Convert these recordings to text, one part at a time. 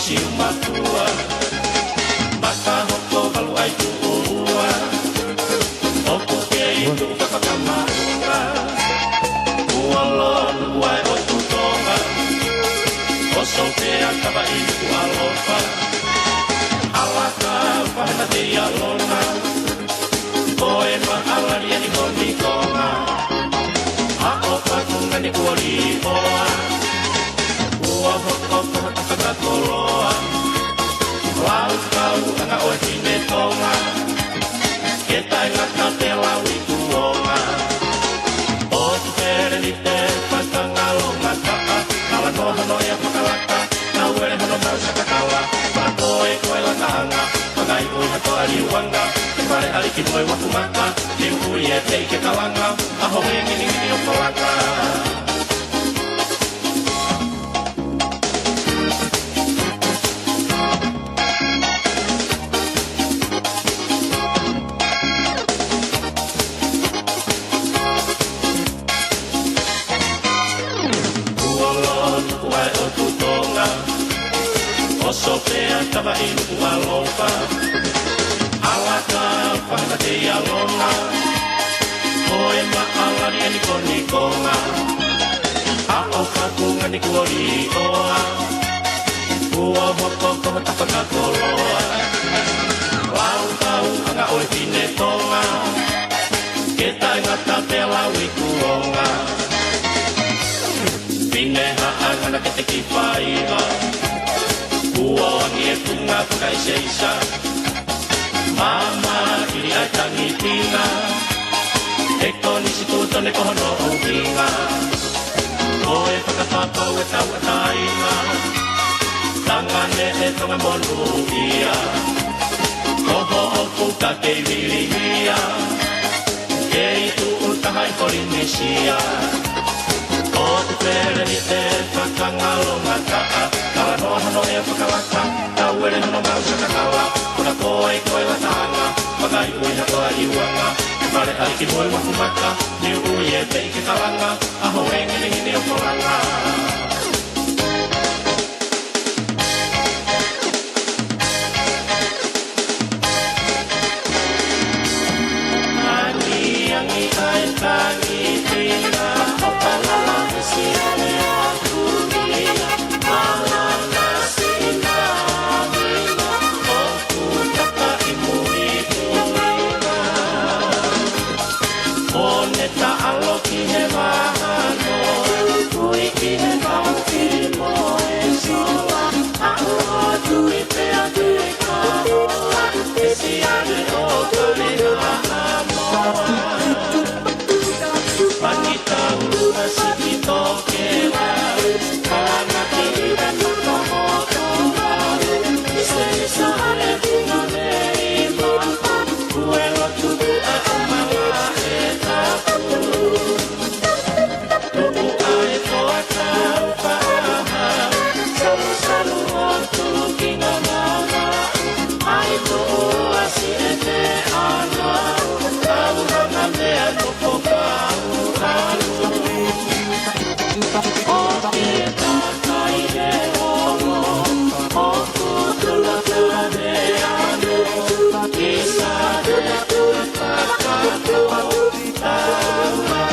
si umatua maka hoko halu ai tuua oku ke itu kakakamaunga uolon uai o tutonga oso te akaba itu alofa alaka wahana te alona koe mahala ria ni koni konga hako pakunga ni kuori hoa ua hoko kakaka koloa lau kau anga oe tine tonga keta ngata te lau i kuonga o tu pere ni te patangalo mataa kala noha noia pakalaka na uere hono mau sakakala pakoe koe latanga pagai ui hatoa liuanga te pare aliki moe wakumaka te ui e te ike kalanga aho e ngini ngini o palaka Sopea tava ilu alofa alaka whaka te alona koe maala ni ani koni konga hao kakunga ni kuori oa ua hoko koha tapaka koloa lau tau anga oe tine tonga keta ngata te lau i kuonga pine haangana ke te kipaiha Uongi e tunga pukai seisa Mama ili ai tangi tinga Eko nisi tuto ne kohono uhinga Koe whakapapau e tau e tainga Tangane e tonga monu ia Koho o puka kei vilihia Kei tu utahai Polynesia O tu pere ni te whakangalo ngataa Kala noa hano e whakalaka Tau ere hano mau sakakala Kuna koe koe latanga Pagai ui hatoa iuanga E pare aliki moe wakumaka Niu ui e te ike kalanga Aho e ngini ngini o koranga Ani angi ai tangi tina O palala hesi ane aku nia Malana sina mina Oku taka imui tuina One ta aloki he mahano Kui ki he mauti moe soa Ako tui pea tui kahoa Esi ane o kalina amoa Panita uruna siki tokela Kalana kira tuto motoa Isa hane tunga meima Kuelo tuku a umala e tapu Tuku a e toa tau paha Salu salu o tuki no mama Ai to ua si e te ana Au hanga mea toko kau alu O e takai he hongo O kutula tula me anu Isa de tui pakato Tauma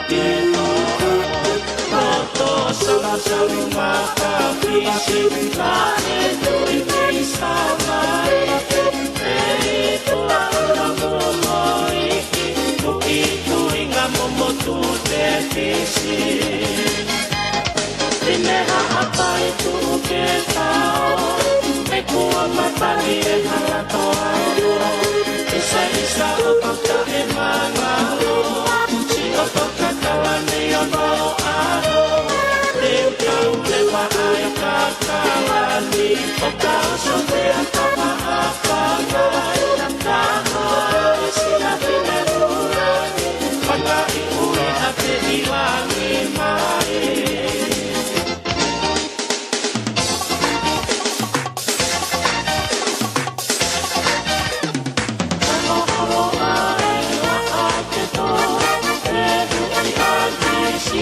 tito Toto salu salu maka pisi La e tui pisa mai E tu aura mumoiki Tuki tuinga momotu te pisi Rineha apa itu ke tau E kua matani e halato auro Isa opaka e mangalo Si opaka kalane o no aro Leu kau lewa ai kakalani O kau sote a kama apangai Kaho e sina pine murani Pangai ue ate ilangi mai Si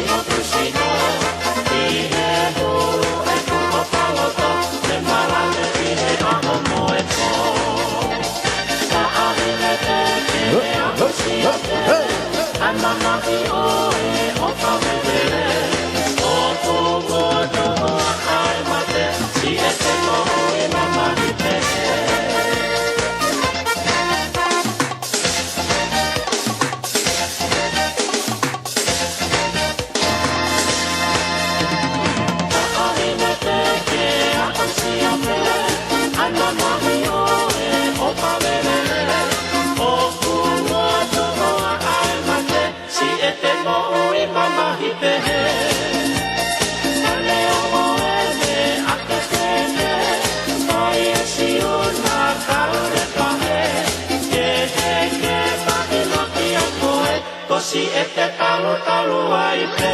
si e te talo talo ai pe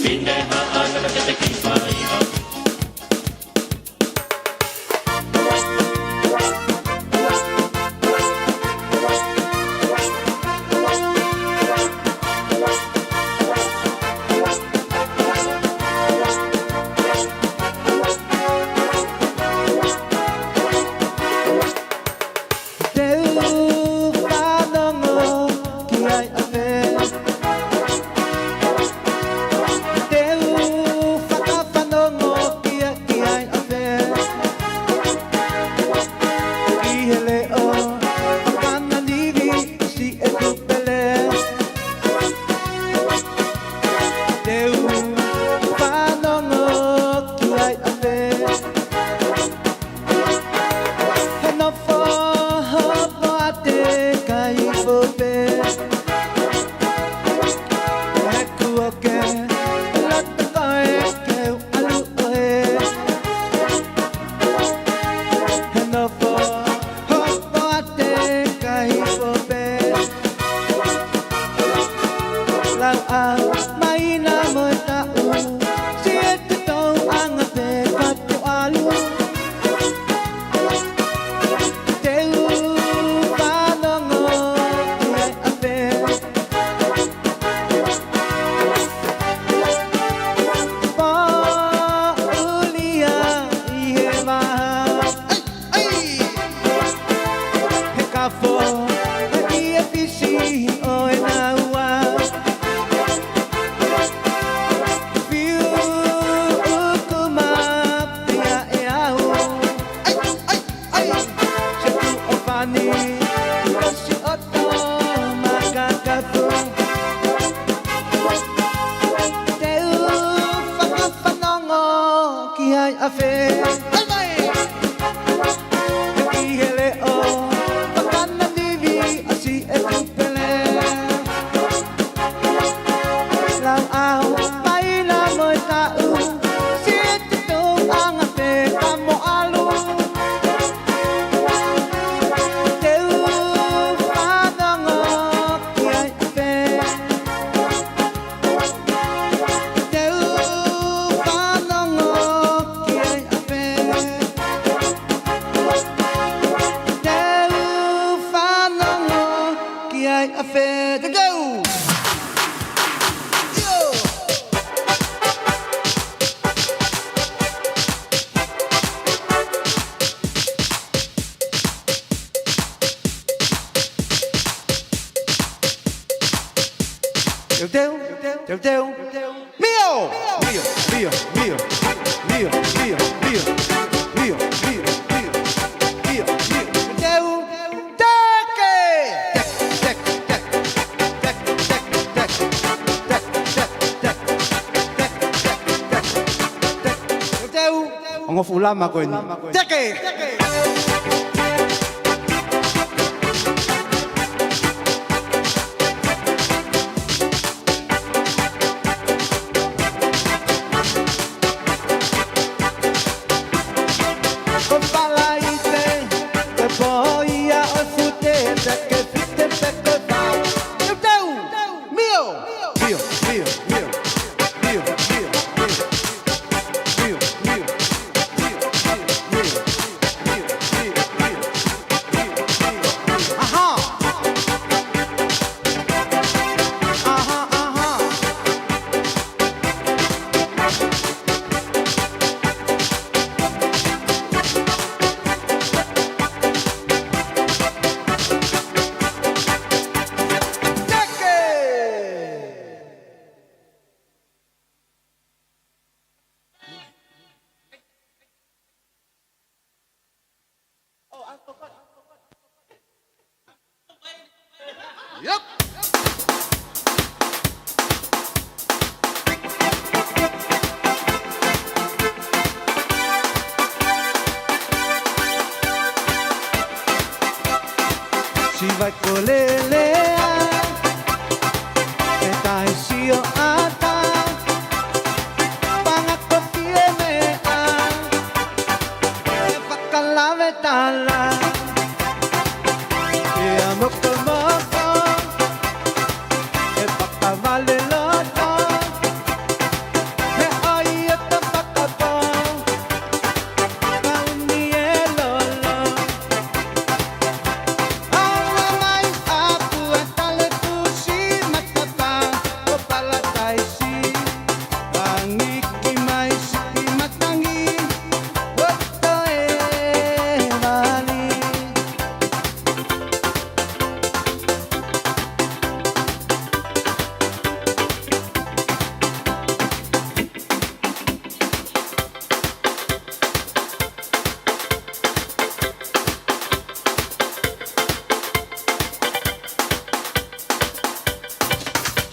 Pine haana ka te kiwhaiha Lama ko ini. Teke. Yep. Si vai kolelea e tai sio ata pangako tiene a e fakalave tala e amo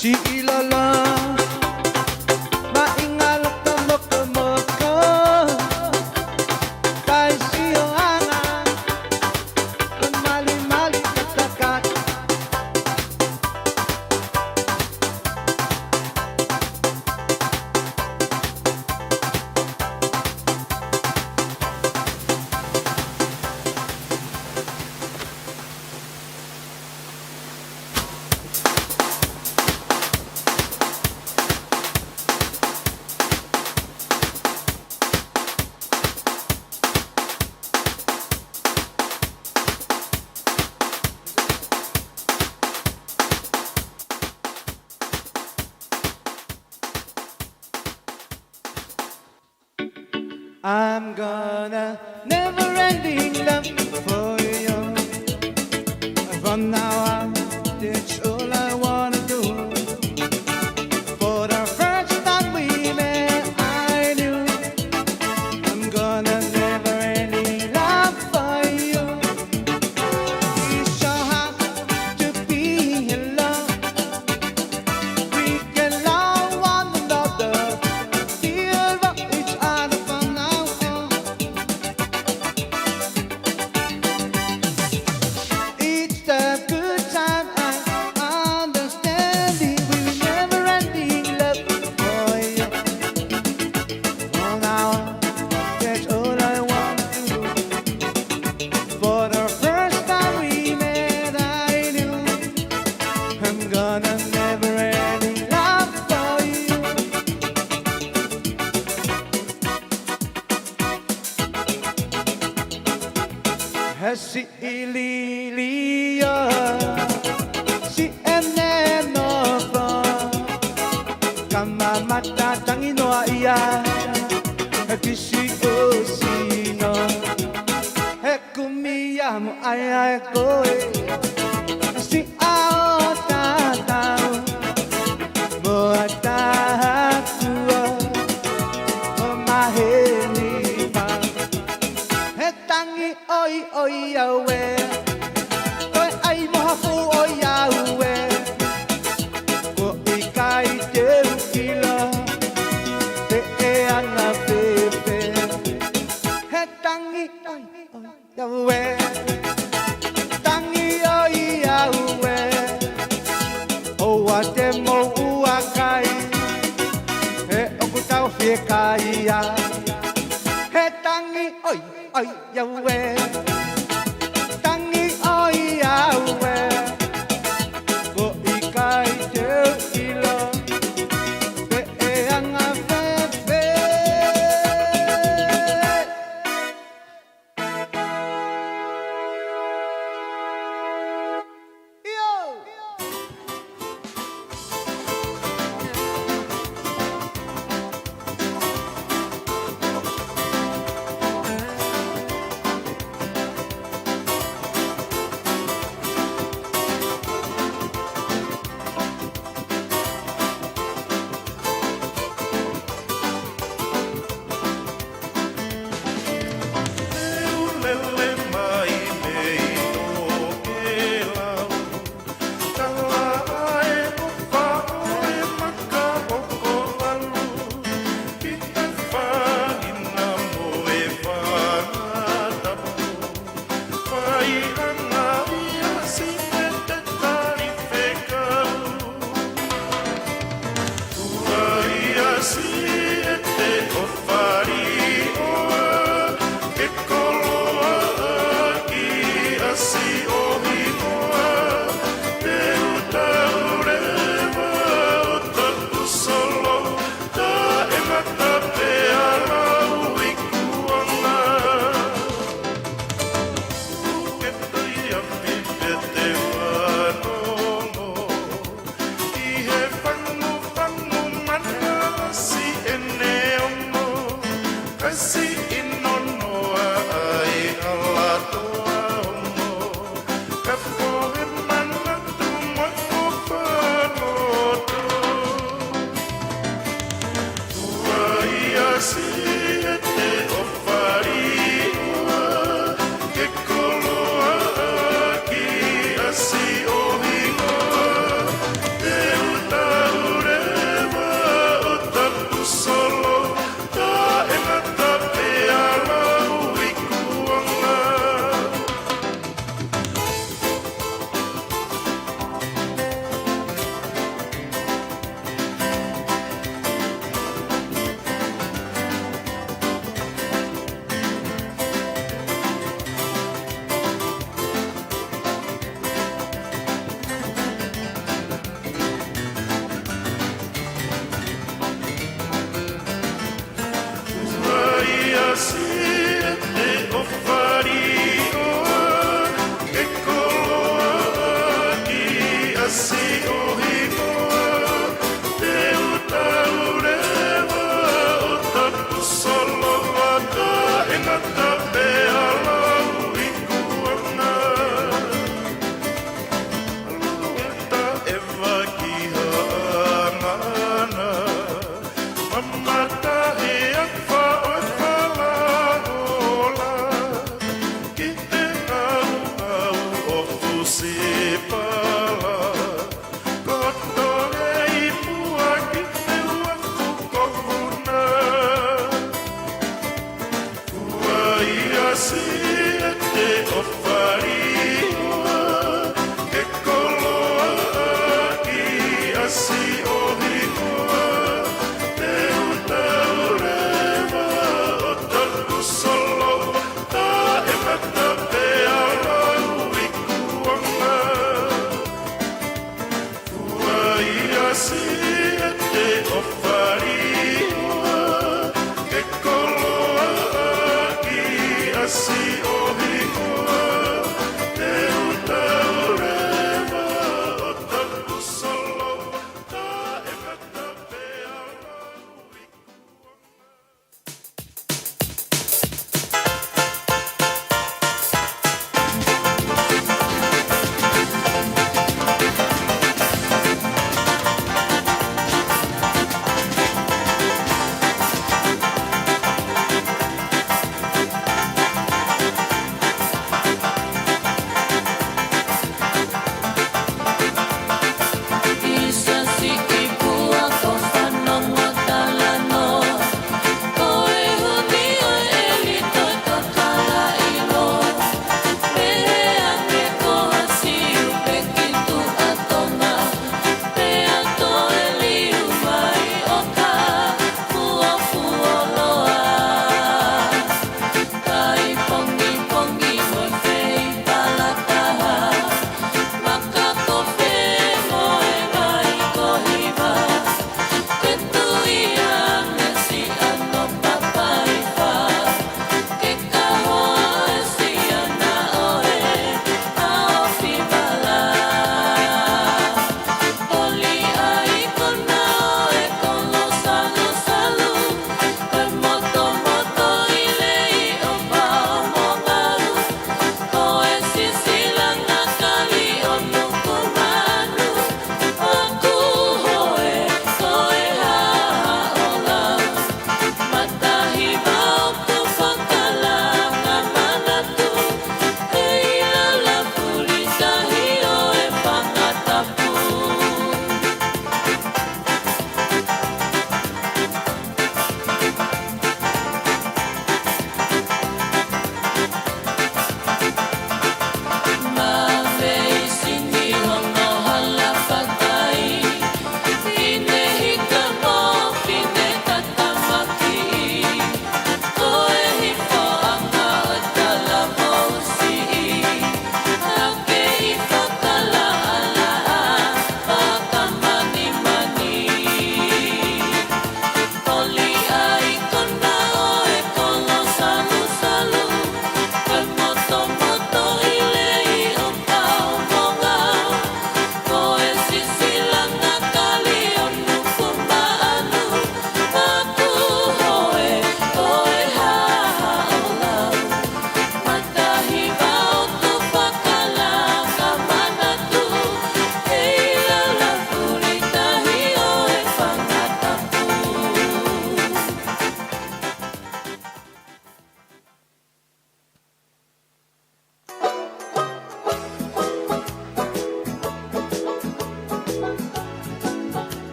Si ilala maingalok na moko Kay siyo angan mali-mali katakat I'm gonna never-ending love for you. From now on, that's all I wanna do. For the first time we met, I knew I'm gonna never-ending love for you. It's so hard to be in love. We can love one another, feel for each other from now on. It's a good time, I understand it. We will never-ending love for you. From now on, that's all I want to do. For the first time we met, I knew I'm gonna never-ending love for you. Si ililiyo si enenoko kamamata tangino iya kisi osino hekumiya mo ay koe si ao tatao mo atakuo mo maheni pa hetangi oi oi awe oi ai mohafu oi awe ko ikai te kila te e ana pepe hetangi oi oi awe tangi oi awe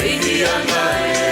Fiji on my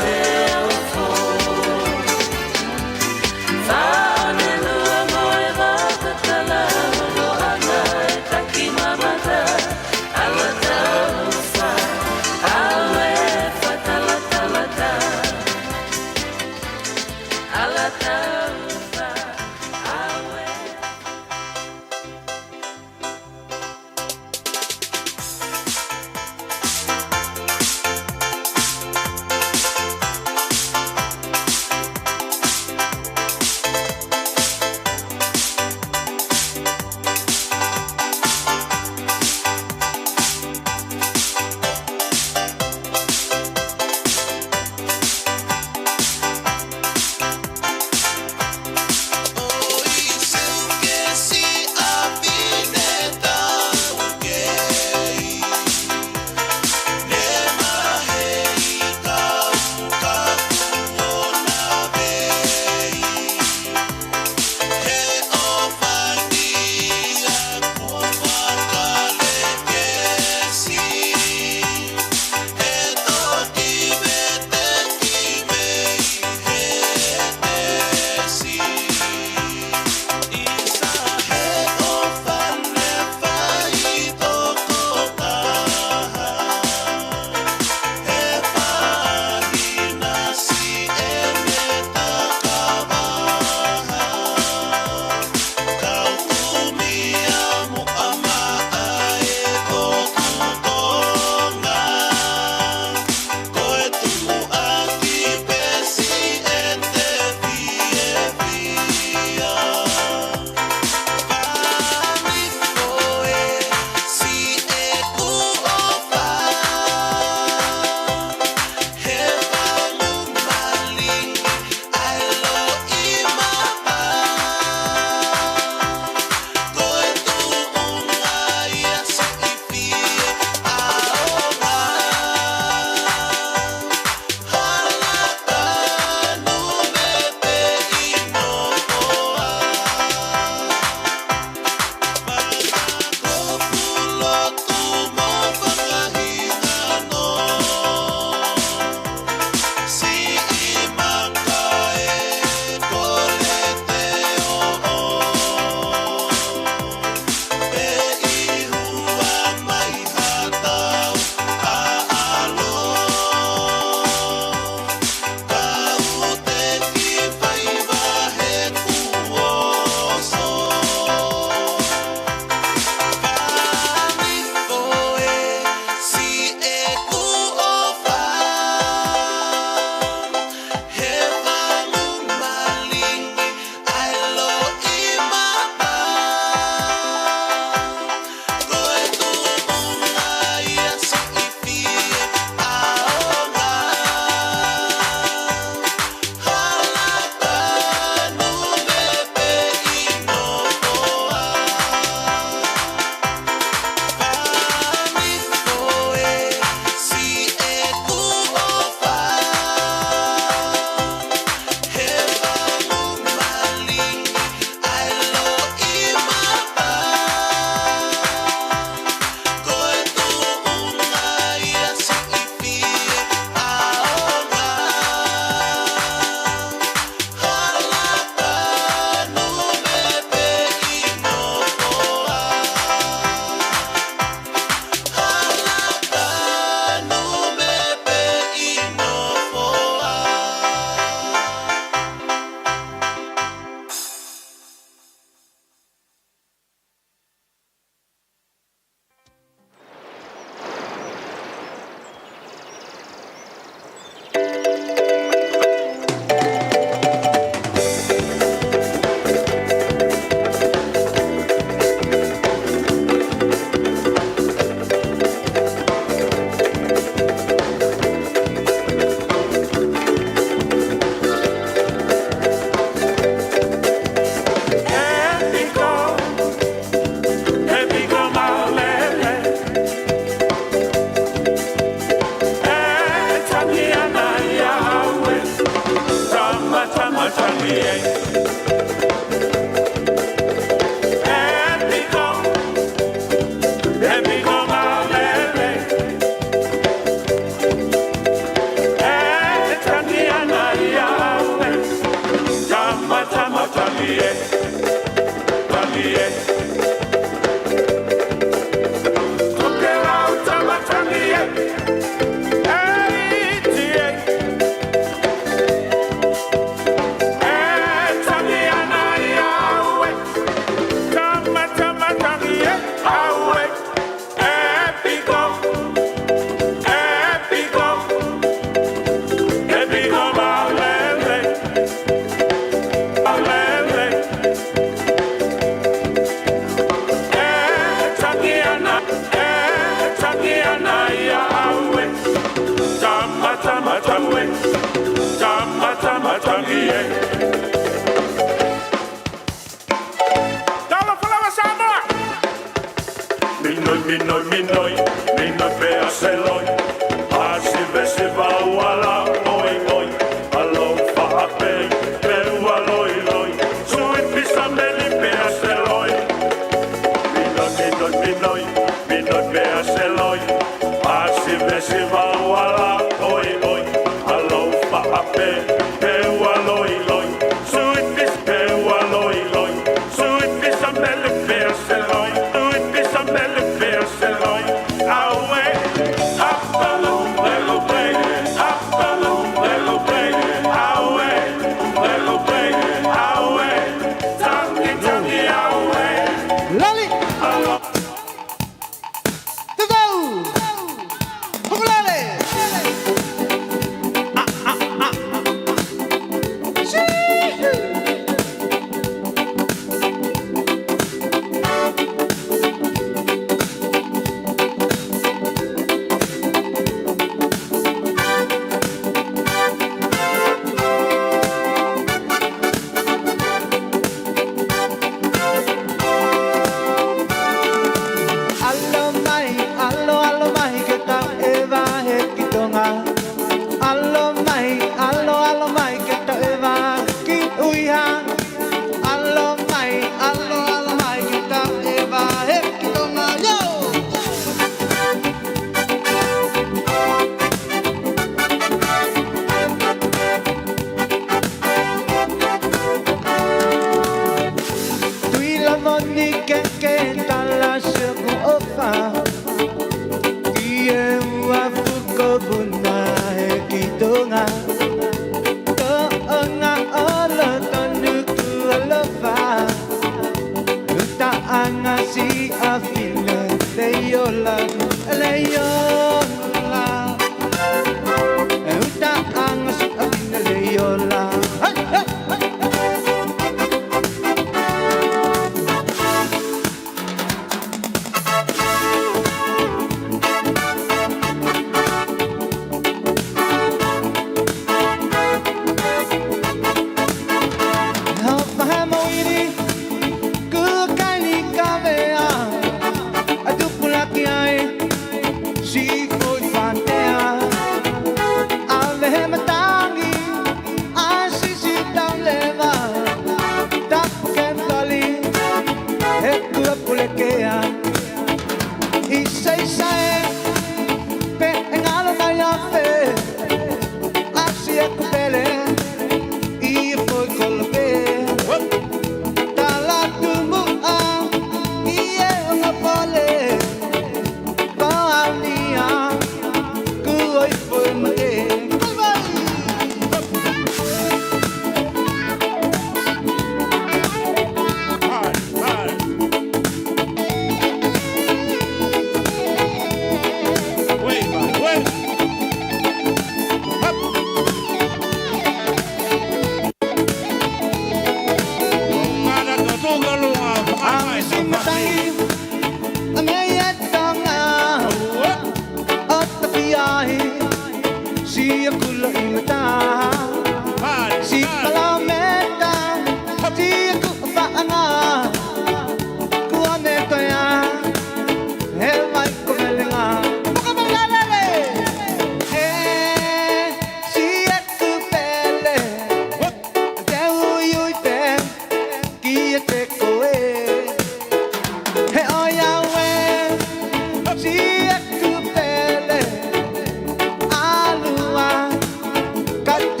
Got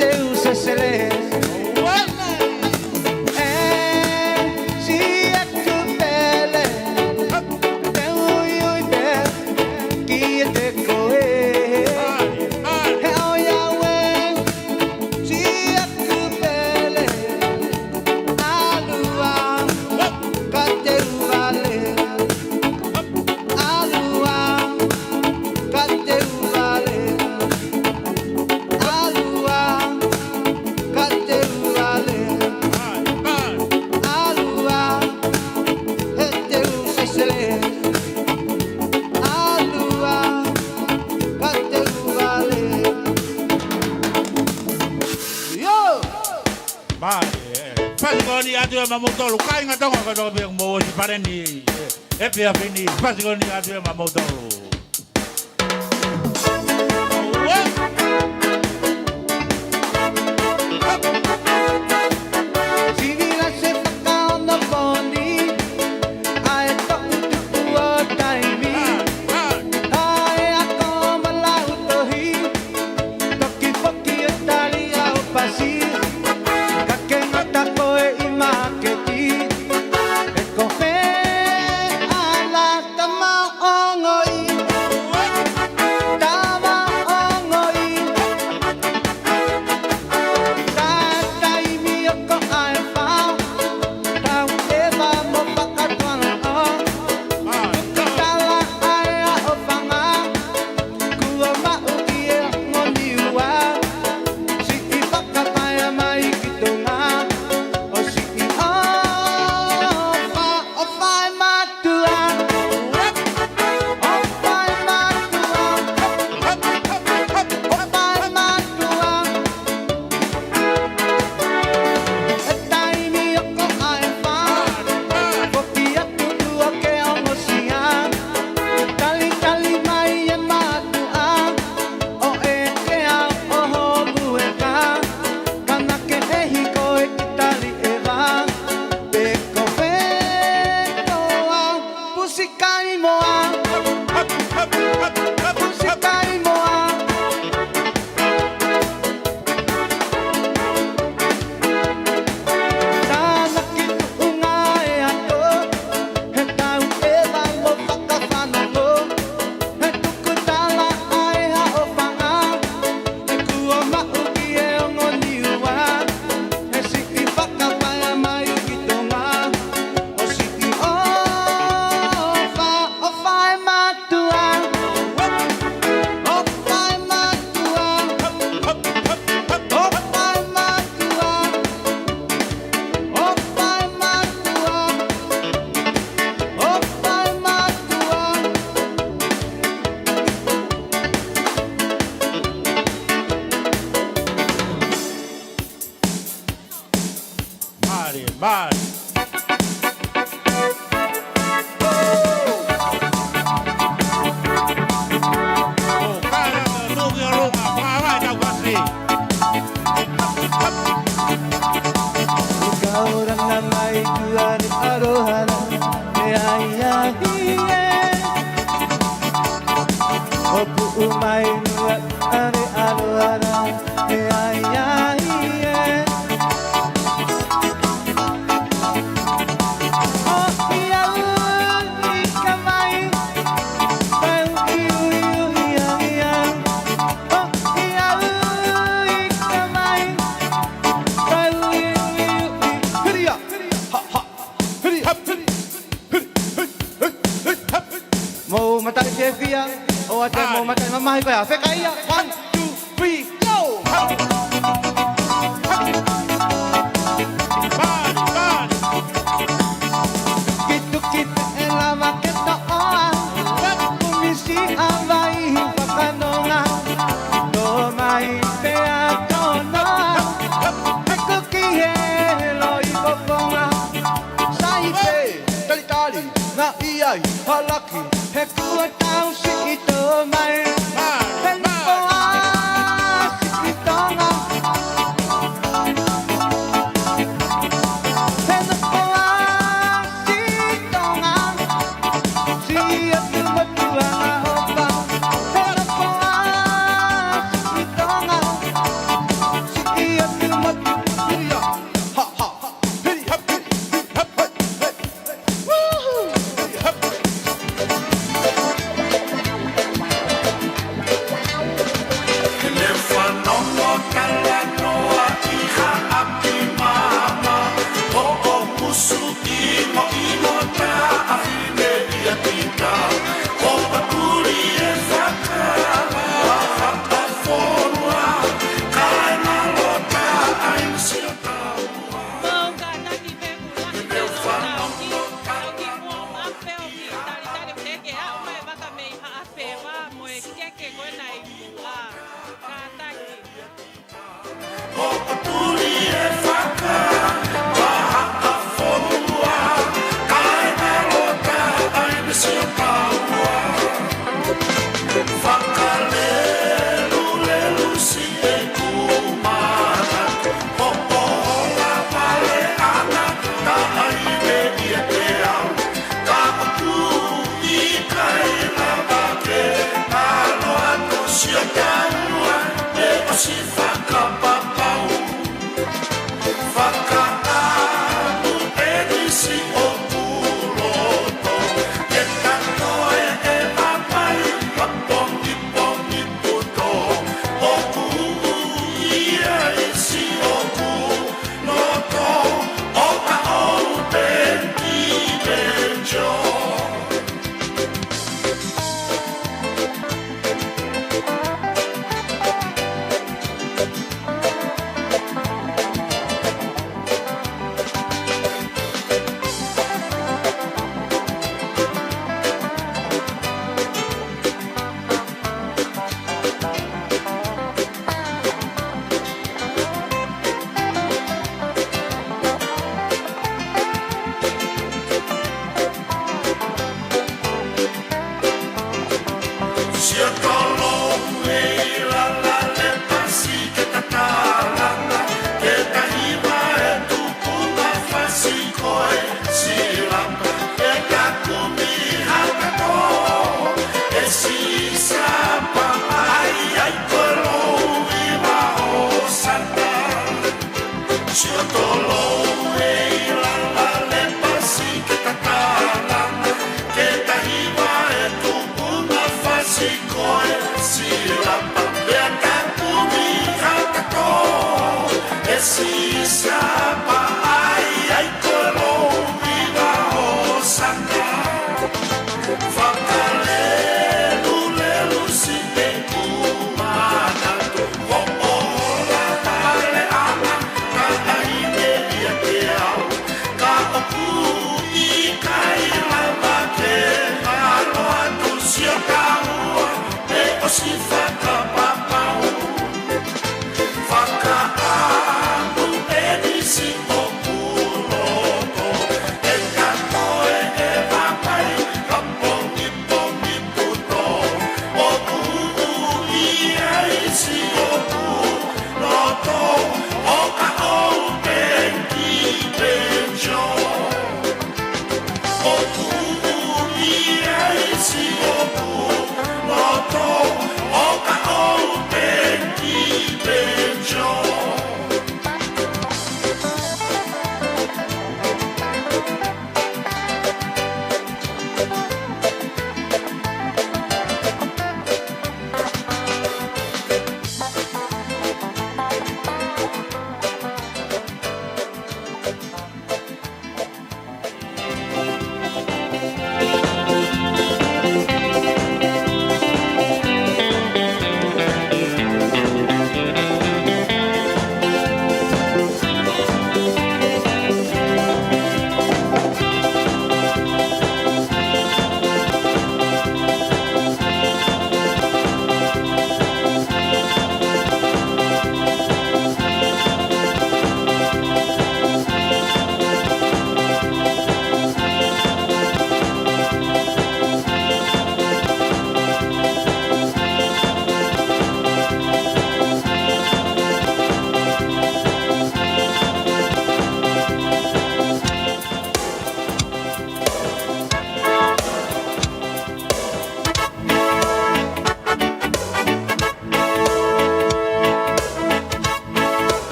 tu mamotolo kai ngatonga ka to be mo si pareni e pe apeni pasiko ni atu mamotolo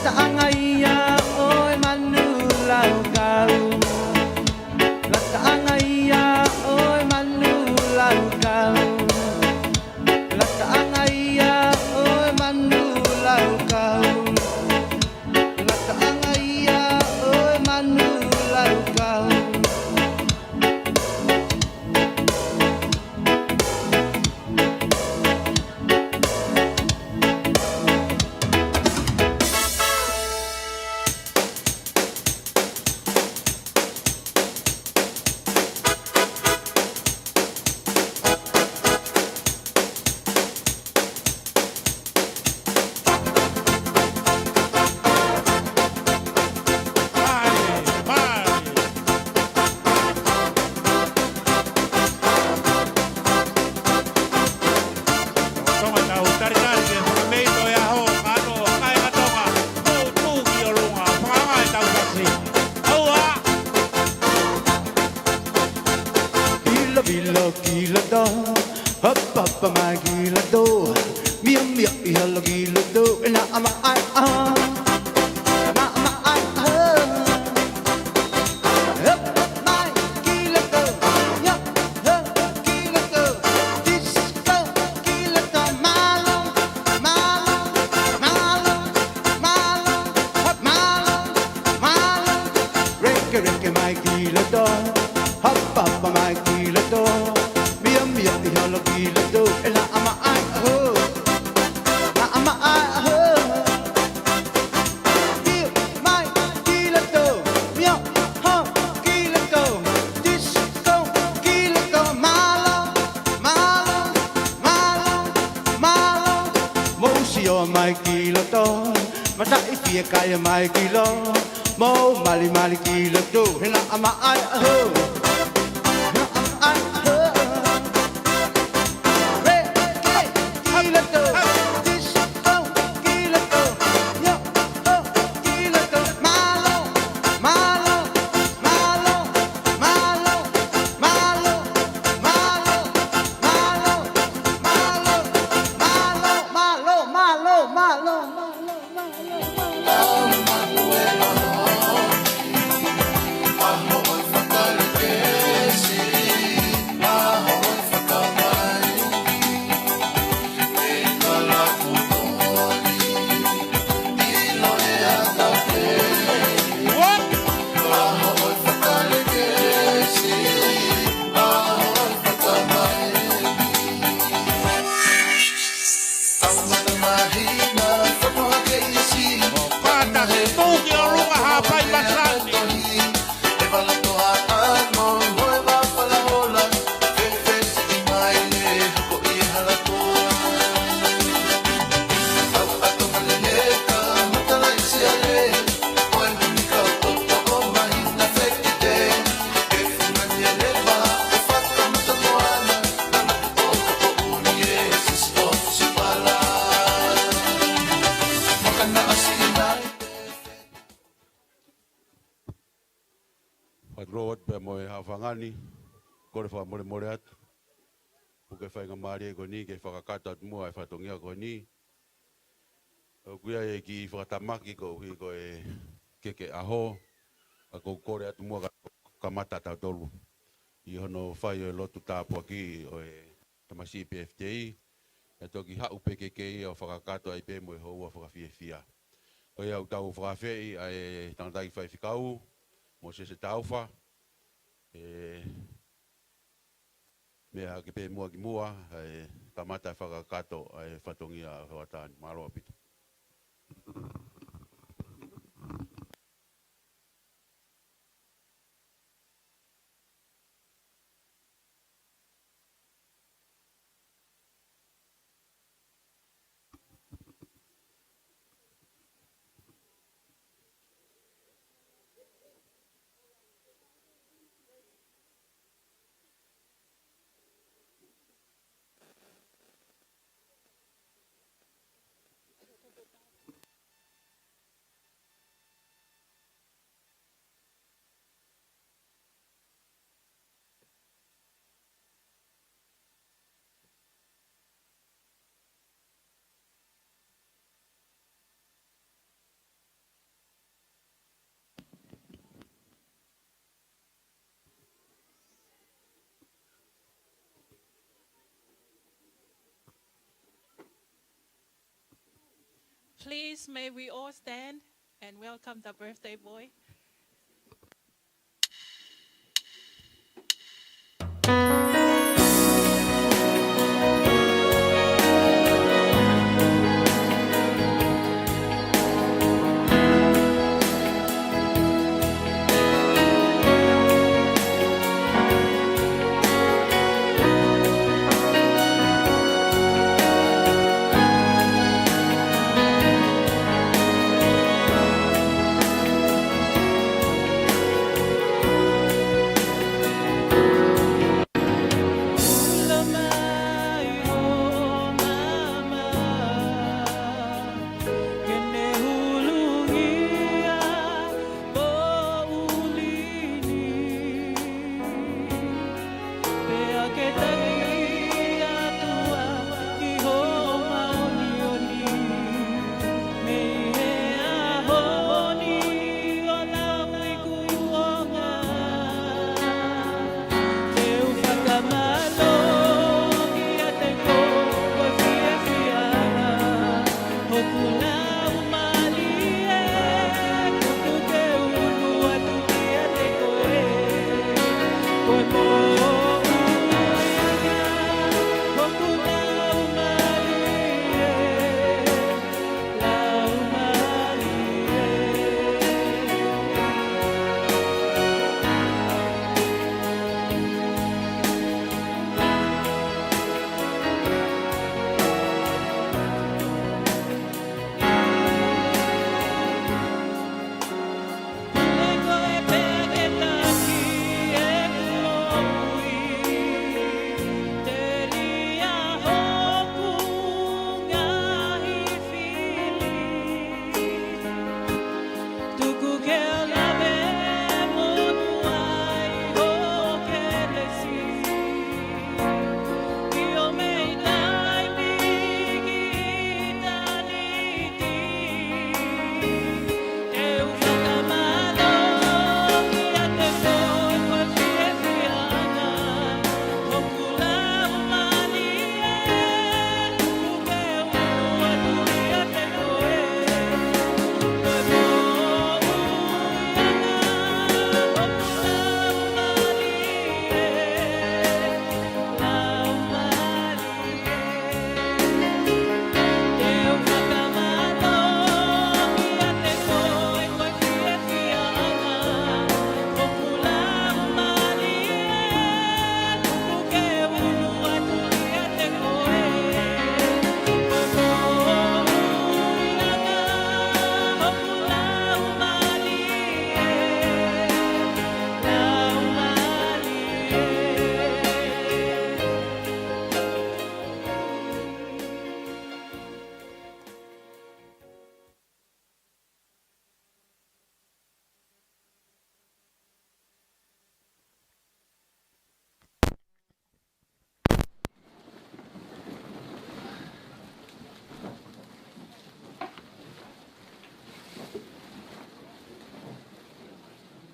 Lataangaya oy manulau kau. Lataangaya oy manulau kau. Lataangaya oy manulau kau. Lataangaya oy manulau kau. Vila gila do, up my gila do, mia yellow gila do, and I'm my gila do, up my gila do, mia yellow gila do, and I'm my kilo to, masa ifia kaya my kilo, mo mali kilo to, hina ama ay ho, hina ama ay ho, re kilo to, disco kilo to, yo kilo to, malo, malo, malo, malo, malo, malo, malo, malo, malo, malo, Road pe mo hafangani kore fa more at puke fa ngamari ko ni ke fa kata mo ai fa tongia ko ni o kuia e ki fa tamaki ko e ke aho a ko kore at mo ka mata ta tolu I hono fa yo lotu ta po ki o e tamasi PFJ e to ki ha UPKK o fa kata ai pe mo ho fa fia o ia tau fa fe ai tantai fa fikau mo se taufa mea ke pe mua ki mua tamata whakakato ai whatongia whataan maroa pito. Please, may we all stand and welcome the birthday boy.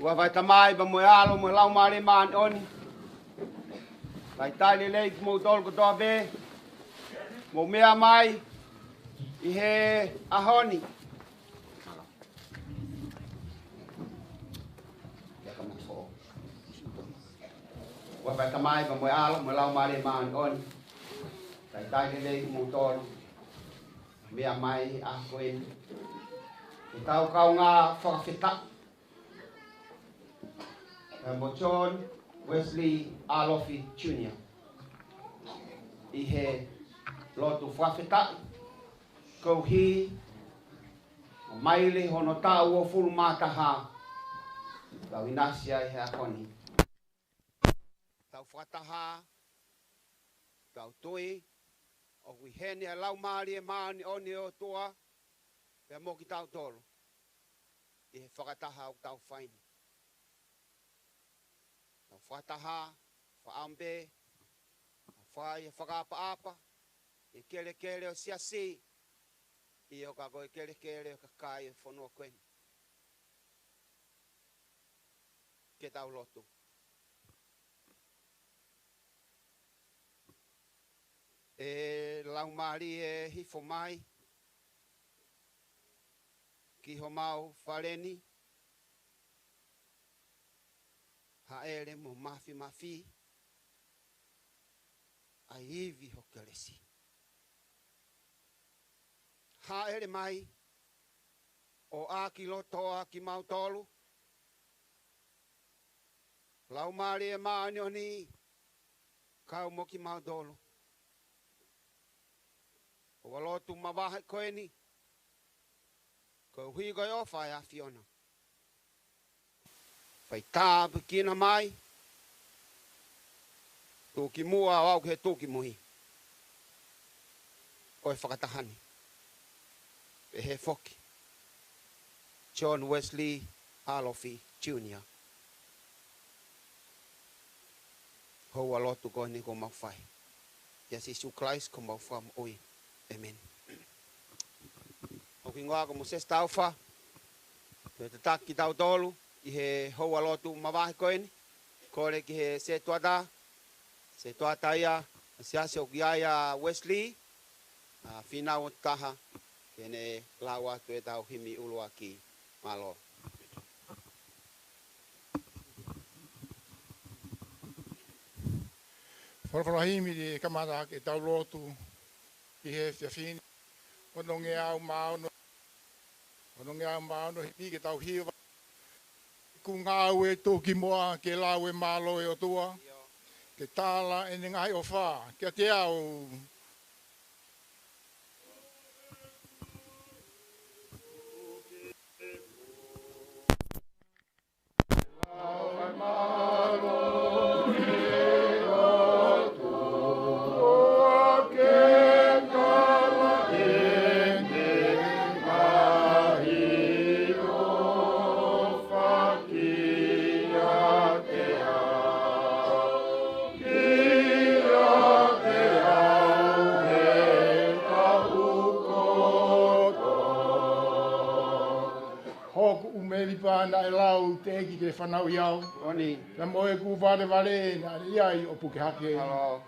Wa vai tamai ba mo alo mo lau mare man oni. Vai tai le mo dol ko do be. Mo mea mai I he ahoni. Wa vai tamai ba mo alo mo lau mare man oni. Vai tai le mo dol. Mea mai a koen. Tau kau ngā whakawhita. Mo John Wesley Alofi Jr. I he lotu whawhita. Ko hi o maile hono tau o fulu mataha. Tau inasia I he akoni. Tau whataha. Tau toi. O hui hene a lau maari e maani oni o toa. Pea mo ki tau tolo. I he whakataha o tau whaini. Tau whataha, whaambe, whai e whakapa-apa, I kele o siasi, I o kako I kele o kakai o whanua koeni. Ke tau lotu. E lau maari e hifo mai, ki ho mau whaleni. Haere mo mafi. Ai iwi ho kelesi. Haere mai. O aki lotoa ki mau tolu. Lau mari e maanyo ni. Kau mo ki mau dolu. O walotu mawahe koe ni. Ko hui goi o whai a Fiona. Whai tāpu kina mai. Tūki mua au he tūki muhi. Oi whakatahani. E he whoki. John Wesley Alofi Jr. Hou alotu ko ni ko mau whai. Yesu Christ ko mau wham oi. Amen. O ki ngoa ko Moses tauwha. Te te taki tau tolu. I he hou alotu mawahi koe ni. Kore ki he se tuada. Se tuata ia. Se ase o ki aia Wesley. Whina o taha. Kene lawa tu e tau himi ulua ki malo. Whorwhorahimi di kamata ke tau lotu ki he whiawhini. Ononge au maono. Ononge au maono himi ke tau hiwa. Ku ngāu e tōki moa ke lau e malo e o tua. Ke tāla e ngai o whā. Ke te au. Na e lau te eki te whanau iau. Oni. Na moe ku wale na iai o puke hake. Hello.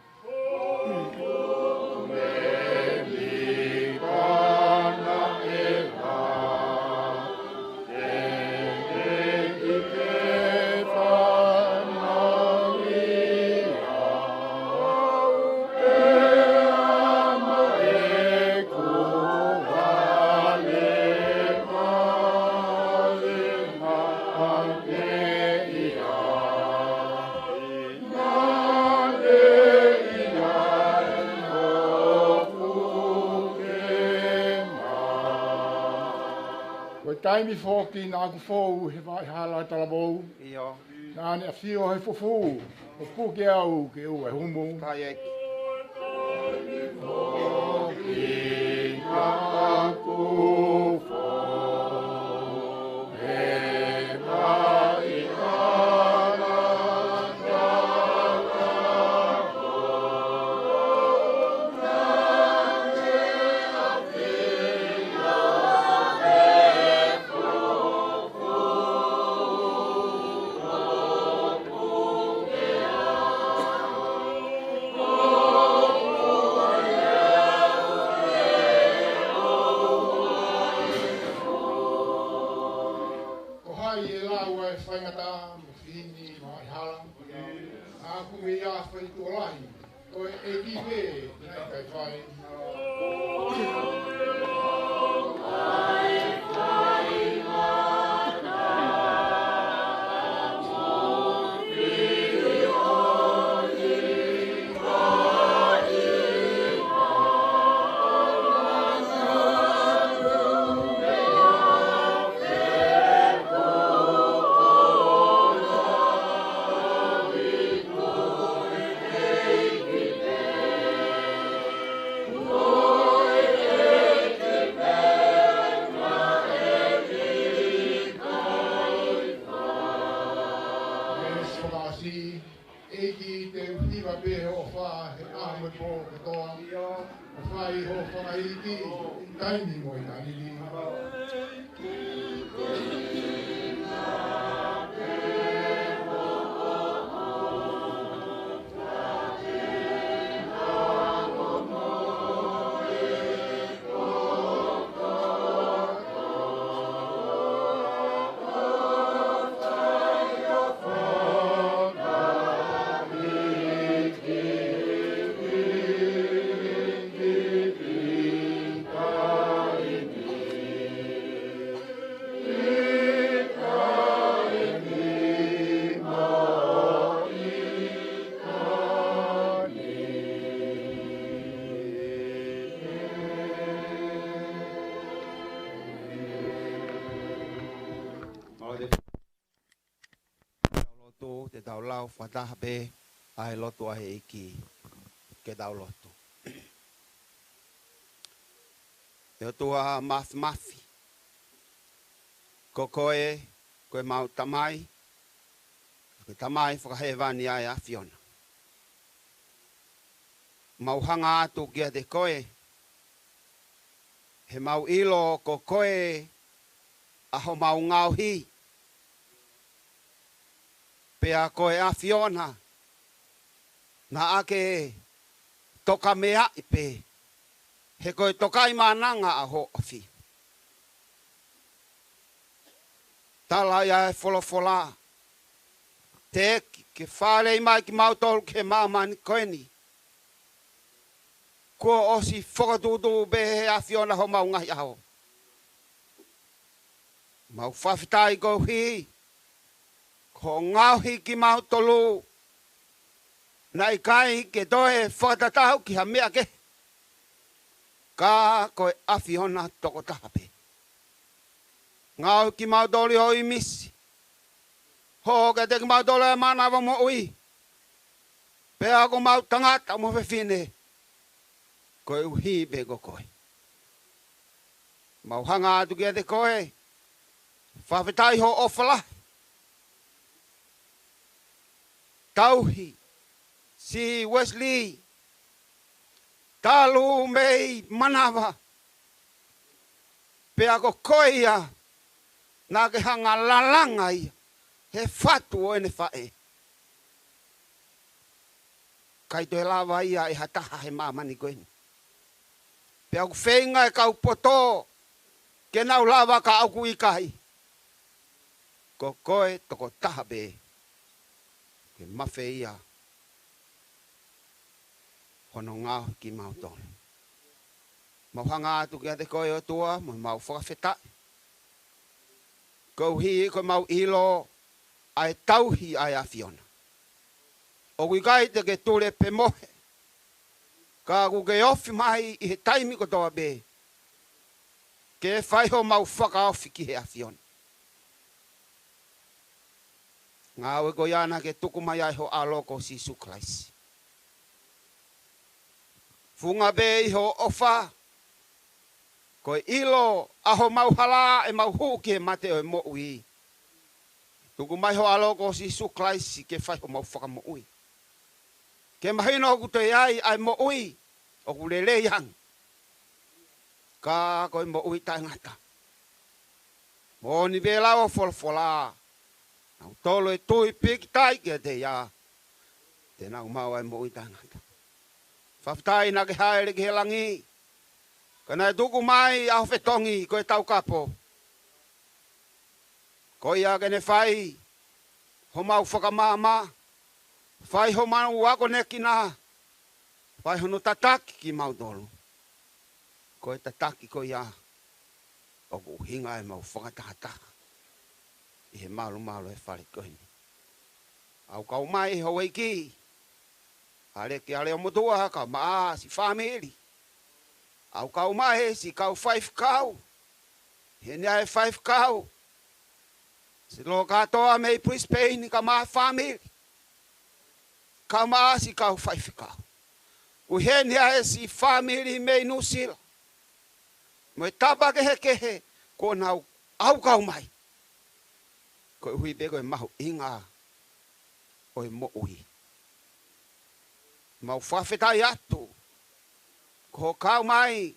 Taimi whoki nā ku whou he vai hala tala mou. Iyo. Nā ne a whio he whowhu. O puke au ke ua humu. Tai eki. loto te dau lau whataha pe ai loto ahe iki ke dau loto. E tua mafi. Ko koe mau tamai. Koe tamai whakahewani ai a Fiona. Mau hanga atu kia te koe. He mau ilo ko koe aho mau ngauhi. Pea koe a Fiona. Na ake toka mea ipe. He koe tokai mananga aho afi. Tala ia e folofola. Te ke whare mai ki mautolu ke maamani koeni. Kua osi whakatutu behe a Fiona ho mau ngahi aho. Mau whawhitai ko hi. Ko ngauhi ki mautolu. Nai kai ke toe whakatatahu ki ha mea ke. Ka koe a Fiona toko tahape. Ngau ki mautoli ho i misi. Ho ke te ki mautoli e manawa mo ui. Pea ko mau tangata mo whewhine. Koe uhi pe ko koe. Mau hanga atu kia te koe. Whawhetai ho ofala. Tauhi. Si Wesley. Talu mei manawa. Pea ko koe ia. Nā ke hanga lalanga ia. He whatu o ene whae. Kai toi lawa ia e hataha he mamani koeni. Pea ku whenga e kau poto. Ke nau lawa ka auku i kai. Ko koe toko tahabe. Ke mawhe ia. Hono ngau ki mautonu. Mau hanga atu kia te koe o tua. Mau whakawhetai. Ko hi ko mau ilo ai tauhi ai a Fiona. O kui kai te ke tule pe mohe. Ka ku ke ofi mai i he taimi ko toa be. Ke whaiho mau whaka ofi ki he a Fiona. Ngā ue ko iana ke tuku mai ai ho aloko si suklaisi. Funga be i ho ofa. Ko ilo aho mau hala e mau huki he mate o e mo ui. Tuku mai ho aloko si suklaisi ke whaiho mau whaka mo ui. Ke mahino ku te ai ai mo ui. O ku lele yang. Ka koe mo ui tai ngata. Mo ni be lao folfola. Nau tolo e tui piki tai kia te ia. Te nau mau ai mo ui tai ngata. Whaftai na ke haere ke he langi. Kana e tuku mai aho whetongi koe tau kapo. Koe ia kene whai. Ho mau whakamama. Whai ho manu wako neki nā. Whai hono tataki ki mau tolu. Koe tataki koe ia. O ku hinga e mau whakatahataha. I he malu e whare koe ni. Au kau mai ho weiki. Ale ki ale o motua ka maa si whamiri. Au kau mai si kau 5 kau. Hene ai 5 kau. Si lo katoa mei Brisbane ka maa whamiri. Kau maa si kau 5 kau. Ku hene ai si whamiri mei nusila. Mo e tapa kehe. Ko nau au kau mai. Ko e hui be ko e mahu inga. O e mo ui. Mau whawhetai atu. Ko kau mai.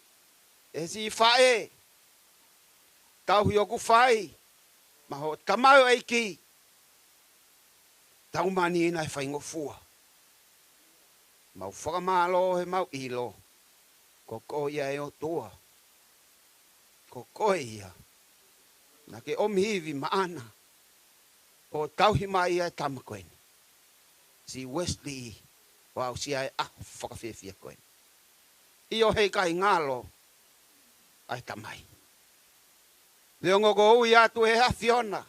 E si whae. Tauhi o ku whai. Maho tamau eiki. Tau mani ina e whaingo fua. Mau whakamalo he mau ilo. Ko ko ia e o tua. Ko koe ia. Na ke omihivi maana. O tauhi mai e tamakoeni. Si Wesley. Wau si ai whakawhiawhia koeni. Io hei kai ngalo. Ai tamai. Leongo ko ui atu e a Fiona.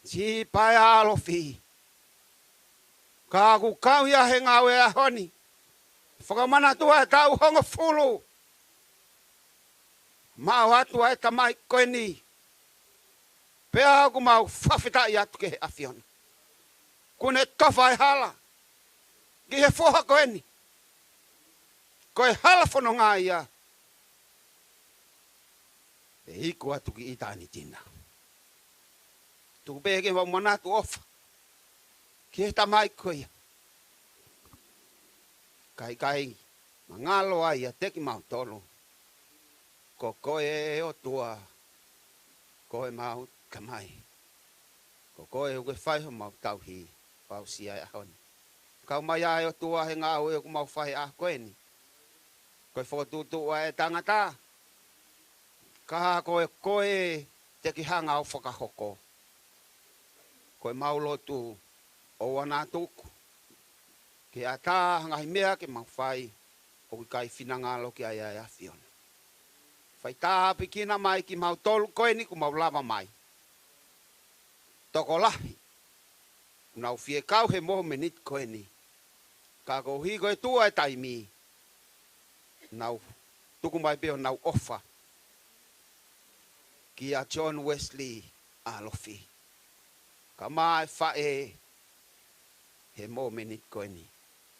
Si pai Alofi. Ka ku kau ia he ngau e a honi. Whakamana tua e tau hongo fulu. Mau atu e tamai koeni. Pea ku mau whawhita i atu ke a Fiona. Kune tofa e hala. Ki he foha ko eni. Ko e hala fono ngā ia. E hiku atu ki itani tina. Tuku peke wa manatu ofa. Ki he tamai ko ia. Kai. Mangalo ai a teki mau tolo. Ko koe e o tua. Koe mau kamai. Ko koe uke whai ho mau tauhi. Pau sia e ahoni. Kau mai ai o tua he ngā ue ku mau whai a koe ni. Koe whotutu a e tangata. Kaha koe teki hanga o whakahoko. Koe mau lotu o wana tuku. Ke a tā ngahi mea ke mau whai. O ki kai whinangalo ki ai a whiona. Whai tā pikina mai ki mau tolu koe ni ku mau lava mai. Toko lahi. Nau fie kau he moho menit koe ni. Ka ko hi koe tua e taimi. Nau tuku mai peo nau ofa. Ki a John Wesley Alofi. Ka mai whae he moho menit koe ni.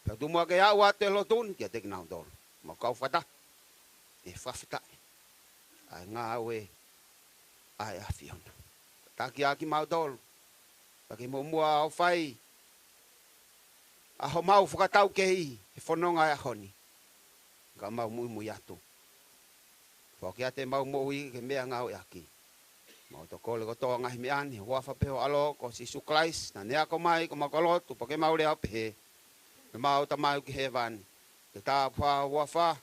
Pea tu mua ke au a te lotun, kia teki nau tolu. Mau kau whata. E whawhitai. Ai ngā ue. Ai a whiona. Taki aki mau tolu. Taki mua au whai. Aho mau whakatau ke hi. He whanonga e ahoni. Ka mau mui atu. Whakia te mau mohi ke mea ngau e aki. Mau to kole ko toa ngahi meani. Hua whapeho alo ko si suklais. Na nea ko mai ko mau kalotu. Pake mau lea pehe. Me mau ta mai ki hevan. Te tā pua hua wha.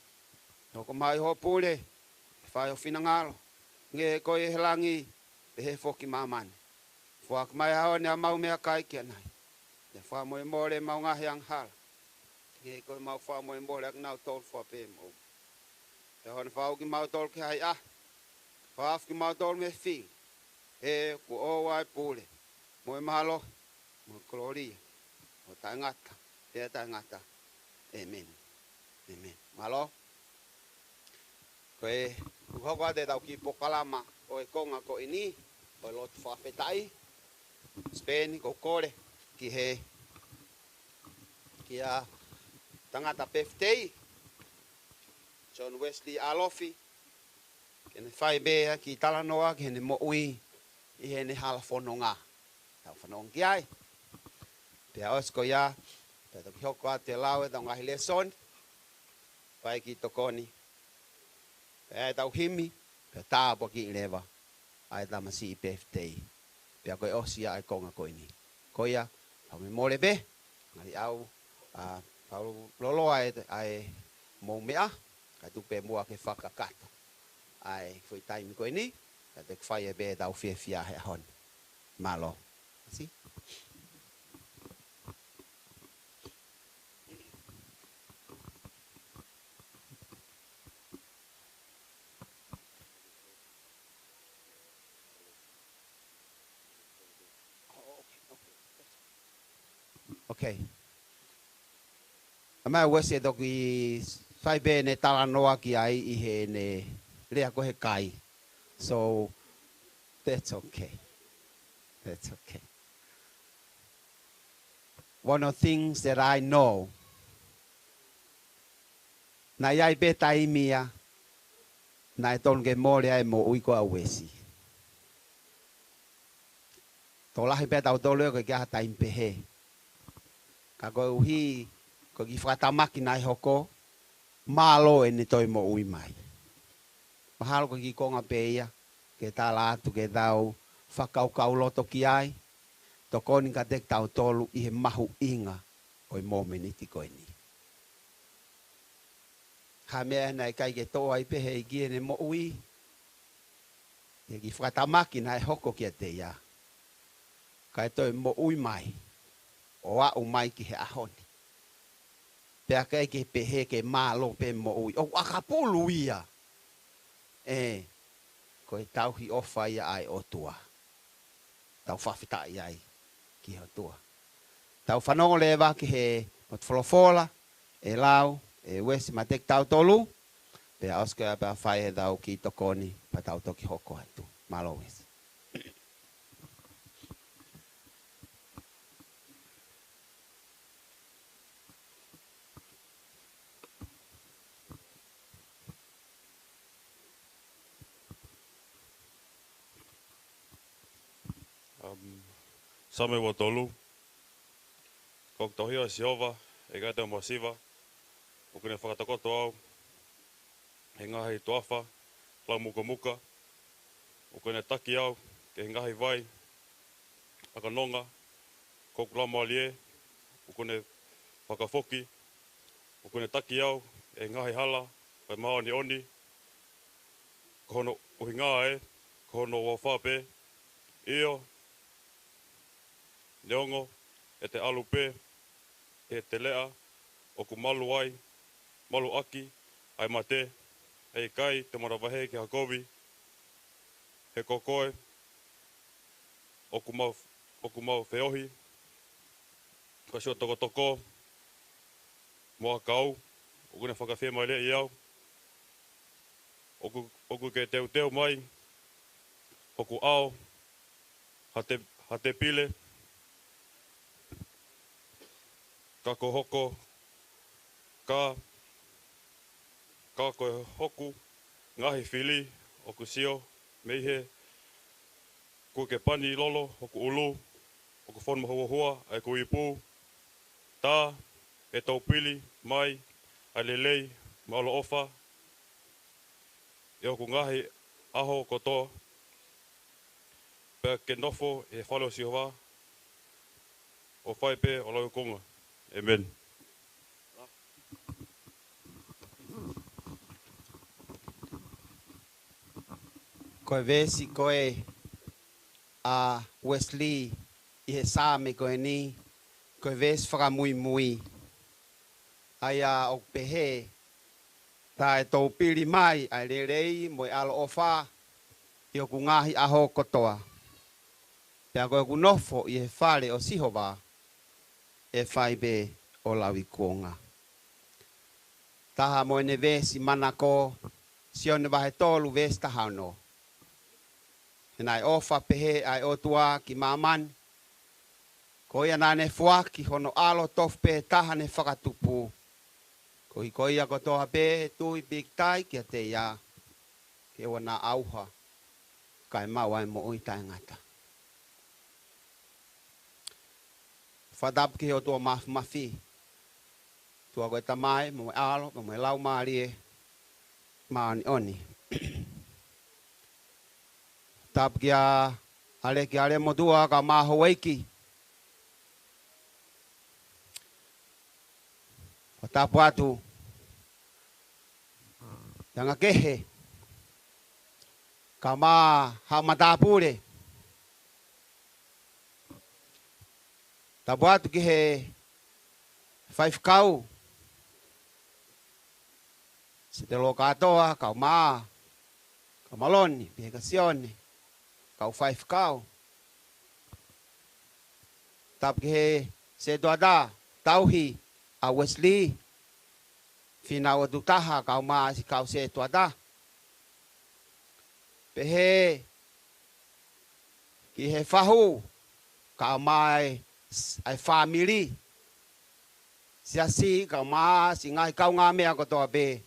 No ko mai ho pule. Whai o whinangalo. Nge koe he langi. Pehe whoki mamani. Whak mai hao nea mau mea kai kia nai. Te wha moe more mau ngahi ang hala. Nge koe mau wha moe more ak nau tol wha pe mo. Te hone whau ki mau tol ki hai ah. Whaaf ki mau tol me whi. He ku o wai pule. Moe mahalo. Moe kloria. O tai ngata. Te tai ngata. Amen. Amen. Malo. Koe uhoka te tau ki pokalama. O e konga ko ini. O lot whawhetai. Speni ko kore. Ki he. Ki a tangata peftei. John Wesley Alofi. Kene whai bea ki talanoa. Kene mo ui. I hene hala whono ngā. Tau whanong ki ai. Pea osko ia. Pea toki hoko a te lau e tau ngahi leson. Whai ki tokoni. Pea e tau himi. Pea tāpua ki i lewa. Ai tamasi i peftei. Pea koe osia ai konga koe ni. Koia, pau me mole be. Ngari au. Pau lolo ai mou mea. Kai tupe mua ke whakakato. Ai fui taimi koe ni. Ka te kwhai e be tau fia he ahon. Malo. Si? Okay. Amai wese toki whai be ne talanoa ki ai I he ne lea ko he kai. So, that's okay. That's okay. One of the things that I know, na iai be taimia, na e tonge mōre ai mo uiko a wesi. Tō lahi pe tau tōleo ko kia taim pehe. Ka koe uhi, ko ki whatamaki nai hoko, malo e ne toi mo ui mai. Mahalo ko ki konga peia, ke tā lātu ke tau whakaukau loto ki ai, to koni ka tek tau tolu I he mahu inga o I mōmeniti koe ni. Ha mea nei kai ke tō ai pehe I gie ne mo ui, e ki whatamaki nai hoko kia te ia. Kai toi mo ui mai, o au mai ki he ahoni. Pea kai ke pehe ke mālo pe mo ui, o akapulu ia. Koe tau hi ofa ia ai o tua. Tau whawhita ai ki o tua. Tau whanongo lewa ki he mot wholofola, e lau, e wesi ma tek tau tolu. Pea osko ia pea whai he tau ki tokoni, pa tau toki hoko hatu. Malo wesi. Same wa tolu. Kok tohio siova, e gata mo siva. O kene whakatakoto au. He ngahi toafa, lau muka muka. O kene taki au, ke he ngahi vai. Aka nonga, kok lau malie. O kene whakafoki. O kene taki au, e ngahi hala. Pai maha ni oni. Kohono uhinga e. Kohono wawhape. Io. Neongo. E te alupe. E te lea. O ku malu ai. Malu aki. Ai mate. Hei kai. Te marawahe ki hakovi. He kokoe. O ku mau whiohi. Ka sio toko toko. Moa kau. O kune whakawhia mai le i au. O ku ke teu mai. O ku ao. Hate pile. Ka ko hoko. Ka koe hoku. Ngahi whili. O ku sio. Meihe. Ku ke pani lolo. O ku ulu. O ku whonu mahua hua. Ai ku ipu. Tā. E tau pili. Mai. Ai lelei. Maolo ofa. E o ku ngahi aho kotoa. Pea ke nofo e whalo si hoa. O whaipe o lau konga. Amen. Koe vesi koe a Wesley I he sāme koe ni. Koe vesi whakamui mui. Ai a o pehe. Tā e tau pili mai ai rerei mo alo ofa. I o ku ngahi aho kotoa. Pea koe ku nofo I he whare o sihova. E whaibe o lawi kuonga. Taha mo ne vesi manako. Sione wahe tolu vesi taha no. Nai ofa pehe ai otua ki maman. Ko ia nane fua ki hono alo tof pe taha ne whakatupu. Ko I koia kotoa pe tui big tai kia te ia. Ke wana auha. Kai mawai mo uitai ngata. Whadap ki o tua mafi. Tua koe tamai, mo alo, mo lau maarie. Maani oni. Tap kia ale ki ale modua ka maho weiki. O tapu atu. Yanga kehe. Ka maa hau matapure. Tapu atu ki he 5 kau. Se te lo katoa kau maa. Ka maloni, pihe ka sione. Kau 5 kau. Tap ki he se doada tauhi a Wesley. Fina o dutaha kau maa si kau se doada. Pehe ki he fahu kau mai ai family. Siasi kau maa si ngai kau ngā mea kotoa be.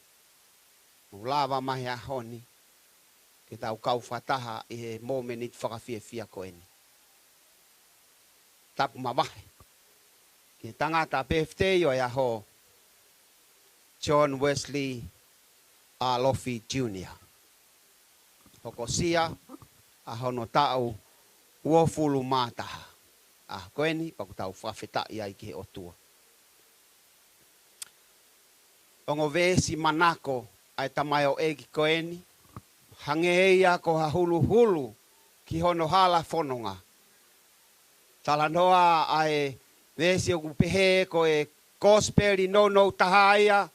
Ulawa mahi a honi. Ke tau kau whataha I he momenit whakawhiawhia koe ni. Tapu mamahe. Ke tangata birthday o ia ho. John Wesley Alofi Jr. Hoko sia a hono tau uofulu mātaha. Koe ni paku tau whawhetai ai ki he otua. Ongo vesi manako ai tamai o egi koe ni. Hange eia ko ha hulu hulu ki hono hala whanonga. Tala noa ai vesi o kupehe ko e gospeli no tahaia.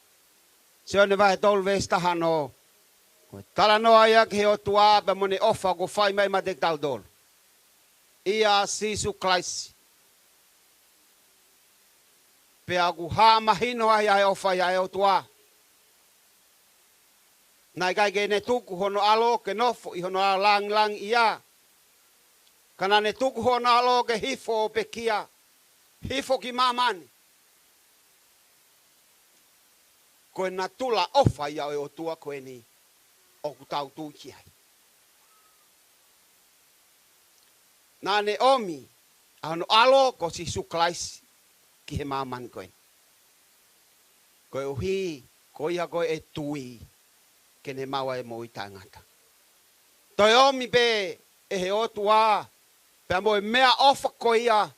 Se one vahe tolu vesi tahano. Tala noa ia ki he o tua pe mone ofa ko whai mai ma te tau dolu. Ia sisu klaisi. Pe aku haa mahino ai ai ofa ia e o tua. Nai kai ke ne tuku hono alo ke nofo I hono alo lang ia. Kana ne tuku hono alo ke hifo o pekia. Hifo ki mamani. Koe na tula ofa ia o tua koe ni. O ku tau tuki ai. Nā ne omi, ano alo ko si suklais ki he māman koe. Koe uhi, ko ia koe e tui, ke ne maua e mo i tangata. Toi omi pe e he otua, pe mo e mea ofa ko ia,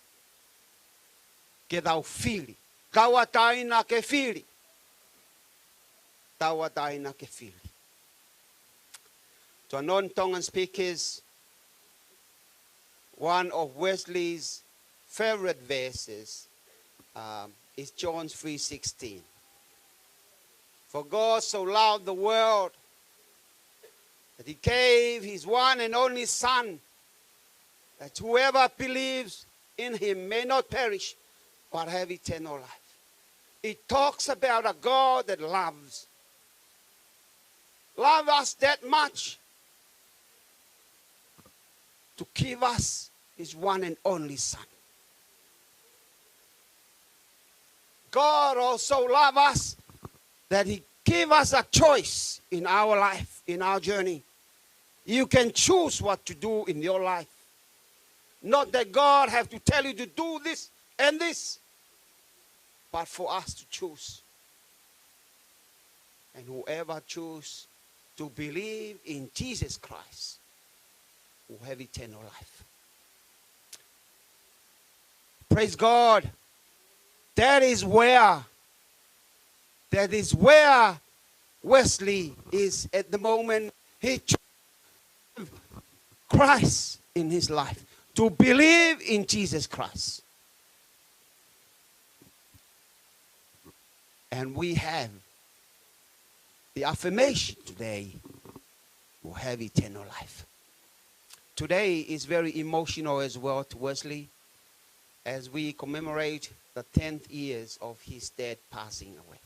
ke dau fili. Taua taina ke fili. Taua taina ke fili. To non-Tongan speakers, one of Wesley's favorite verses is John 3:16. For God so loved the world that he gave his one and only Son, that whoever believes in him may not perish, but have eternal life. It talks about a God that loves us that much to give us his one and only Son. God also loves us that he gave us a choice in our life, in our journey. You can choose what to do in your life. Not that God have to tell you to do this and this, but for us to choose. And whoever chooses to believe in Jesus Christ will have eternal life. Praise God. That is where Wesley is at the moment. He chose Christ in his life, to believe in Jesus Christ. And we have the affirmation today, will have eternal life. Today is very emotional as well to Wesley, as we commemorate the 10th years of his dad passing away.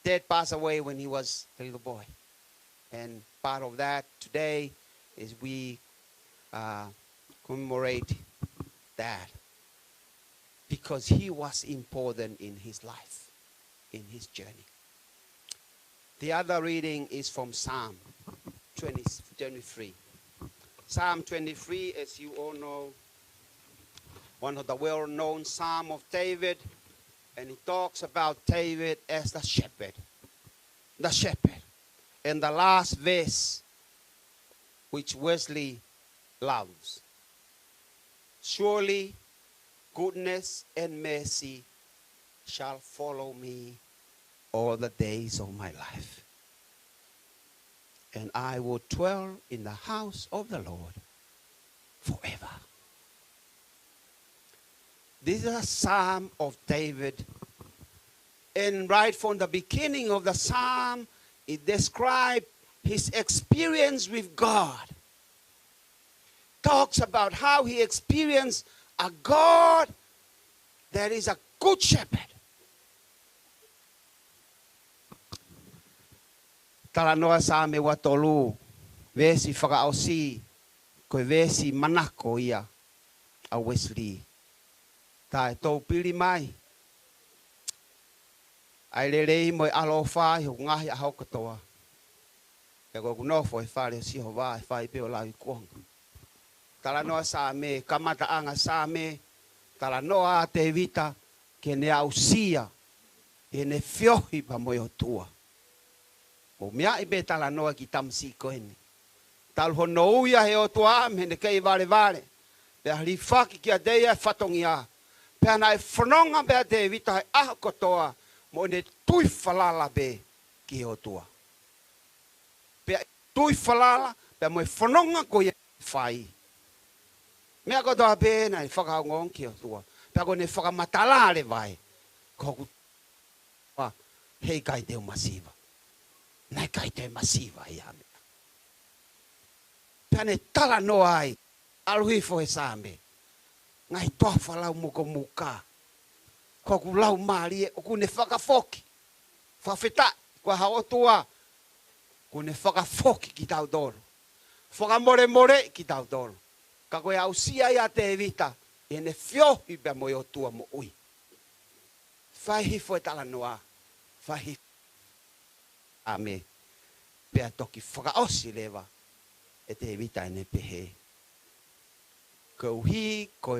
Dad passed away when he was a little boy. And part of that today is we commemorate that, because he was important in his life, in his journey. The other reading is from Psalm 23. Psalm 23, as you all know, one of the well-known Psalm of David, and it talks about David as the shepherd. The shepherd. And the last verse, which Wesley loves. Surely goodness and mercy shall follow me all the days of my life. And I will dwell in the house of the Lord forever. This is a psalm of David. And right from the beginning of the psalm, it describes his experience with God. Talks about how he experienced a God that is a good shepherd. Talanoa sa me watolu, vesi whakaosi, koe vesi manako ia a Wesley. Tai tau pili mai. Ai lelei mo Alofi ho ngahi a hau katoa. E ko kunofo e whare si ho wā e whai peo lau i kuanga. Talanoa sa me, kamata anga sa me, talanoa te vita ke ne ausia e ne whiohi pa moi o tua. O mea i be talanoa ki tamsi koeni. Tal ho nouia he o tua me ne kei vare vare. Pe ahli whaki ki a deia e whatongia. Pe ana e whanonga bea te vita he aho kotoa mo ne tui whalala be ki o tua. Pe tui whalala pe mo e whanonga ko i whai. Mea kotoa be na e whakaongon ki o tua. Pe ako ne whakamatalare vai. Koku hei kai teo masiva. Nai kai te masiva i ame. Pene tala no ai, aluhifo e same. Ngai tofa lau muko muka. Koku lau maari e okune whakafoki. Whawheta, kua haotua. Kune whakafoki ki tau doro. Whakamore more ki tau doro. Ka koe au sia ia te evita. E ne whiohi bea moi o tua mo ui. Whahifo e tala noa. Whahifo. Ame, pea toki whakaosi lewa e te evita e ne pehe. Ko hi ko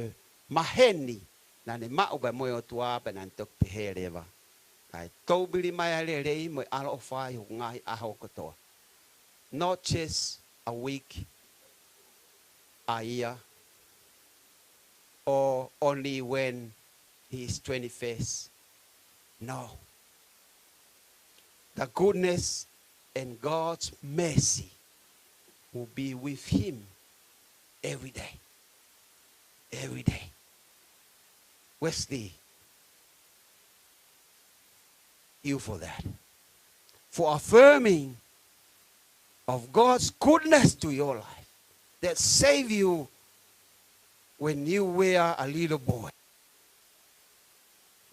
maheni na ne mau ba mo tua ba nan tok peheleva. Kai tobili mai ale rei mo Alofi ho ngai aho kotoa. Not just a week, a year, or only when he is 21st. No. The goodness and God's mercy will be with him every day. Every day. Wesley, you for that. For affirming of God's goodness to your life that saved you when you were a little boy.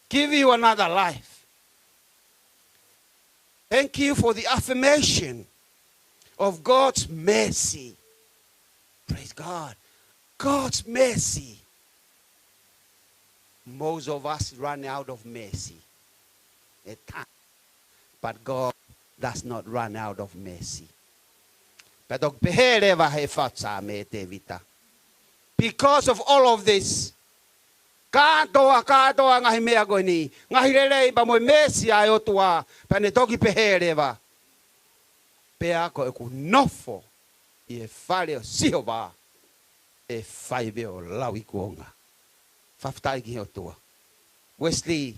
Give you another life. Thank you for the affirmation of God's mercy. Praise God. God's mercy. Most of us run out of mercy at times. But God does not run out of mercy. Because of all of this, katoa ngahi mea goni, ngahi lelei ba mo mercy ai otua, pane toki pehereva. Pea ko e ku nofo I e fale o sihoba e faive o lawi kuonga. Fafutai ki otua. Wesley,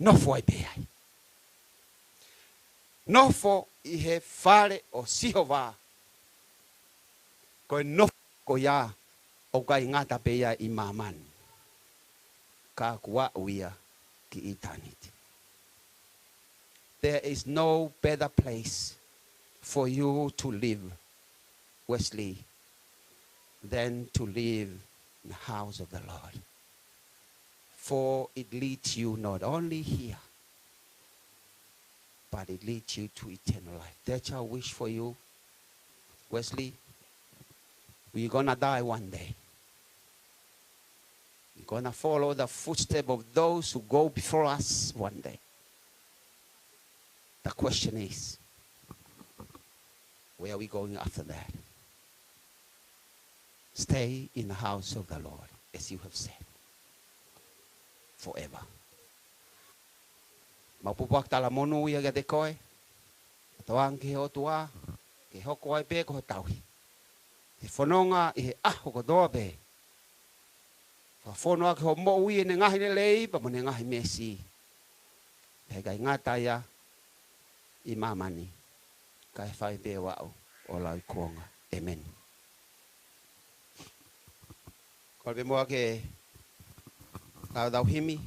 nofo ai peai. Nofo I he fale o sihoba. Ko nofo ko ya o kai ngata peia I maman. Ka kua uia ki eternity. There is no better place for you to live, Wesley, than to live in the house of the Lord. For it leads you not only here, but it leads you to eternal life. That's our wish for you, Wesley. We're going to die one day. We're going to follow the footsteps of those who go before us one day. The question is, where are we going after that? Stay in the house of the Lord, as you have said, forever. Mapupak talamonu ia gade koe, toang ke ho tua, ke hoko ai pe ko tauhi. Ke fononga I he aho ko doa pe. Fa fonoa ke ho mo ui ne ngahi ne lei, pa mo ne ngahi mesi. He kai ngata ia I mamani. Kai whai pe wao o lau kuonga. Amen. Kolpe moa ke tau himi.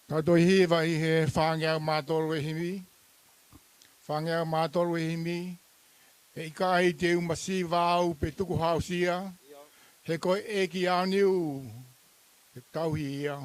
Kato hiwa I he whangea mātoro e himi. Whangea mātoro e himi. E ika I te umasi wāu pe tuku hausia. He koe e ki aniu. He tauhi ia.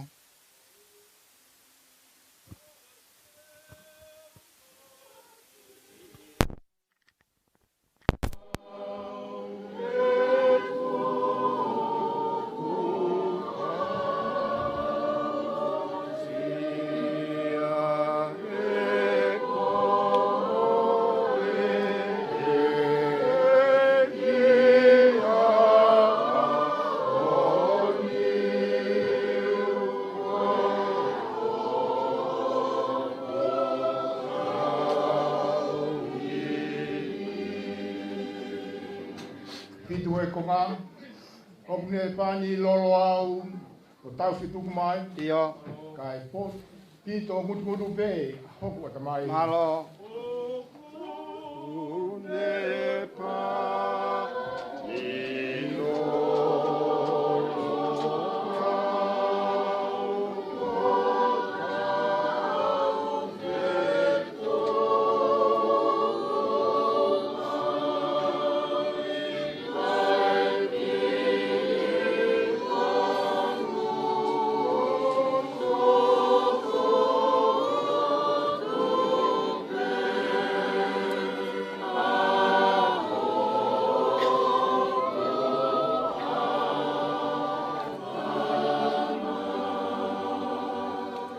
Pitu e konga, kopne pani lolo au, o tau fituku mai. Iyo. Kai pot, pito mutu pe, hoku ata mai. Malo.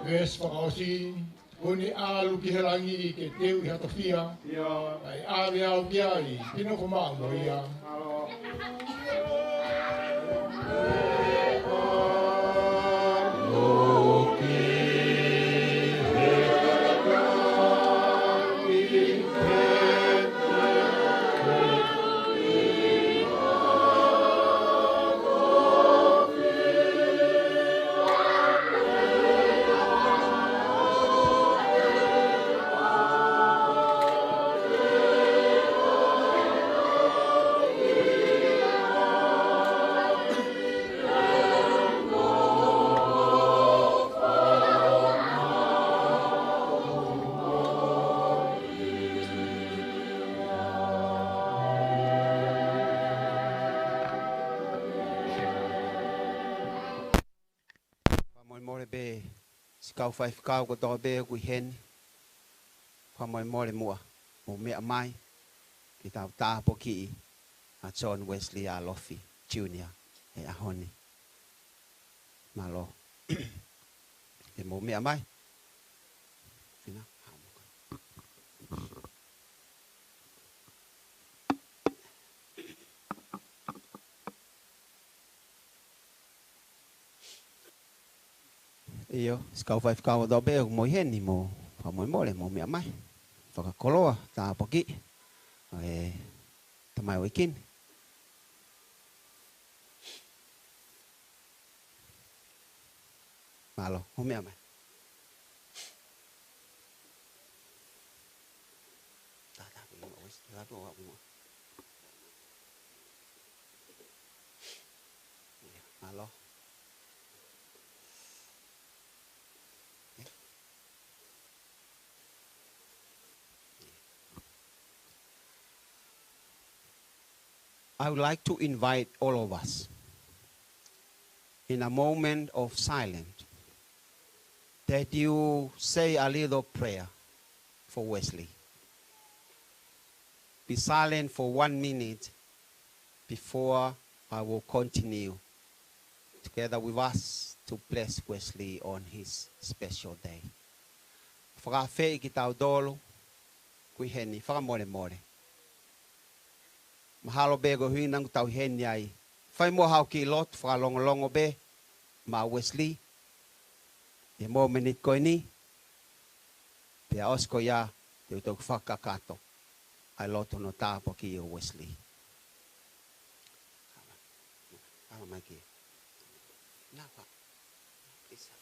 Ves whakausi, Honi alu ki helangi I ke teu I hata fia. Ai awe au ki ai. Pino ko maa mo ia. More be skau fai kau ko to be ku hen pa more mua mo me mai ki tau ta po ki a John Wesley Alofi Junior e a honi malo e mo me mai fina iyo skau fai kau do be mo hen ni mo pa more mo me mai fa koloa ta po ki e tamai wekin malo mo me mai ta mo wis ta po mo malo I would like to invite all of us in a moment of silence that you say a little prayer for Wesley. Be silent for 1 minute before I will continue together with us to bless Wesley on his special day. Whakawhi ki tau dolo, kui heni, whakamore. Mahalo be go hui nang tau heni ai. Whai mo hau ki lot, whakalongo be, ma Wesley. E mo menit koe ni, pe a osko ia, te utok whakakato. Ai loto no tāpo ki o Wesley. Ala mai ki. Napa. Isa.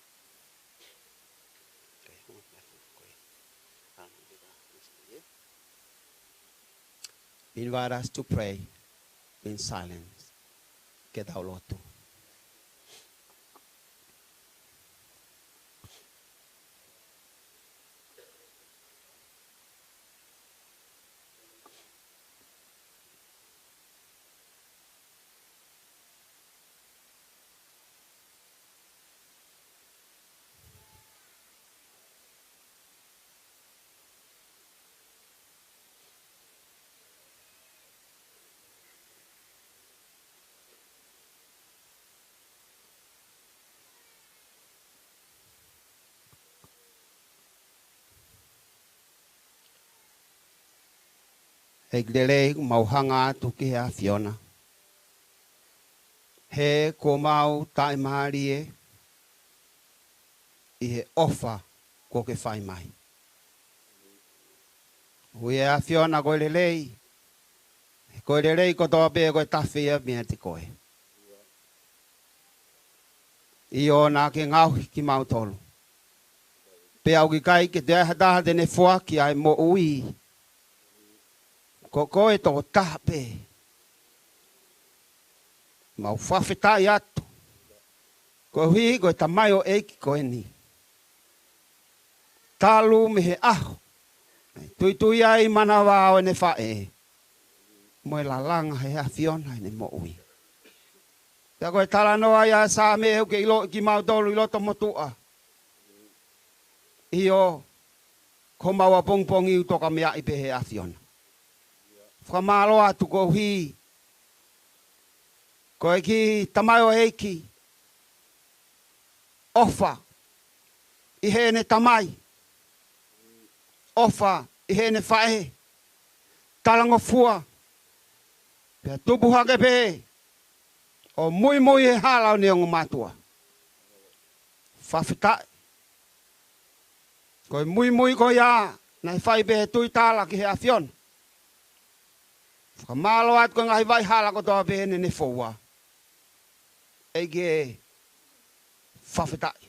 Okay, hold on. Invite us to pray in silence. Get out loto. He glere mauhanga tu ki a Fiona. He ko mau tai mahari e. I he ofa ko ke whai mai. Hui a Fiona koe lelei. Koe lelei ko toa pe koe tawhia mea te koe. I o nā ke ngau ki mau tolu. Pe au ki kai ke te ahataha tene fua ki ai mo ui. Ko koe tō tape. Mau whawhetai atu. Ko hui koe tamai o eiki koe ni. Talu me he aho. Tui ai mana wao ne whae. Moe la langa he a Fiona ne mo ui. Tea koe tala noa ia sa me heu ke ilo ki mau tolu iloto motua. Io ko maua pongpongi utoka mea ipe he a Fiona. Whamalo atu ko hi. Ko eki tamai o eiki. Ofa. I he ne tamai. ofa I he ne whae. Talango fua. Pea tupu hake pe. O mui mui he halau ni ongo matua. Whawhitai. Koe mui mui ko ia. Nai whai pe he tui tala ki he awhion. Whakamalo atu ko ngai vai hala ko toa pe he ne fōua. Ege whawhitai.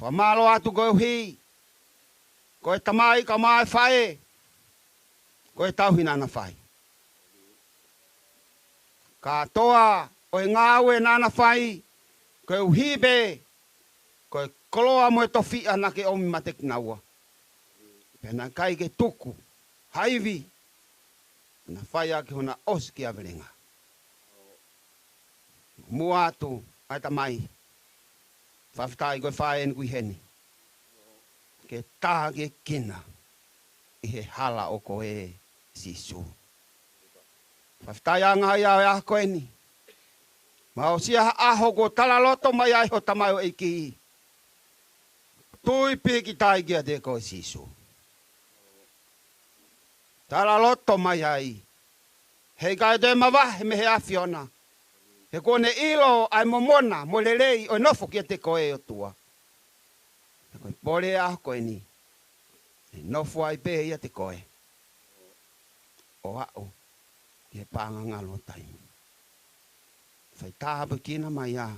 Whamalo atu koe uhi. Koe tamai ka mai whae. Koe tauhina na whae. Ka toa o ngāwe nana whae. Koe uhi be. Koe koloa moe tofi ana ke omi matek naua. Pena kai ke tuku. Haivi. Na whae ake hona oski averenga. Mua atu ai tamai. Whawhitai koe whae en kui heni. Ke taha ke kina. I he hala o koe sisu. Whawhitai anga ia e ako eni. Ma o sia aho ko tala loto mai ai ho tamai o eiki. Tui piki tai kia te koe sisu. Tala loto mai ai. Hei kai te mawahe me he awhiona. He kone ilo ai momona, mo lelei o nofo kia te koe o tua. He koe pore aho koe ni. He nofo ai pe ia te koe. O ao, he pānga ngalo taimi. Whai tāpu kina mai a.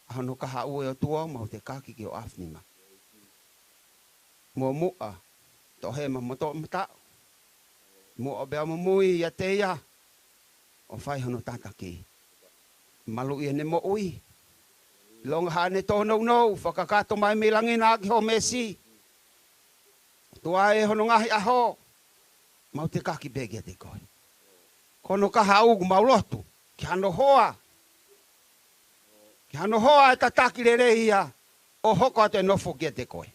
Aho no kaha ue o tua, mau te kaki ki o afnima. Mua mua, to he ma moto matao. Mua o bea mumui ia te ia. O whai hono tataki. Malu ia ne mo ui. Longa hane to no, whakakato mai me langina ki ho mesi. Tua e hono ngahi aho. Mau te kaki begia te koe. Kono kaha ugu maulotu. Ki hano hoa. Ki hano hoa e tataki re ia. O hoko ate nofo kia te koe.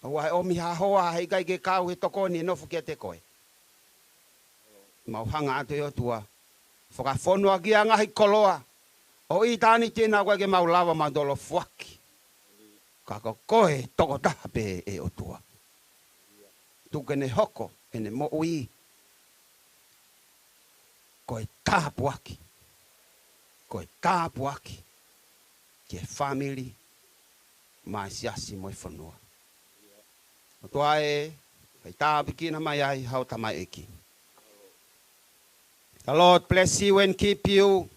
Ua e omi ha hoa hei kai ke kau he tokoni e nofo kia te koe. Mau hanga ate o tua. Whakafonua ki a ngahi koloa. O I tāni tēnā koe ke mau lawa ma dolo fuaki. Kako koe toko tahape e o tua. Tuke ne hoko e ne mo ui. Koe tahapuaki. Koe tahapuaki. Ke family. Mai siasi moi whanua. O tua e. Hei tāpikina mai ai hau tamai eki. The Lord bless you and keep you.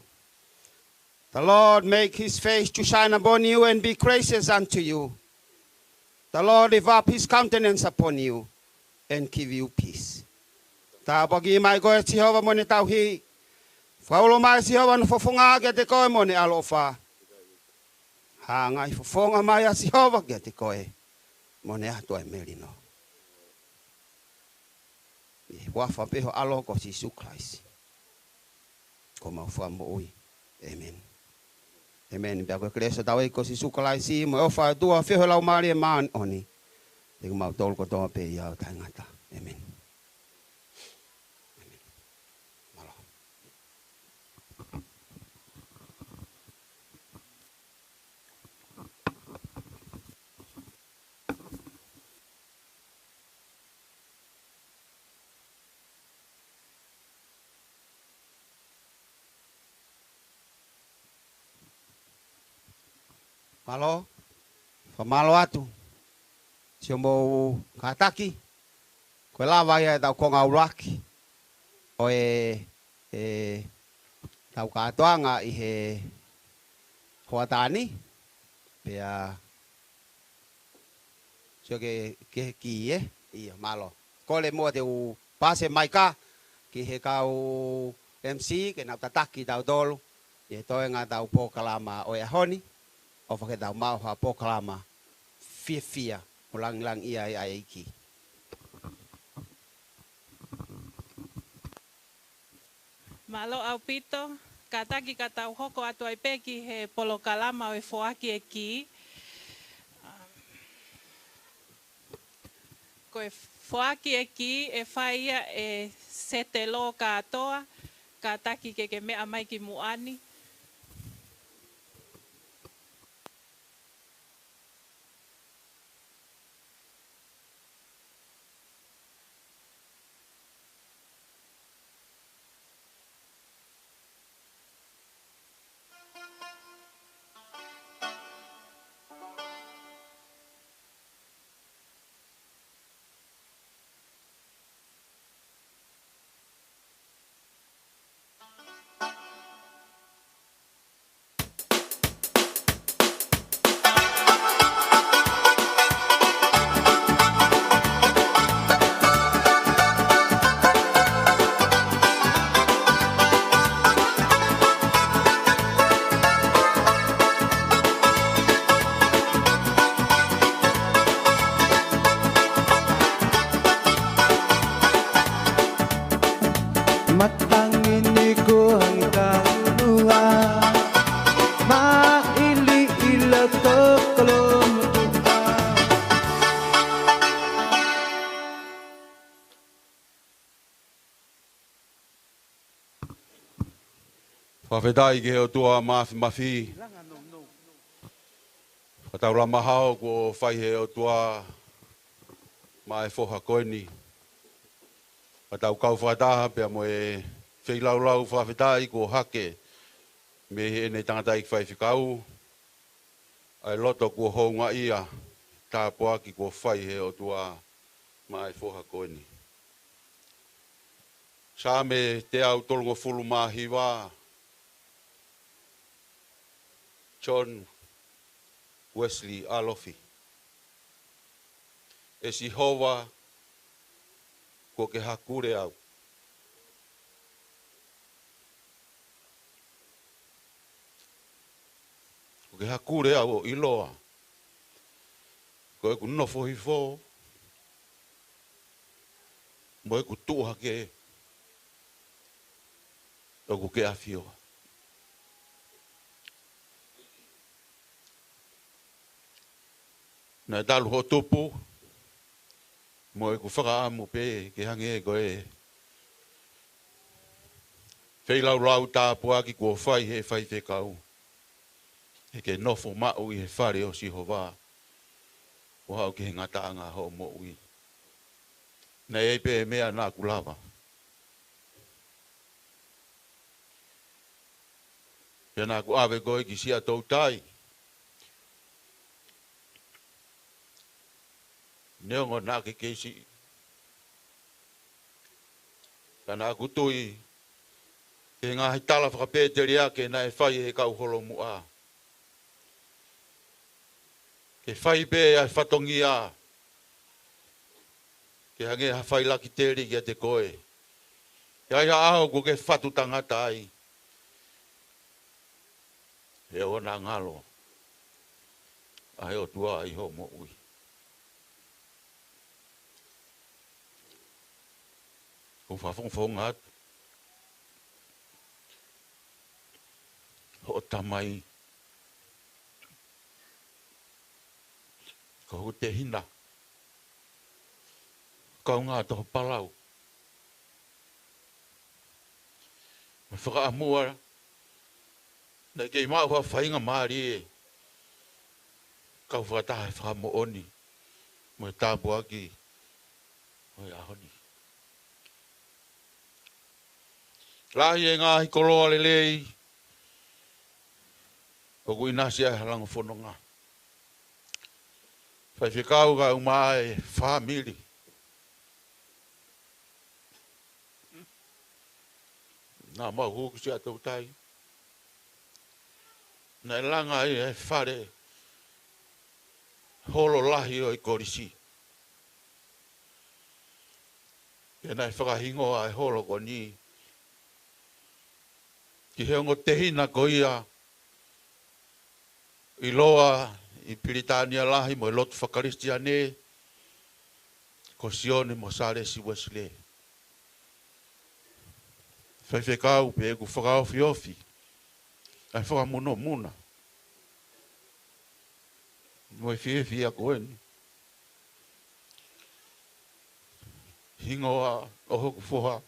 The Lord make his face to shine upon you and be gracious unto you. The Lord lift up his countenance upon you and give you peace. Ta pagi mai koe Jehova mo ne tauhi. Whaulo mai Jehova no fofonga ke te koe mo ne alofa. Ha ngai fofonga mai a Jehova ke te koe mo ne atua e merino. I wafa peho alo ko Jesu Christ. Ko mau wha mo ui. Amen. Amen. Bea koe kreso tau e ko Jesu Christ mo ofa tua whiho lau maari e maan oni. Te mau tolu ko toa pe iau tai ngata. Amen. Malo, famalo atu. Sio mo kataki. Ko lava ia tau konga uraki. O tau katoanga I he hoatani. Pea sio ke ki ia malo. Kole mo te u pase maika ki he kau MC ke nau tataki tau tolu. Ye toe ngā tau pōkalama o honi. O whaketau mau ha pōkalama fia o lang ia ai iki. Malo au pito, kataki katau hoko atu ai peki he polokalama o e foaki e ki. Ko e foaki e ki e whaia e sete lo katoa, kataki ke mea mai ki muani. Whawhetai ke o tua mafi. Whataura mahao ko whai he o tua mai whoha koeni. Whatau kau whataha pia mo e wheilau whawhetai ko hake. Me he ne tangatai ki whai whikau. Ai loto ko hounga ia. Tā poaki ko whai he o tua mai whoha koeni. Sā me te au tolongo fulu mahi wā. John Wesley Alofi. E si hova ko ke hakure au. Ko ke hakure au o iloa. Ko e ku nofo hifo. Mo e ku tuha ke. O ku ke awhioa. Na dalu ho tupu. Mo e ku whakaamu pe ke hange e koe. Wheilau rau tā puaki kua whai he whai whekau. He ke nofo mau i he whare o si hova. O hau ke he ngataanga ho mo ui. Nei e pe mea nā kulawa. He nā ku awe koe ki sia tau tai. Neongo nā ke keisi. Ka nā kutui. Ke ngā hitala whakapēteri ake nā e whai he kau holo mua. Ke whai pē ai whatongi a. Ke hange ha whai laki teri ki a te koe. Ke ai aho ko ke whatu tangata ai. He o nā ngalo. Ai o tua ai ho mo ui. Ko whawhongwhonga atu. Ho tamai. Ko ho te hina. Kau ngā toho palau. Me whakaamua. Nei kei mau hua whainga maari e. Kau whakataha e whakamo oni. Mo e tāpu aki. Mo e ahoni. Lahi e ngā hikoloa lelei. O kui nasi ai halango whanonga. Whai whikau ka umae whamiri. Nā mau huku si atau tai. Nā langa i e whare. Holo lahi o i korisi. E nai whakahingo ai holo ko ni. Ki heongo te hina ko ia. I loa, i Piritania lahi, mo i lotu whakaristiane. Ko sione mo sare si Wesley. Whaiwhekau pe e ku whakaofi ofi. Ai whakamuno muna. Mo i whiewhi a koeni. Hingoa o hoku whoha.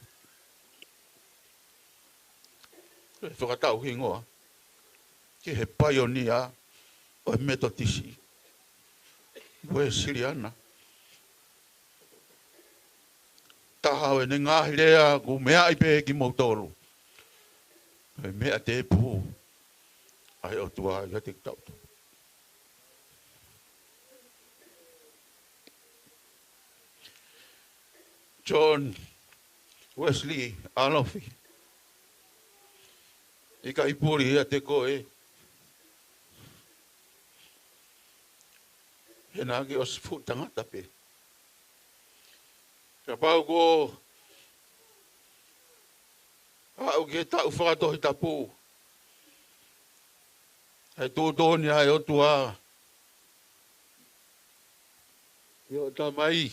Whakatau hingoa. Ki he paionia o metotisi. Mo e siriana. Tahau e ne ngahi rea ku mea ipe ki mautoro. E mea te pū. Ai o tua i hati tautu. John Wesley Alofi. I ka ipuri hea te koe. He nāke o sifu tangata pe. Ka pau ko au ke tau whakatohi tapu. Hei tōtoni ai o tua. I o tamai.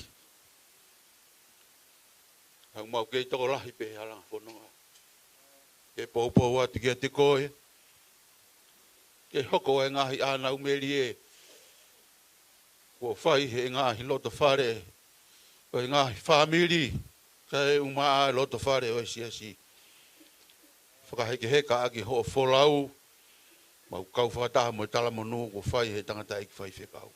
Hau mau kei toko lahi pe halanga whanonga. Ke pōpō atu ki a te koe. Ke hoko e ngahi āna umeri e. Ko whai he ngahi loto whare. O ngahi whamiri. Ka e umaa loto whare o esi esi. Whakaheke heka aki ho wholau. Mau kau whakataha mo tala monu ko whai he tangata iki whai whekau.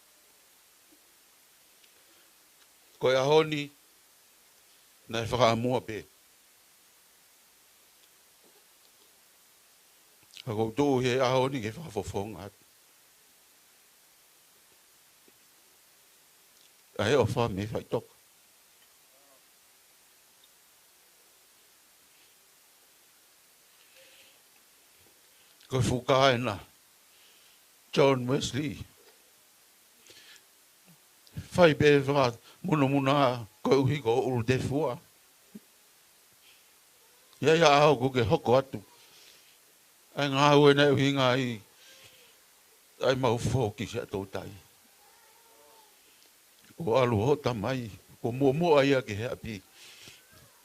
Koe ahoni, nai whakaamua pe. Hako tū he ahoni ke whakafofonga atu. A he o wha me whai toka. Koe whukaena, John Wesley. Whai pe whaka muna koe uhi ko uru te fua. Ia ia aho ko ke hoko atu. Ai ngā ue nei uhi ngā i. Ai mau whoki se atou tai. O alu ho tamai. Ko mua ia ke hea pi.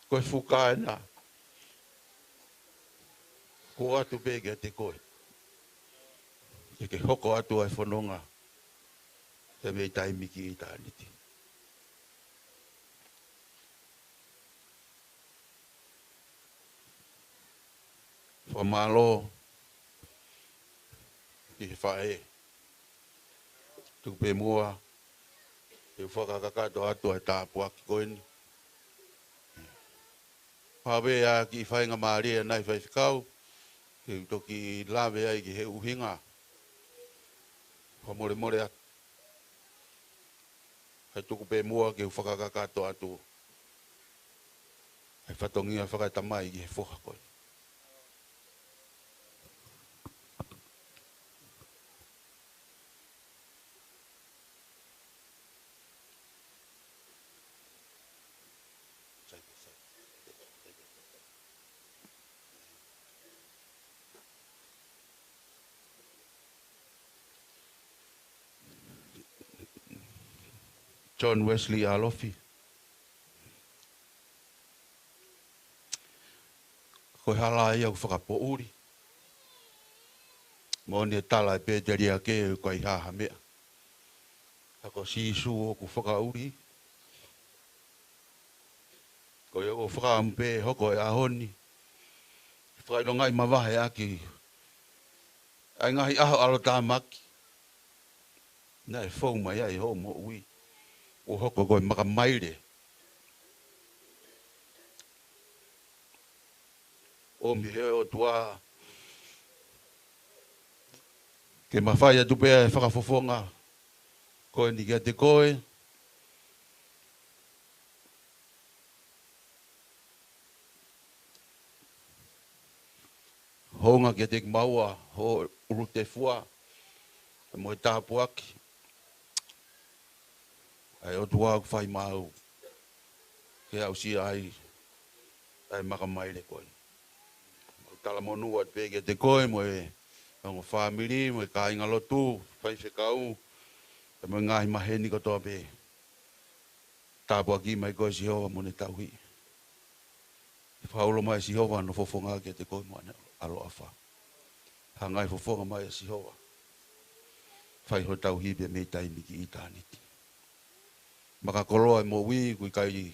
Koe whukaena. Ko atu pege te koe. Ke hoko atu ai whanonga. Te mei tai miki i tāniti. Whamalo. Ki he whae. Tupe mua. Te whakakakato atu ai tāpua ki koeni. Hawe a ki whainga maaria nai whai whikau. Ke toki lawe ai ki he uhinga. Whamore more atu. Hai tuku pe mua ke whakakakato atu. Hai whatongia whakaitamai ki he whoka koe. John Wesley Alofi. Koe hala ai au whakapo uri. Mo ne tala e pēteri a ke koe i haha mea. Hako sisu o ku whaka uri. Koe o whakaampe hoko e ahoni. Whakailongai mawahe aki. Ai ngahi aho alo tā maki. Nā e whau mai ai ho mo ui. O hoko koe maka maire. O mi he o tua. Ke mawhai atu pēa e whakafofonga. Koe ni kia te koe. Honga kia te maua. Ho uru te fua. Mo e tāpuaki. Ai o tua ku whai mau. Ke au si ai. Ai maka maire koe. Tala monu at pege te koe mo e. Mo family mo e ka inga lotu. Whai whekau. Mo ngahi maheni kotoa pe. Tāpuaki mai koe si hoa mo ne tauhi. Whaulo mai si hoa no fofonga ke te koe mo alo awha. Hangai fofonga mai si hoa. Whai ho tauhi pe me taimi ki i tāniti. Maka koloa mo wi kui kai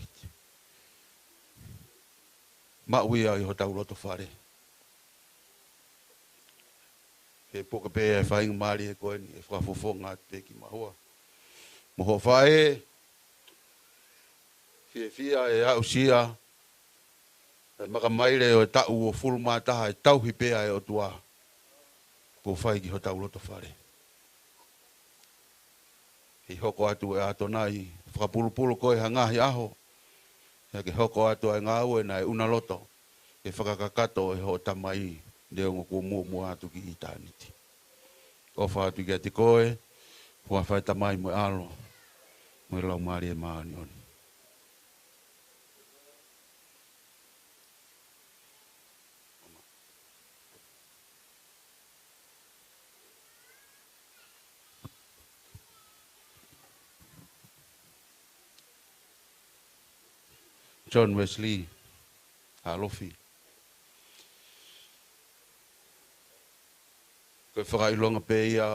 ma wi ai ho tau loto whare. He poka pe e whainga maari e koe ni e whafofonga te ki mahua. Mo ho whae, fia e au sia, e maka maire o e tau o fulu mātaha e tauhi pēa e o tua. Ko whai ki ho tau loto whare. He hoko atu e ato nai, whakapulupulu koe hangahi aho. He ke hoko atu e ngā ue nai una loto. Ke whakakakato e ho tamai, leo ngoko mua atu ki i tāniti. O whaatu ki a te koe, hua whai tamai mo alo. Mo lau maari e maani oni. John Wesley, Alofi. Koe whakailonga pe ia,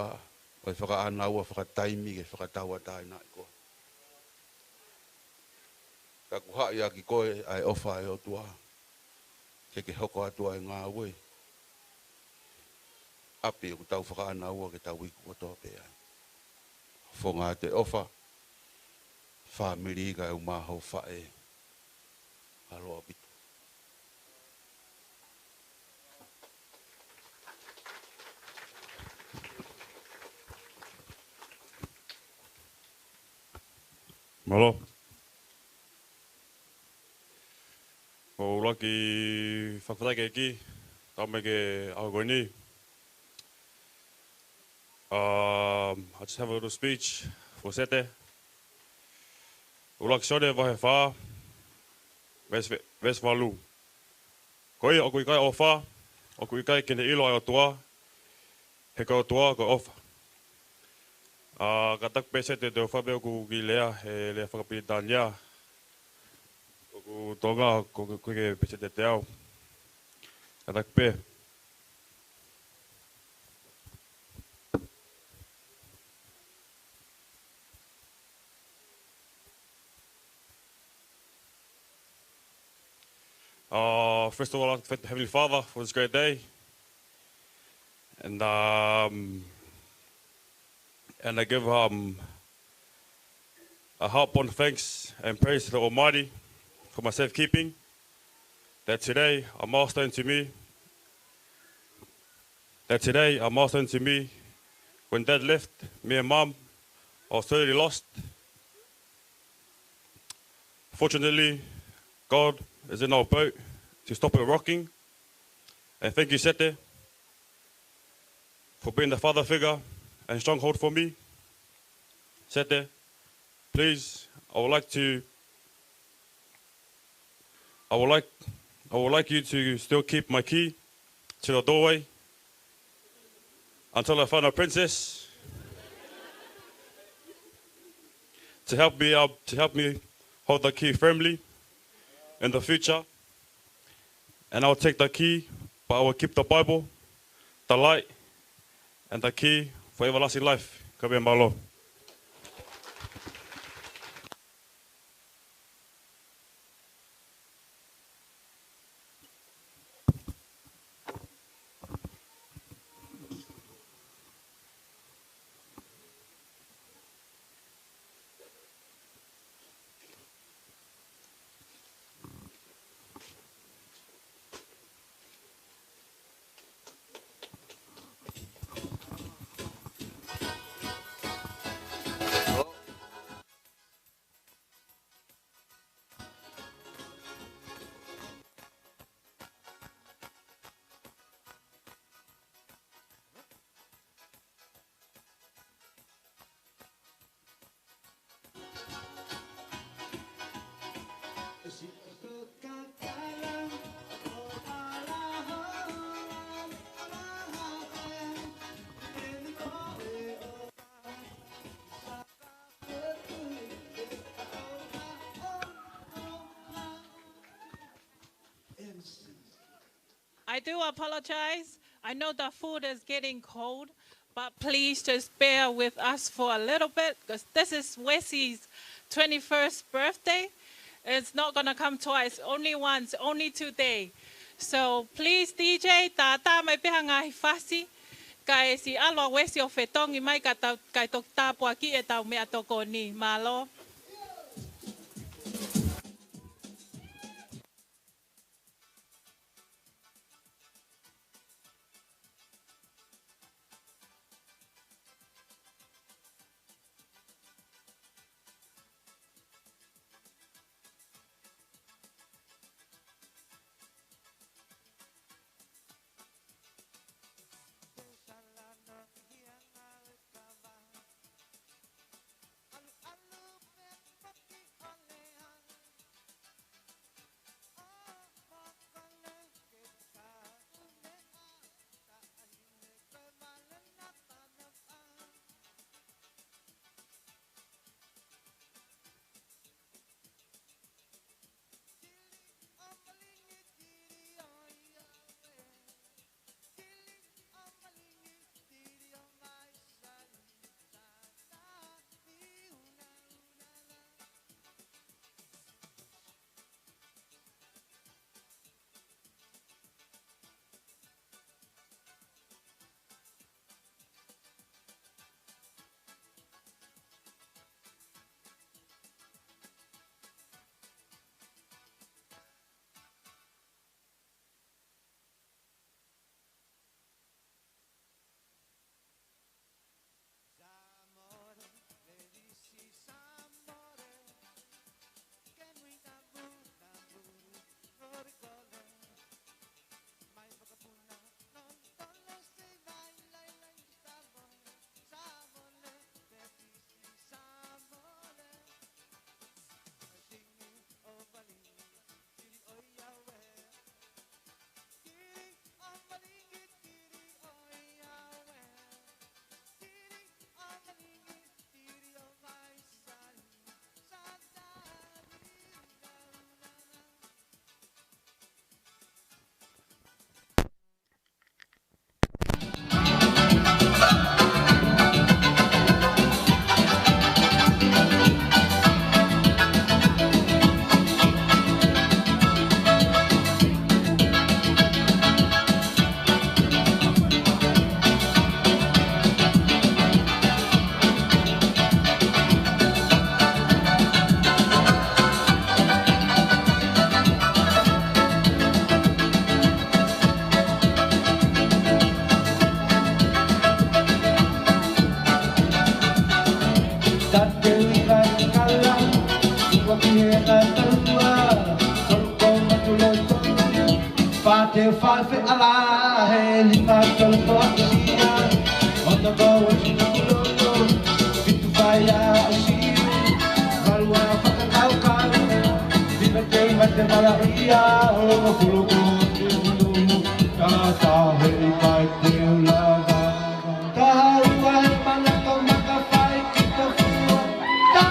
koe whakaanaua, whakataimi, ke whakataua tai nai koe. Ka kuhai aki koe ai ofa e o tua. Ke hoko atua e ngā ue. api o tau whakaana ua ke tau iku o toa pēa. Whonga te ofa, whamiri ka au mahau whae, aloa bitu. Malo. O laki whakawhataike ki, tau me ke ahogoni. I just have a little speech for Sete. Ulak sone vahe wha, ves walu. Koi oku ikai o wha, oku ikai kene ilo ai o tua, he ka o tua ko ofa. Ka tak pe Sete te o whape oku ki lea, he lea whakapiritan ia. Oku tonga ko ke pe Sete te au. Ka tak pe. First of all, I'd like to thank the Heavenly Father for this great day. And I give a heartfelt thanks and praise to the Almighty for my safekeeping. That today a milestone to me. When Dad left, me and Mum, I was totally lost. Fortunately, God is in our boat to stop it rocking. And thank you, Sete, for being the father figure and stronghold for me. Sete, please, I would like you to still keep my key to the doorway until I find a princess to help me hold the key firmly in the future. And I will take the key, but I will keep the Bible, the light, and the key for everlasting life. Ka bea malo. I do apologize. I know the food is getting cold, but please just bear with us for a little bit because this is Wesley's 21st birthday. It's not going to come twice, only once, only today. So please, DJ, tata mai peha ngahi fasi. Kai si alo Wesley o whetongi mai kai tok tāpua ki e tau mea toko ni. Malo. Fate falfe ala he lima tolpo asia on the go fitu faya asi valua fakau kau vive te mate malaria o fuluko ta ta he kai te lava ta wa mana to maka fai kita fua ta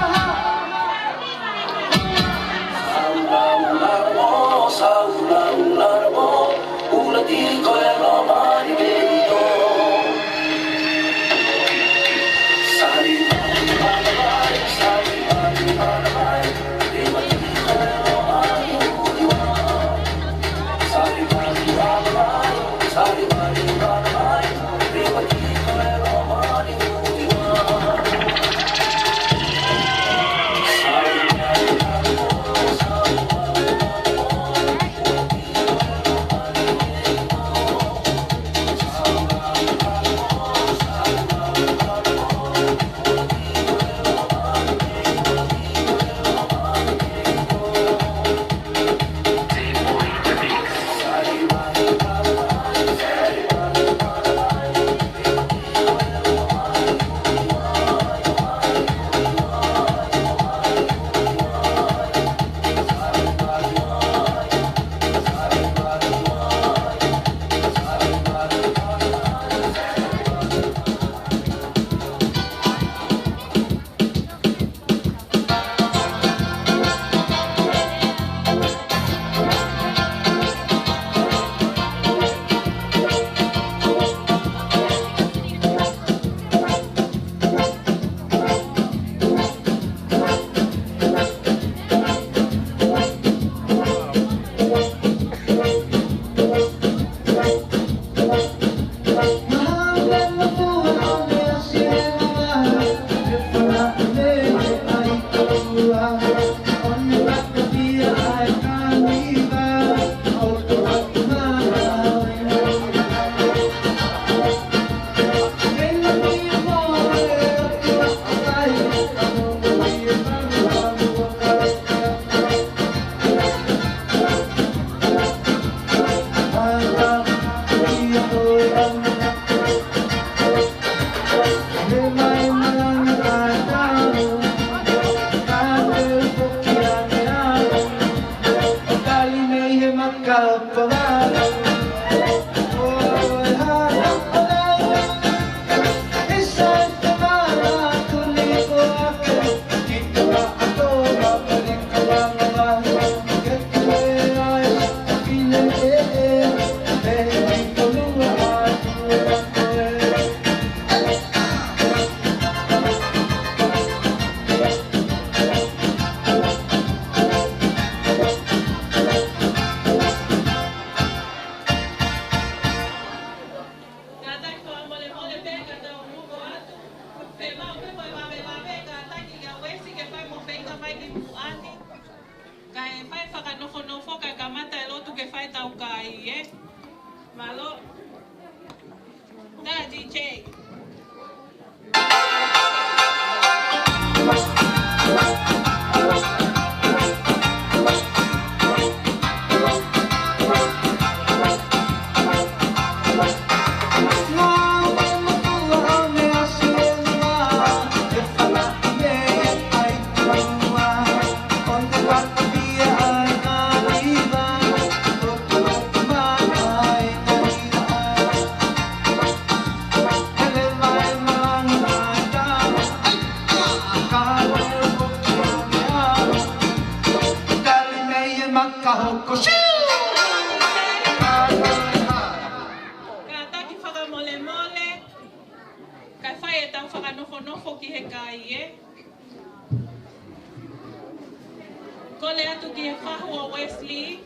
Kole atu ki e whahua Wesley,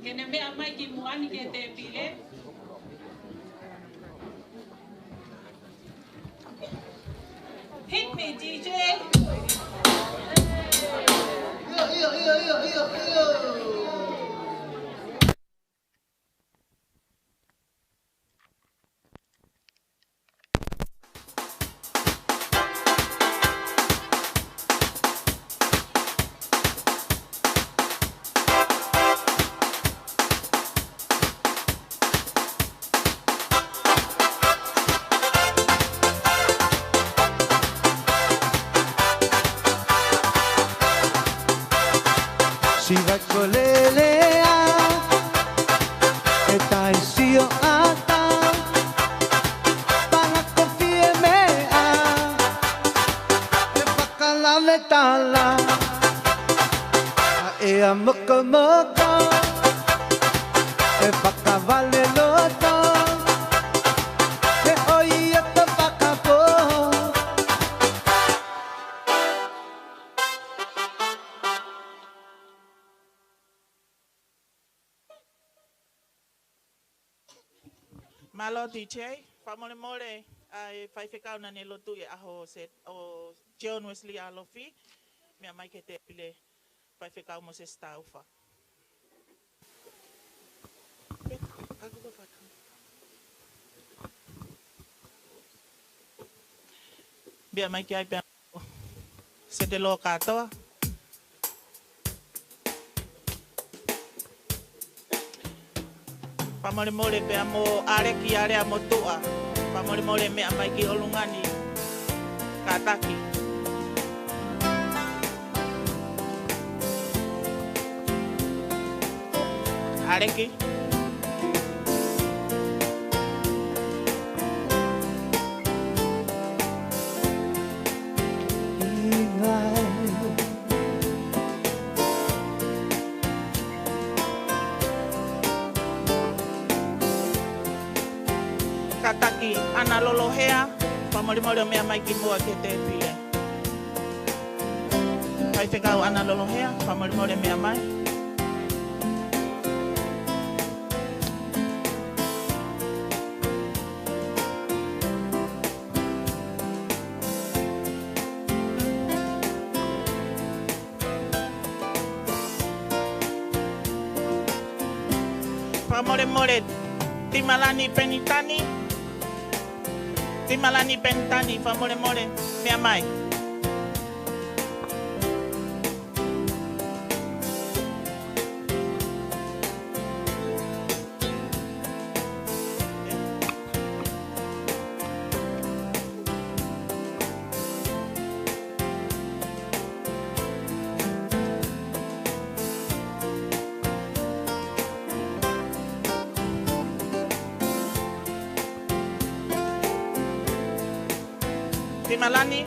ke ne mea mai ki muani ke te pile. Hit me, DJ. Si vai kolelea e tai sio ata Pana kofie mea e whakalame tala E a muka muka e whakawale loto E oi a te whakapo Malo DJ, pamole mole ai fai fekau na ne lotu e aho set o John Wesley Alofi. Mea mai ke te pile fai fekau mo se staufa. Bia mai ke ai pe se te lo katoa. Pamole mole pe amo are ki are amo tua. Pamole mole me amai ki olungani kataki. Are ki kataki ana lolohea. Pamole mole me amai ki mua ke te pile. Fai fekau ana lolohea. Pamole mole me amai. Pamole mole timalani penitani. Timalani penitani. Pamole mole me amai. Timalani.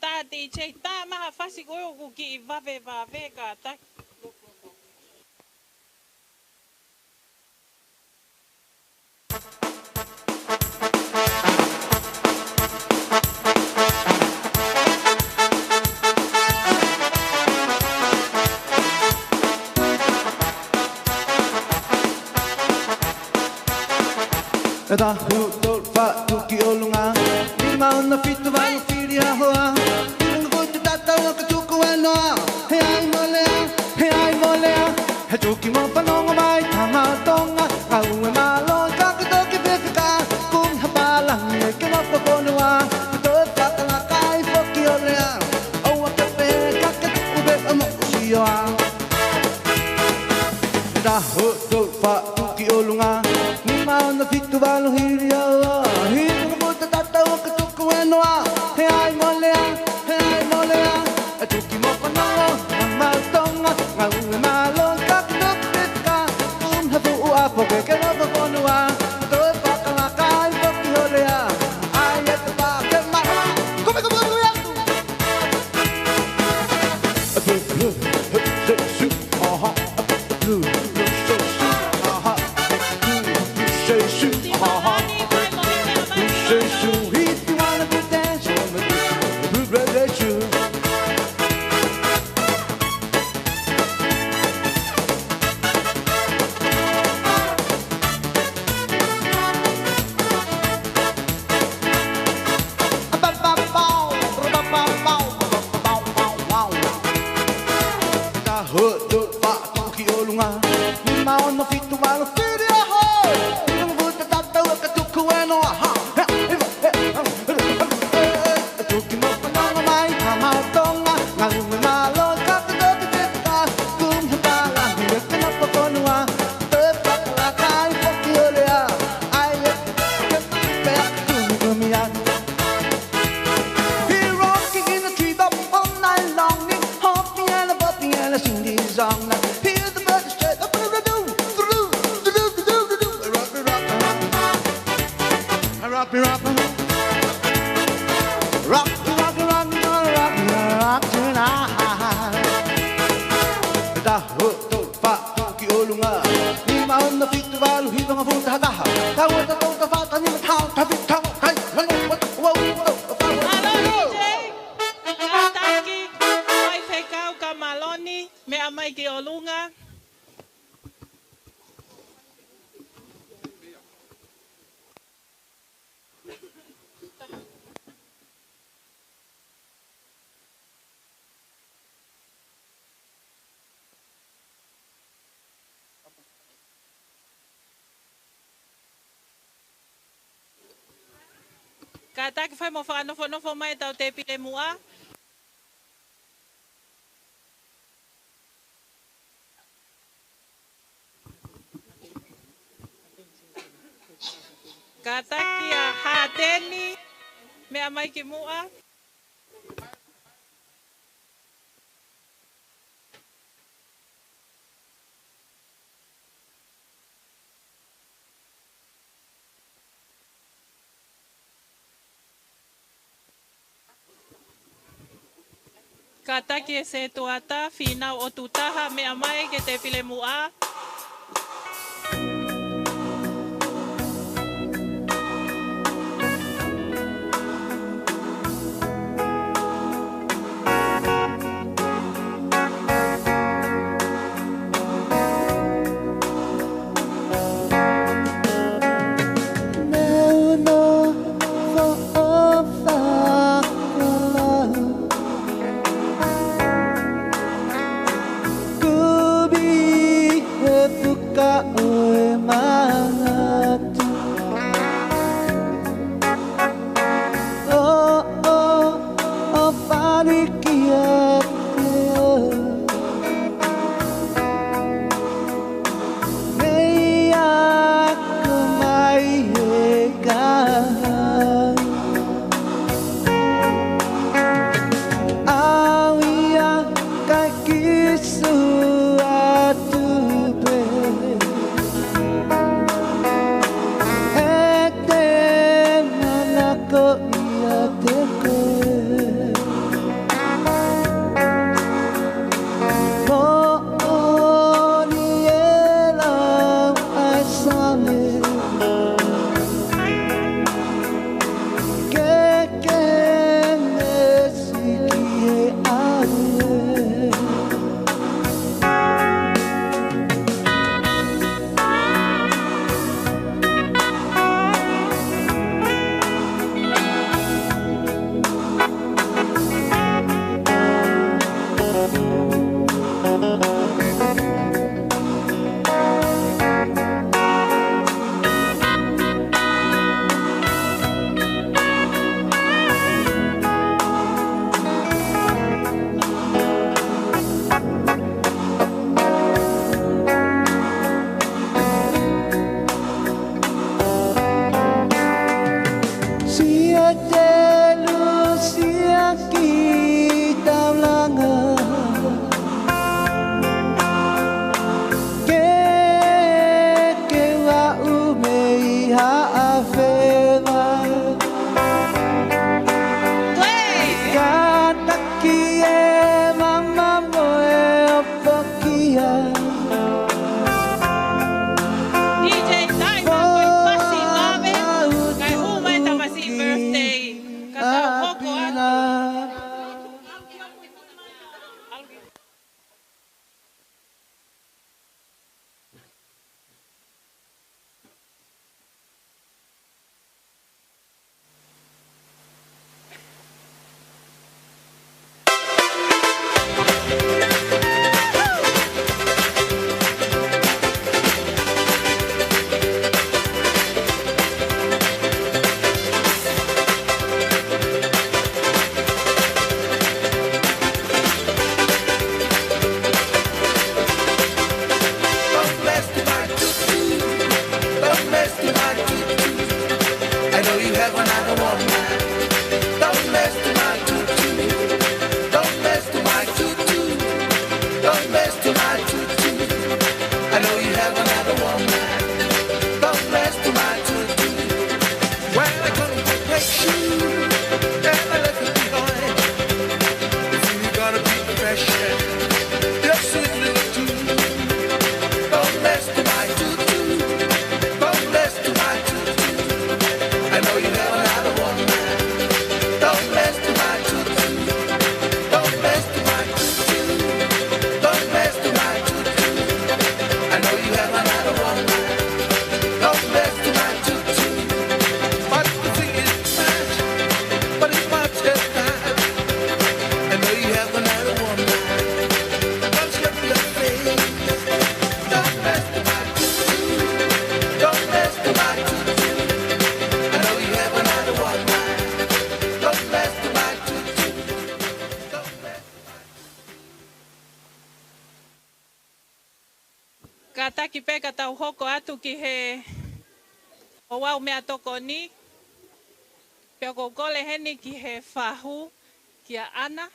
Tā DJ, tā maha whasi koe o ki I wawe ka tā. E da hu tol fa tu ki olunga Ni mauna fitu wanu whiri a hoa Irunga kutu tata waka tuku e noa He ai molea He tuki mo panonga mai tamatonga Kau e malo kakatoki pefika Kung hapalang e ke mopa konua Kutot kakanga kai foki olea Oua kepe kaket ube amo usioa E da hu tol fa tu ki olunga Mauna fitu walu hiri aua Hirunga puta tata waka tuku e noa He ai molea E tuki mo panonga Mamatonga Ngau e malo kakatoki pefika Kung hapu ua poke ke mopa konua rock me, rock me. Rock me, rock me, rock me, rock me, rock tonight. Tahu tu fa tu ki olunga. Ni maun na fitu balu hibang a futa hataha. Tahu ta tu ta fa ta ni tau ta bit tau kai. Wow, Hello DJ. Kataki. Mai fekau ka maloni. Me amai ki olunga. Kata que foi mo fa no fo mai tau te pile mua. Kata ki a hateni me amai ki mua. Kata ki e se tuata finau o tutaha me amai ke te pile mua. Well, Never left you behind. If you gotta be precious, your sweet little tune. Don't mess to my tutu. Don't mess to my tutu. I know you have another one man. Don't mess to my tutu. Don't mess to my tutu. Don't mess to my tutu. I know you have another one man. Don't mess to my tutu. But the thing is match, but it's my test time. I know you have another one man. Don't slip your face. Don't mess to my tutu. Don't mess to my tutu. I know you have another one man. Don't mess to my tutu. Don't mess. Ka taki peka tau hoko atu ki he o wau mea toko ni. Pea ko kole heni ki he whahu ki a ana.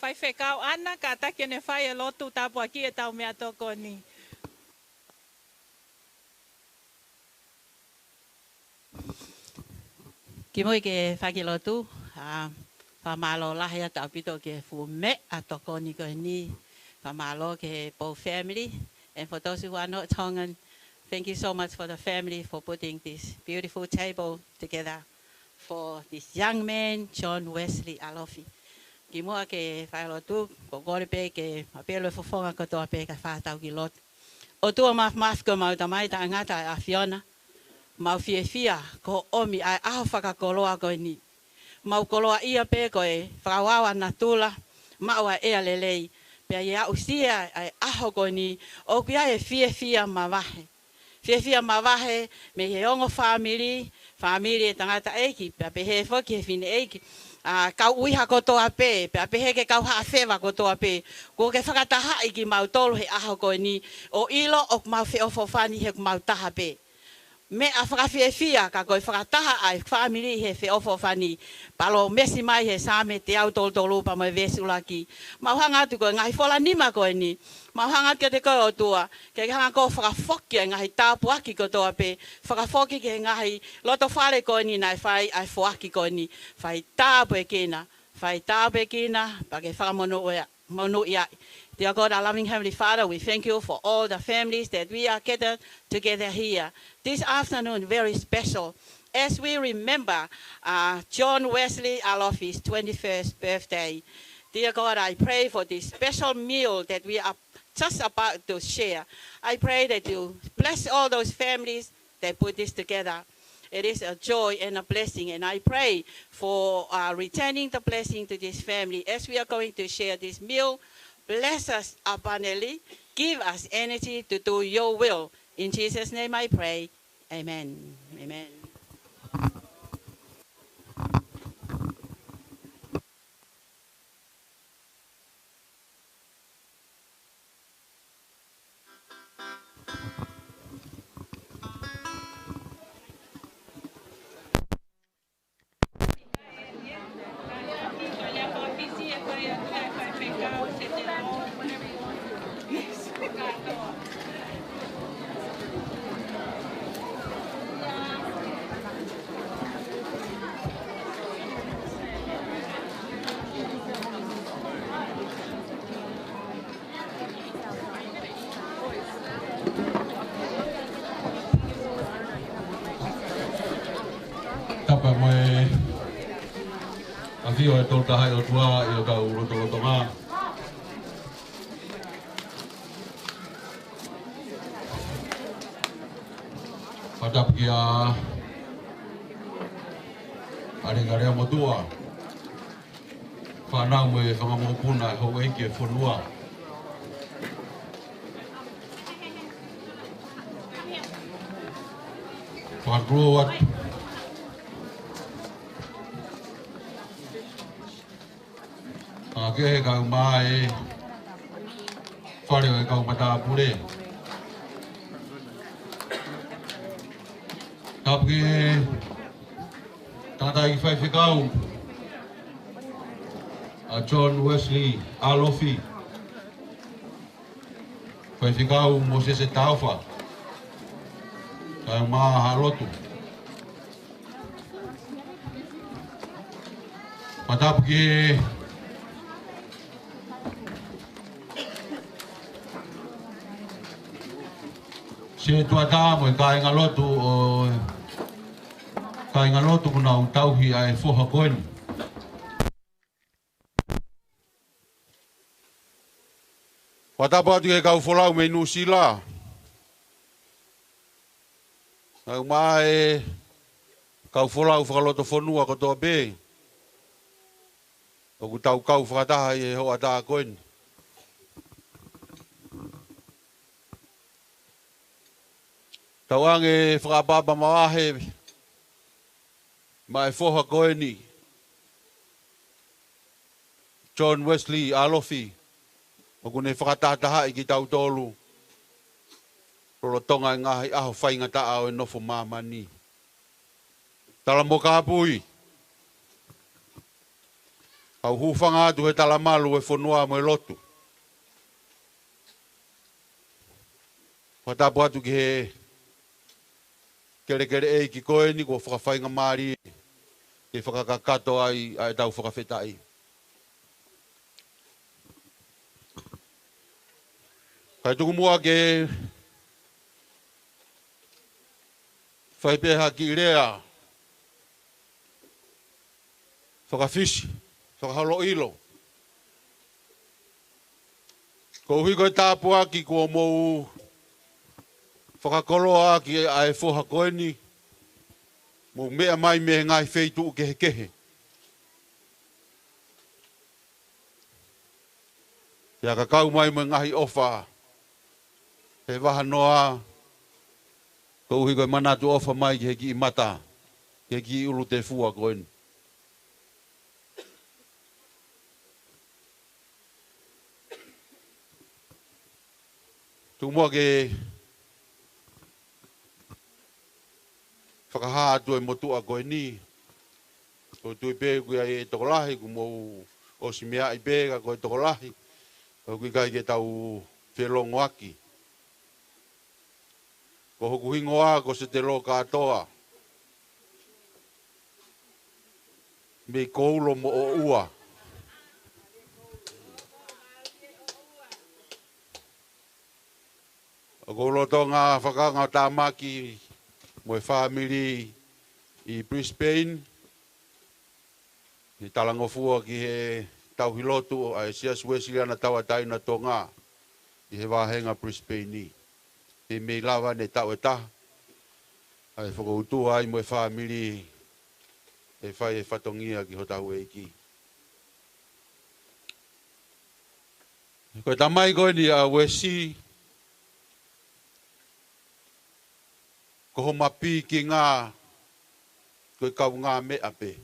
Whai whekau ana, ka taki ne whai e lotu tāpua ki e tau mea toko ni. Ki moi ke whakilotu, whamalo lahi a tau pito ke fu me a toko ni koe ni, whamalo ke both family. And for those who are not Tongan, thank you so much for the family for putting this beautiful table together for this young man, John Wesley Alofi. Ki mua ke whailotu, ko kore pe ke apelo fofonga katoa pe ka whātau ki lot. O tua maf ko mau tamai ta ngata a Fiona. Mau fia ko omi ai aho whakakoloa koe ni. Mau koloa ia pe koe whakawawa na tula, maua ea lelei. Pea ia usia ai aho koe ni, o kia e fia mawahe. Fia mawahe me he ongo family e tangata eiki, pea pe he whoki he fine eiki. Kau uiha kotoa pe, pea pe he ke kau haa whewa kotoa pe. Ko ke whakataha iki mau tolu he aho koe ni, o ilo o mau whiofo whani he mau taha pe. Me a whakawhiawhia ka koe whakataha ai whamiri he whiofo whani. Palo mesi mai he same te au tolu pa mai vesulaki. Mau hanga atu koe ngahi whola nima koe ni. Mau hanga ke te koe o tua. Ke hanga koe whakawhoki ngahi tāpu aki kotoa pe. Whakawhoki ke ngahi loto whare koe ni nai whai ai whoaki koe ni. Whai tāpu e kina. Whai tāpu e kina pa ke whakamonu ia. Dear God, our loving Heavenly Father, we thank you for all the families that we are gathered together here. This afternoon, very special, as we remember John Wesley Alofi's 21st birthday. Dear God, I pray for this special meal that we are just about to share. I pray that you bless all those families that put this together. It is a joy and a blessing, and I pray for returning the blessing to this family as we are going to share this meal. Bless us abundantly. Give us energy to do your will. In Jesus' name I pray. Amen. Amen. Tapa mai a fio e tolta hai o tua i o kau roto ngā. Patap ki a aringarea motua. Whanau mo e whangamopuna e hau eiki e whanua. Whanrua atu. Ke kau mai whare o kau mata pure. Tapi tangata i whaiwhikau a John Wesley Alofi. Whaiwhikau mo se tauwha. Kau maa halotu. Matap ki se tuata mo kai ngalotu o kai ngalotu kuna utauhi ai foha koen. Matap atu ke kau folau me nusila. Nau mai kau folau whakaloto whanua kotoa be. O ku tau kau whakataha i hoa tā koen. Tau ange whakapapa mawahe mai whoha koeni. John Wesley Alofi. O ku ne whakatataha i ki tau tolu. Rolo tonga ngahi aho whainga taa o e nofo mamani. Tala mo kapui. Au hufanga atu he tala malu e whanua mo e lotu. Whatapu atu ki he kere e ki koe ni ko whakawhainga maari ke whakakakato ai tau whakawhetai. Kai tuku mua ke whaipeha ki rea whakawhisi, whakahalo ilo. Ko hui koe tāpua ki kua mou whakakoloa ki ai whoha koeni. Mou mea mai me ngai wheitu kehe kehe. Ia kakau mai me ngahi ofa. He waha noa. Ko hui koe manatu ofa mai ki he ki mata. Ke ki ulu te fua koeni. Tu mua ke whakaha atu e motua koe ni. Ko tui pē kui ai e tokolahi, ku mou o si mea i pē ka koe tokolahi. Ko kui kai ke tau whelongo aki. Ko hoku hingoa ko se te lo katoa. Me koulo mo o ua. O koulo to ngā whakanga tāmaki mo e family i Brisbane. Ni talangofua ki he tau hilotu a e sias Wesley ana tawa taina to ngā. I he wāhenga Brisbane ni. He mei lawa ne tau e taha. Ai whakautua ai mo e family e whai e whatongia ki hotau e ki. Koe tamai koe ni a Wesley. Ko ho mapi ki ngā koe kau ngā mea pe.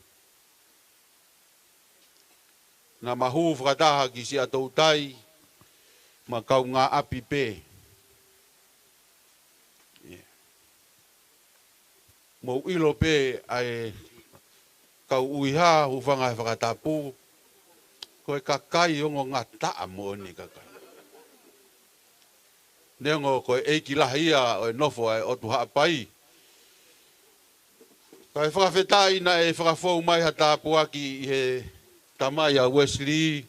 Nā mahu whakataha ki si atou tai ma kau ngā api pe. Mou ilo pe ai kau uiha hufanga e whakatapu. Koe kakai ongo ngā taa mo ni kakai. Nengo koe eiki lahia o e nofo ai otu haapai. Kai whakawhetai na e whakafou mai ha tāpuaki i he tamai a Wesley.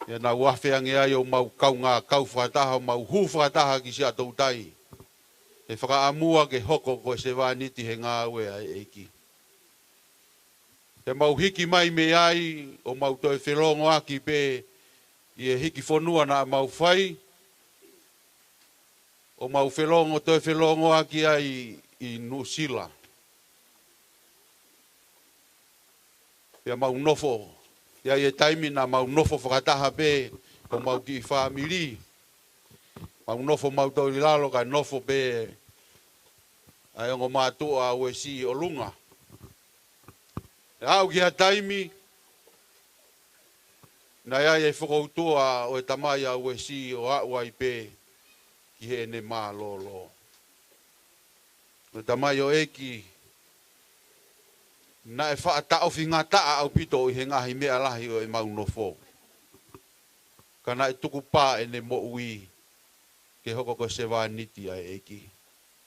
Ia nā wawheange ai o mau kau ngā kau whakataha, mau hu whakataha ki si atou tai. E whakaamua ke hoko koe se wāniti he ngā ue ai eiki. Te mau hiki mai me ai o mau toi whelongo aki pe i e hiki whanua na mau whai. O mau whelongo toi whelongo aki ai i Nusila. Ia mau nofo. Ia e taimi na mau nofo whakataha pe o mau ki whamiri. Mau nofo mau tau i lalo ka nofo pe ai ongo mātua a uesi o lunga. E au ki ha taimi na ia e whakautua o e tamai a uesi o auai pe ki he ne mā lolo. O tamai o eki na e whaata ofi ngā taa au pito i he ngahi mea lahi o e mau nofo. Ka na e tuku pā e ne mo ui ke hoko ko se wāniti ai eki.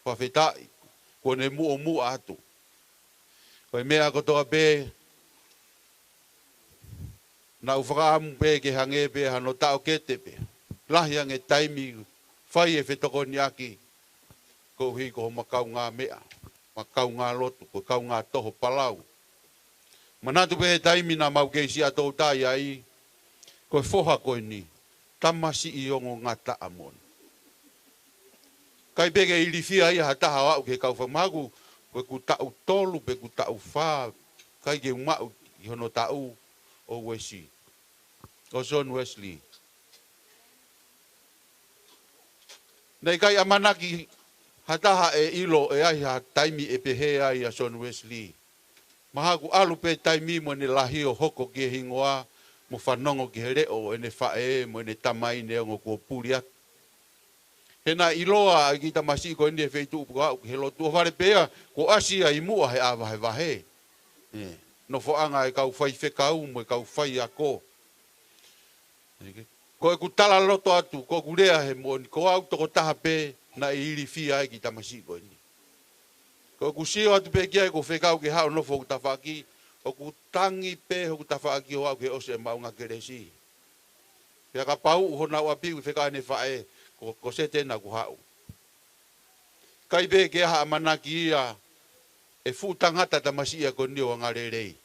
Whawhetai, ko ne mu atu. Ko e mea kotoa pē, Na ufakaamu pe ke hange pe hano tau kete pe. Lahi ange taimi whai e whetoko ni aki. Ko hi ko makau ngā mea. Makau ngā lotu, ko kau ngā toho palau. Manatu pe he taimi na mau keisi atou tai ai. Ko foha koe ni. Tamasi i ongo ngata amon. Kai peke ili fia ia hataha wau ke kau whamagu. Koe ku tau tolu, pe ku tau whā. Kai ke umau i hono tau o Wesley. O John Wesley. Nei kai amanaki hataha e ilo e ai ha taimi e pehe ai a John Wesley. Mahaku alu pe taimi mo ne lahi o hoko ki hingoa. Mo whanongo ki he reo e ne whae mo ne tamai ne ongo kua puri atu. Hena iloa a ki tamasi ko ene feitu upu au ki he lotu o whare pea ko asia i mua he awa he wahe. No whaanga e kau whai whekau mo e kau whai a ko. Ko e ku tala loto atu, ko ku rea he mo ni ko au toko taha pe na i iri fia e ki tamasi ko ene. Ko ku sio atu pe kia e ko whekau ki hao nofo ku tawhaki. O ku tangi pe ho ku tawhaki o au ke ose e maunga keresi. Pea ka pau hona ua piu wheka ne whae ko sete na ku hau. Kai pe ke ha manaki ia e fu tangata tamasi ia ko nio anga rerei.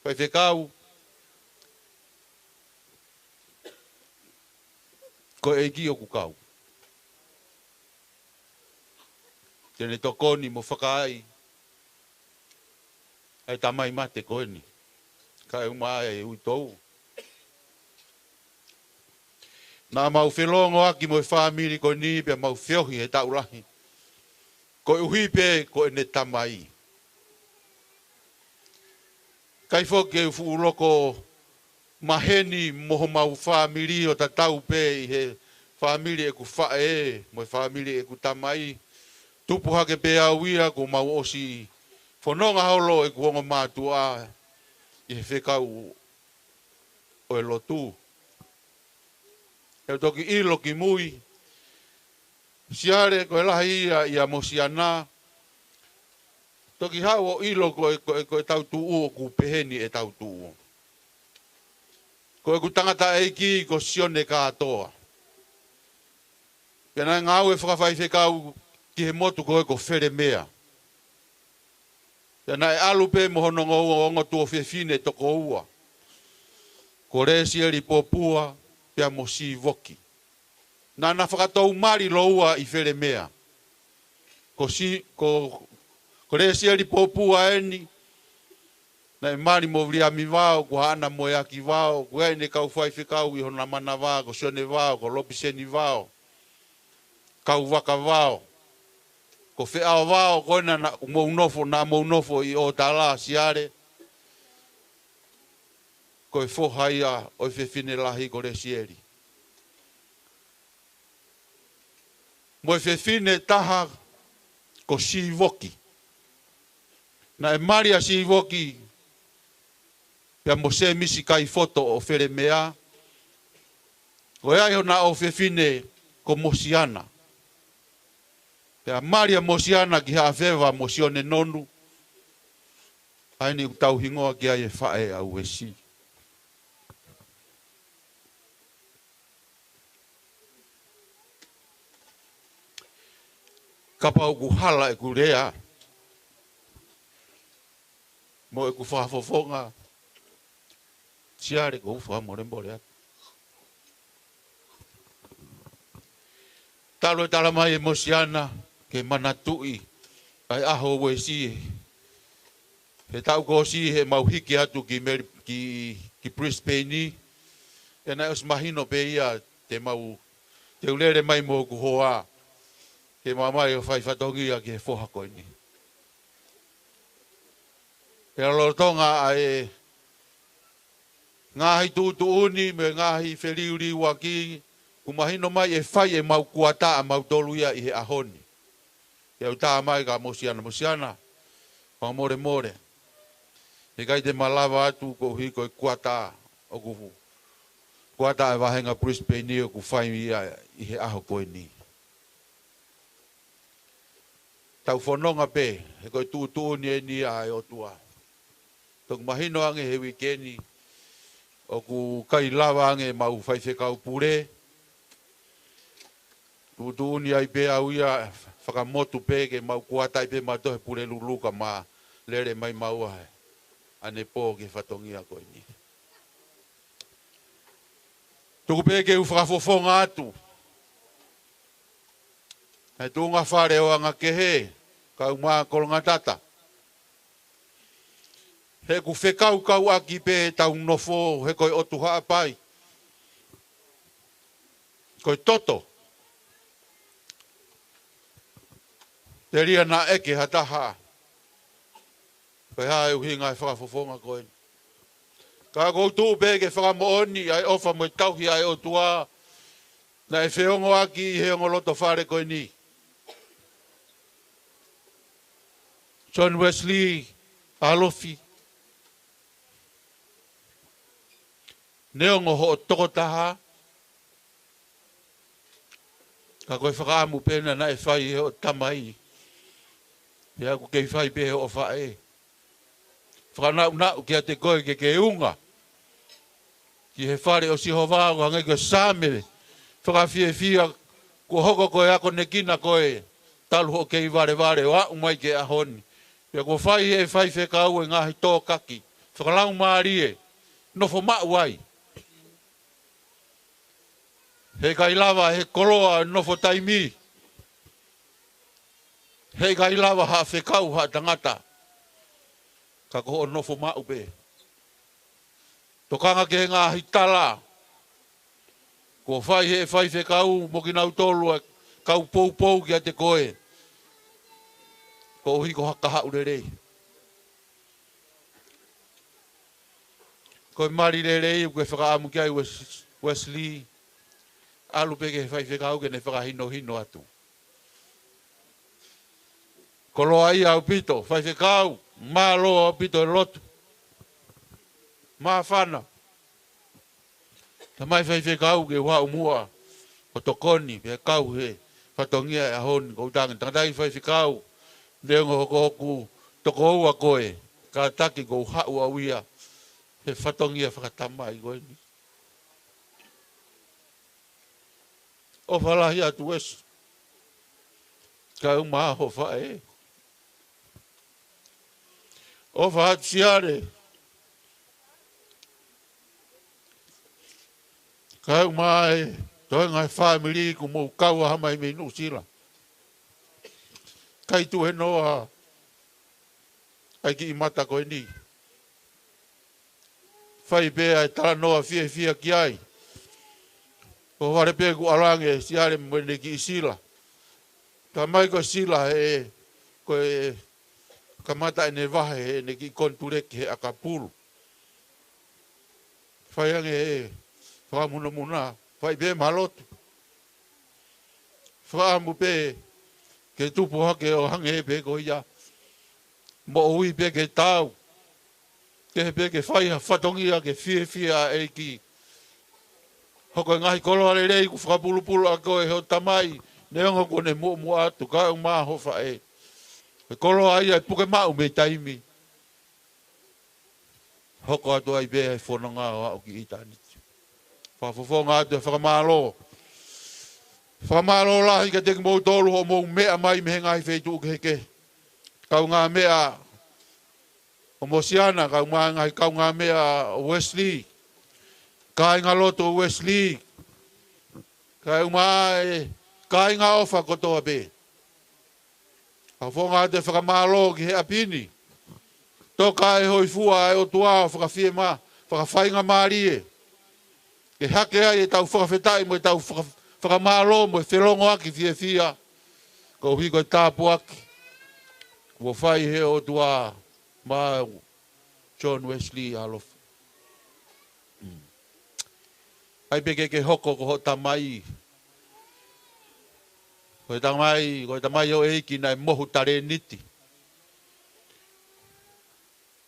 Pai whekau ko e ki o ku kau. Tene tokoni mo whakai. Ai tamai mate ko ni. Kai uma e uitou. Na mau whelongo aki mo e whamiri ko ni pe mau whiohi e taulahi. Ko e uhi pe ko e ne tamai. Kai whoke e fuuloko maheni moho mau whamiri o tatau pe i he whamiri e ku whae mo e whamiri e ku tamai. Tupu hake pe awia ko mau osi whanonga holo e ku hongo mātua i he whekau o e lotu. E toki ilo ki mui. Siare ko e lahi ia mosiana. Toki hau o ilo ko e tau tuu o ku peheni e tau tuu. Ko e ku tangata eiki ko sione katoa. Pena ngau e whakawhai whekau ki he motu ko e ko where mea. Pena e alupe mohonongo ua ongo tuo whiwhine toko ua. Ko resi eri popua pia mo si voki. Na whakatou mari lo ua i where mea. Ko resi eri popua eni. Na e mari mo vriami vao, ko hana mo e aki vao, ko ene kau whai whikau i hona mana vao, ko sione vao, ko lopiseni vao. Kau waka vao. Ko whiao vao, ko ena na mounofo i o tala siare. Ko e whohaia o i whiwhine lahi ko resi eri. Mo e whiwhine taha ko siivoki. Na e maria siivoki pia mo se misi kai foto o where mea. Ko e ai na o whiwhine ko mosiana. Pia maria mosiana ki haa whewa mosione nonu. Haini utau hingoa ki ai e whae au e si. Kapau ku hala e ku rea. Mo e ku whafofonga. Siare ko ufa mo rembore atu. Talo e talamai e mosiana ke manatui. Ai aho we si. He tau ko si he mauhiki atu ki Brisbane. E nai os mahino pe ia te mau. Te ulere mai mo ku hoa. Ke mamai o whai whatongia ki he whohako ini. Pera lotonga ai ngahi tūtu uni me ngahi wheriuri waki. Kumahino mai e whai e mau kuata a mau toluia i he ahoni. E au tā mai ka mosiana. Pa more. E kai te malawa atu ko hiko e kuata o kufu. Kuata e wahenga Brisbane o ku whai ia i he aho koe ni. Tau whanonga pe, he koe tūtū ni e ni a e o tua. Tok mahino ange he wikeni, O ku kai lava ange mau fai whekau pure. Tu uni ai pe au ia whakamotu pe ke mau kuatai pe matohe pure luluka ma lere mai mau ahe. Ane pō ke whatongia koe ni. Tuku pe ke u whakafofonga atu. Hei tūnga whare o anga ke he, kau maa kolonga tata. He ku whekau kau aki pe tau nofo, he koe otu haa pai. Koe toto. Te ria na eke hataha. Koe hae uhinga e whakafofonga koe. Ka koutu pe ke whakamooni ai ofa mo tauhi ai otua. Na e whiongo aki i he ngoloto whare koe ni. John Wesley, Alofi. Neongo ho toko taha. Ka koe whakaamu pena na e whai he o tamai. Hea ku kei whai pe he o whae. Whakanau nau kia te koe ke unga. Ki he whare o si hovaa o hangai koe sāme. Whakawhie whia ko hoko koe ako ne kina koe. Talu ho kei vare o au mai ke ahoni. Pea ko whai he whai whekau e ngahi tō kaki. Whakalau maari e. Nofo mau ai. He kai lava he koloa nofo taimi. He kai lava ha whekau ha tangata. Ka ko nofo mau pe. Tokanga ke ngahi tala. Ko whai he whai whekau mokinau tolu e kau pou ki a te koe. Ko uhi ko haka haurerei. Ko mari rerei koe whakaamu ki ai Wesley. Alu peke whai whekau ke ne whakahino hino atu. Ko loa ia au pito, whai whekau, mā loa au pito e lotu. Mā whana. Ta mai whai whekau ke wha umua. Ko tokoni, pia kau he. Whatongia e ahoni, ko utangi. Tangatai whai whekau. Leongo hoko hoku toko ua koe. Ka taki ko hau au ia. He whatongia whakatamai koe ni. O whalahi atu wesu. Ka umaa ho whae. O whaat siare. Ka umaa e. Toi ngai whaamiri ku mou kaua hamai me nu sila. Kai tu he noa. Ai ki imata koe ni. Whai bea e tala noa fia ki ai. O whare pē ku alange siare mwene ki sila. Ka mai ko sila he koe kamata ene wahe he ne ki kontureki he akapulu. Whai ange he whamuna. Whai pē malotu. Whaamu pē ke tupu hake o hange he pē ko ia. Mo ui pē ke tau. Ke he pē ke whai whatongia ke fia e ki. Hoko ngahi koloa rei ku whakapulupulu a koe heo tamai. Neongo kone mua atu ka u maa hofa e. He koloa ai ai puke mau me taimi. Hoko atu ai bea e whanonga o au ki itaniti. Whafofonga atu e whakamalo. Whakamalo lahi ka teki mou tolu ho mou mea mai me he ngai wheitu uke heke. Kau ngā mea o Mosiana, kau ngai kau ngā mea o Wesley. Kai ngā loto Wesley. Kai umai. Kai ngā ofa kotoa be. Whafonga te whakamalo ki he apini. Toka e hoi fua e o tua o whakawhie ma. Whakawhainga maari e. Ke hake ai e tau whakawhetai mo e tau whakamalo mo e whelongo aki fia. Ko hiko e tāpu aki. Kua whai he o tua ma John Wesley Alofi. Ai peke ke hoko ko ho tamai. Ko tamai o eiki na e mohu tare niti.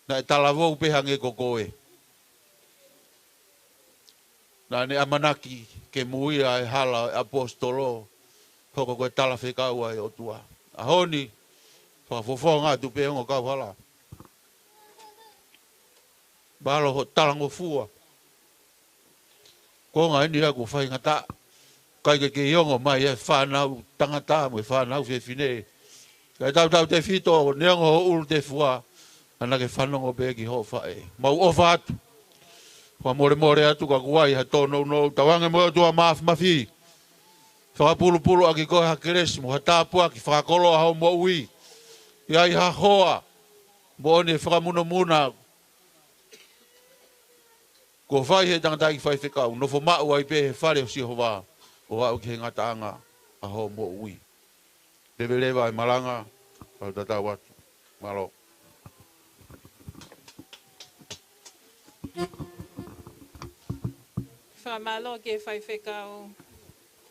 Na e talavou pehange ko koe. Na ne amanaki ke muia e hala e apostolo. Hoko koe tala whekau ai o tua. Ahoni, whakafofonga tu pehango kau hala. Balo ho talango fua. Ko ngai ni aku fai ngata. Kai ke yongo mai e whanau tangata mo e whanau fine. Kai tau te fito neongo ulu te fua. Ana ke whanongo be ki ho whae. Mau ofa atu. Wa more atu ka kuai ha tono no tawange mo tua mafi. Whakapulu aki koe ha keresimo, ha tāpua ki whakakolo hao mo ui. Ia i ha hoa. Mo one whakamuna. Ko whai he tangata ki whai whekau. No whamau ai pe he whare o si hoa. O au ki he ngata anga a ho mo ui. Lewa e malanga. Pau tatau atu. Malo. Whamalo ke whai whekau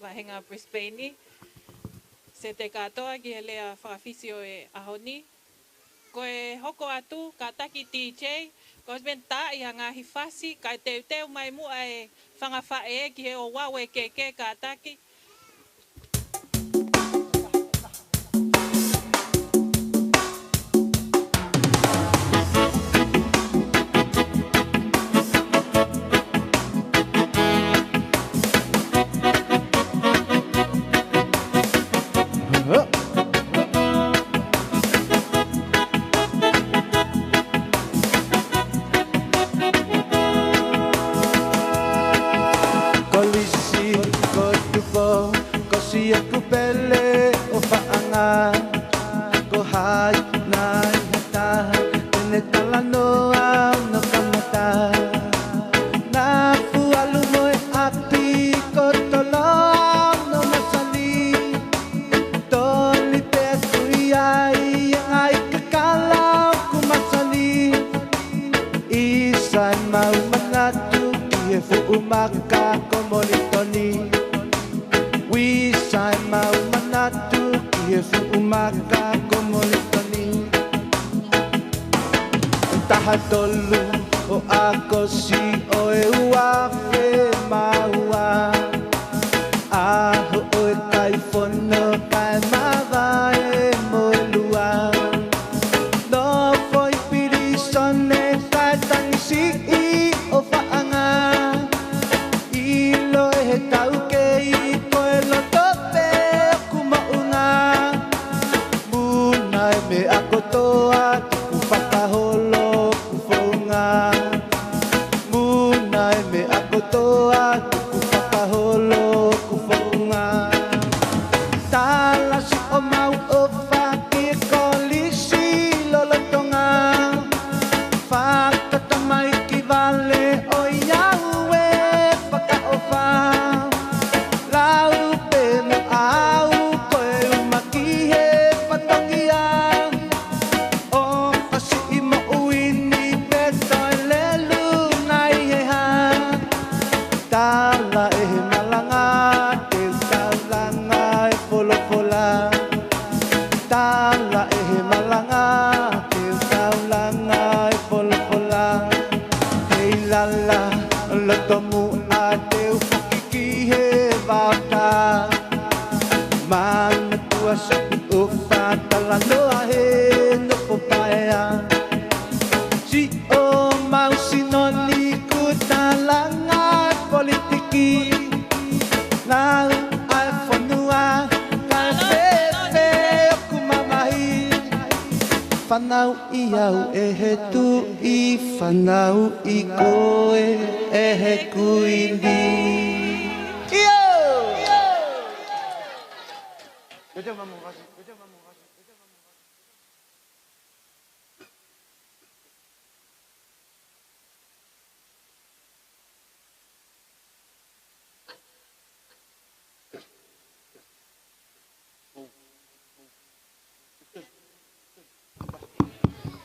wahenga Brisbane. Se te katoa ki he lea whawhisio e ahoni. Ko e hoko atu, ka taki DJ, ko ben tā i a ngahi whasi, kai teu mai mua e whangawhae ki he o wawe keke ka taki.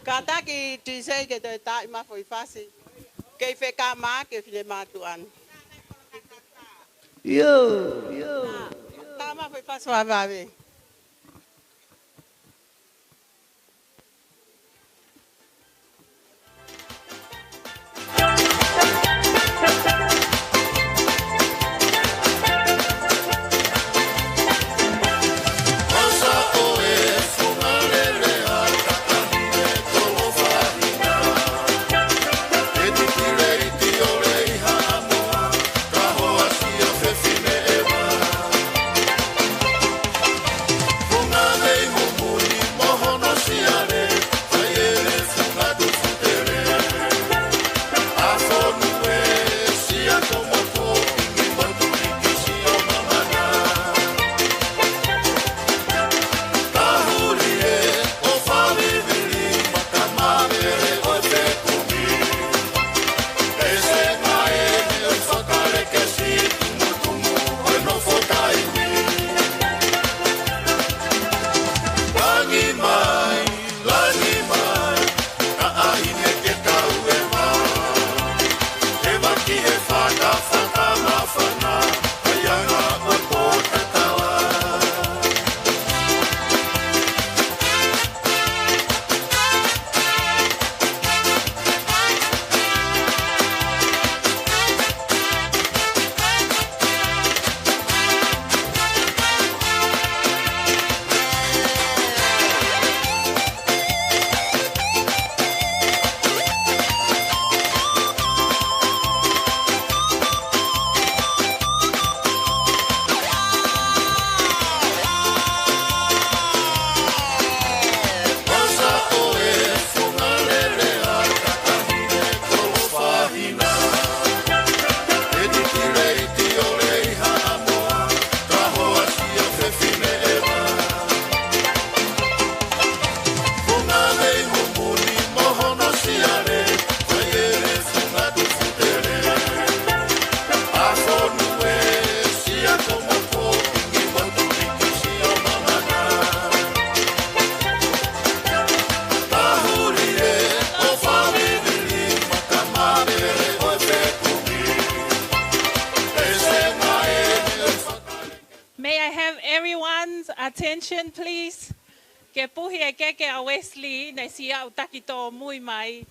Kata ki tise ke te ta ima foi fasi. Ke fe kama ke file matuan. Yo. Kama foi fasi wa babe. Kaho attention, please. Ke puhi e keke a Wesley, nei si au takito mui mai.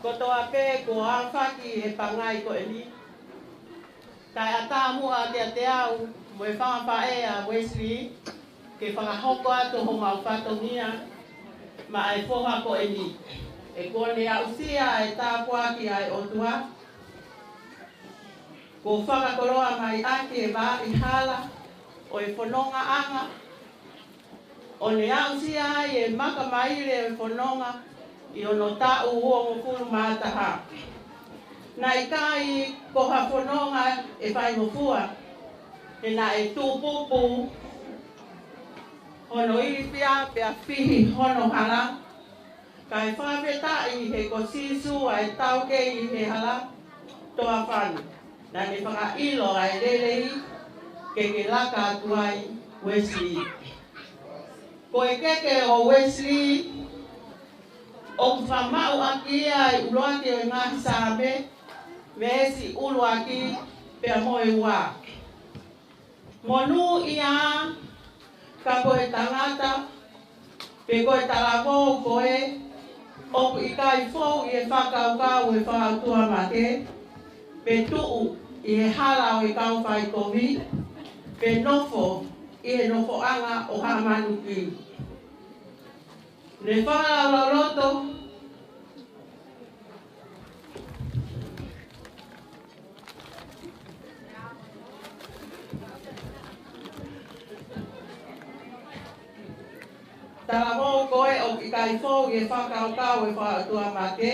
Koto ape ko awhaki e pangai ko eli. Kai ata mua te au mo e whangawhae a Wesley ke whangahoko atu ho mau whatongia ma ai whoha ko eli. E kone a usia e tāpua ki ai o tua. Ko whakakoroa mai ake e wā i hala o e whanonga anga. O ne a usia ai e maka maire e whanonga i ono tāu uongo kuru mātaha. Na i kai ko ha whanonga e whai mofua. E na e tūpupu. Hono iri pia pia whihi hono hala. Kai whaweta i he ko sisu ai tauke i he hala toa whanu. Na ne whakailo ai lelei ke laka atuai Wesley. Ko e keke o Wesley o whamau aki ai uloake o ngahi sāme me esi ulu aki pia moe wā. Monu ia ka koe tangata pe koe talako koe o i kai fōu i e whakaukau e whakautua make, pe tuu i e hala o i kau whai kovi, pe nofo i e nofo anga o hamanuki. Ne whakalauloto, talako koe o i kai fōu i e whakaukau e whakautua make,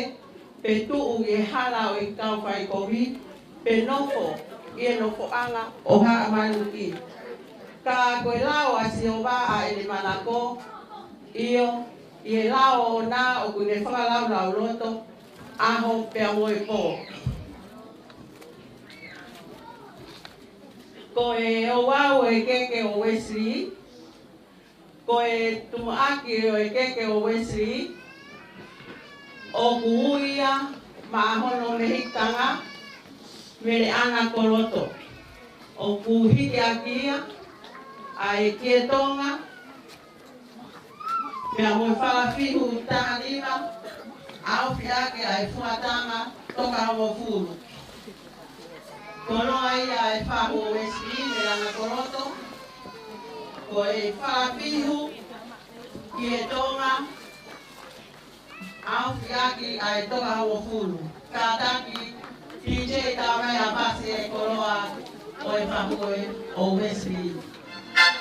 pe tuu i e hala o i kau whai kovi, pe nofo i e nofo anga o hamanuki. Ka koe lao a si o wā a ele manako, iyo i e lao o nā o kune whakalau lau loto, aho pia moe pō. Ko e o wau e keke o Wesley, ko e tumuaki o e keke o Wesley, o kuuia ma hono mehitanga, mere ana koroto. O kuhiki akia, a e kietonga, mea moe whalafihu taha lima, Alofi ake a e fuatanga toka o furu. Kono ai a e whahu o Wesley, mere ana koroto, ko e whalafihu, kietonga, Alofi ake a e toka o furu. Kātaki, DJ tāwai a pasi e koroa o e whahu o Wesley. Hey,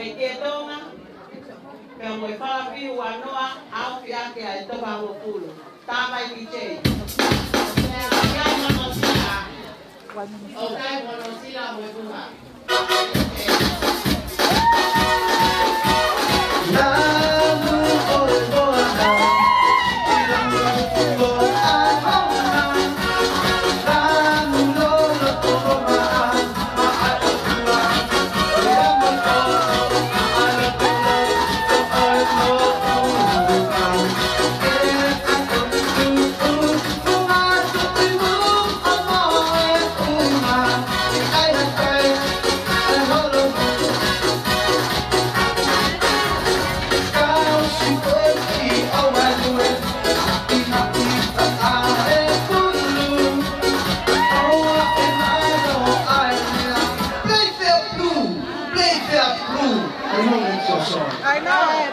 e ke tonga. Pea mo e whalapi ua noa, au ki ake ai toka o pulu. Tāmai ki tei. Pea o kai mono sila. O kai mono sila mo e bunga. I know.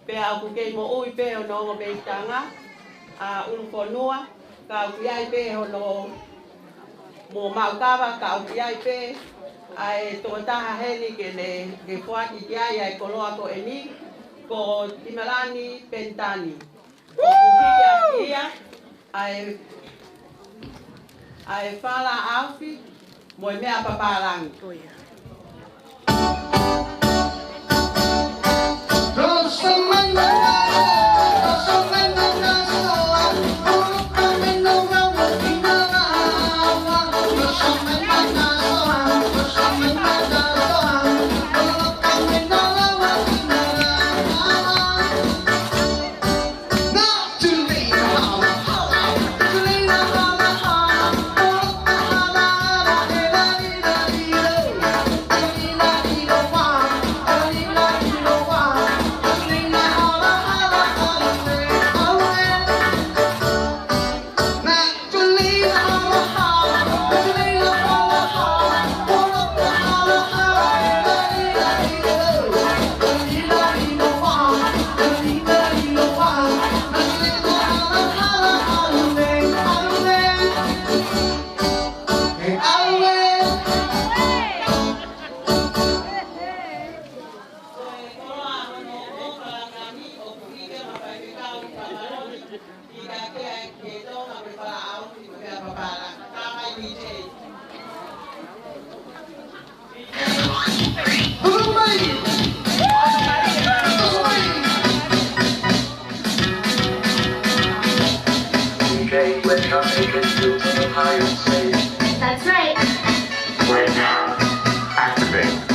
Pe au ke mo ui pe o no me tanga a un fonua ka uiai pe o no mo maukava ka uiai pe ai to taha heli ke le ke fuaki ki ai koloa ko eni ko timalani pentani o kuhia kia ai fala Alofi mo mea papalangi That's right. Right now, activate.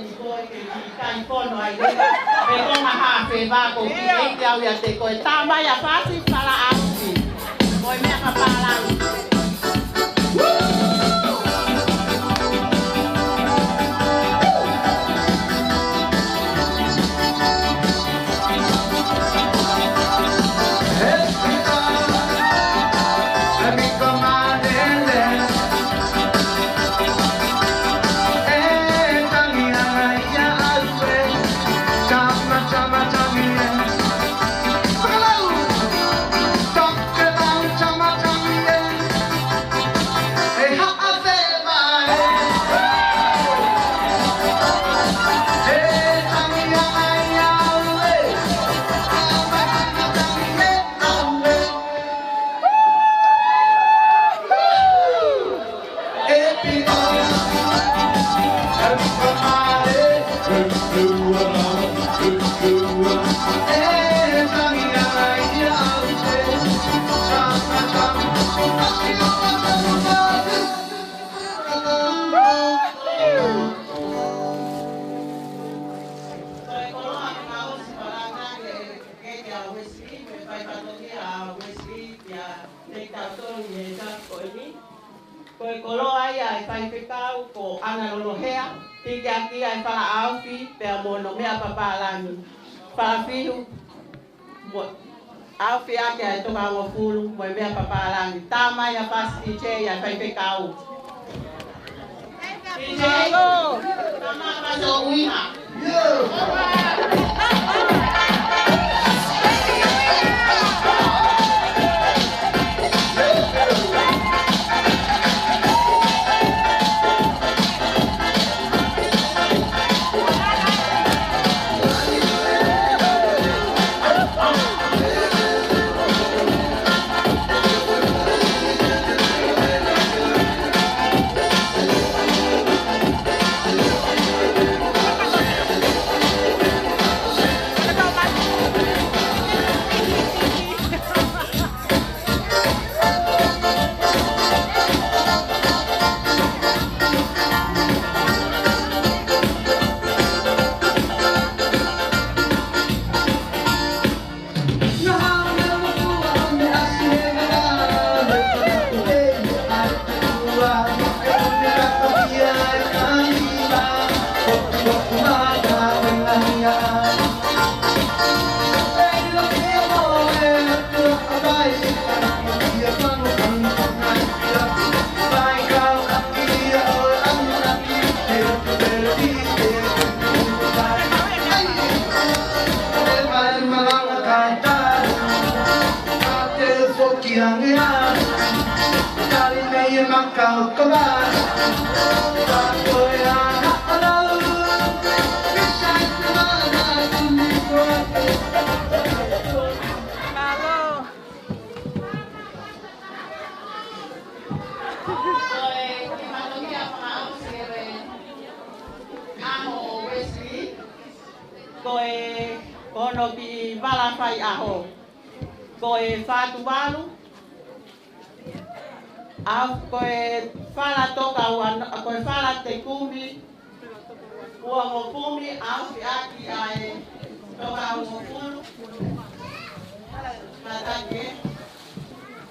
ni koe ke kai pono ai le. E konga ha fe va ko ki e te au ia te koe tama ia pasi para afi. Moi mea ka pala. Koe koloa ia e whai whikau ko ana lolohea, tiki aki ai whala Alofi, pēr mono mea papalangi. Whala whihu, Alofi ake ai toka ua fulu, moe mea papalangi. Tāma ia pasi TJ ai whai whikau. TJ, tāma paso uiha. Kono ki wala whai aho. Ko e whātuwalu. Ko e whala toka ko e whala te kumi. Ua mo kumi au ki aki ai toka au mo kulu. Matake.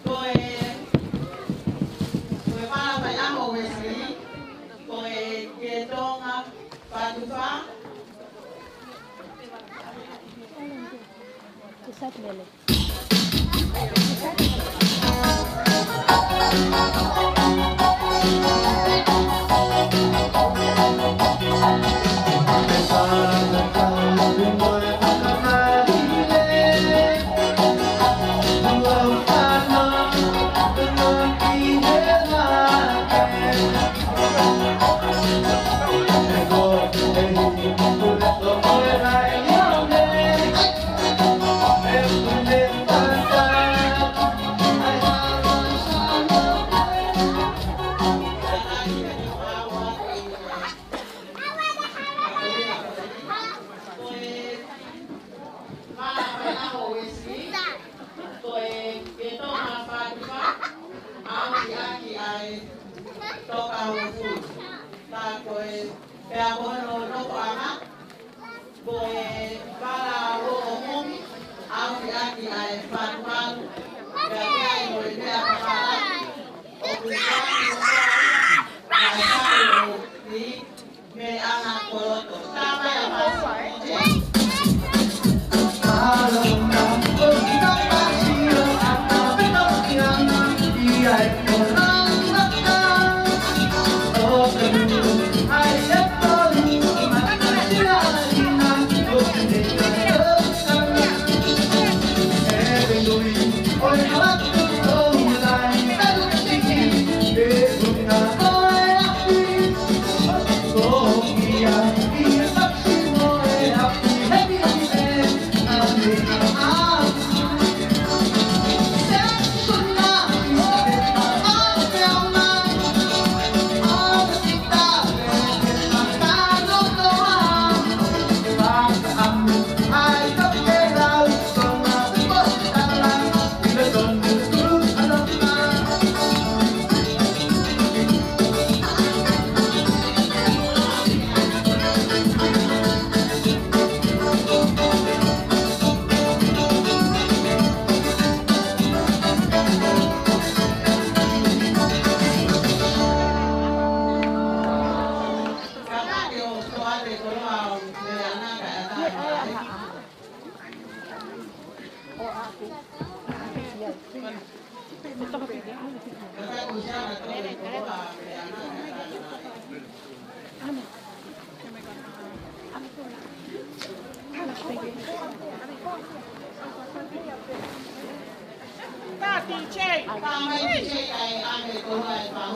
Ko e whala whai aho Wesley. Ko e ke tonga whātuwa. Pusat lele.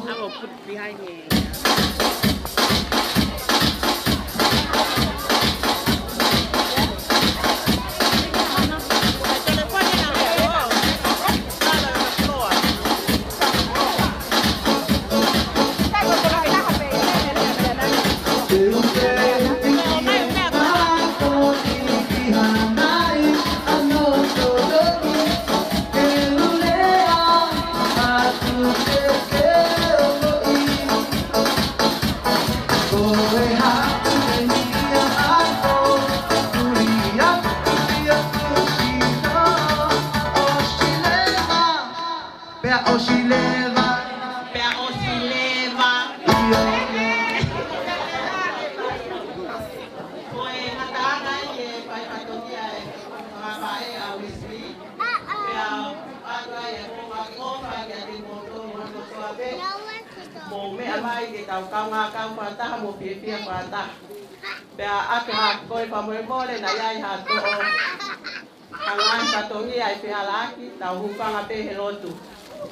I will put behind me.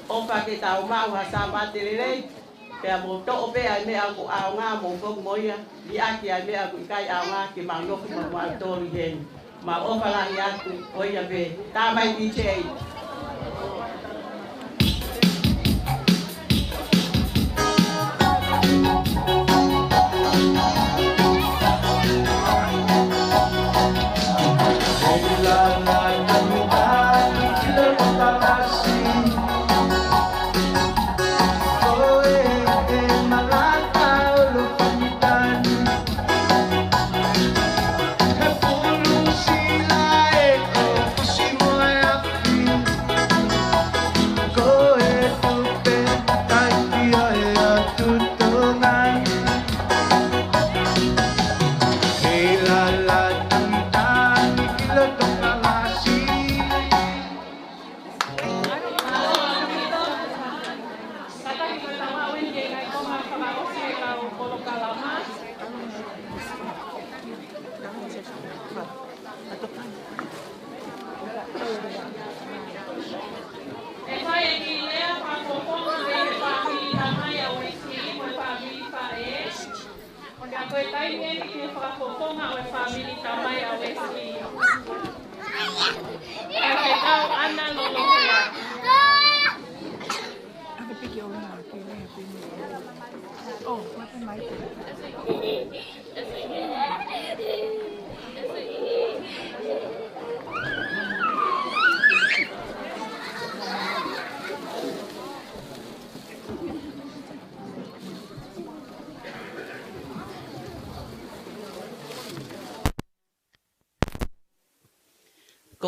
Opa ke tau mau ha sa materere pe mo to pe ai me aku au nga mo ko moia di aki ai me aku kai au nga ke ma no ko ma to yen ma opa la ya tu oia be ta mai di chei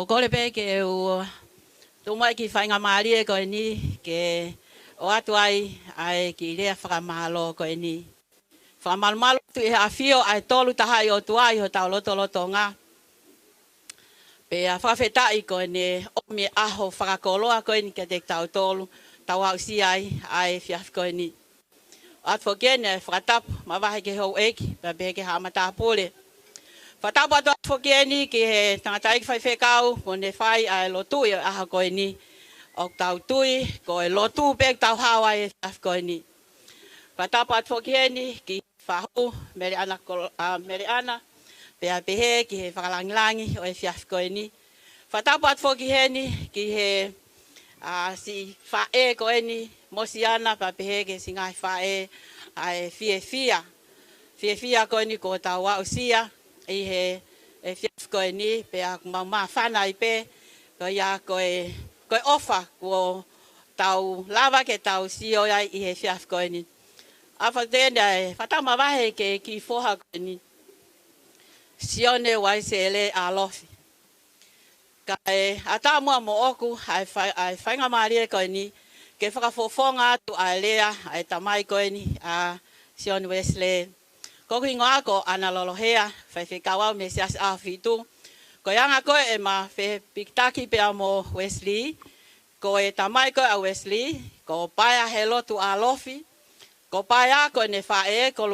Ko le pe ke o to mai ki whainga maari e koe ni ke o atu ai ai ki rea whakamalo koe ni Whamalmalo tu e hawhio ai tolu tahai o tuai ho tau loto ngā. Pea whawhetai koe ne o me aho whakakoloa koe ni ke te tau tolu. Tau au si ai whiaf koe ni. At whokene whakatapu mawahe ke hou eki, pea behe ke hamata pole. Whatapu atu at whokene ki he tangata eki whaiwhekau, ko ne whai ai lotu i aha koe ni. O tau tui, koe lotu pek tau hawa e whiaf koe ni. Whatapu at whokene ki whahu, mere ana, pea behe ki he whakalangilangi o e whiaf koe ni. Whatapu at whokene ki he si whae koe ni, mosiana pa pehe ke singai whae ai fia. Fia koe ni ko tau wau sia, i he fiaf koe ni, pea kumama whana i pe, ko ia koe ofa ko tau lava ke tau sio ai i he fiaf koe ni. Afa tēnei, whatama wahe ke ki foha koe ni, sione waisele alofi. Kai ata mua mo oku ai whainga maria koe ni, ke whakafofonga atu ai lea ai tamai koe ni a Sion Wesley. Koku ingoa ko ana lolohea, whaiwhekawau me sias a whitu. Ko ianga koe e ma whe piktaki pe mo Wesley, ko e tamai koe a Wesley, ko paia he lotu Alofi, ko paia koe ne whae ko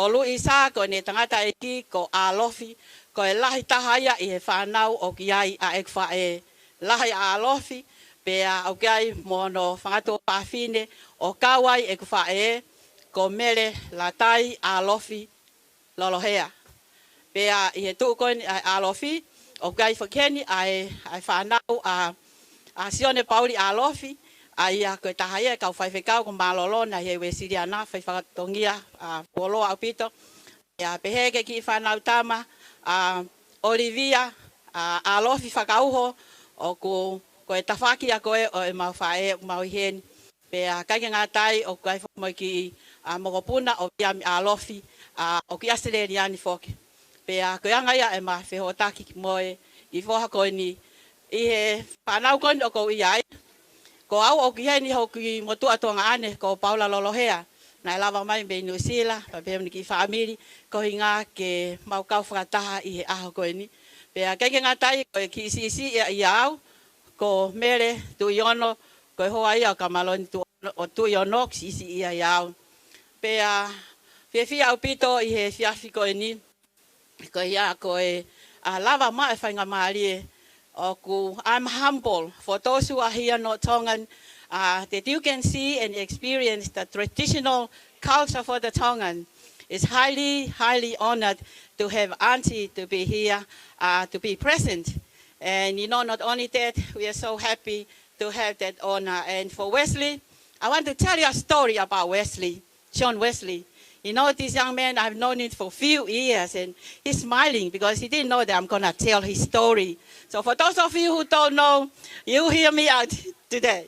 Luisa ko ne tangata eki ko Alofi, ko e lahi tahaia i he whanau o ki ai a ek whae. Lahi a Alofi, pea o ki ai mono whangato pāwhine o kawai e ku whae, ko mere latai Alofi lolohea. Pea i he tukoni a Alofi, o ki ai whakeni ai whanau a Sione Pauli Alofi, ai a koe tahaia kau whaiwhekau ko malolo na he wesiri ana, whaiwhakatongia a polo au pito. Pea peheke ki whanau tama, Olivia, Alofi whakauho, o ko e tawhaki a koe o e mau whae, o mau heni. Pea kaike ngā tai o kai whakamoi ki mokopuna o Piami Alofi, o ki asereri ani whoke. Pea koe angaia e ma whehotaki ki moe i whoha koe ni. I he whanau koe ni o kou iai. Ko au o ki heni ho ki motua tonga ane ko Paula Lolohea. Nai lava mai me New Zealand, pa pēmni ki whaamiri, ko hi ngā ke mau kau whakataha i he aho koe ni. Pea kaike ngā tai koe ki sisi i au, ko mere tuiono, koe hoa ia o kamaloni o tuiono, ki sisi i au. Pea whiawhia au pito i he whiawhi koe ni, ko ia koe lava mai whainga maarie, I'm humble for those who are here not Tongan, that you can see and experience the traditional culture for the Tongan. It's highly, highly honored to have Auntie to be here, to be present. And you know, not only that, we are so happy to have that honor. And for Wesley, I want to tell you a story about Wesley, John Wesley. You know, this young man, I've known him for a few years, and he's smiling because he didn't know that I'm going to tell his story. So for those of you who don't know, you hear me out today.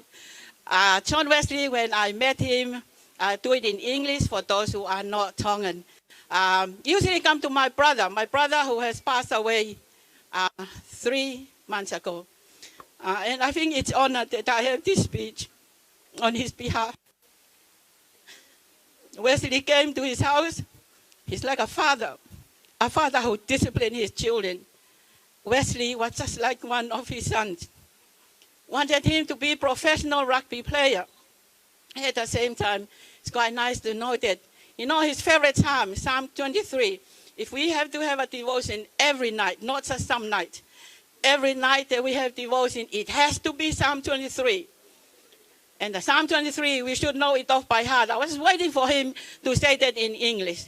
John Wesley, when I met him, I do it in English for those who are not Tongan. Usually come to my brother who has passed away 3 months ago. And I think it's honored that I have this speech on his behalf. Wesley came to his house. He's like a father who disciplined his children. Wesley was just like one of his sons. Wanted him to be a professional rugby player. At the same time, it's quite nice to know that, you know, his favorite psalm, Psalm 23. If we have to have a devotion every night, not just some night, every night that we have devotion, it has to be Psalm 23. And the Psalm 23, we should know it off by heart. I was waiting for him to say that in English.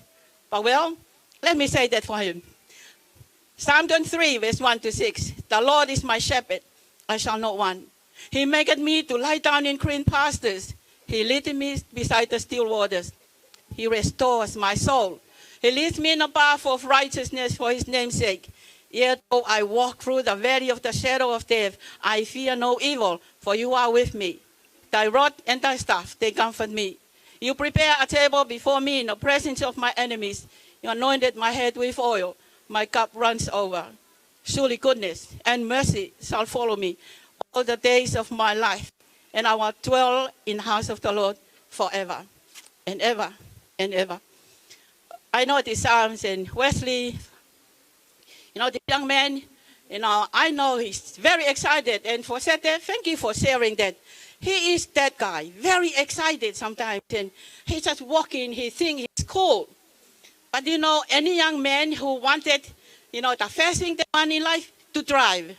But well, let me say that for him. Psalm 23, verse 1 to 6. The Lord is my shepherd, I shall not want. He maketh me to lie down in green pastures. He leadeth me beside the still waters. He restores my soul. He leads me in a path of righteousness for his name's sake. Yet though I walk through the valley of the shadow of death, I fear no evil, for you are with me. Thy rod and thy staff, they comfort me. You prepare a table before me in the presence of my enemies. You anointed my head with oil. My cup runs over. Surely goodness and mercy shall follow me all the days of my life. And I will dwell in the house of the Lord forever and ever and ever. I know the Psalms and Wesley, the young man, I know he's very excited. And for that, thank you for sharing that. He is that guy, very excited sometimes. And he just walking, he thinks he's cool. But any young man who wanted, the first thing they want in life, to drive.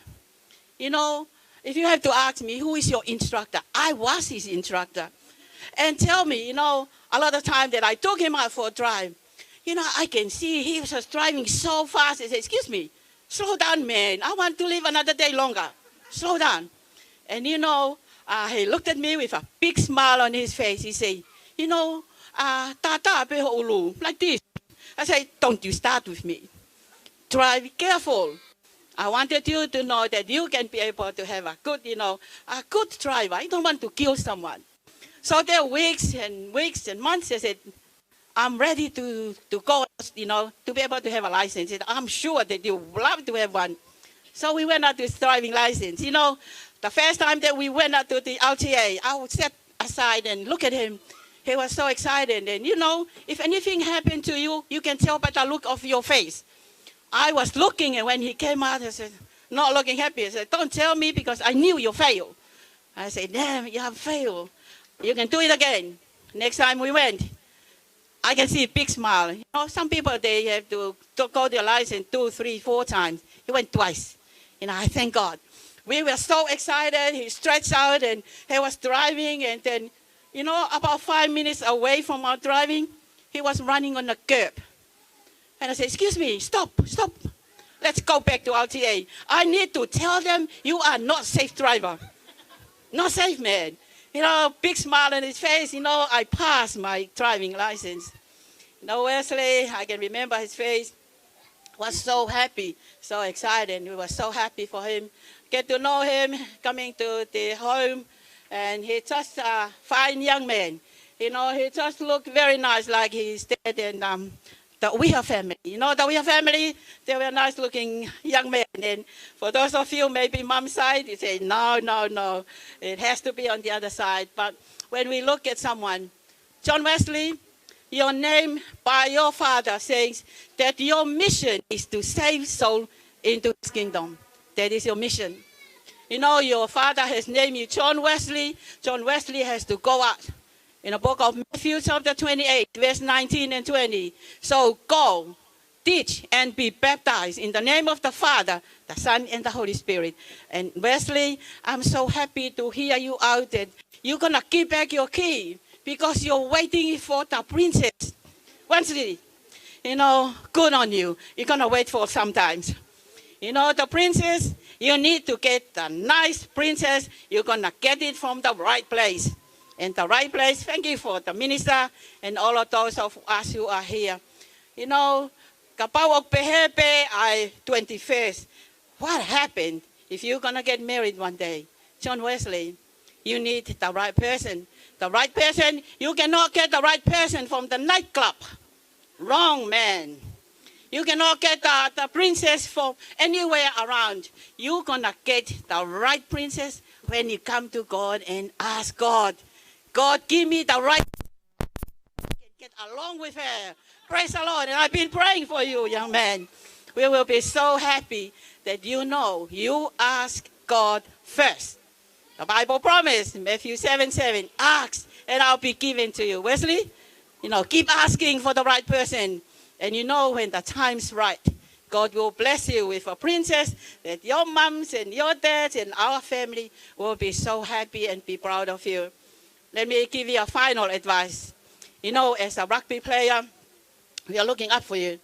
If you have to ask me, who is your instructor? I was his instructor. And tell me, a lot of time that I took him out for a drive, I can see he was just driving so fast. I said, excuse me, slow down, man. I want to live another day longer. Slow down. And, he looked at me with a big smile on his face. He said, Tata, like this. I said, don't you start with me. Drive careful. I wanted you to know that you can be able to have a good driver. I don't want to kill someone. So there are weeks and months. I said, I'm ready to go, to be able to have a license. And I'm sure that you would love to have one. So we went out with driving license. The first time that we went out to the LTA, I would sit aside and look at him. He was so excited. And if anything happened to you, you can tell by the look of your face. I was looking, and when he came out, I said, not looking happy. I said, don't tell me because I knew you failed. I said, damn, you have failed. You can do it again. Next time we went, I can see a big smile. Some people, they have to go their license 2, 3, 4 times. He went twice. I thank God. We were so excited. He stretched out, and he was driving. And then, about 5 minutes away from our driving, he was running on a curb. And I said, excuse me, stop. Let's go back to LTA. I need to tell them you are not safe driver. Not safe, man. Big smile on his face. I passed my driving license. Wesley, I can remember his face, was so happy, so excited. We were so happy for him. Get to know him, coming to the home, and he just a fine young man. He just looked very nice, like he's dead. And the Weir family, the Weir family, they were nice-looking young men. And for those of you, maybe mom's side, you say, no, it has to be on the other side. But when we look at someone, John Wesley, your name by your father says that your mission is to save soul into his kingdom. That is your mission. Your father has named you John Wesley. John Wesley has to go out. In the book of Matthew chapter 28, verse 19 and 20. So go, teach, and be baptized in the name of the Father, the Son, and the Holy Spirit. And Wesley, I'm so happy to hear you out that you're going to give back your key because you're waiting for the princess. Wesley, good on you. You're going to wait for sometimes. The princess, you need to get the nice princess. You're going to get it from the right place. In the right place. Thank you for the minister and all of those of us who are here. Kapawag pehepe ay 21st. What happened if you're going to get married one day? John Wesley, you need the right person. The right person, you cannot get the right person from the nightclub. Wrong, man. You cannot get the princess from anywhere around. You're going to get the right princess when you come to God and ask God, God, give me the right to get along with her. Praise the Lord. And I've been praying for you, young man. We will be so happy that you ask God first. The Bible promised, Matthew 7:7, ask and I'll be given to you. Wesley, keep asking for the right person. And when the time's right, God will bless you with a princess that your moms and your dads and our family will be so happy and be proud of you. Let me give you a final advice. As a rugby player, we are looking up for you.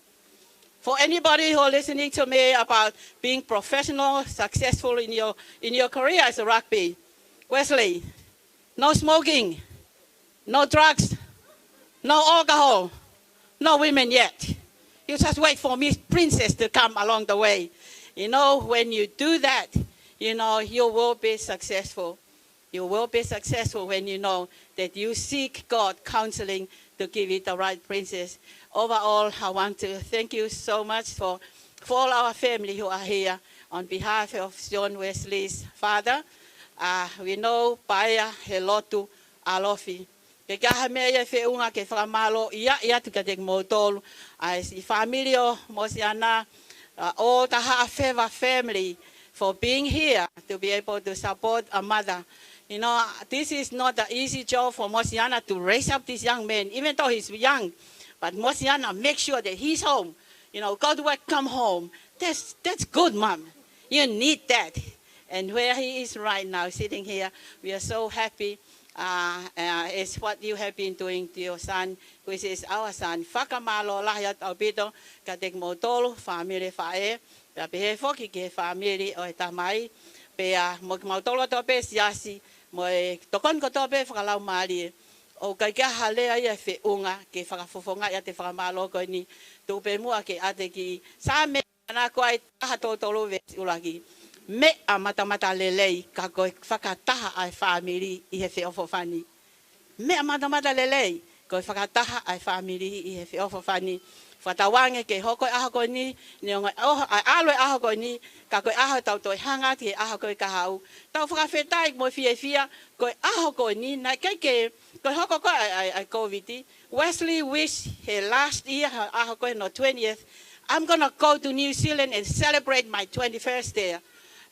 For anybody who is listening to me about being professional, successful in your career as a rugby, Wesley, no smoking, no drugs, no alcohol, no women yet. You just wait for Miss Princess to come along the way. When you do that, you will be successful. You will be successful when you know that you seek God counseling to give you the right princess. Overall, I want to thank you so much for all our family who are here. On behalf of John Wesley's father, we know Paya Helotu Alofi. Ke kaha mea ia whiunga ke whakamalo ia tu ka te motolu. Ai si familio Mosiana, all the Ha'afewa family for being here to be able to support a mother. You know, this is not an easy job for Mosiana to raise up this young man, even though he's young. But Mosiana make sure that he's home. You know, go to work, come home. That's good, Mom. You need that. And where he is right now, sitting here, we are so happy. It's what you have been doing to your son, which is our son. Whakamalo lahia taupito, katek motolo, family fae, pia pehe foki ke family o tamai, pia motolo tope siasi, mo tokon ko tope whakalau maari. O kai kia halea ia whiunga ke whakafofonga ia te whakamalo koe ni tupe mua ke ate ki sa me ana koe taha tōtoro vesi ulaki. Me a matamata lelei ka koe whakataha ai family i he whiofofani. Me a matamata lelei koe whakataha ai family i he whiofofani. Whatawange ke hoko aha koe ni, ni onga ai aloe aha koe ni, ka koe aha tau toi hanga ki aha koe kahau. Tau whakawhetai mo fia koe aha koe ni, na ke koe hoko koe ai COVID. Wesley wish he last year aha koe no 20th, I'm going to go to New Zealand and celebrate my 21st there.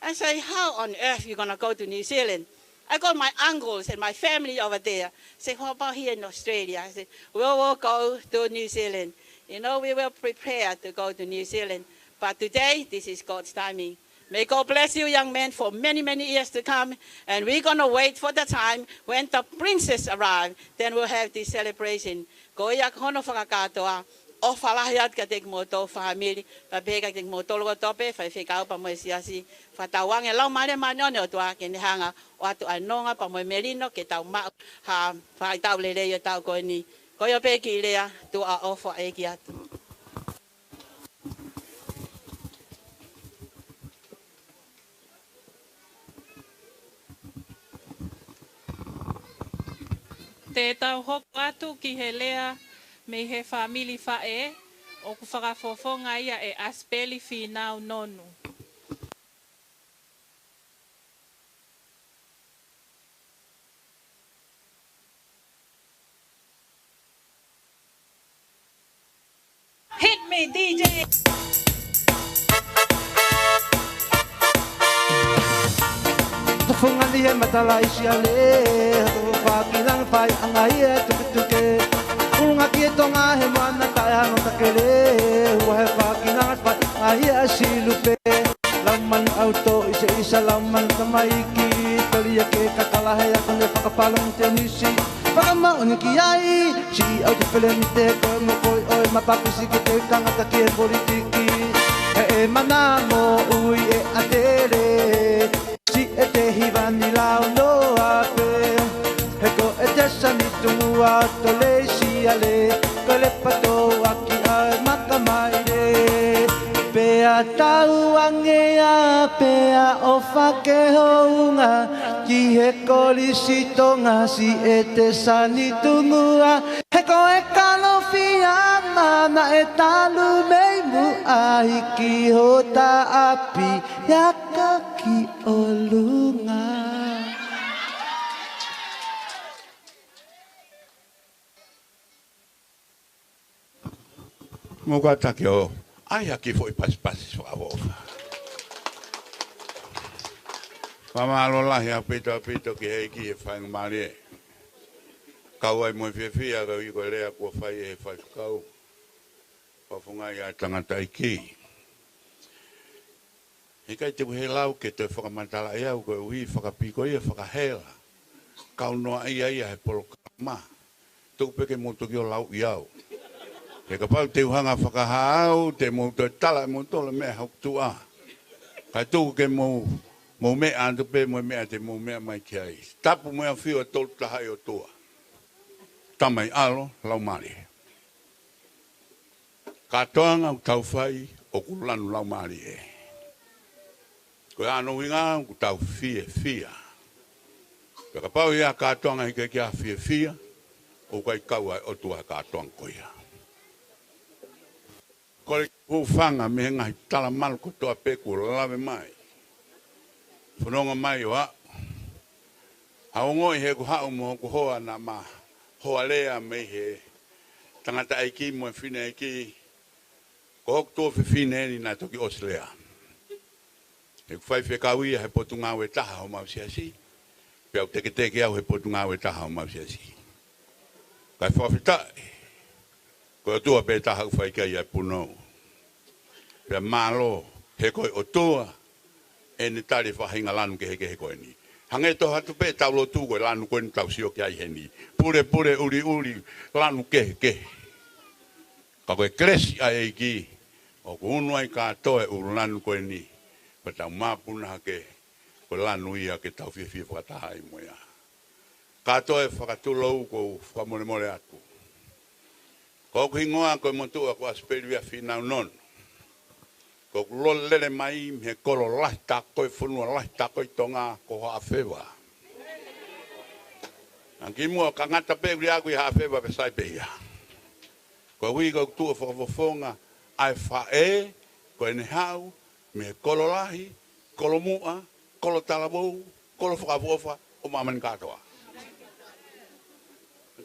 I say, how on earth you going to go to New Zealand? I got my uncles and my family over there. I say, what about here in Australia? I said, we'll go to New Zealand. You know, we were prepared to go to New Zealand. But today, this is God's timing. May God bless you, young man, for many, many years to come. And we're going to wait for the time when the princess arrives. Then we'll have this celebration. Goya kono whakakatoa. O whalahiat ka te moto family, pa peka te moto logo tope, whai whikau pa moe siasi, whatawange lau mare manone o tua ke hanga o atu anonga pa moe merino ke tau mau, ha whai tau lere o tau koe ni. Koe o peki lea, tu a ofo e ki atu. Te tau hoko atu ki he lea, me he family fae, o ku whakafofonga ia e aspeli whinau nonu. Hit me, DJ! Fungali he matala isiale, whakilang whai angai e tuke. Unga ki tonga he mana tae hano takere, hua he whakilang whai angai e silupe. Laman auto isa laman kamaiki, talia ke kakala he ako le whakapalang te nisi. Whakamauni ki ai, si au te whele ni te koe mo koi oi mapapisi ki te kangata ki e politiki. E mana mo ui e atere, e te hiwani lau no ape, he ko e te sanitungu ato le siale, ko le pato aki ai makamaire. Pea tau angea, pea o whakehounga, ki he kolisi tonga si e te sanitungu he ko e Alofi mana e talu mei mu ai ki ho ta api yaka ki olunga. Muka take o, ai aki foi pas whawofa. Whamalo lahi a pito ki hei ki e whainga marie. Kau ai moe whiawhia kau i koe rea kua whai e whai kau. Whawhungai a tangata i ki. He kai te he lau ke te whakamantala e au koe ui whakapiko ia whakahela. Kau noa ia he polo kama. Tuk peke moto ki o lau i au. He ka pau te uhanga whakahau, te moto e tala e moto le mea hauk tu a. Kai tuku ke mo mea antu pe mo mea te mo mea mai ki ai. Tapu mea whio tolu tahai o tua. Tamai alo, lau mari. Katoanga u tau whai o kulanu lau mari e. Koe ano winga u tau fia. Peka pau ia katoanga hike kia fia, o kai kaua o tua katoanga koia. Kore hufanga me ngai tala malu ko toa peku lave mai. Whanonga mai o a. Aongo i he ku hau mo ku hoa na ma. hoalea me he tangata aiki mo fine aiki ko to fine ni na toki Australia e fai fe kawi he potunga we taha o mau siasi pe teke au he potunga we taha o mau siasi kai fafita ko tu pe taha fai kai ai puno pe malo he ko o toa e ni tari whahinga lanu ke he koe ni. Hange to hatu pe tau lo tu koe lanu koe ni tau sio ki ai he ni. Pure uri lanu ke. Ka koe kresi ai e ki. O ko unu ai katoe uru lanu koe ni. Pa tau mapuna ke koe lanu ia ke tau fia whakataha i moia. Katoe whakatulou ko whamore atu. Ko hingoa koe motua ko asperia finau non. Ko lolele mai me kolo lahi tako e funua lahi tako i tonga ko haafewa. Anki mua ka ngata pe uri aku i haafewa pe sai pe ia. Ko hui ko tua whakafofonga ai whae ko ene hau me kolo lahi, kolo mua, kolo talabou, kolo whakafofa o mamani katoa.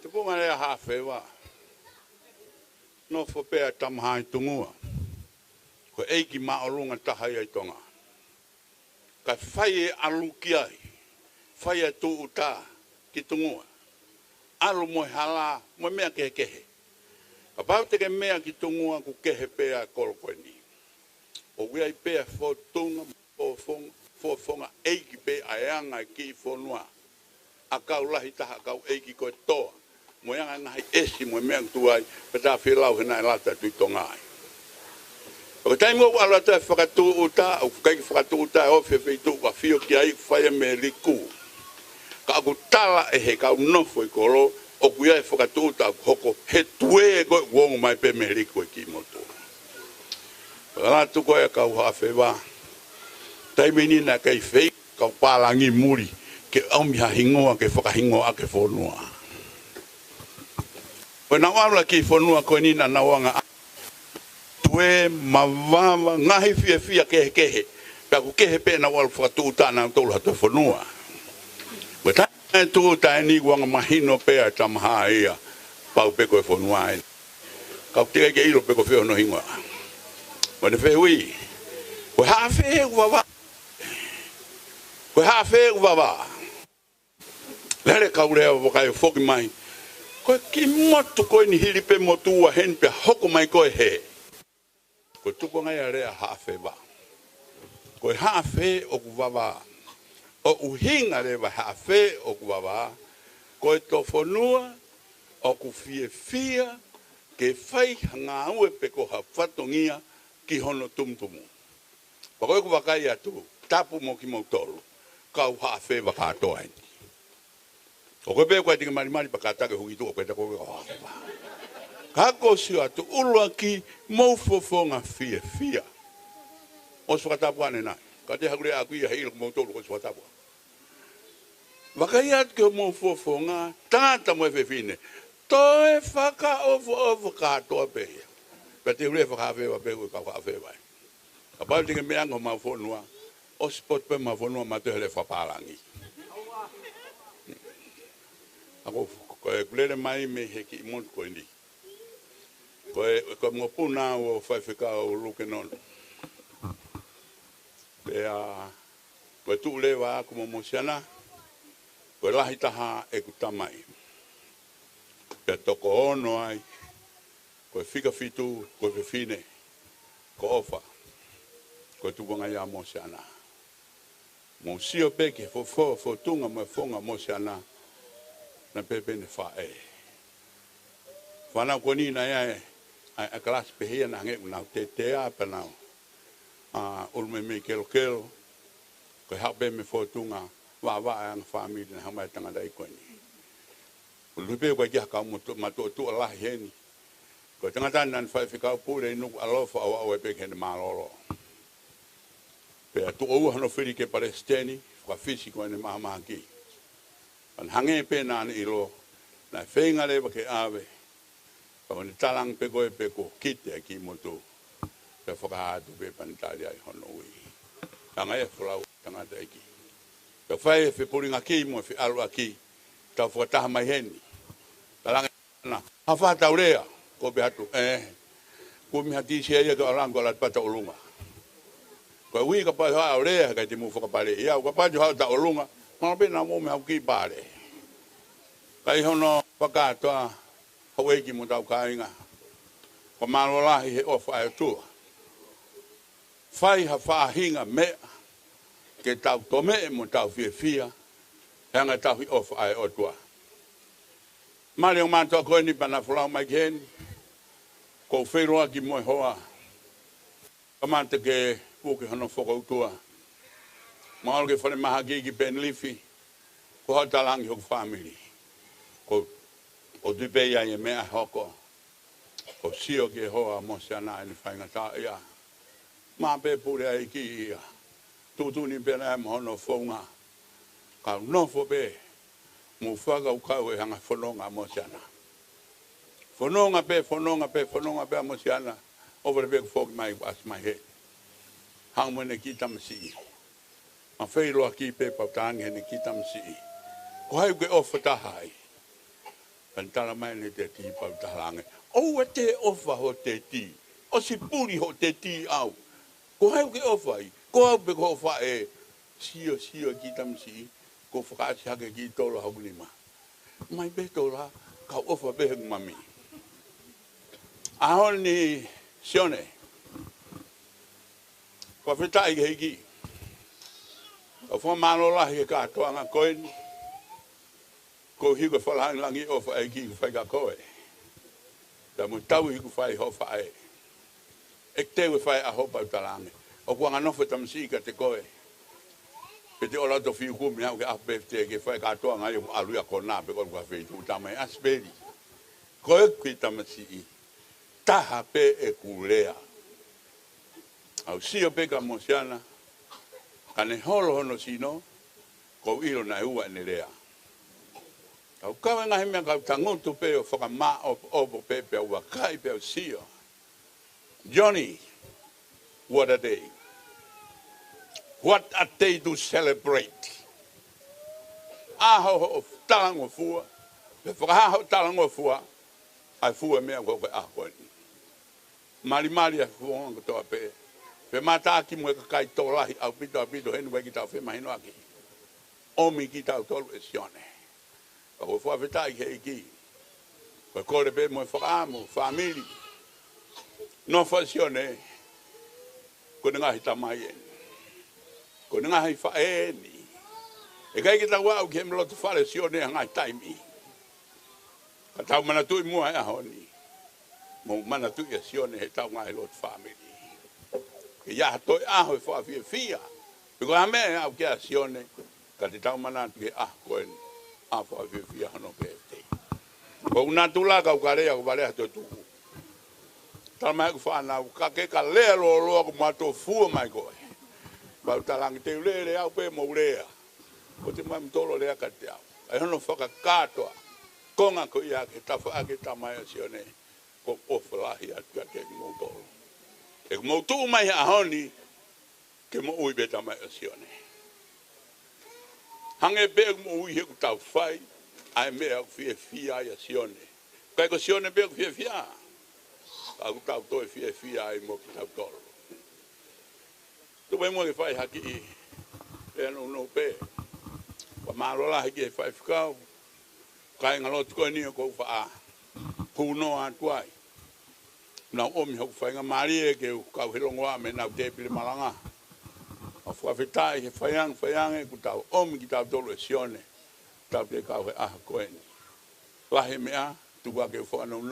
Te punga rea haafewa. No whapea tamahai tungua. Ko eiki maolunga tahai ai tonga. Ka whai e aluki ai. Whai e tu uta ki tungua. Alu moe hala, moe mea kehe. Ka pau teke mea ki tungua ku kehe pea kolokweni. O wia i pea fotunga, fofonga, eiki pea aeanga ki fonua. A kau lahi taha kau eiki koe toa. Moe anga ngahi esi moe mea tuai, peta whilau hena e lata tui tonga ai. O tai mo ala ta whakatu uta, o kai whakatu uta o whewhitu wa whio ki ai whaia me riku. Ka aku tala e he kau nofo i koro, o kuia e whakatu uta hoko he tue e koe wongo mai pe me riku e ki moto. Ala tu koe kau hawhewa. Tai meni na kai whei, kau pālangi muri, ke aumiha hingoa ke whakahingoa ke whonua. Koe na wala ki whonua koe nina na wanga we mavava ngahi fia kehe pa ku kehe pe na wal fatu tana tolu hatu fonua we ta tu ta ni wanga mahino pe tamaha ia pa pe ko fonua ai ka te ke ilo pe ko fe no hinga wa de fe wi we ha fe wa lere ka ure o ka foki mai ko ki motu ko ni hili pe motu wa hen pe hoko mai ko he ko tuko ngai area hafe ba ko hafe o kuwaba o uhinga le ba hafe o kuwaba ko to fonua o ku fia ke fai nga ue pe ko ha fatongia ki hono tumtumu ko ko ba kai atu tapu mo ki mo tolu ka hafe ba ka to ai o ko be ko tinga mari ba ka ta ke hu itu ko ta ko kako si atu uluaki maufofonga fia. O swatapu ane nai. Ka te hakure aku ia hei mo tolu ko swatapu. Wakaiat ke maufofonga tata mo fefine. Toe whaka ovo katoa pehe. Ka te ure whakawhewa pehe ka whakawhewa. Ka pau tinga meanga maufonua. O spot pe maufonua matuhele whapalangi. Ako kulere mai me heki imontu ko indi. Ko mo puna o fai fika o luke non. Ko tu lewa ko mo mosiana. Ko lahi taha e kutamai. Pe toko ono ai. Ko fika fitu ko fine. Ko ofa. Ko tu bonga ya mosiana. Mo sio peke fo tunga mo fonga mosiana. Na pepe ne fa e. Fana ko ni na ya a kelas pehia na nge na te apa na ulme me kelo ko hape me fotunga wa ang family na hama tanga dai ko ni lupe ko ja ka mo to tu la heni ko tanga tan nan fa fika pure no alofa o pe ken malolo pe tu o no feri ke palestini fa fisiko ne mama ki an hange pe na ilo na fenga le ke ave ko ni talang pe ko kite ki moto pe foka tu pe pantali ai hono wi tanga e flau tanga dai ki pe fai fe puringa ki mo fe alu aki ta fota mai heni na hafa taurea ko be atu ko mi hati sia ia ko alang ko la pata olunga ko wi ka pa ha ore ka te mu foka pare ia ko pa jo ha ta olunga ma be na mo me au ki pare kai hono paka to hawe ki mo tau ka inga ko malola he o fa tu fai ha fa hinga me ke tau to me mo tau fia hanga tau hi of ai o tua mari o man to ko ni bana fula mai gen ko fero ki mo hoa amante ke o ke hono foko tua mal ke fale mahagi ki ben lifi ko hatalang ho family ko o du pe ya me a hoko ko sio ke hoa mo sana ni fainga ta ia ma pe pure ai ki ia tu ni pe na mo no fonga ka no fo be mo faga o ka e hanga fononga mo sana fononga pe mo sana over the big fog my was my head hang mo ne kitam si ma fei lo ki pe pa tang ne kitam si ko hai ke ofa ta hai pantala mai ne te ti pa ta lang o te ofa ho te ti o si puri ho te ti au ko hai ke ofa ko be ko fa e sio kitam si ko fa ka ke ki to lo ha ni ma mai be to la ka ofa be mami ahon ni sione ko fita i hegi o fo malola he ka to anga koin ko hi ko fala langi ofa ai ki fa ka ko da mo tau hi ko fa ho fa e ekte we fa a ho pa talange o ko anga no fa tam si ka te ko pete ola to fi ku mi ha ke apete ke fa ka to anga yo alu ya ko na be ko fa tu ta mai asperi ko ki tam si taha pe e kulea. Au sio pe ka mosiana, ka ne holo hono sino, ko ilo na ua ne rea. Au kawe ngahi mea ka tangotu pe o whaka maa o pe pe o wakai pe o sio. Johnny, what a day. What a day to celebrate. Aho o talango fua, pe whakahaho talango fua, ai fua mea ko koe ahoni. Mari a fuonga to pe pe mata ki mo ka kai to lahi au pito henu ba ki ta fe mahino aki o mi ki ta to lesione o fo aveta ki ki ko le be mo famo family no fasione ko nga hita mai ko nga hi fa eni e kai ki ta wa o ke mlo to fare sione nga time ka ta mana tu mo a honi mo mana tu ya sione he tau ngai lot family ke ya to a ho fa fia ko ame a ke sione ka te tau mana ke ko en a fa fia no ke te ko una tula ka kare ko vale to tu ta mai ko fa na ka ke ka le lo ko ma to fu mai ko ba ta lang te le au pe mo le ko te mai mtolo le ka te ai no fa ka to ko nga ko ya ke ta fa ke ta mai sione ko oflahi at ke mo to e mo tu mai a honi ke mo ui beta mai sione hange be mo ui he ku tau fai ai me a fia ya sione kai ko sione be fia a ku tau to fia ai mo tau to tu be mo ke fai haki e no pe pa malola ke fai fikau kai ngalot ko ni ko fa puno atuai na omi ho fainga mari e ke ka hirongo a me na te pile malanga a fu afetai he faiang e ku tau omi ki tau tolo sione tau te ka a koen la he mea tu wa ke fo no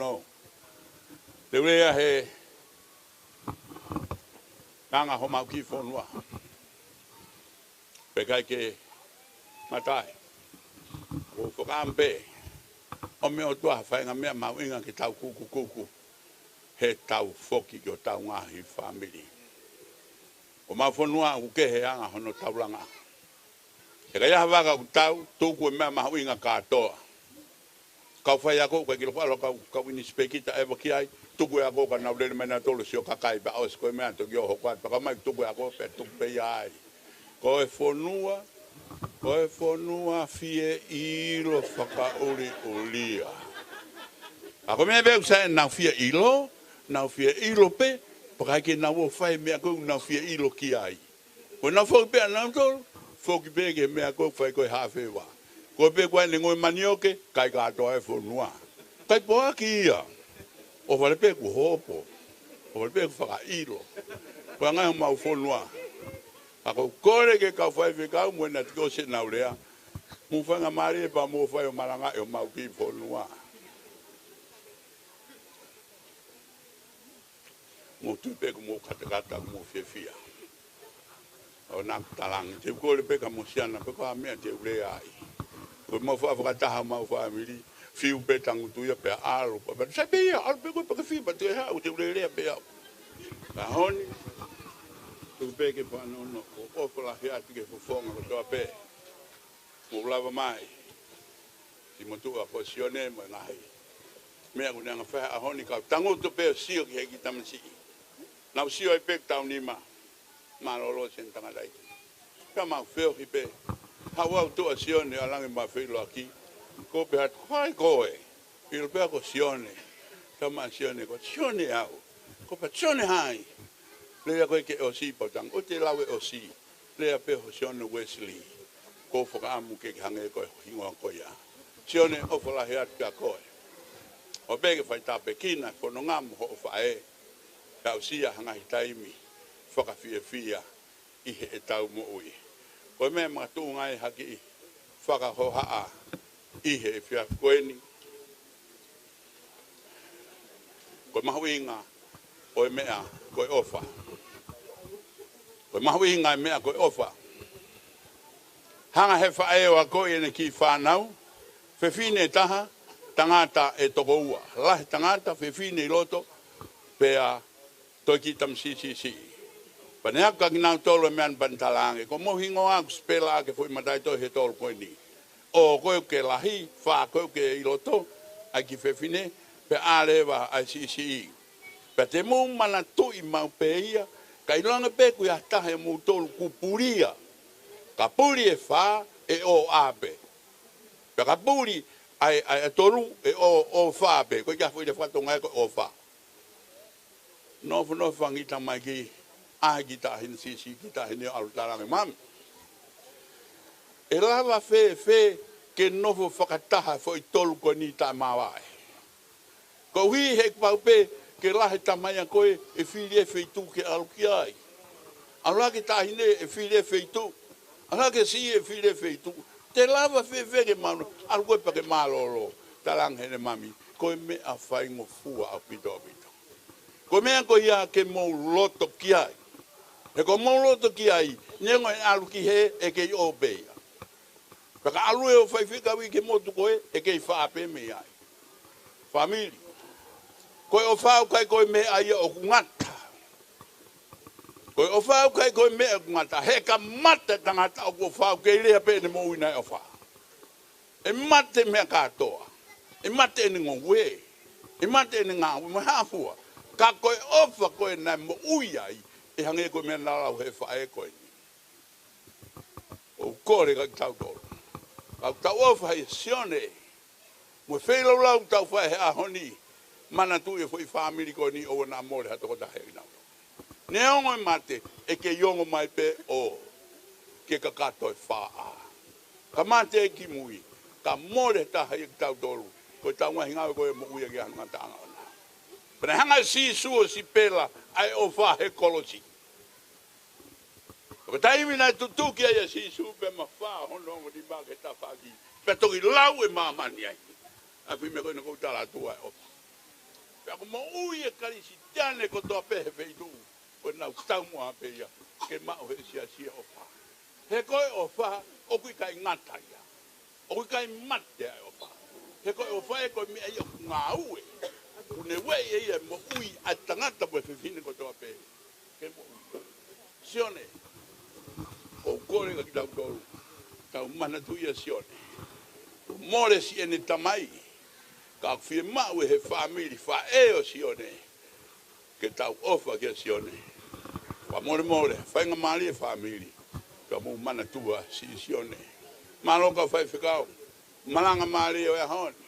le rea he nanga ho mau ki fo noa pe kai ke matai o fo kampe o me o tua whainga mea mau inga ki tau kuku he tau foki ki o tau ngahi family. O mau whanua u ke he anga hono taulanga. He kai aha waka ku tau, tūku e mea mau inga kātoa. Kau whai ako, kai kilo whalo kau ini spekita ewa ki ai, tuku e ako ka naurere mena tolu si o kakai pa aus koe mea toki o hokwat, paka mai tuku e ako pe tuku pe iai. Ko e whanua fie ilo whakauri ulia. Ako me be sa na fia ilo pe, pa ke na wo fai me ko na fia ilo ki ai. Ko na fo pe na to, fo ki be ke me ko fai ko ha fe wa. Ko be kwa ni ngoi manioke, kai ka to e fo noa. Kai po ki ia. O vale pe ko hopo. O vale pe ko fa ilo. Ko nga ma fo noa. Ako kore ke ka fai fe ka mo na tiko se na ulea. Mu fa nga mari pa mo fai o malanga e o ma ki fo noa. Mo tu pe ko mo kata mo fia. O na talang te ko le pe ka mo siana pe ko me te ule ai. Ko mo fa ta ma fa miri fiu pe tangu tu ya pe alo pa sa pe ya al pe ko pe fi ba te ha o te ule le pe ya. Ka honi tu pe ke pa no o ko la hia ke fo fonga ko to pe. Mo lava mai. Si mo tu a posione ma nai. Me ko na fa a honi ka tangu tu pe sio ke ki tamsi. Na sio e pe tau ni ma. Malolo sen tanga dai. Kama feo hipe. Hawa tu asione alange ma felo aki. Ko pe hat kai koe. Il pe ko sione. Kama sione ko sione au. Ko pe sione hai. Le ko ke osi potang. O te lawe osi. Le pe ho sione Wesley. Ko fo ka amu ke hange ko hingo ko ya. Sione o fo la hiat ka koe. O pe ke fai tape kina ko no ngam ho fa e. Ka usia hanga hitaimi. Whakawhia i he tau mo ui. Koe mea mga tūngai haki i whakahohaa i he whia koeni. Koe mahuinga koe mea koe ofa. Koe mahuinga mea koe ofa. Hanga he whaewa koe ene ki whanau. Whewhine taha tangata e toko ua. Lahe tangata whewhine i loto pea toi ki tam si. Paneha ka kinang tolo mean bantalange. Ko mo hingo aku spela ke foi madai to he tolo ko ni. O ko ke lahi fa ko ke iloto ai ki fefine pe aleva ai si. Pe te mo mana tu I mau pe ia ka ilanga pe ku ya ta he mo tolo ku puria. Ka puri e fa e o ape. Pe ka puri ai tolu e o fa pe ko ka foi de fa tonga ko o fa. No fangita mai ki kita hin si kita hin al tarang mam e lava fe ke novo fakataha foi tol ko ni ta mawai ko hi he pau pe ke la he tamaya ko e filie feitu ke al kiai ala ke ta hin e filie feitu ala ke si e filie feitu te lava fe ke manu al ko pa ke malolo tarang he mami ko me a fai ngo fua a pito ko me ko ia ke mo loto kiai e ko molo to ki ai nengo alu ki he e ke obeia ka alu e fai fika wi ke motu ko e ke fa pe me ai family ko o fa kai ko me ai o ngata ko o fa kai ko me ngata he ka mata tangata o fa ke le pe ne mo ina o fa e mate me ka to e mate ni ngwe e mate ni nga mo hafua ka ko o fa ko na mo uia e hange ko me na he fa e ko o kore ka tau ko ka tau o fa sione mo fe lo la tau fa a honi mana tu e foi family ko ni o na mo ha to ta he na ne o mate e ke yongo mai pe o ke ka to fa a ka mate ki mui ka mo ta he tau dolu ko tau nga hinga ko mo uia ki hanga ta na pero hanga si si pela ai o fa he kolosi. O taimi na tutu ki ai si pe ma fa hono mo di ba ke ta fa ki. Pe to lau e mama ni ai. A fi me ko no ta la tua o. Pe ko mo ui e kali si tane ko to pe fe tu. O na ta mo a pe ya ke ma o si o fa. He ko o fa o ku kai ngata ya. O ku kai mate o fa. He ko o fa e ko mi ai o ngau e. Une wei e mo ui a tangata po fe fine ko to pe. Ke mo sione. O kore ka tau tolu. Tau mana tu ia sione. More si ene tamai. Ka fie mau he family fa e o sione. Ke tau ofa ke sione. Wa more. Whainga mali e family. Ka mo mana tua si sione. Malo ka whai whikau. Malanga mali o e honi.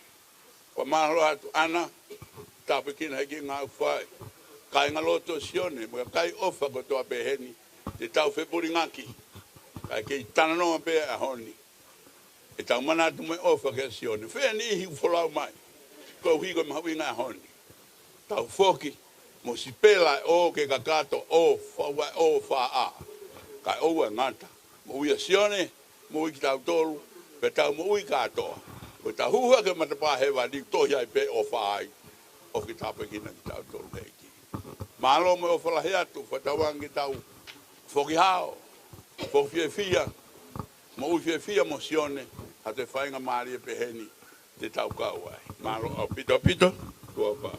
O mahalo atu ana, tapikina heki ngā uwhai. Kai ngaloto sione, mga kai ofa ko toa beheni, te tau whepuri ngaki. Kai kei tananoa pe a honi. E tau mana atu me ofa ke sione. Whea ni ihi ufolau mai. Ko higo mahui ngā honi. Tau foki, mo si pela o ke kakato o whaua o whaa. Kai oua ngata. Mo uia sione, mo ui ki tau tolu, pe tau mo ui katoa. Ko tau huha ke matapā hewa, ni tohi ai pe o whaai. O ki tāpekina ki tau tolu neki. Malo mo o falahi atu, whatawangi tau whoki hao, whoki fia, mo ui fia mo sione, ha te whainga maari e peheni, te tau kau ai. Malo au pito pito, kua pā.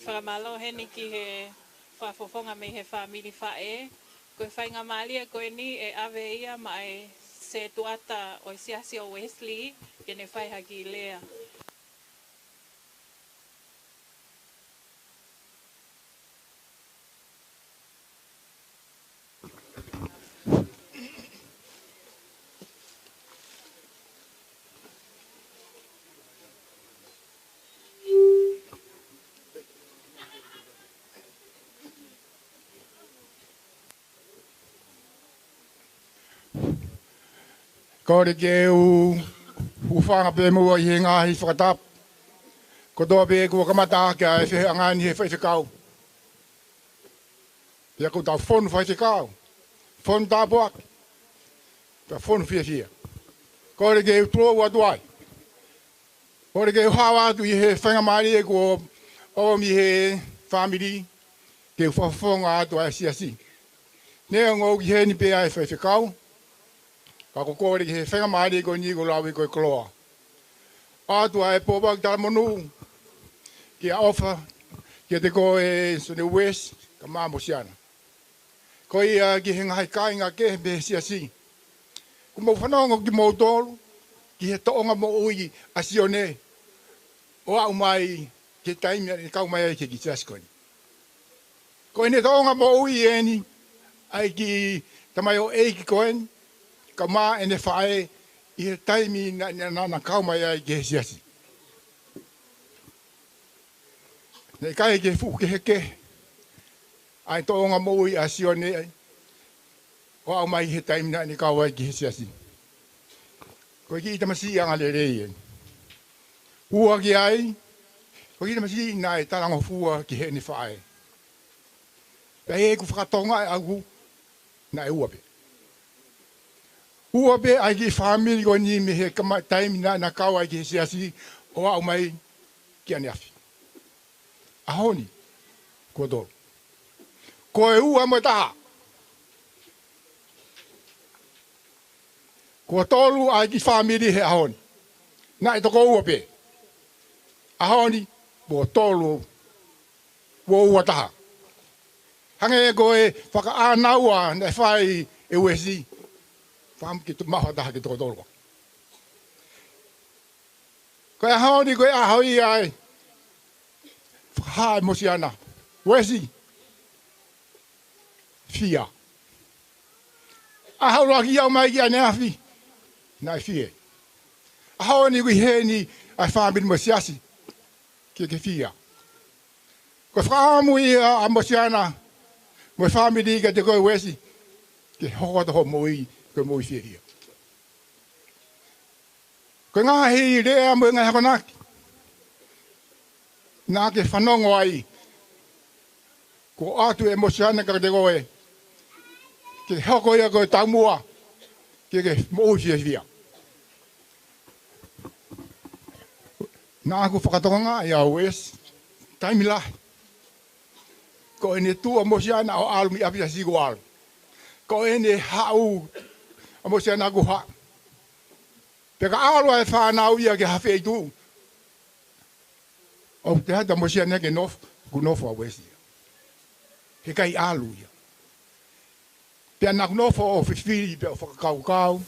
Whakamalo heni ki he whafofonga me he whamiri whae, koe whainga maari e koe ni e awe ia mai se tuata o siasi o Wesley, ke ne whai haki lea. Kore ke u whanga pe mua i he ngāhi whakatap. Ko toa pe kua kamata ke a e whi angani he whaifekau. Pia ko tau whonu whaifekau. Whonu tāpuak. Pia whonu whia whia. Kore ke u tua ua tuai. Kore ke u hawa atu i he whanga maari e kua o mi he whamiri. Ke u whawhonga atu a siasi. Nea ngau ki he ni pe a e whaifekau. Ka ko kore he whenga maari ko ni ko lawi ko kloa. Atua e popa ki tala monu. Ki a ofa. Ki te ko e sone west. Ka mambo siana. Ko ia ki he ngai kai ngā ke be siasi. Ko mau whanonga ki mau tolu. Ki he toonga mo ui a sione. O au mai ke taimia ni kau mai ke ki siasi koni. Ko ene toonga mo ui e ni. Ai ki tamai o eiki koeni. Ka mā ene whae i he taimi na kaumai ai ke he siasi. Nei kai ke fuke heke. Ai toonga moui a sione ai. O au mai he taimi na ni kaumai ke he siasi. Ko ki itamasi anga le rei. Ua ki ai. Ko ki itamasi na e tarango fua ki he ni whae. Pei e ku whakatonga e agu na e uape. Ua pe ai ki whamiri ko ni me he taimi na kau ai ki he siasi o au mai ki ane afi. Ahoni, kua tolu. Ko e ua mo taha. Kua tolu ai ki whamiri he ahoni. Na e toko ua pe. Ahoni, mo tolu wo ua taha. Hange ko e whaka anaua na whai e Wesley. Fam ki tu maha taha ki toko tolu. Ko e ahoni ko e ahoi ai. Hai mosiana. Wesley. Fia. Ahau ki au mai ki ane afi. Nai fie. Ahau ni kui he ni ai whamiri mo siasi. Ki ke fia. Ko whaamu i a mosiana. Mo whamiri ka te koe Wesley. Ke hoko toho moi. Ko moi fie hia. Ko ngā hei rea mo ngai hako naki. Nā ke whanongo ai. Ko atu e mosiana ka te koe. Ke hoko ia koe taumua. Ke moi fie hia. Nā ku whakatonga ia Wes. Taimi lahi. Ko ene tua mosiana o alumi apia sigo alu. Ko ene hau a mosiana ku ha. Peka alu e whanau ia ke hawhi ei tu. O te hata mosiana ke nof, ku nofo a Wes ia. He kai alu ia. Pea nak nofo o whiwhiri pe o whakakau.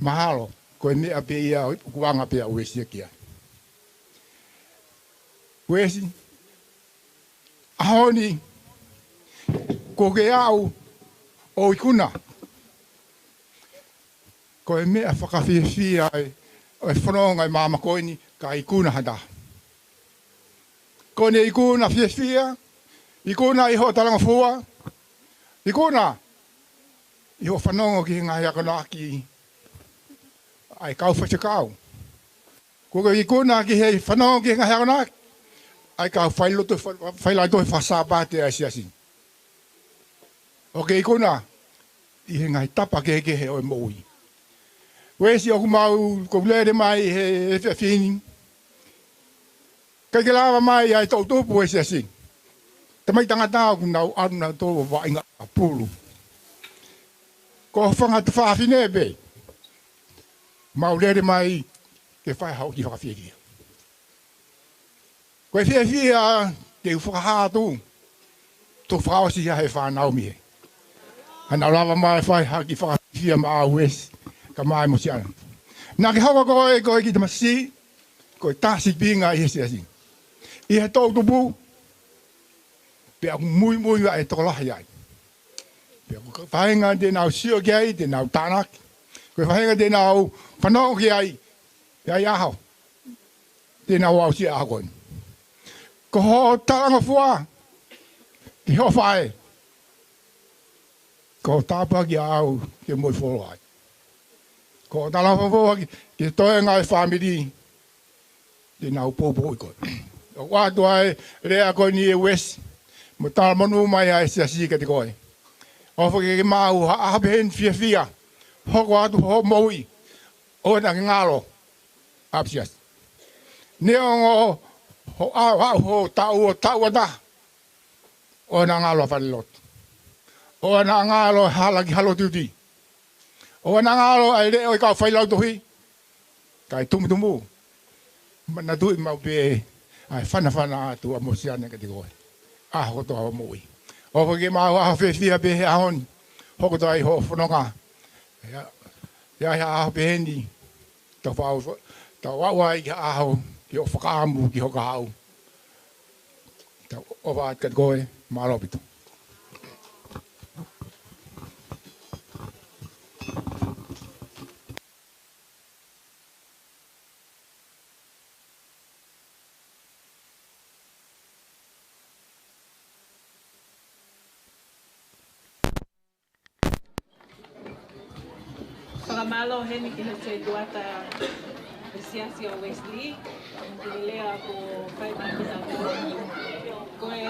Mahalo, ko e mea pe ia kuanga pe a Wes ia kia. Wesi, ahoni, ko ke au o ikuna. Ko e mea whakawhiwhia e whanonga e mama koe ni ka ikuna hada. Ko ne ikuna whiwhia, ikuna iho talanga fua, ikuna iho whanonga ki ngai akona ki ai kau whachakau. Ko ke ikuna ki hei whanonga ki ngai akona ai kau whailato e whasapate a siasi. O ke ikuna i he ngai tapa ke he o e moui. Wesi o kumau ko lere mai he whini. Kai ke lawa mai ai tau tupu e siasi. Tamai tangata o kunau aruna tō wa inga a pulu. Ko whanga te whaafine be. Mau lere mai ke whai hau ki whakawhiria. Ko e whiawhia te whakahātu. Tō whakawasi ha he whanau mihe. Ana lawa mai whai haki whakawhiria ma a wesi. Ka mai mo siana. Nā ke hawa koe ki te masi. Koe tāsi pinga i he siasi. I he tau tupu. Pe aku mui wa e tokolahi ai. Pe aku whahenga te nau sio ki ai, te nau tānak. Koe whahenga te nau whanau ki ai. Pe ai ahau. Te nau au sia ahau koe. Ko ho taranga fua. Ki ho whae. Ko tāpa ki au ke moi wholo ai. Ko taranga fua ki toe ngai whamiri. Te nau pōpō i koe. O wātu ai rea koe ni e Wesley. Mo tā manu mai ai siasi ka te koe. O whake ke māu hapehen whiawhia. Hoko atu ho moui. O na ke ngālo. Apsias. Neongo ho au ho tau ata. O na ngālo whanelot. O na ngālo halaki halo tiuti. O na ngālo ai leo i kau whailau tohi. Kai tumutumu. Mana tui mau pe ai whana atu a mosiane ka te koe. Aho to hawa mui. O whake mau aho whiawhia pe he ahoni. Hoko to ai ho whanonga. Ia hea aho pe hendi. Tau wau ai ki aho ki o whakaamu ki hoka hau. Tau owa at kat koe. Māropito. Whakamalo heni ki he te tuata e siasi o Wesley. Ki lea ko whaimahina ko. Koe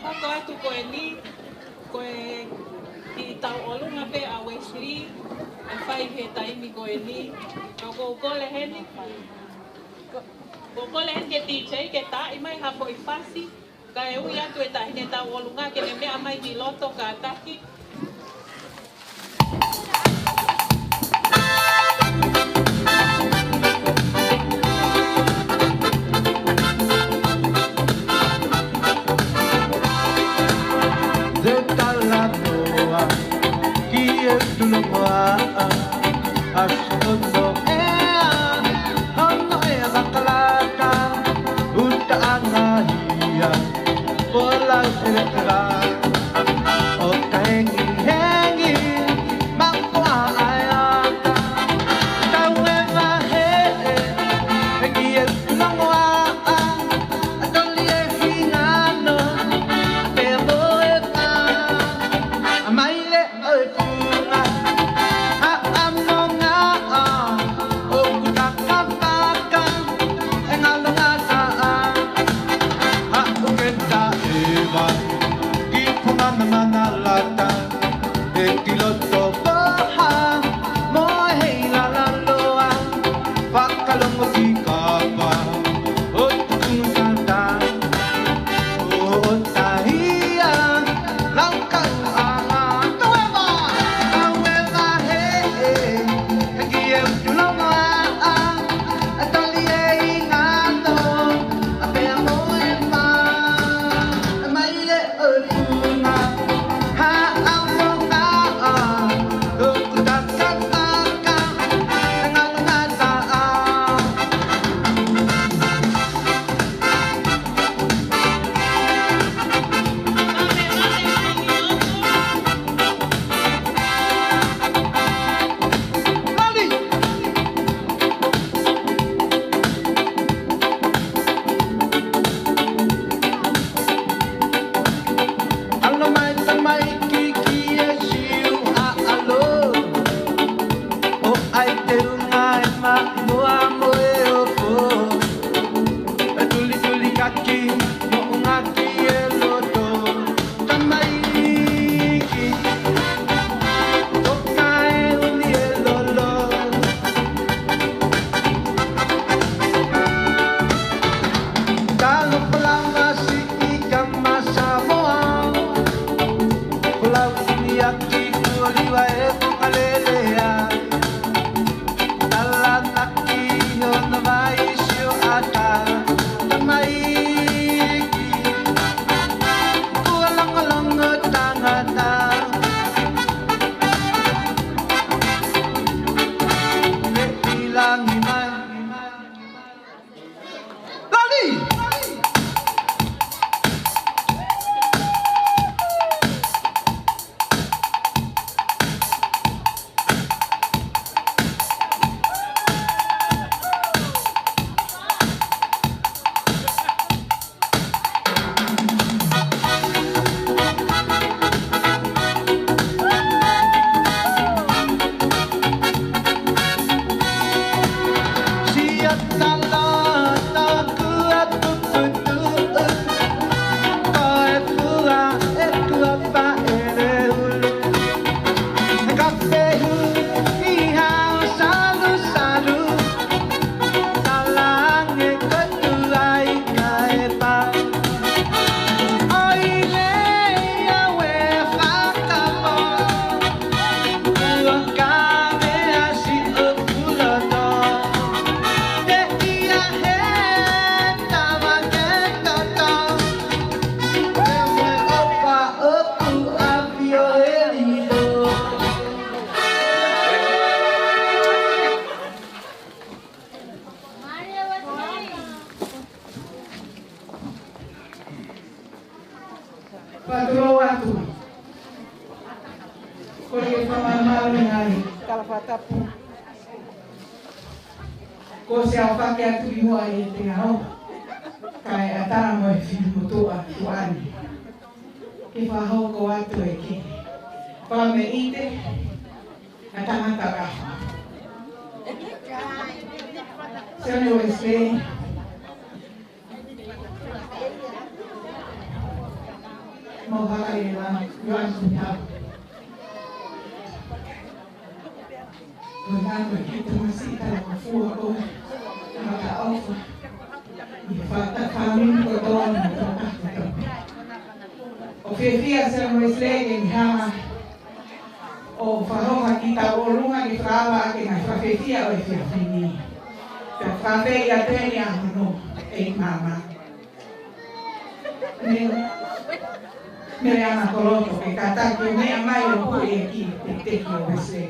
hoko atu koe ni. Koe ki tau olunga pe a Wesley. E whai he taimi koe ni. Ko kole heni. Ko kole heni ke teacher ke ta i mai hapo i whasi. Ka e ui atu e tahine tau olunga ke ne mea mai ki loto ka ataki. Patrou atu. Porque famamalo ngai kalafatapu. Ko se awhake atu I hoa I te ao. Kai atara mo e whiri motua tuani. Ke whahoko atu e ki. Whame ite. Atangata raha. Sene Wesley. Mau hakai lah, jual sudah. Mengapa kita masih dalam fuego, maka Alofi, ifata kami kotoran mereka. Ofefia Sene Wesley yang hama, o farofa kita olunga di frava que na ofefia o efini. Frave ya tenia no, mama. Mere ana koloto ke kata ke me amai o pui aqui te que o Wesley.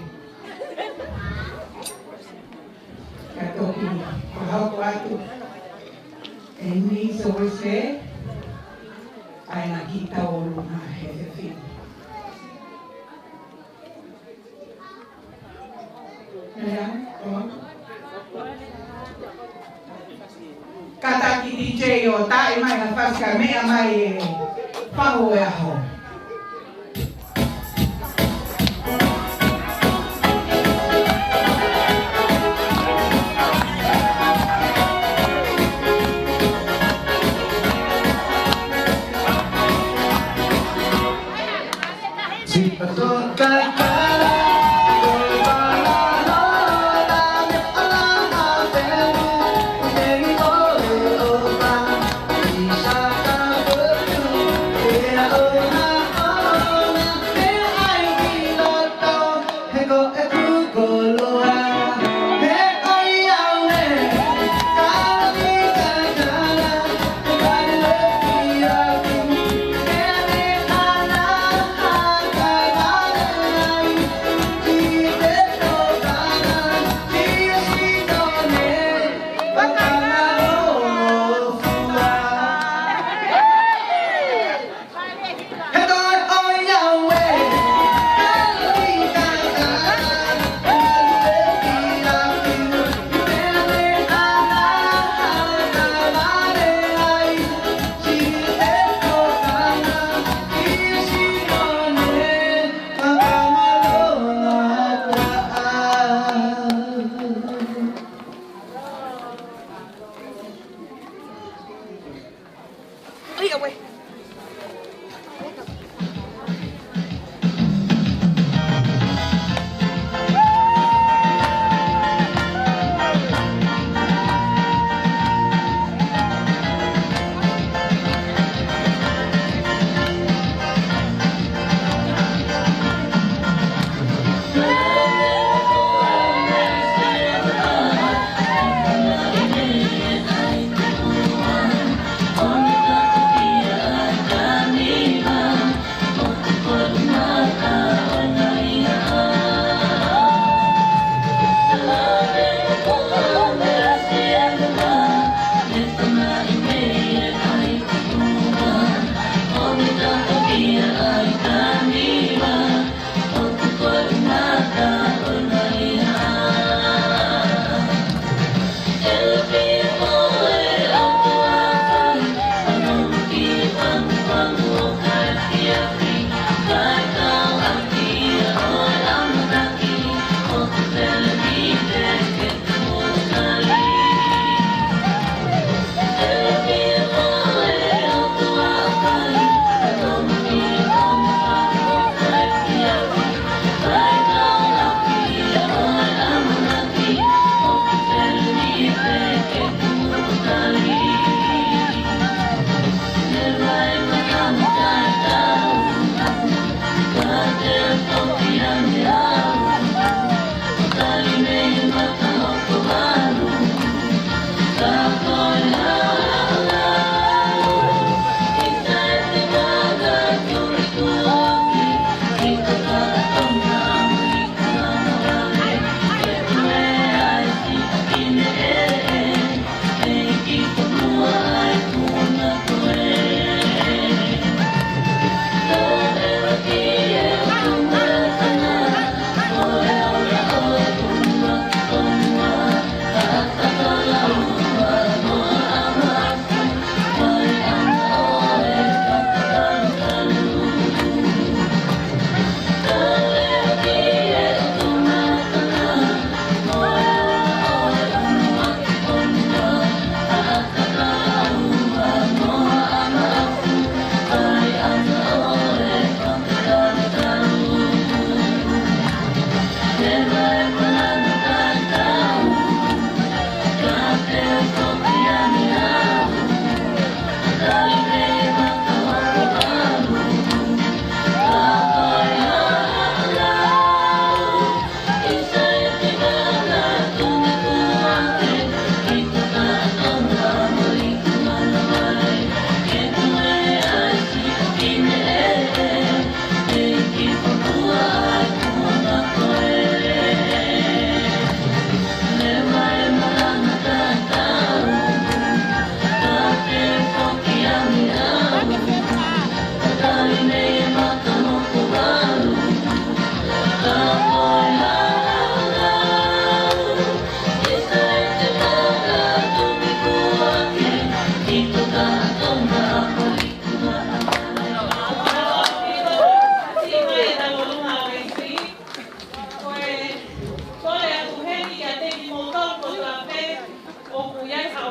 Kato ki pahau ko atu. Ni so Wesley. Ai na kita o luna he fin. Ya, kata ki DJ o tai mai na fasca me amai Paho e aho.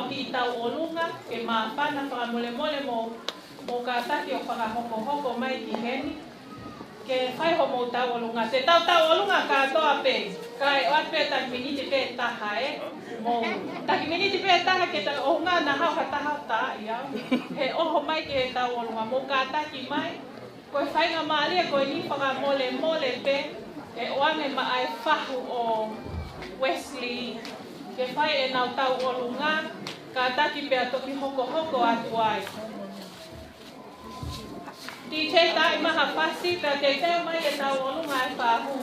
au ki tau olunga ke mapana whakamole mo ka taki o whakahoko mai ki heni. Ke whai ho mo tau olunga. Te tau olunga ka toa pe. Kai o atpe taki miniti pe taha mo taki miniti pe taha ke ta o ngā na hau ha taha ta ia. He oho mai ke tau olunga mo ka taki mai. Koe whai ngā maalia koe ni whakamole pe. E oange ma ai whahu o Wesley. Ke whai e nau tau olunga. Ka taki pe a toki hoko atu ai. DJ tai maha pasi ta te teo mai e tau olunga e whahu.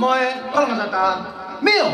Moe, kolma sata, mio!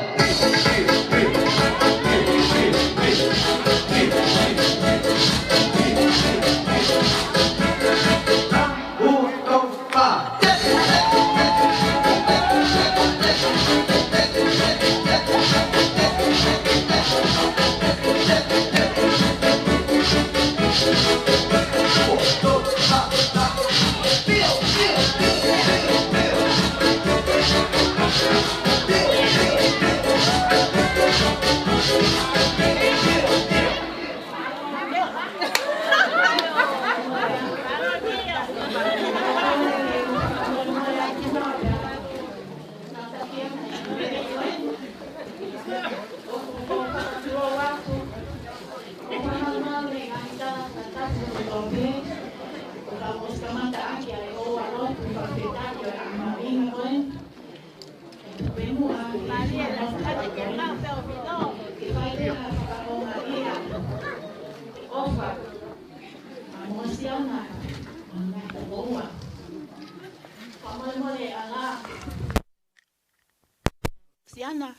Siana.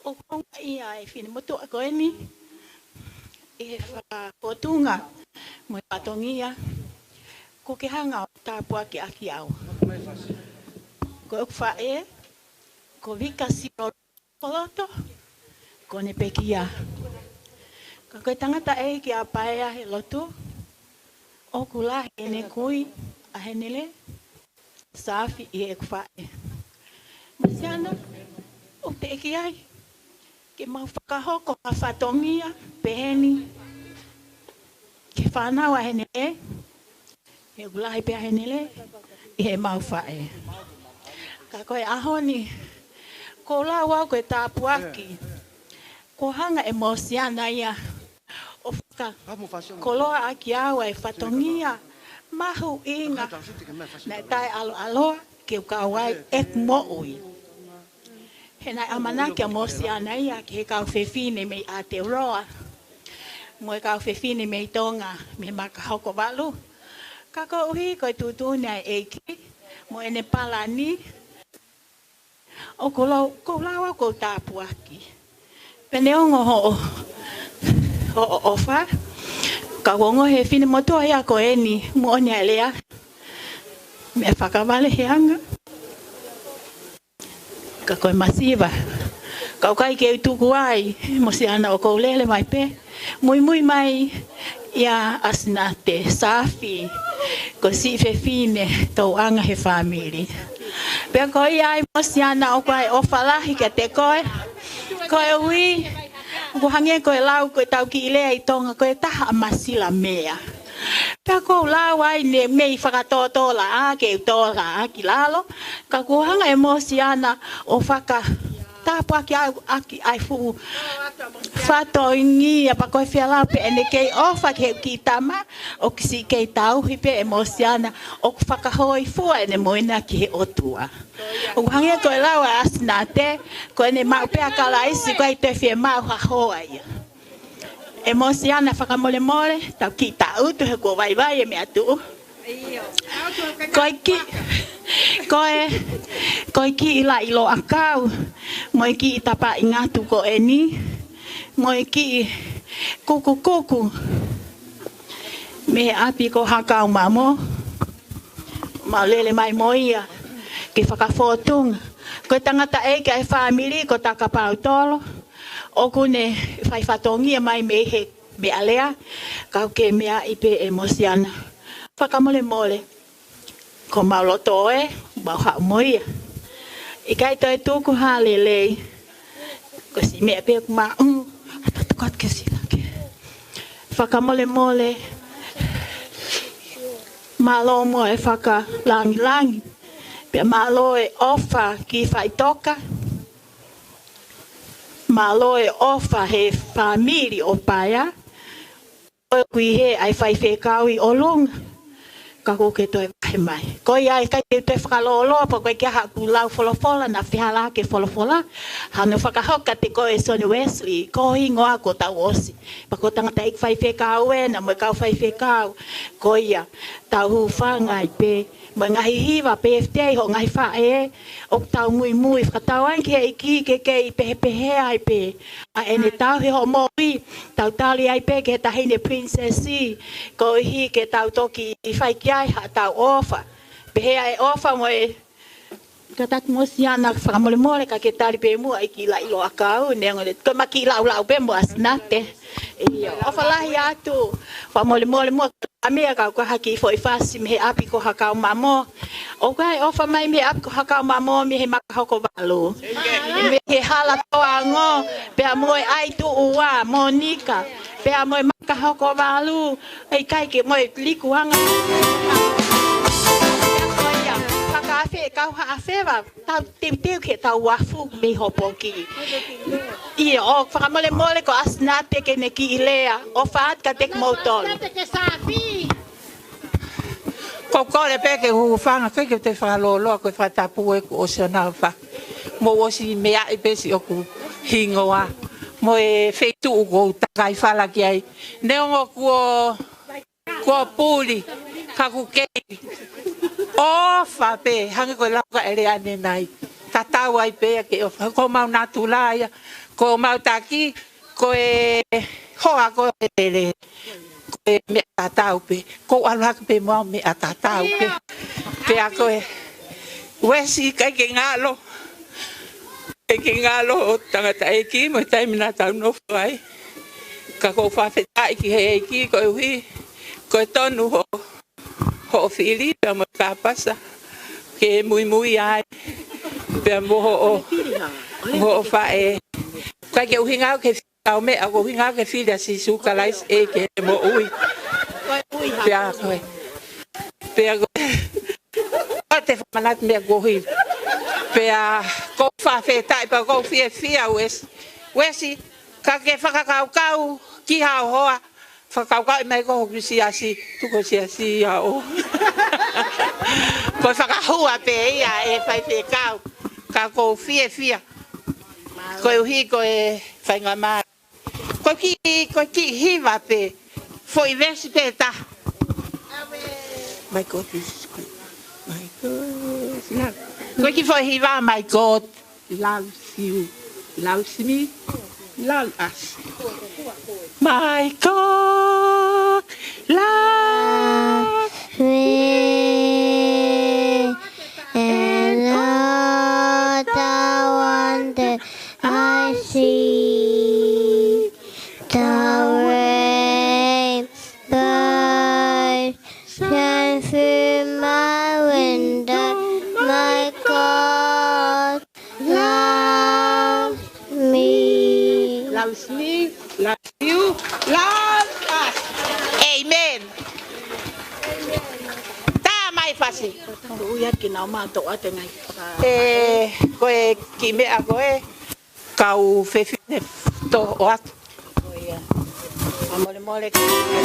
O kong ia e fine moto a koe ni. E whakapotunga. Mo e patongia. Ko ke hanga o tāpua ki aki au. Ko e whae. Ko vika siro koloto. Ko ne pekia. Ka koe tangata e ki a paea he lotu. O kula he ne kui a henele. Safi i e whae. Masiana, o te eki ai. Ke mau whakahoko a whatongia, peheni. Ke whanau a henele. He ulahi pe a henele. I he mau whae. Ka koe ahoni. Ko lau au koe tāpuaki. Ko hanga e mosiana ia. O whaka koloa aki au e whatongia. Mahu inga. Nei tai aloa. Ke ukawai ek mo'ui. He nai amana kia mosiana ia ke he kau whewhine mei Aotearoa. Mo e kau whewhine mei tonga me makahoko walu. Ka ko uhi koe tūtūne ai eiki. Mo e ne palani. O ko lawa ko tāpuaki. Pene ongo ho ofa. Ka wongo he whine motoa ia ko eni. Mo oni ai lea. Me whakawale he anga. Ka koe masiva. Kau kai ke utuku ai. Mo si ana o kou lele mai pe. Mui mai. Ia asina te safi. Ko si whewhine tau anga he whamiri. Pea koe ai mo si ana o koe ofalahi ke te koe. Koe ui. Ko hange koe lau koe tau ki ilea i tonga koe taha masila mea. Pea kou lau ai ne mei whakatotola a ke utola a ki lalo. Ka kuhanga e mosi ana o whaka tāpua aki ai fu whatoingi a pa koe whialau pe ene kei ofa ke ki tama o kisi kei tauhi pe e mosi ana o whakahoi fua ene moina ki he otua. O kuhanga koe lau a asina te koe ne mau pe akala isi koe te whia mau hahoa ia. E mosiana whakamole tau ki ta utu he ko vai e me atu. Koe ki ila ilo akau. Moi ki tapa ingatu ko eni. Moi ki kuku. Me api ko hakau mamo. Ma lele mai moia. Ki whakafotunga. Ko tangata e ka e whamiri ko taka pautolo. O kune fai fatongia mai me he me alea. Kau ke mea ipe emosiana. Whakamole mole. Ko mauloto e, mau hao moia. I kai toi tūku hale lei. Ko si mea pe kuma, atatukot ke si lake. Whakamole mole. Malo mo e whaka langi langi. Pea malo e ofa ki whai toka. Malo e ofa he famili o paia. O kui he ai whai whekau I olunga. Ka ko ke toi wahe mai. Ko ia e kai te whakalolo pa koe kia haku lau wholofola na whihala ke wholofola. Hanu whakahoka te koe Sonny Wesley. Ko hingoa ko tau osi. Pa ko tangata ik whai whekau e na mo kau whai whekau. Ko ia tau hu whangai pe. Mo ngahi hiwa PFT ho ngahi whae. O tau mui mui whakatau anki e ki ke I pehe pehe ai pe. A ene tau he ho moi. Tau tali ai pe ke tahine princessi. Ko hi ke tau toki I whai kiai ha tau ofa. Pehe ai ofa mo e. Katak mo siana whakamole mole ka ke tali pe mua I ki la ilo akau. Neangole ko maki lau lau pe mo asnate. Ofa lahi atu. Whamole mole mua. Amea kau ko haki foi fasi me api ko hakau mamo. O kai ofa mai me api ko hakau mamo me he makahoko walu. Me he hala toa ngo. Pea moe ai tu ua Monika. Pea moe makahoko walu. Ei kai ke moe likuanga. Whakawhe kau haawhewa. Tau teu ke tau wafu me hopoki. Ia o whakamole mole ko asnate ke ne ki ilea. O whaat ka tek mautol. Ko kore peke hu whanga keke te whakaloloa koe whatapu e ko oceana wha. Mo osi mea I pesi o ku hingoa. Mo e whetu u kou takai whala ki ai. Neongo kua puli kaku kei. O whape hangi koe lauka ere ane nai. Tatau ai pea ke o ko mau natulaya. Ko mau taki koe hoa koe ere. Koe mea tatau pe. Ko aluhaka pe mau mea tatau pe. Pea koe. Wesi kai ke ngalo. Kai ke ngalo o tangata eki. Mo taimina tau nofu ai. Ka ko whawhetai ki he eki koe hui. Koe tonu ho. Ho whiri pea mo kāpasa. Ke mui mui ai. Pea mo ho o whae. Kai ke uhingau ke Kau me ako hinga ke filha si suka lais e ke mo ui. Pea koe. Pea koe. Te whamanat mea kohi. Pea ko whawhetai pa ko fia wes. Wesi, ka ke whakakau ki hao hoa. Whakakau mai ko hoku siasi. Tuko siasi au. Ko whakahua pe ia e whaiwhekau. Ka ko fia. Ko uhi ko e whainga maa. Ko ki hiwa pe. Foi vesi pe ta. My God is good. My God. Ko ki foi hiwa, my God loves you. Loves me. Loves us. My God loves me. And all the wonder I see. The rainbow shine through my window. My God loves me. Loves me, loves you, loves us. Amen. Ta mai fasi. Uia ki nau mātou ate ngai. Koe ki mea koe. Kau whewhine to o atu. Mole mole. Mai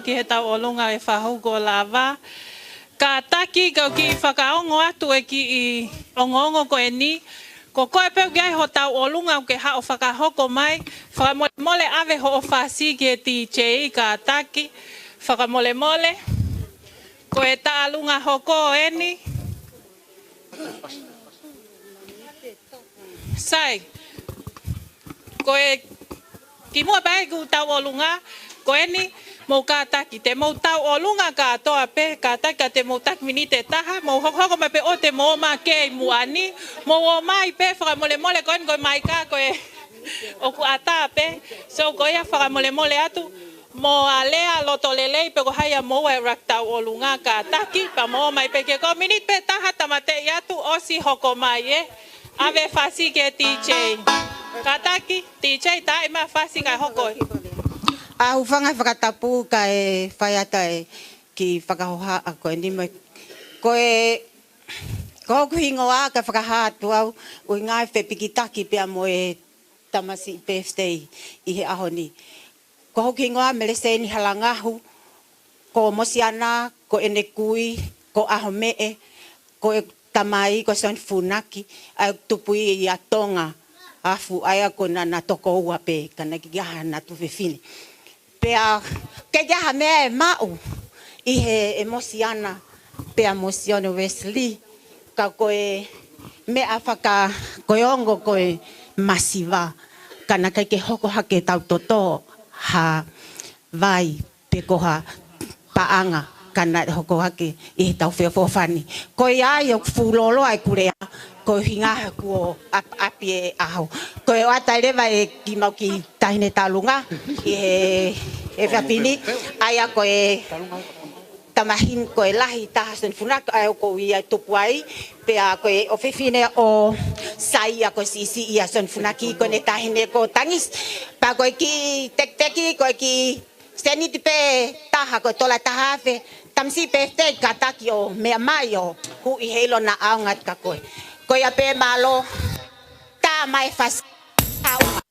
ki he tau olunga e whahugo lava. Ka taki kau ki whakaongo atu e ki I ongongo ko e ni. Ko koe peu gai ho tau olunga ke hao whakahoko mai. Whakamole ave ho o whasi ki e TJ ka taki. Whakamole. Ko e ta alunga hoko e ni. Sai. Ko e ki mua pai ku tau olunga. Ko e ni. Mo ka taki te mo tau olunga ka toa pe ka taki ka te mo tak minite taha mo hoko me pe o te mo ma ke muani mo o mai pe whakamole ko en go mai ka ko e o ku ata pe so ko ia whakamole atu mo alea loto lelei pe ko haia mo e rak tau olunga ka taki pa mo mai pe ke ko minite pe taha tamate atu osi hoko mai e ave fasi ke TJ ka taki TJ ta ima fasi ka hoko A ufanga whakatapu ka e whaiata e ki whakahoha a koe ni mai. Koe kuhingoa ka whakahatu au ui ngai whepikitaki pia mo e tamasi birthday I he aho ni. Ko kuhingoa mele se ni halangahu, ko mosiana, ko ene kui, ko aho mee, ko e tamai, ko son funaki, ai tupui I a tonga, afu aia ko na toko ua pe, kana ki gaha na tufefini. Pea ke jaha mea e mau I he emosiana pea emosione Wesley ka koe mea whaka koeongo koe masiva kana kai ke hoko hake tau toto ha vai pe koha paanga kana hoko hake I he tau whiawhawhani. Koe ai o fulolo ai kurea ko hinga ko api e aho ko e wata lewa e ki mau ki tahine talunga e whapini aia ko e tamahin ko e lahi tahasen funak ai ko ia tupu ai pea ko e o whiwhine o saia ko sisi ia son funaki ko ne tahine ko tangis pa ko ki tek ko ki seni tipe taha ko tola tahafe tamsi pe te kataki o mea mai o hu I helo na aungat ka koe ko ia pe malo ta mai fas au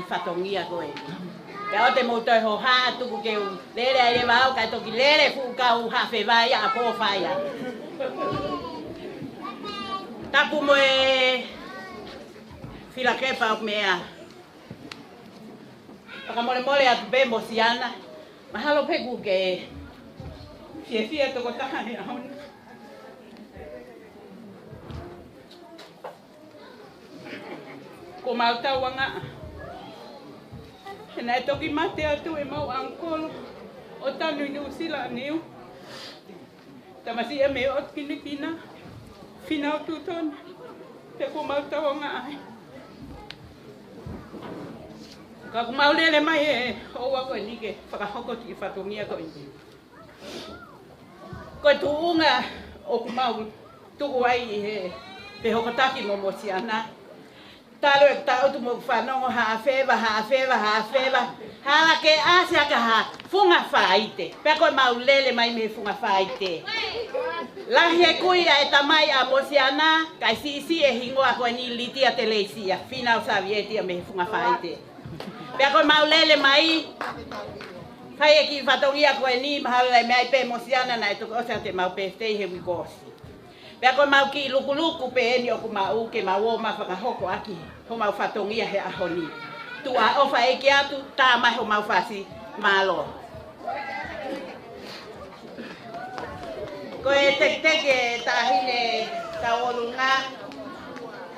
Whatongia koe. Pea o te moutai ho haa tuku ke u lere ai le wau kai toki lere fu ka u hawhi vai a po whaia. Tapu mo e whila kepa o mea. Whakamole atu pe mosiana. Mahalo peku ke fie toko taha ni auna. Ko mautau wanga. E nai toki mate atu e mau ankolo o tanu New Zealand niu. Tamasi e me o Pilipina. Fina o tuton. Te ko mautau wanga ai. Ka ku maulele mai e o wa ko nike whakahoko ki whatongia ko ingi. Ko tuunga o ku mau tuku ai he pe hokotaki mo mosiana. Talo e tau tu mo whanongo haafewa. Hala ke asia ka ha funga whaite. Pea koe maulele mai me funga whaite. Lahi e kuia e tamai a mosiana, kai si e hingoa koe ni litia teleisia. Finau savietia me funga whaite. Pea koe maulele mai, kai e ki whatongia koe ni mahala e mea i pe mosiana na e tuko osa te mau pestei he wikosi. Pea koe mau ki luku pe eni o ku mau ke mau o mawhakahoko aki. Ho mau whatongia he ahoni. Tu a ofa e ki atu, tā mai ho mau whasi malo. Koe teke tahine taorunga.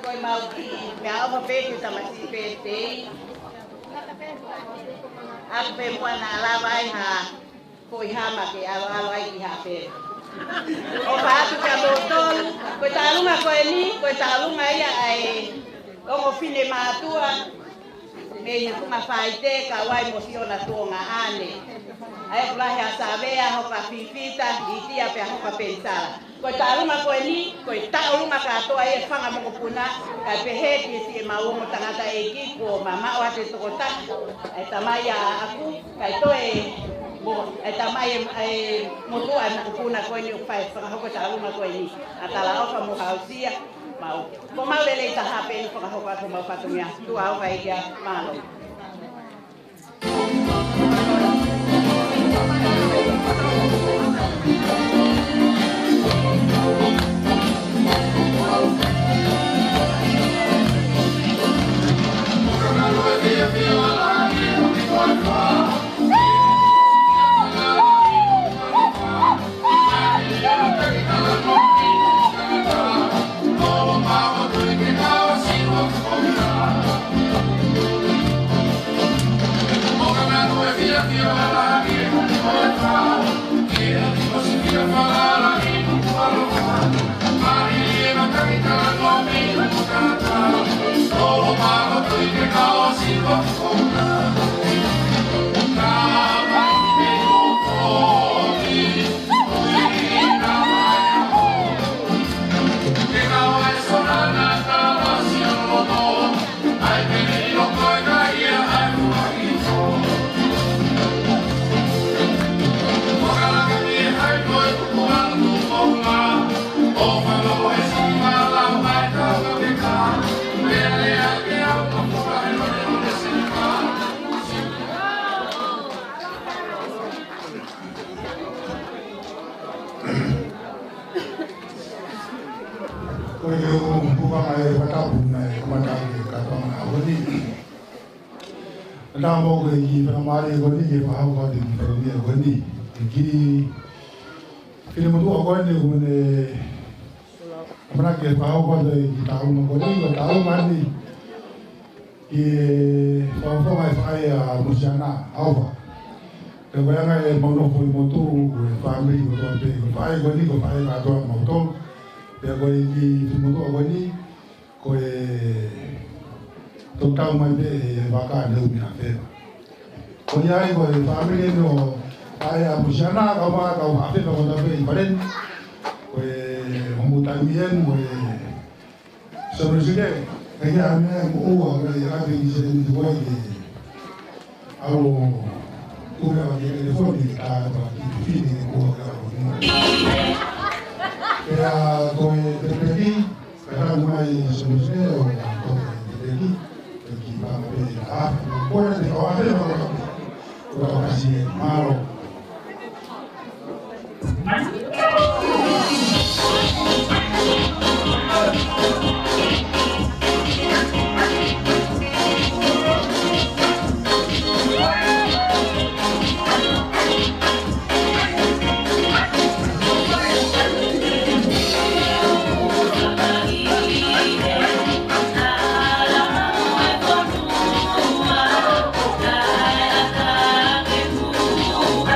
Koe mau ki mea ofa peki tamasi pestei. Aku pe mua na alawa ai ha koi hama ke alo ai ki ha pe. O paatu ka botol, koe talunga koe ni, koe talunga ia ai ongo fine maatua. Me i kunga whaite ka wai mosiona tuonga ane. Ai kulahi a savea hoka fifita, itia pe hoka pensala. Koe talunga koe ni, koe talunga katoa e whanga moko puna, kai peheki e si e mauongo tangata e kiku o mama o ate tokota. Ai tamai a aku, kai toe e tamai e motua e moko puna koe ni o whai whakahoko talunga koe ni. Atala ofa mo hausia, mau. Ko mau lele i taha pe ni whakahoko atu mau whatumia, tua au kai kia malo. Namo ko i pramari ko ni ke pahau ko di pramia ko ni ki kile mo ko ni ko ne amra ke pahau ko de ki tahu mo ko ni ko tahu mani ki ko mai fai a musiana auva ke ko nga e mo no ko mo tu ko family ko to pe ko fai ko ni ko fai ka to mo to pe ko ki mo ko ni ko e tau mai be waka leu mina fe. Ko ia ko family no ai a musiana ka ma ka ha fe ko ta be paren. Ko mo ta mien ko sobre sile ka ia me mo o ga ia be ni se ni ko ni. Alo ko ga ni le fo ni ta ba ki ni ko ga ni. Era ko te pedi ka mai sobre sile o ko te pedi Buenas de caballo, así malo. Oh,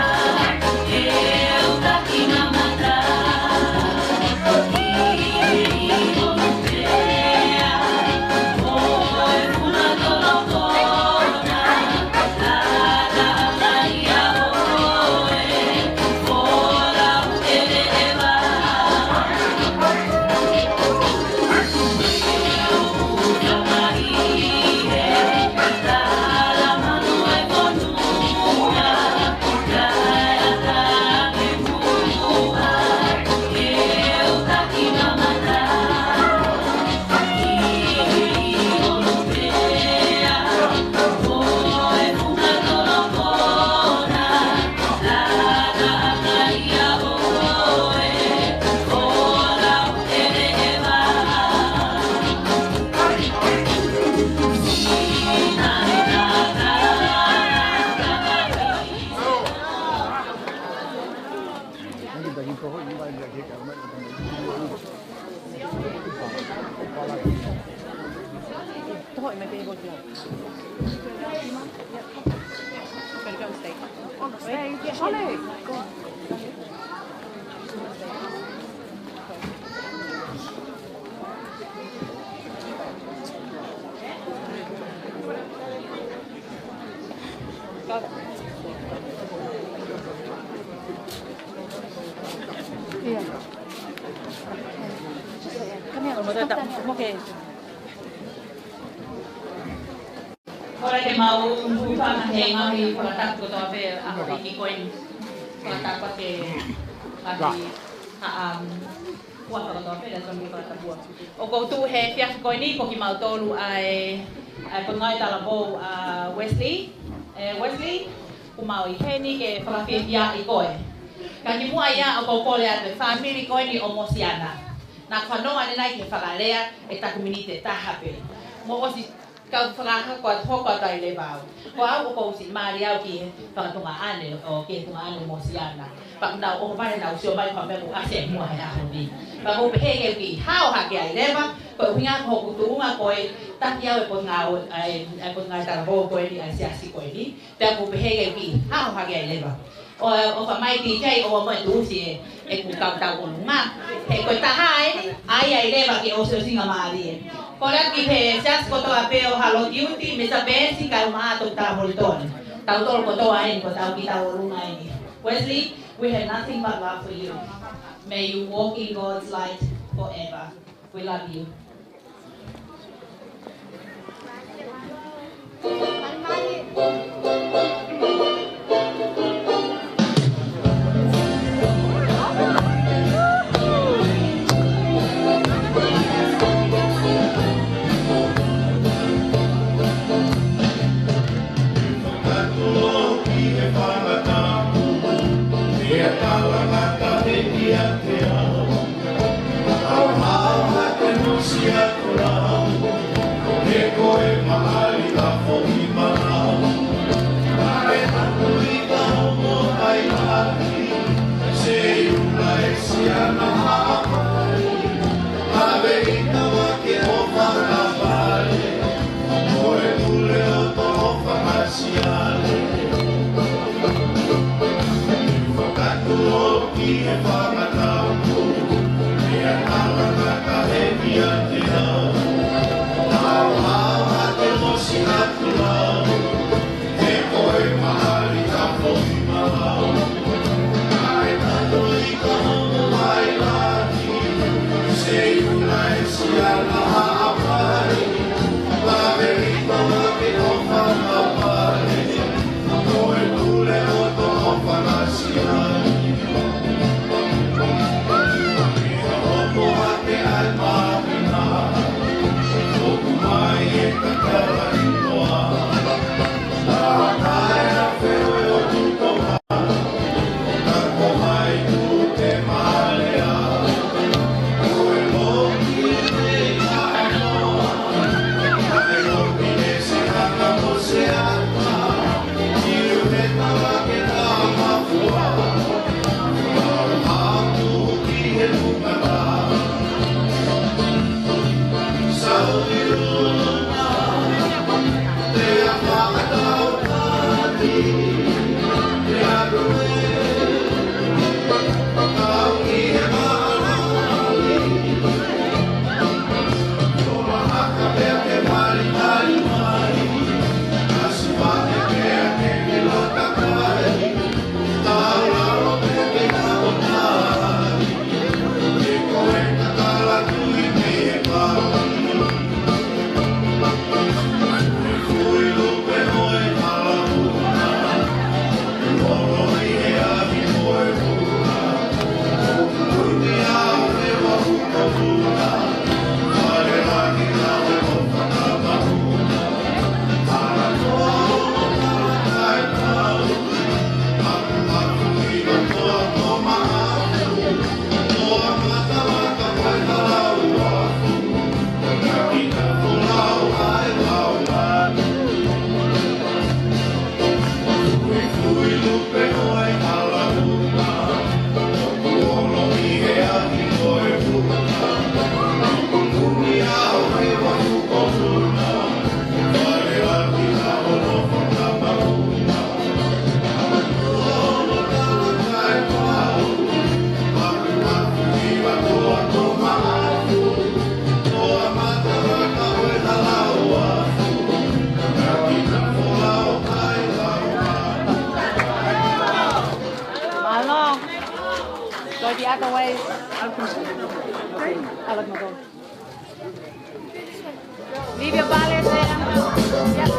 Ora ke mau upana he ngahi pagata ko to pe ako ni koin pagata ke ngahi kuat ko to pe dan kami pagata buat o ko tu he fiak koin ni ko ki mau tolu ai pengai talabo Wesley Wesley ku mau I he ni ke pagafia ya I koe ka ki mua ya o ko le ate family koin ni omosiana na kanoa ni nai ke fagalea e ta community ta hape mo osi kau whakaha kua tōka tai le bau. Ko au ko si mari au ki whakatunga ane o ki tunga ane mo siana. Pak nau o mai nau sio mai kwa me ko ase mo ai a ni. Pa ko pe ke ki hao ha ki ai leva ko winga ko kutunga ko e taki au e po ngau ai po ngai tara bo ko ni ai si ko ni. Pe ko pe ke ki hao ha ki ai leva. O fa mai ti jai o mo tu si e ku kau tau o nga. He ko ta hai ai leva ki o sio singa mari. Kora ki he jas ko to apeo halo duty me sa besi ka uma to ta moliton. Tau tol ko to ai ko tau ki tau runga ai. Wesley, we have nothing but love for you. May you walk in God's light forever. We love you. out the way. I let my go. Leave your ballets there. Yep.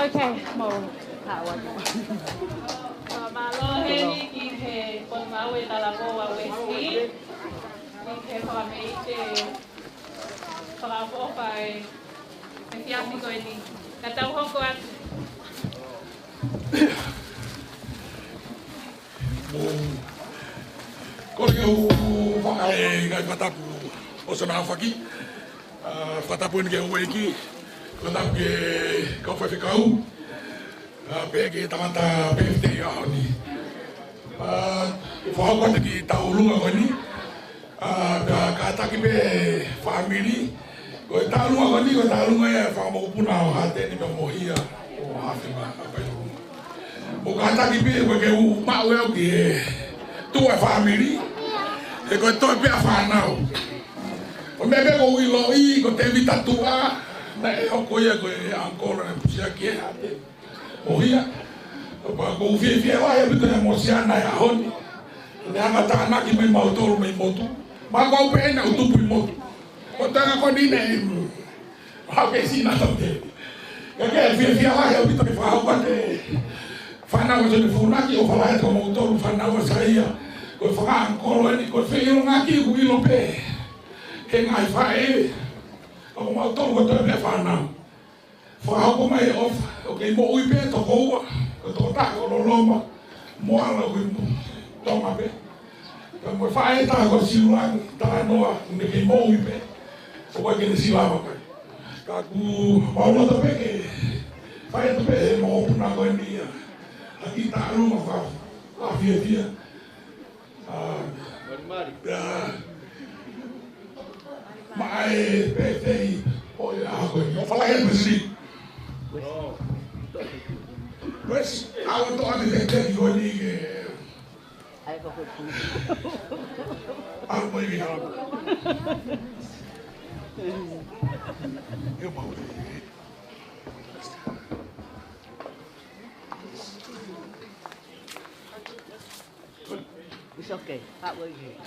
Okay, mo kawan. Malo heli ki he pon mawe na la boa Wesley. Ki he para meite para boa e fiasi ko ni. Kata ho ko at Ko ke u whakae ngai whatapu o sana whaki. Whatapu ni ke ue ki. Whatapu ke kau whawhikau. Pea ke tangata pefte i aho ni. Whahau ki taurunga koe ni. Ka ataki pe whamiri. Ko e taurunga koe ni, ko e taurunga e whakamokupuna o hate ni me mohia o hawhiwa a pairunga. Mo ka ataki pe koe ke u mau eo ki e tua whamiri. E koe toi pea whanau. O me pe ko uilo i, ko te vita tua. Na e hoko ia koe e ankora e pusia ki e hate. Mohia. Pa ko ufie fie wa e pito e mosiana e ahoni. Ne anga tānaki mai mautoro mai motu. Ma kwa upe ena utupu i motu. Ko tanga ko nine e hake sina tamte. Ka ke fie fie wa e pito e whahau kate. Whanau se ne whunaki o whalahe ko mautoro whanau a saia. Ko e whakaangkolo eni ko e whiro ngaki ku ilo pe. He ngai whae. Ko mautoro ko toi me whanau. Whahau ko mai ofa. O kei mo ui pe to koua. Ko to tako lo loma. Moala ui mo. Toma pe. Ka mo whae ta ko siluang. Ta noa. Ne kei mo ui pe. O kai kene silama kai. Ka ku maula to pe ke. Whae to pe he mo opuna ko e nia. Aki ta aruma whao. A fia fia. Mai pe tei. O e a koe. O whalahe me si. Pues, awa to ate te te ko ni ke. Ai ko ko. Awa ni ka. Eu mau. It's okay. That way here.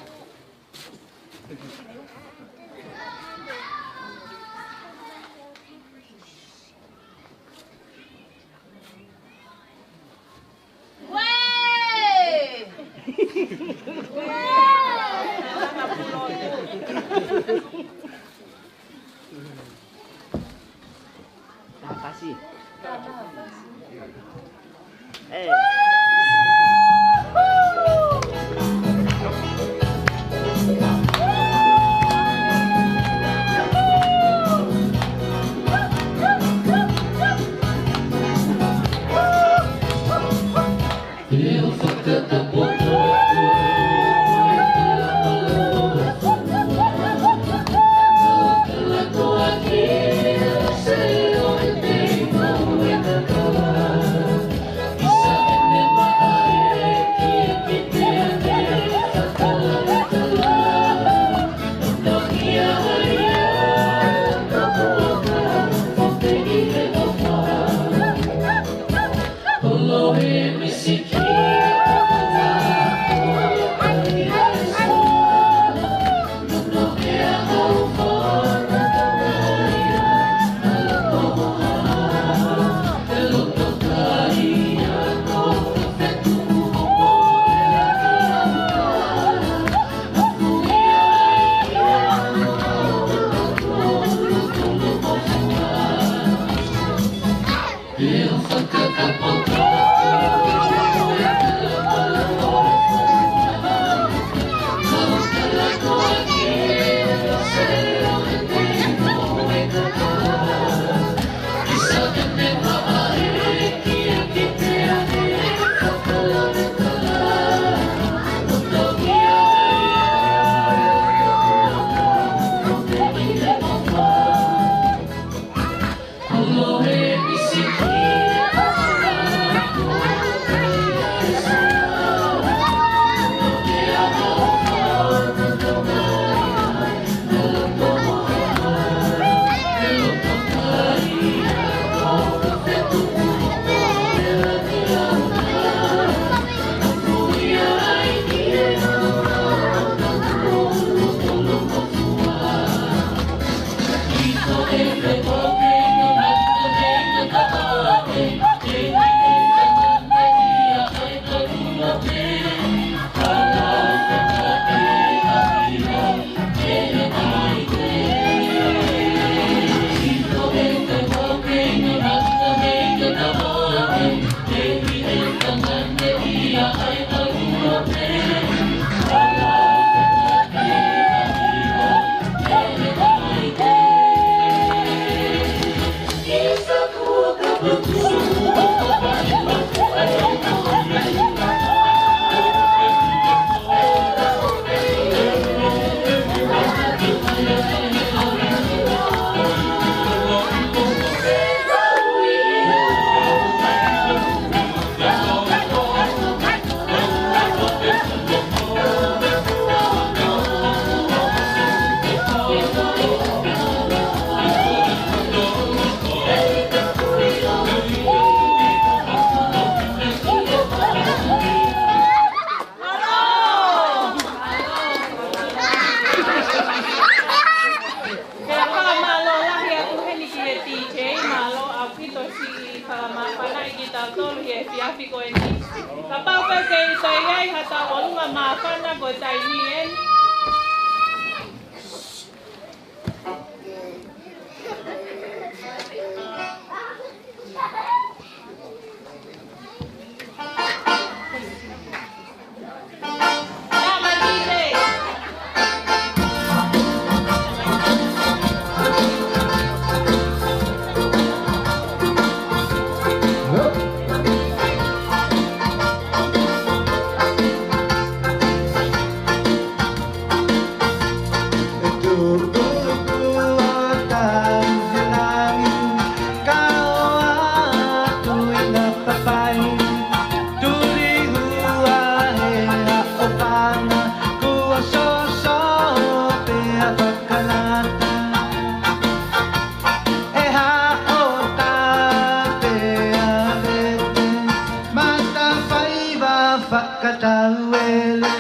Fakatawele,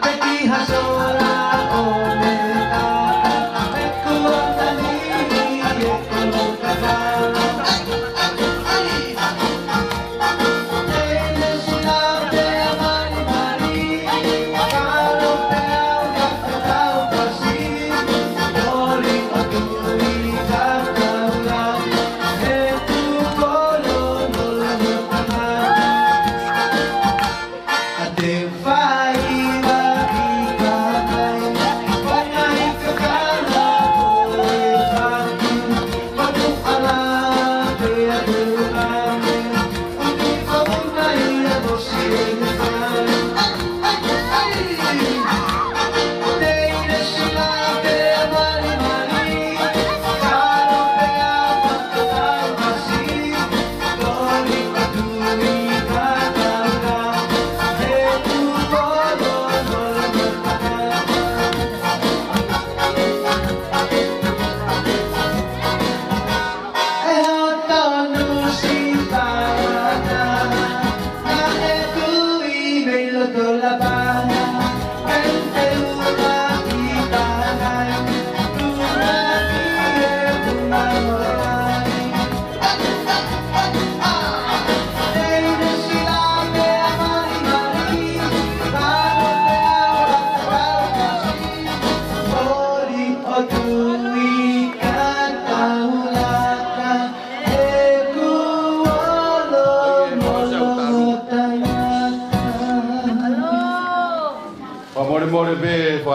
Peki Hasora, Ometa,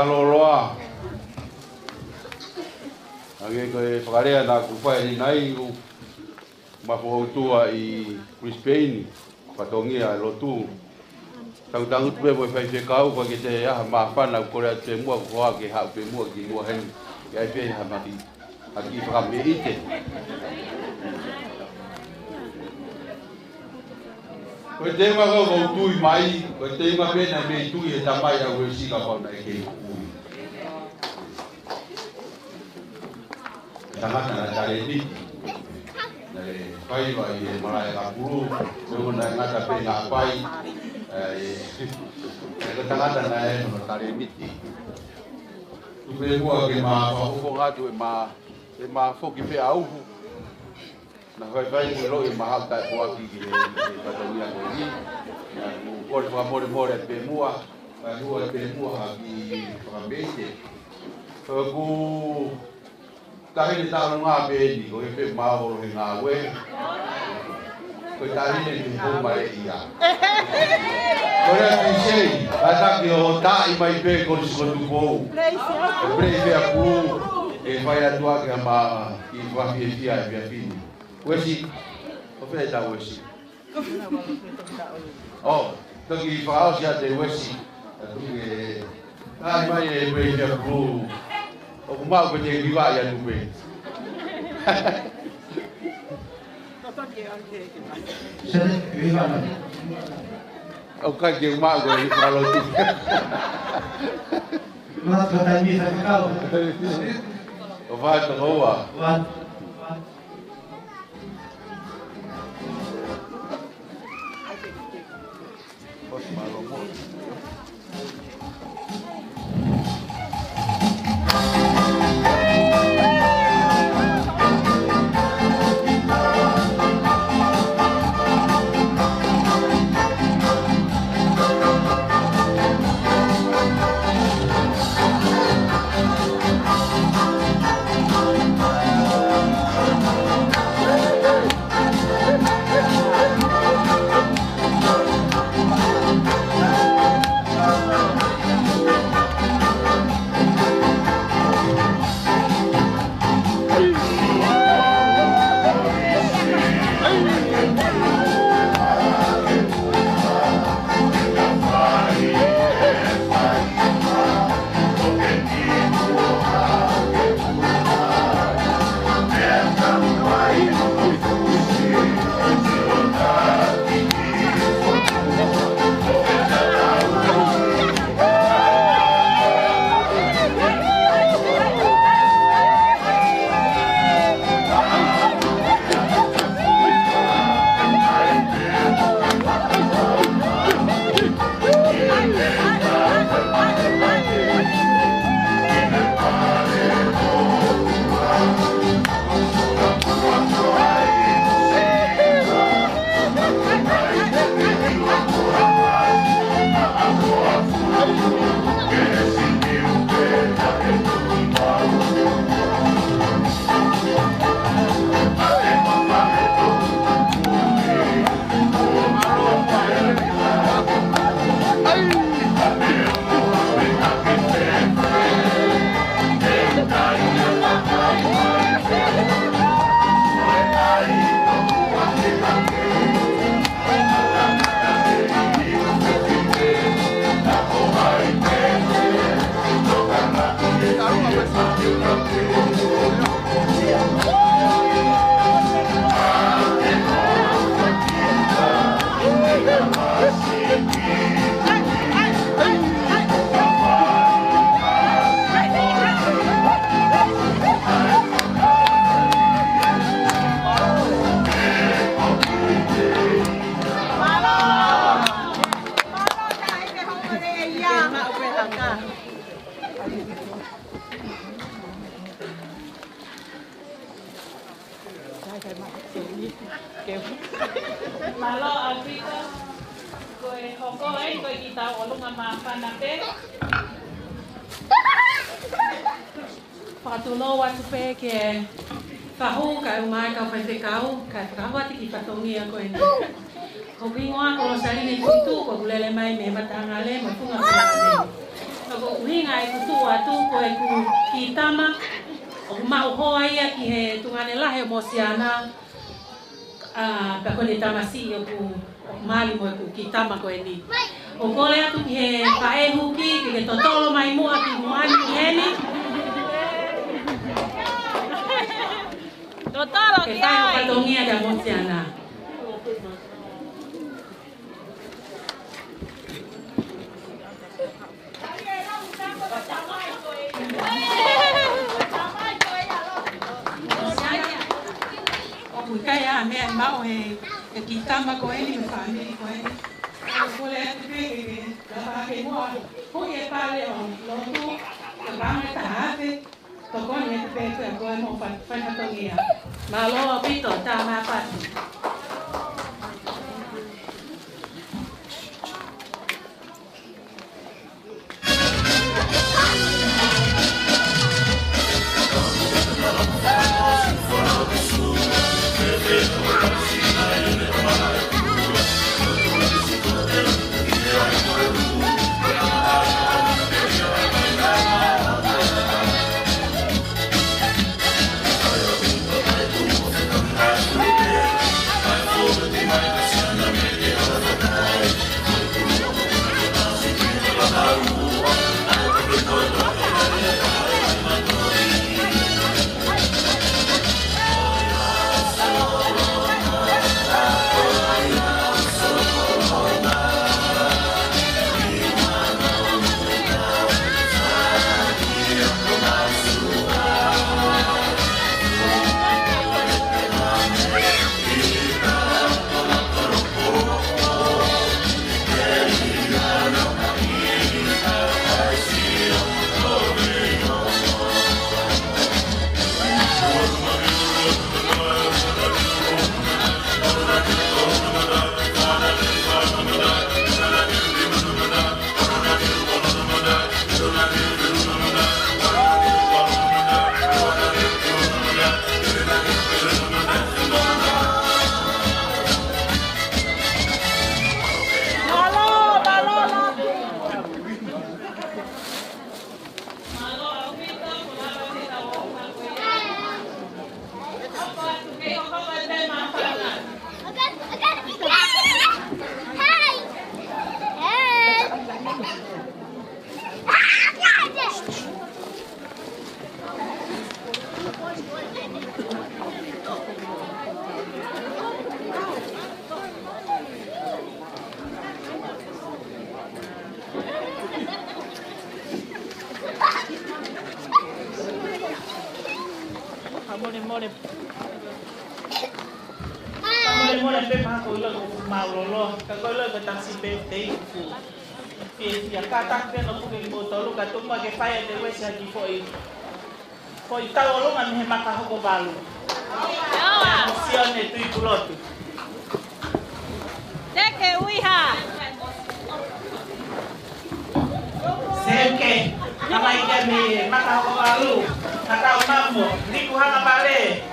whaloloa. Age koe whakarea nā kuwhai ni nai u mawhautua i Brisbane, whatongia lotu. Tangu tuwe mo fai whekau kwa ki te aha mawhana u kore te mua kuhoa ke hau pe mua ki mua hen. Ia i whei ha maki aki whakame ite. Koe te inga kau kau tui mai, koe te inga pena me tui e tamai au e sika whauna e kei kui. Tangata na tare ni. Nare whai wai e marae ka puru, nungu na ngata pena apai. Koe tangata na e no tare miti. Tupe mua ke maa whahuko ngatu e maa whoki pia auhu. Na vai ko lo e mahal ta ko aki ki Patagonia ko ni ko ko more more pe mua ki Pamete ko ta ni ta no nga be ni ko pe ma ho nga we ko ta ni ni ko mai ia ko ya ni sei ata ki o ta I mai pe ko si ko tu ko pre a ku e vai a tua que ma ki va fia fini Wesley, o fai da Wesley. Oh, toki whakao si ate Wesley. Ai mai e mei te kuru. O kumau pe te kiwa i atu pe. O kai ke umau ko i whakalo tu. Mas katai mi sa kakao. O whai to hoa. Malo Afrika koe hoko ai koe ki tau olunga ma whana pe. Whakatuno watu pe ke whahu kai umai kau whai whekau kai whakawati ki whatongi a koe ni. Ko ki ngoa ko sari nei tuitu ko kulele mai me matanga le ma funga pēne. ko uhinga e kutua tu ko e ku kitama o mau hoa ia ki he tungane lahe mo siana ka kone tamasi o ku mali mo e ku kitama ko e ni. O kole atu ki he pae huki ki ke totolo mai mua ki humani ki heni. Totolo ki ai. Ke tayo katongia da mo siana. Kaya me mau he kitama ko ele me family ko ele ko le te la ke mo ko ye pale o lo tu ka ba ta ave to ko ne te ko mo fa to ngia ma lo pito ta ma pa Mole pe ma ko lo ma lo ka ko lo ka taxi pe te fu ya ka ta pe no ku mo to lo ka to ma ke fa de we sa ki foi ta lo ma me ma ka ko balu emozione tu ipulotu de que uiha seke ama ike me ma ka ko balu ka ta mammo ni ku ha bale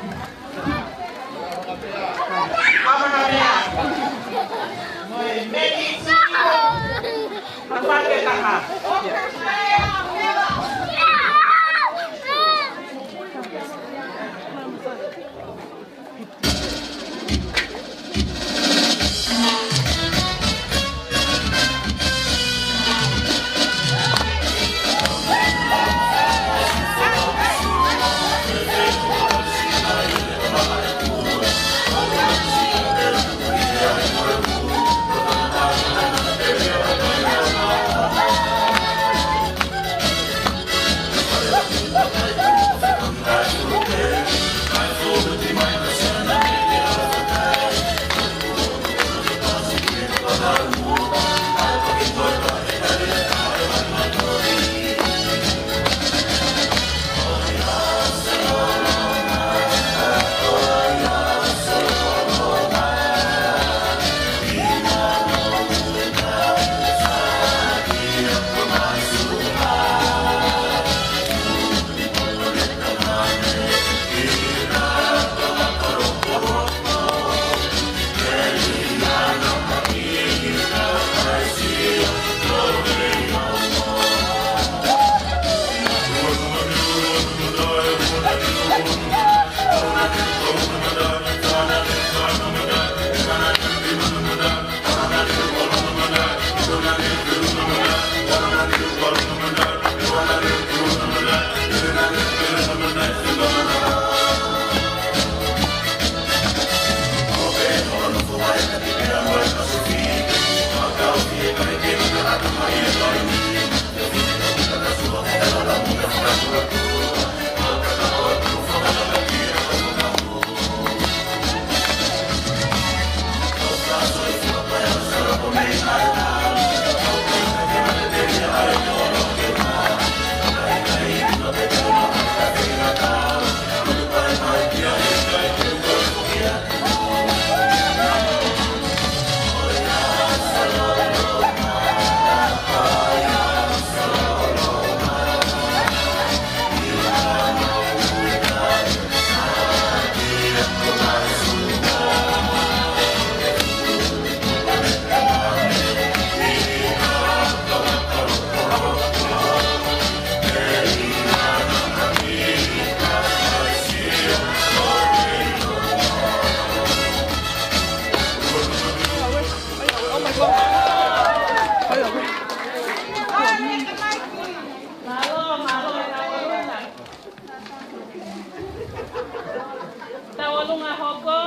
lunga hoko.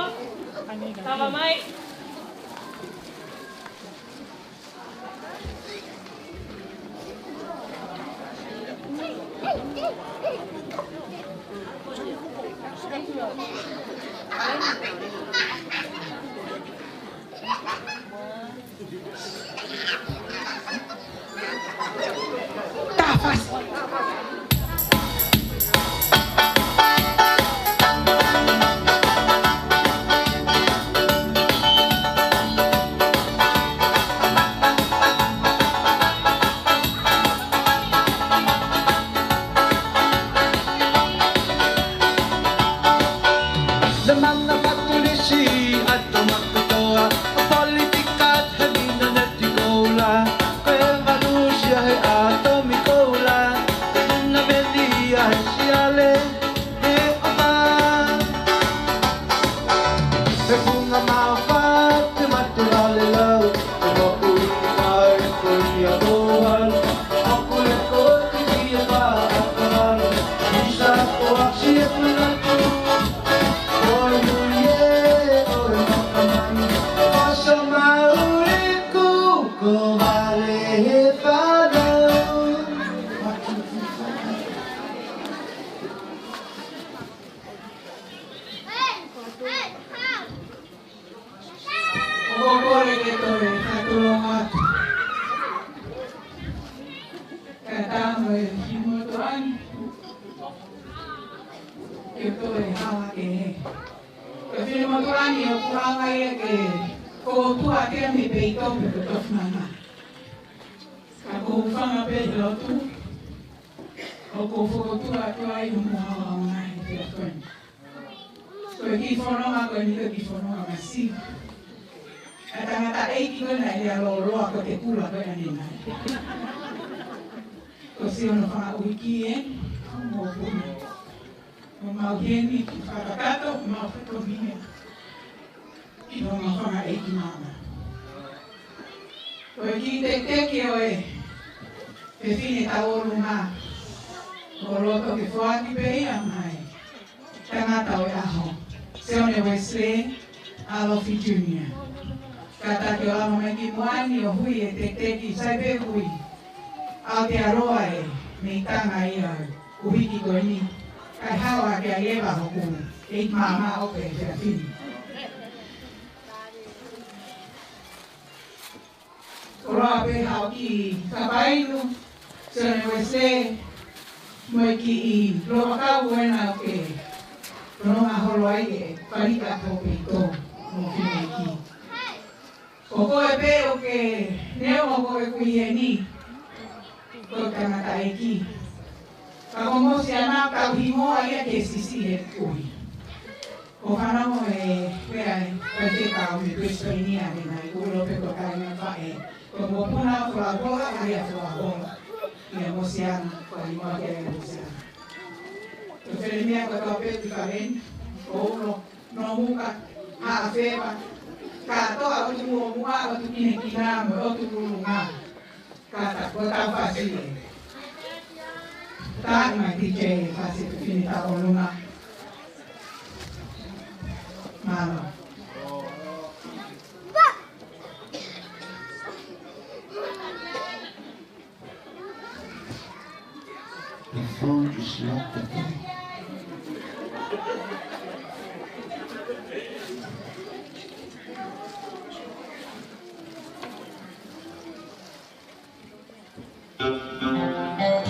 Tava mai. The mga patulisi at tumaktoa Politikat hagin na netikola Kaya valusia he atomikola Na media he siale he ama He bunga maafat he matulale lau He mauikay kuya buwan Ako lekot hindi ba akal Isa ko aksiyat manako Wesley, Alofi Junior. Kata ke ola mamaki moani o hui e te teki saipe hui. Aotearoa e me tanga ia uhiki koe ni. Kai hawa ke a iewa hoku e mama ope e whia whini. Oroa pe hao ki kapainu, Sone Wesley, moe ki I loa kau wena o ke Ronga holo ai e parika tope I tō mo whine ki. O koe pe o ke neo o koe kui e ni, koe tangata e ki. Ka kongosi ana kau himoa ia ke sisi e kui. O whanamo e wea e koe te kau me Christoinia ni nai ulo pe koe kai ngā whae. Koe mo puna kua bola a ia kua bola. Ia mosiana, koe himoa ke e mosiana. Koe where mea koe kau pe tika ren, ko ulo no muka a whewa. Ka toa o tu o mua o tu kine kina mo o tu runga. Ka ta ko ta whasi e. Ta mai DJ whasi tu kine ta o runga. Malo. The food is not the thing. Yeah.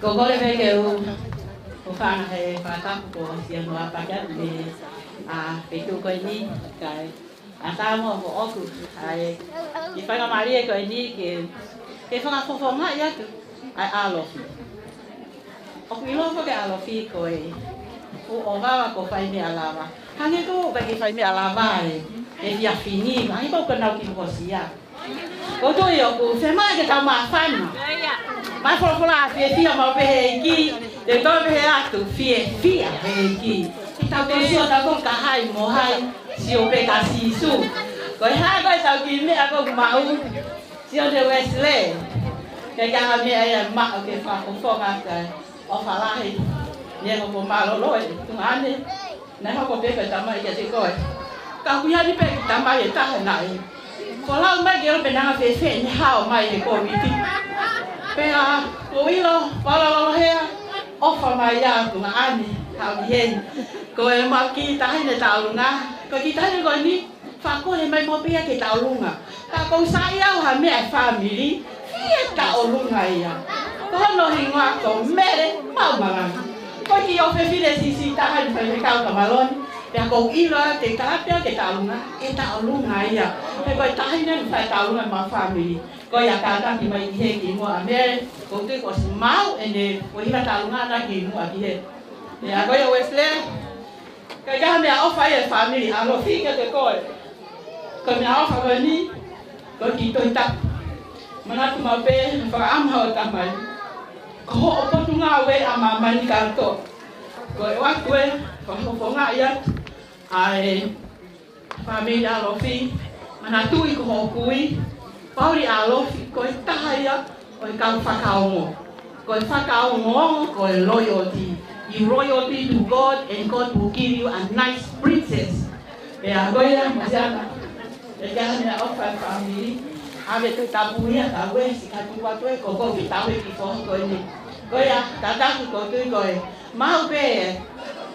Koko le me ke u whanga he whakapu ko si anua pakat me a petu ko ni kai a tamo mo oku ai I whanga maria ko ni ke whanga whonga ia tu ai Alofi. Oku I lofo ke Alofi ko e o wawa ko whai me alawa. Hange ko ke whai me alawa e ia fini hange ko nau ki ko sia. Ko to yo ko whema ke tau ma whana. Mai fola fia mau pe ki de to pe atu fia pe ki ta ko sio ta ko ka hai mo hai sio pe ka si su ko ha ko ta ki me ko mau sio de Wesley ke ya me ai ma ke fa ko fo ga ka o fa la hi ne ko ma lo lo tu ane na ko pe ka ta mai ke ko ka ku ya ni pe ta mai ta na ko la mai ke pe na fe fe ni ha mai ko mi ti Pea, o ilo, wala hea, ofa mai ia kunga ane, tau ni hen. Ko e mau ki tahine tau lunga, ko ki tahine ko ni, whakore mai mo pia ke tau lunga. Ka kong sai au ha mea family, fia tau lunga ia. no hinga ko mere mau malang. Ko ki o fe file si ta han fe ka ka malon. Ya ko ila te ka te taunga e taunga ia. He ko ta hin ne fa taunga ma family. Ko ya ka ta ki mai he ki mo ame ko tu ko mau ene ko ila taunga na ki mo aki he. Ya ko ya Wesley. Ka ja me o fa ye family Alofi ke te ko. Ko me o fa ko ni ko ki to ta. Mana tu ma pe fa am ha ta mai. Ko o tu nga we ama mani ka to. Ko wa ku ko nga ia ai family Alofi mana tu I ko kui pauri Alofi ko tahaya ko ka whakaongo ko whakaongo ko loyalty. You loyalty to God and God will give you a nice princess. Ya goya masana ya jana of family ave tu tabuia ta we si ka tu wa tu ko ko ki ta we ki fo ko ni goya ta ta ki ko tu ko mau be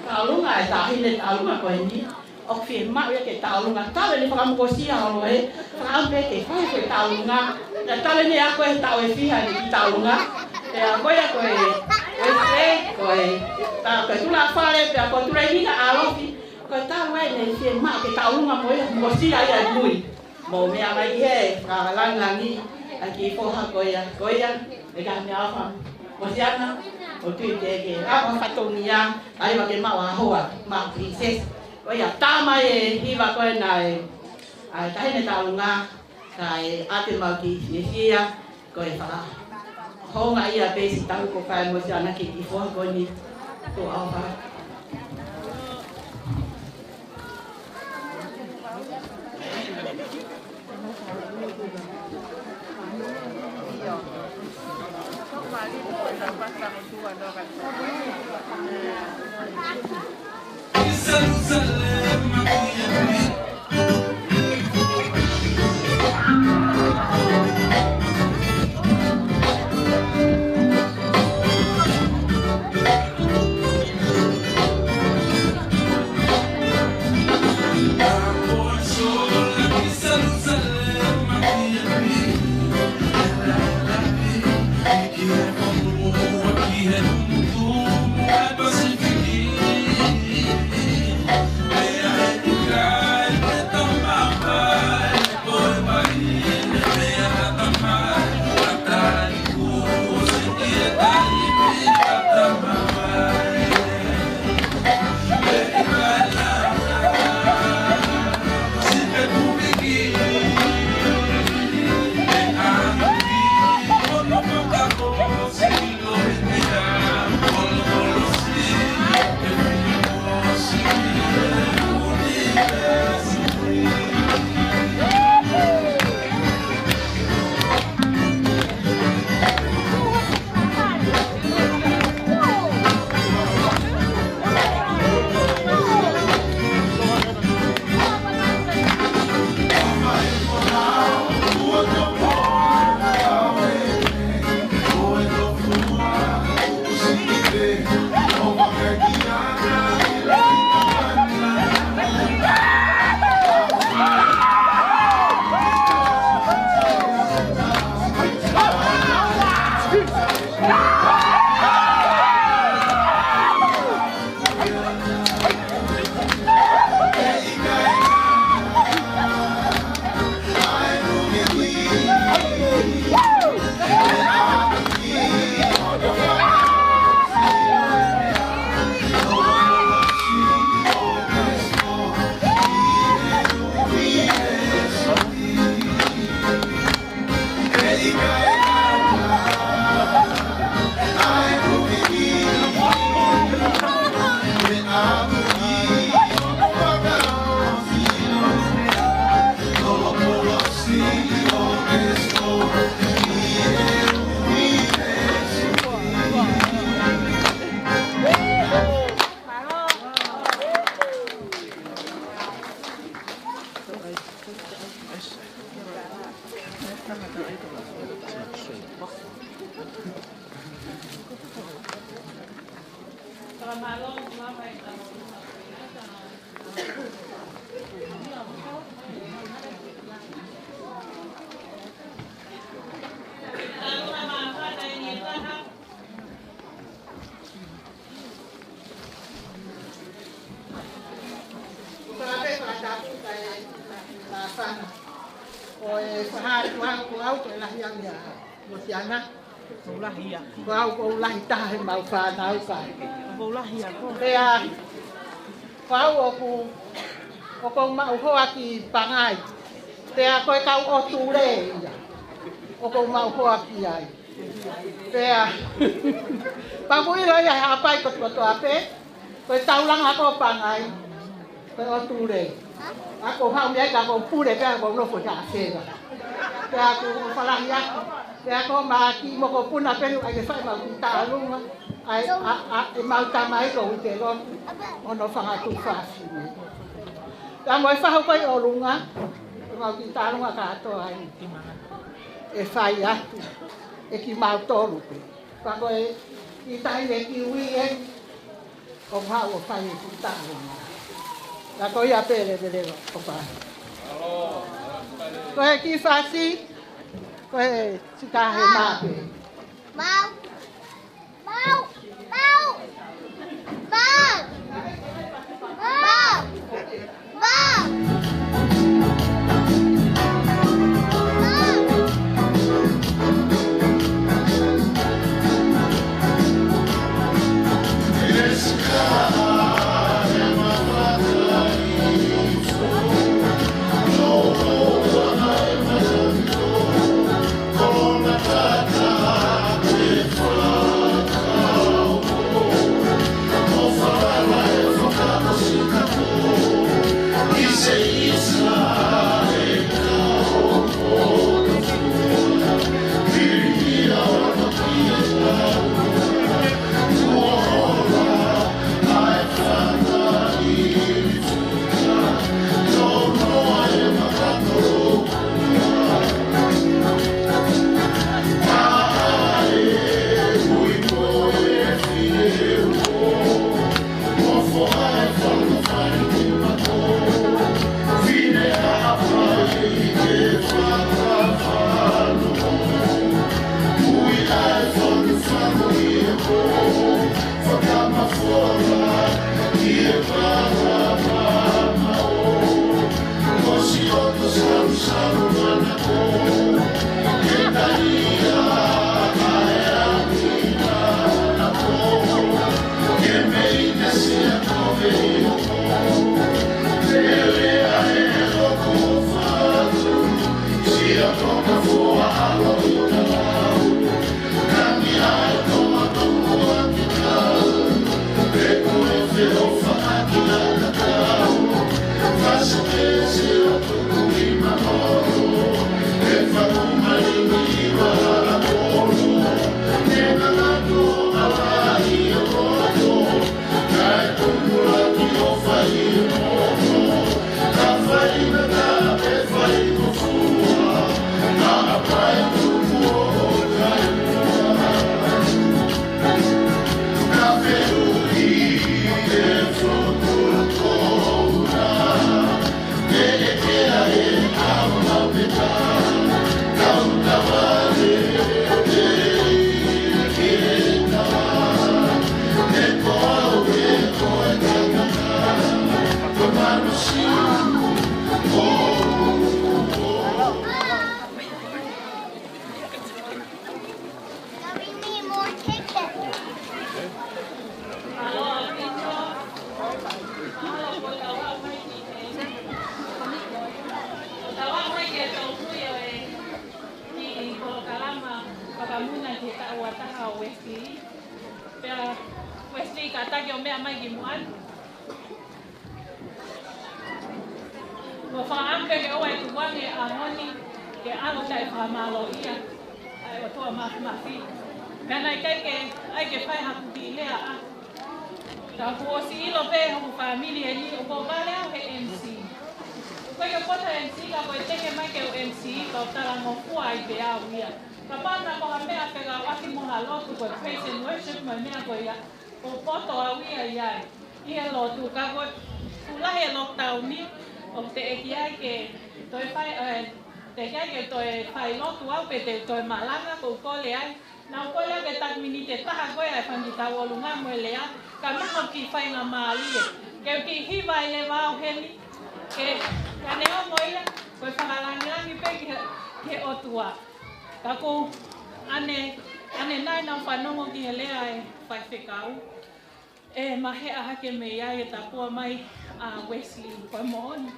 ka lunga ta hin ta lunga ko ni ok fi ma ya ke ta lunga ta le ni fa mo ko si a lo e fa be ke fa ko ta lunga ta le ni a ko ta we fi ha ni ta lunga ya goya ko e ko ta ko tu la fa le pe ko tu le ni a lo fi ko ta we ne fi ma ke ta lunga mo si a ya lui mo me ala ihe fra langi aki fo ha goya e ga me afa mo si ana o tu te ke a fa to ni ya ai wa ke ma wa ho ma princess goya ta ma e hi va ko na e ai ta ne ta lunga kai ate ma ki ni ya ko e fa ho nga ia pe si ta ko fa mo si ana ki fo ko ni to afa Hãy subscribe cho kênh Ghiền Mì Gõ để không bỏ lỡ o e whahātu au au ko e lahi au ia mo tiana. Ulahi ia. Ko au ko ulahi taha he mau whānau kai. Ulahi ia. Pea, ko au o ko mau hoa ki pangai. Pea koe kau o tūre ia. O ko mau hoa ki ai. Pea, pamuira ia hapai ko tuato ape. Koe taulanga ko pangai. Koe o tūre. Ako hau mea ka ko pure pea ko nofo ja asera. Pea ko whalahi aku. Pea ko maki mo ko puna penu ai ke whai mau ki tālunga. Ai e mau tamai ko i te rotu. Ono whangatu whāsini. Pea mo e whahu koe o runga. E mau ki tālunga ka atoa ai. E whai atu. E ki mau tōru pe. Pea ko i tai e ki ui e. O hau o whai e ki tālunga. La ko ia pere de lego opa. Ko e ki fasi. Ko e sika he mape. Mau. Mau. Mau. Mau. Mau. Mau. Wesley kata kyo mea mai gimuan. Mo whaampe ke oa e tuwange a honi ke alo tai whamalo ia. Ai o toa mafi. Mea nai kai ke whai haku ki lea a. Tā kua si ilo pe haku familia ni o ko vale au he MC. Koe ke kota MC ka koe teke mai ke o MC ka o tala ngofua ai pe au ia. Ka pāna ko ha mea pega waki moha lotu koe praise and worship mai mea koe ia. O poto au ia iai. Ia lotu ka koe ulahi e lockdown ni. O te eki ai ke toi whai, te eki ai ke toi whai lotu au pe te toi malanga ko kole ai. Nau koe lea ke tak mini te taha koe ai whangi tau olunga moe lea. Ka maho ki whai ngā maali e. Ke ki hiwa i le wāo heni. Ke neo moia. Koe whakalangi pe ke otua. Kako ane nai nau whanongo ki he lea e whai whekau. E mahe aha ke me iai e tapua mai a Wesley koe mooni.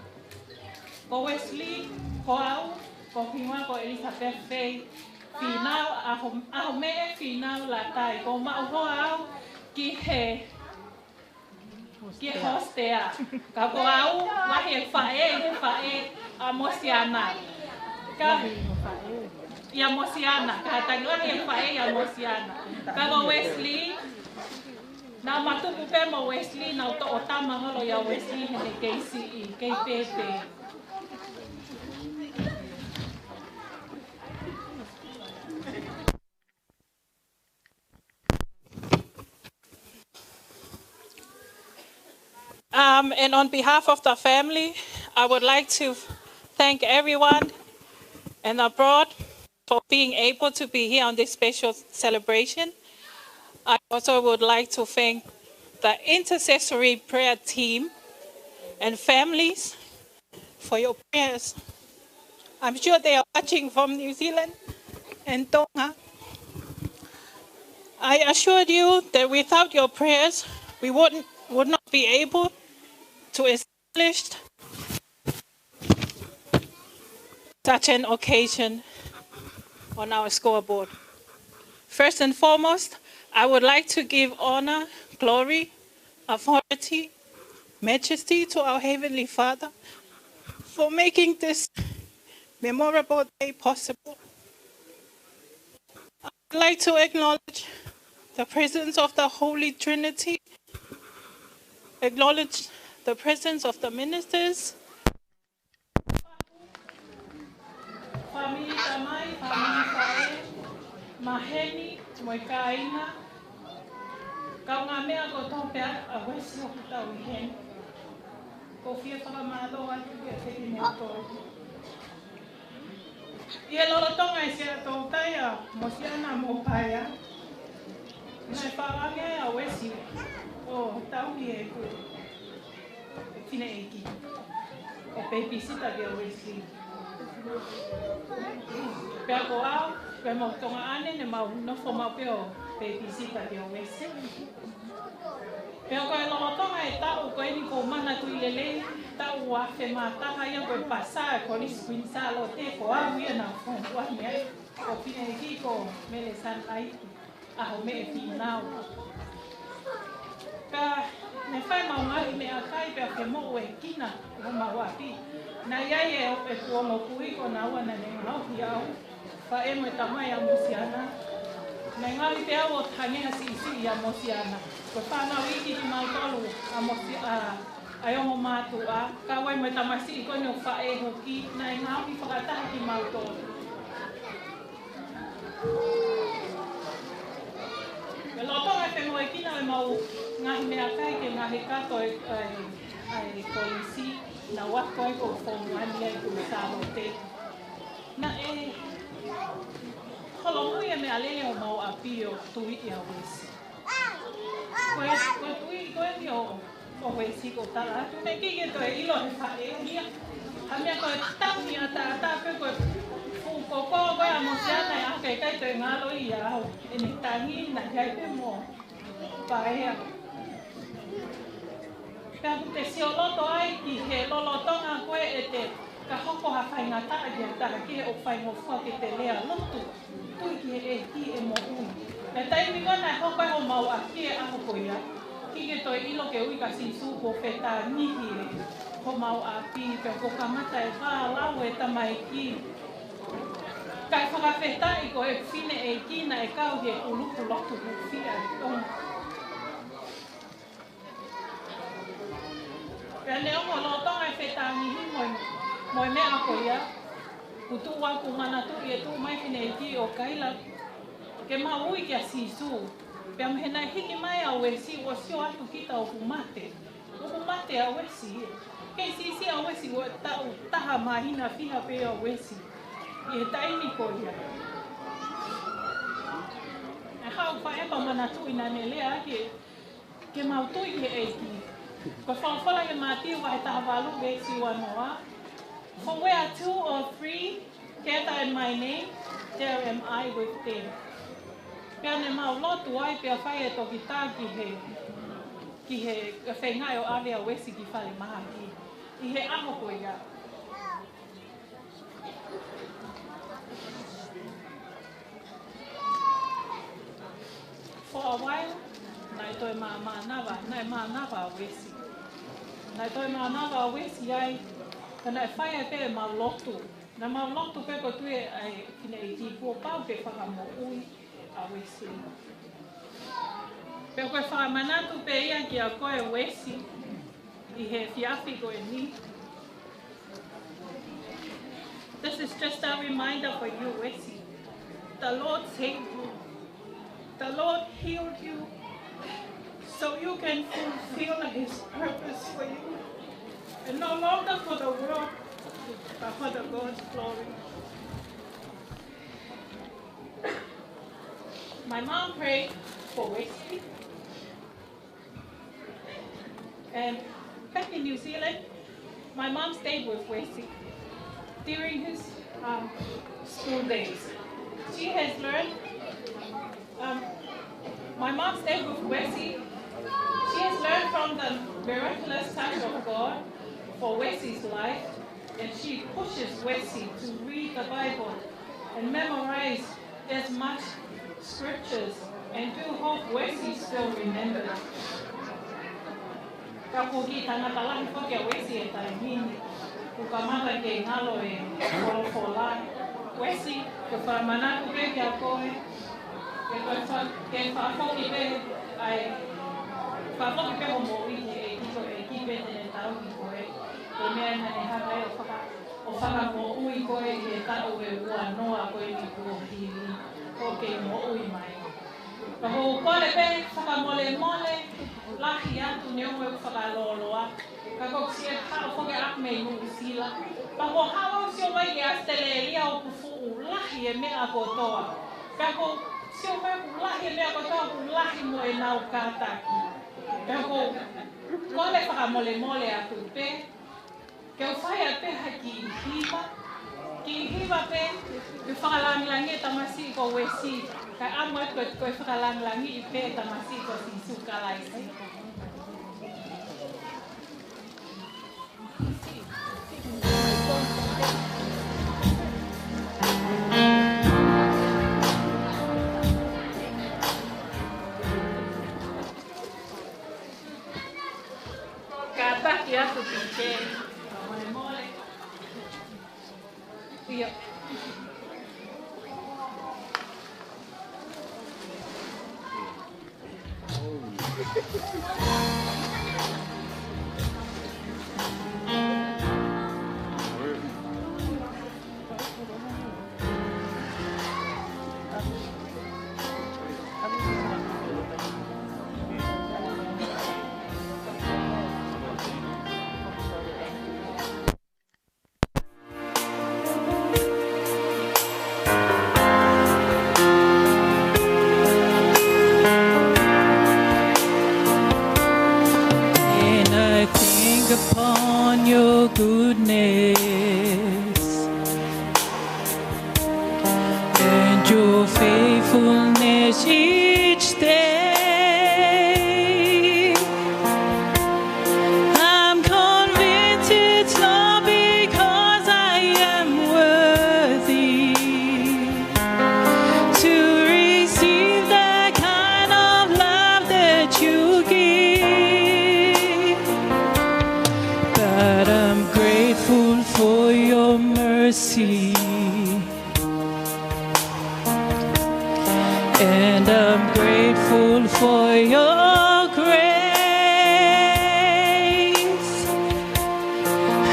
Ko Wesley, ko au, ko Kinwa, ko Elizabeth Faye, whinau, aho me whinau la tai. Ko mauhoa au ki he hostea. Ka ko au, wahi e whae a Mosiana. Ia Mosiana, ka tangi wahi e whae ia Mosiana. Ka ko Wesley, nā matupu pe mo Wesley, nā to o tamaholo ia Wesley hene KCE, kei pepe. And on behalf of the family, I would like to thank everyone and abroad for being able to be here on this special celebration. I also would like to thank the intercessory prayer team and families for your prayers. I'm sure they are watching from New Zealand and Tonga. I assure you that without your prayers, we would not be able to establish such an occasion on our scoreboard. First and foremost, I would like to give honor, glory, authority, majesty to our Heavenly Father for making this memorable day possible. I would like to acknowledge the presence of the Holy Trinity, acknowledge the presence of the ministers, family tamai, family fae, maheni, moikaina, kaunga mea ko topea a Wesley o kuta uhen, ko fia whakamalo atu ki a teki mea toi. Ia lorotonga e sea tō taia, Mosiana mo paia, nai whawange a Wesley o tauni e ku fine eki, o babysita ki a Wesley. Pea ko au, pea mau tonga ane ne mau nofo mau peo babysita ki a Wesley. Pea koe lorotonga e tau koe ni ko mana tui lelei, tau wafe mātaha ia koe pasa e ko nisi kuinsa lo te ko au ia na whahi ai. Ko fine eki ko mele san aitu, aho me e whinau. Ka ne whai mau ngari me a kai pea ke mo e kina o mawapi. Na iai e kuongo kui ko na ua na ne ngau hi au. Wha e moe tamai a Mosiana. Ne ngari pea o tangeha si isi i a Mosiana. Ko whanau iki ki mau tolu a Mosiana. Ai ongo mātu a. Ka wai moe tamai si i koe no wha e hoki. Na e ngau hi whakataha ki mau tolu. Me lotonga e whenua e kina e mau ngahi mea kai ke ngahi kato ai polisi na wako e ko whongu ani ai ku sālo te. Na e holomui e mea lele o mau api o tui i a Wesi. Koe tui koe ni o Wesi ko tala atu. Ne ki ke to e ilo he whae o hia. Ha mea koe tau ni ata pe koe ko koe a Mosiana e ake kai to e ngalo i au. E ne tangi na kai pe mo. Paea. Pea te sioloto ai ki he lolotonga koe e te ka hoko ha whainga taa ki a taha ki o whaingo fua ki te lea lotu. Tui ki he e ki e mo ui. Me taimi kona e hoko e ho mau a ki e aho koia. Ki ke toi ilo ke ui ka sisu ko wheta nihi e ho mau a pi. Pea ko kamata e wha lau e tamai ki. Kai whakawhetai ko e whine e kina e kau he ulupu lotu whia e tonga. Pea ne ongo lo tonga e whetangihi moi mea ko ia. Kutu waku mana tu e tu mai whine e ki o kaila. Ke maui ki a sisu. Pea mhena hiki mai a Wesi o sio atu kita o kumate. O kumate a Wesi. Kei sisi a Wesi o tau taha mahina fiha pe a Wesi. I e taimi ko ia. E hau whaepa mana tui na ne lea ke mautui ke eiki. Ko whawhala ke mātiu wa he taha walu Wesi wanoa. For where 2 or 3 gather in my name, there am I with them. Pea ne mau lotu ai pea whai e toki tā ki he whengai o awe a Wesley ki whare maha I he aho koe ia. For a while, nai toi mā nawa a Wesley. Nai toi mā nawa a Wesley ai, ka nai whai ai pe mau lotu. Na mau lotu pe ko tue ai kine I ki kua pau pe whakamo ui a Wesley. Pe koe whamanatu pe ia ki a koe Wesley I he whiawhi koe ni. This is just a reminder for you, Wesley. The Lord saved you. The Lord healed you so you can fulfill His purpose for you. And no longer for the world, but for the God's glory. My mom prayed for Wesley. And back in New Zealand, my mom stayed with Wesley during his school days. She has learned, my mom stayed with Wesley. She has learned from the miraculous touch of God for Wesley's life, and she pushes Wesley to read the Bible and memorize as much scriptures, and do hope Wesley still remembers. Ka koki tangata lahi whake a Wesley e tai mini. Kuka mata ke ngalo e korofola. Wesley, ke whamanatu pe ki a koe. Ke whafoki pe ai. Whafoki pe ho mo ihi e kiko e kipe tene tau ki koe. E mea nane haka e o whaka mo ui koe ke tau e ua noa koe ni kua hiri. Ko ke mo ui mai. Ka ho kore pe whaka mole mole. Lahi atu ne o whakaloloa. Ka kok sia hao whake akme ngu sila. Pa ho hao sio mai ke asteleria o kufu lahi e mea kotoa. Ka ko sio mai ku lahi e mea kotoa ku lahi mo e nau kātaki. Ka ko kole whakamole mole atu pe. Ke o whai a pe haki I hiva. Ki hiva pe, ke whakalangilangi tamasi ko Wesley. Kai amo e koe whakalangilangi I pe tamasi ko si sukalaisi. Kataki atu pinche. Mole mole. Iya. Upon your goodness and your faithfulness each day. I'm convinced it's not because I am worthy to receive that kind of love that you give. But I'm grateful for your mercy, and I'm grateful for your grace,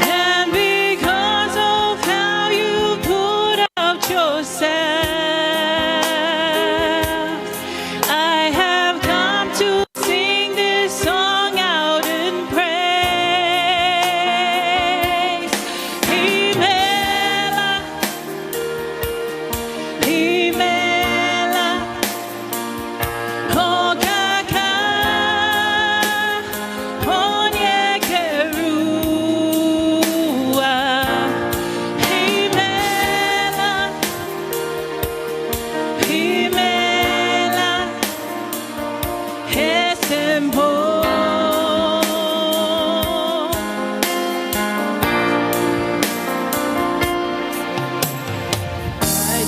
and because of how you put out yourself, I have come to sing this song out in praise. Himela, oh, simple.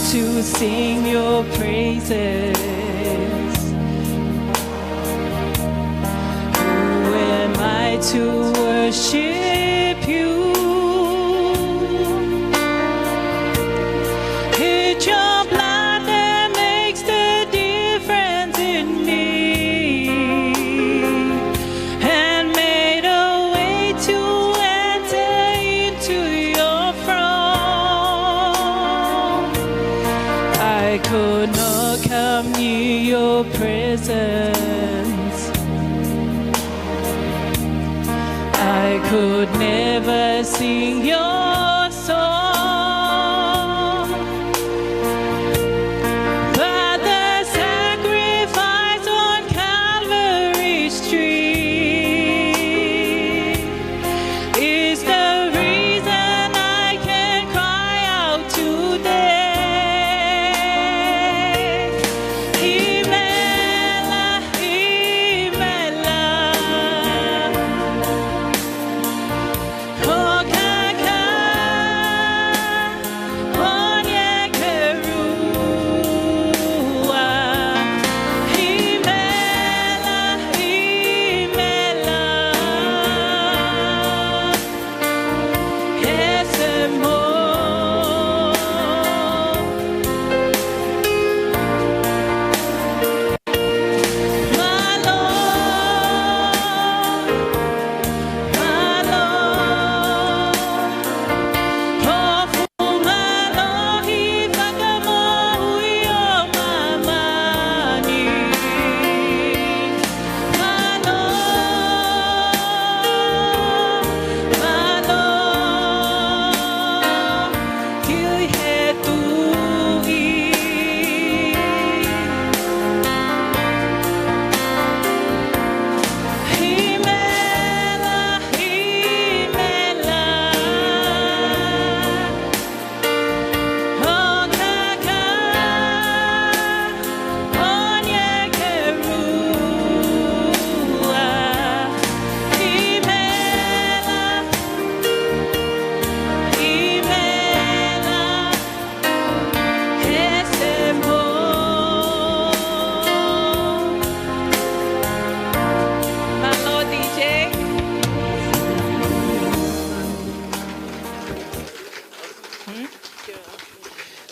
To sing your praises. Who am I to worship you? It's your blood that makes the difference in me, and made a way to enter into your throne. I could not come near your presence. I could never sing your song. But the sacrifice on Calvary's tree is the reason I can cry out today.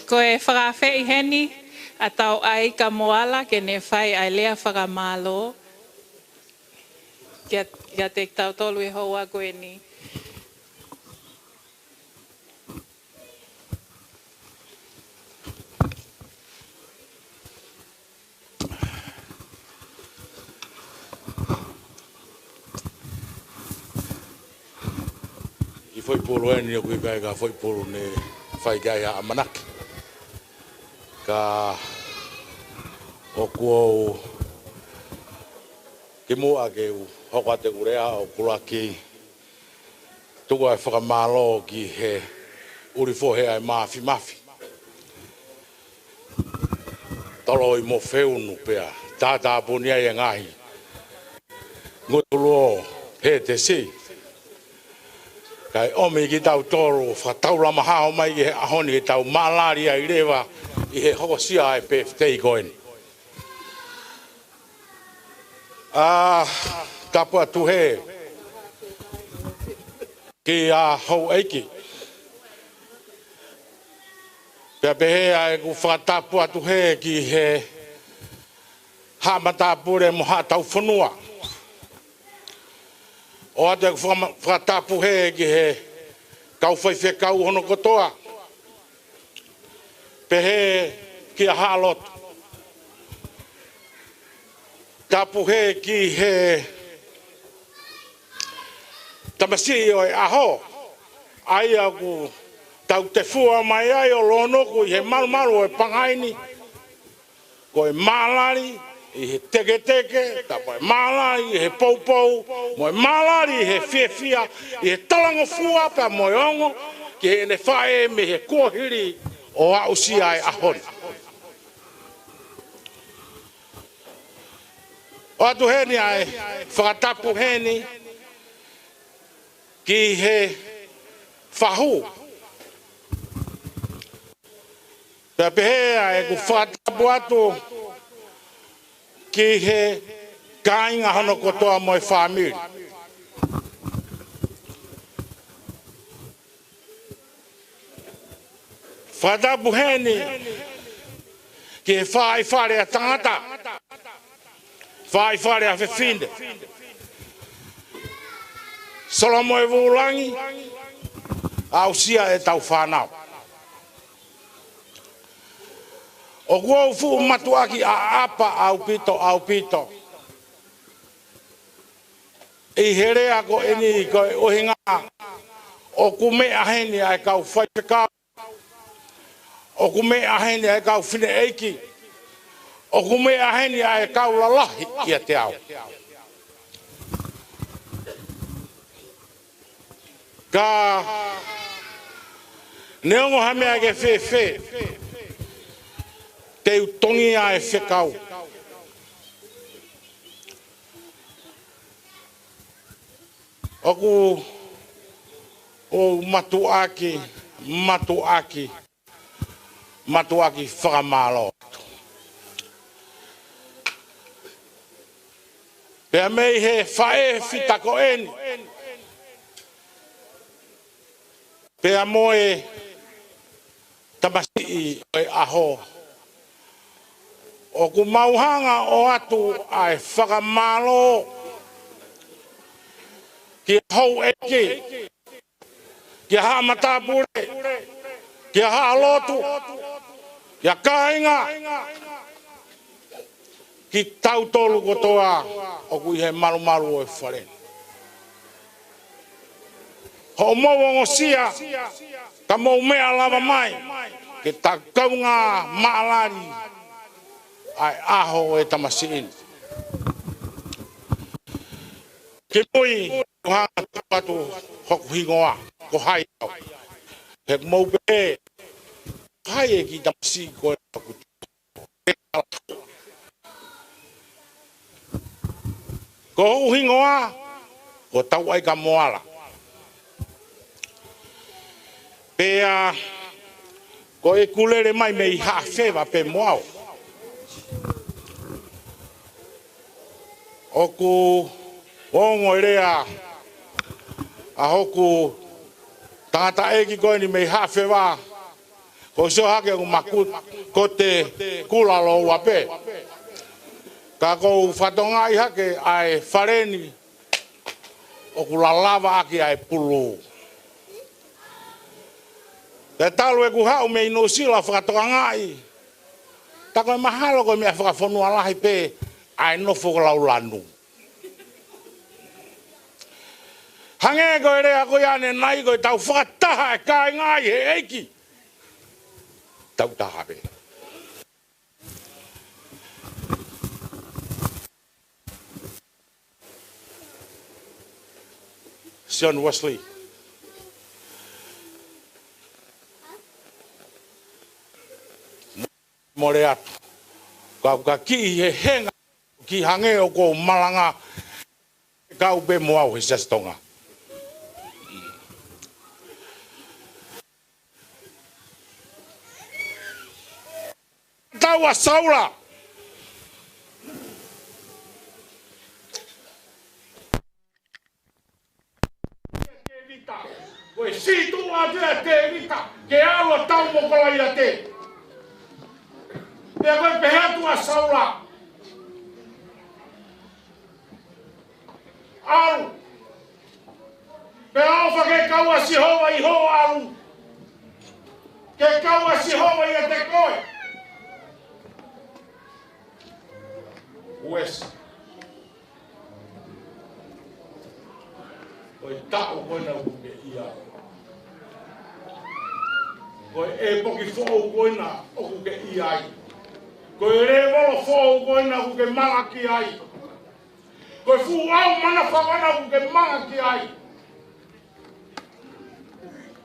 Ko e whakawhei heni, a tau ai ka moala ke ne whai ai lea whakamalo. Kia te tau tolu e hoa koe ni. I foi polo eni o kui kai ka foi polo ne whai kai a manaki. Ka o kuo ke mua ke hoka te urea o kula ki tuku ai whakamalo ki he urifo he ai mafi. Tolo i mo feunu pea, tātā ponia i ngahi. Ngotulo he te si. Kai omi ki tau toro, whataura maha o mai ki he ahoni ki tau malari ai rewa i he hokosia ai PFT koen. Tapua tu he ki a hou eiki. Pea pehe ai ku whakatapua tu he ki he hamatapure mo ha tau whanua. O ate ku whakatapu he ki he kauwhaiwhe kau hono kotoa. Pehe ki a halot. Tapu he ki he tamasi o e aho. Ai aku tau te fua mai ai o lono ko i he malu e pangaini. Ko e malari, i he teke, tapo e malari, i he poupou, mo e malari, i he fiafia, i he talango fua pa mo e ongo, ki he ne whae me he kohiri o ausia e ahoni. O atu heni ai whakatapu heni ki he whahu. Pea pehe ai ku whakatapu atu ki he kāinga hono kotoa mo e whamiri. Whakatapu heni ki he whae a tangata. Whae a whiwhinde. Solomo e vulangi, au sia e tau whanau. O kua ufu matuaki a apa au pito. I herea ko eni ko ohinga. O kume aheni ai kau whaipekau. O kume aheni ai kau whine eiki. O kume aheni ai kau lalahi ia te au. Ka neongo hamea ke whewhe. Te utongi a e whekau. Oku o matuaki whakamalo. Pea mei he whae whitako eni. Pea moe tamasi o e aho. O ku mauhanga o atu ai whakamalo ki hau eke, ki haa matapure, ki haa lotu, ki kāinga, ki tautolu kotoa o ku ihe malu o e whare. Ho mo sia ka mo mea lava mai ke ta kaunga maalari ai aho e tamasiin. Ke moi hanga tupatu hoku hingoa ko hai au. He mau pe hai e ki tamasi ko e hoku. Ko hoku hingoa ko tau ai ka moala. Pea ko e kulere mai mei ha fewa pe moao. Oku ongo rea a hoku tangata eki koe ni mei ha fewa. Ko seo hake ku maku ko te kulalo ua pe. Ka kou whatonga i hake ai whareni oku la lava aki ai pulu. Te talu e ku hau me ino sila whakatoa ngai. Tako e mahalo koe mea whakafonua lahi pe ai nofo ko lau lanu. Hange koe rea koe ane nai koe tau whakataha e kai ngai he eiki. Tau taha pe. Son Wesley. More atu. Ka ki he henga ki hange o ko malanga kau be moau he sestonga. Tau a saula. Koe situ a te vita ke aua tau mokola ia te. Pea koe peheatu a saula. Alu. Pea ofa ke kaua sihova i hoa alu. Ke kaua sihova ia te koe. Wesley. Koe tau koe na uke ia. Koe e poki fōu koe na uke ia ai. Koe re wolo fōu koe na uke mangaki ai. Koe fu au mana whawana uke mangaki ai.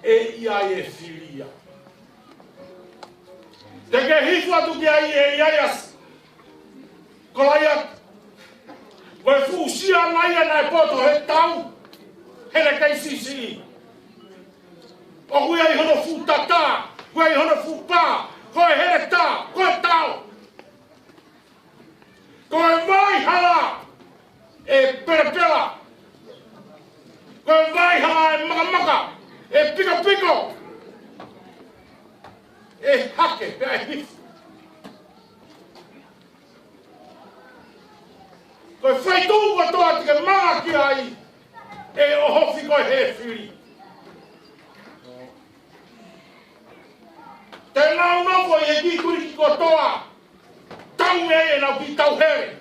E ia e filia. Te ke hifu atu ki ai e iaias. Kolai atu. Koe fusia nai ana e poto he tau. Hele kei sisi. O hui ai hono fu tata. Hui ai hono fu pa. Koe hele ta. Koe tau. Koe vai hala. E perepela. Koe vai hala e maka maka. E piko piko. E hake pe ai hifu. Koe whai tūwa toa te ke maa ki ai. E o hofi koe he whiri. Te nau nopo i e ki kuri ki ko toa. Tau me e nau ki tau here.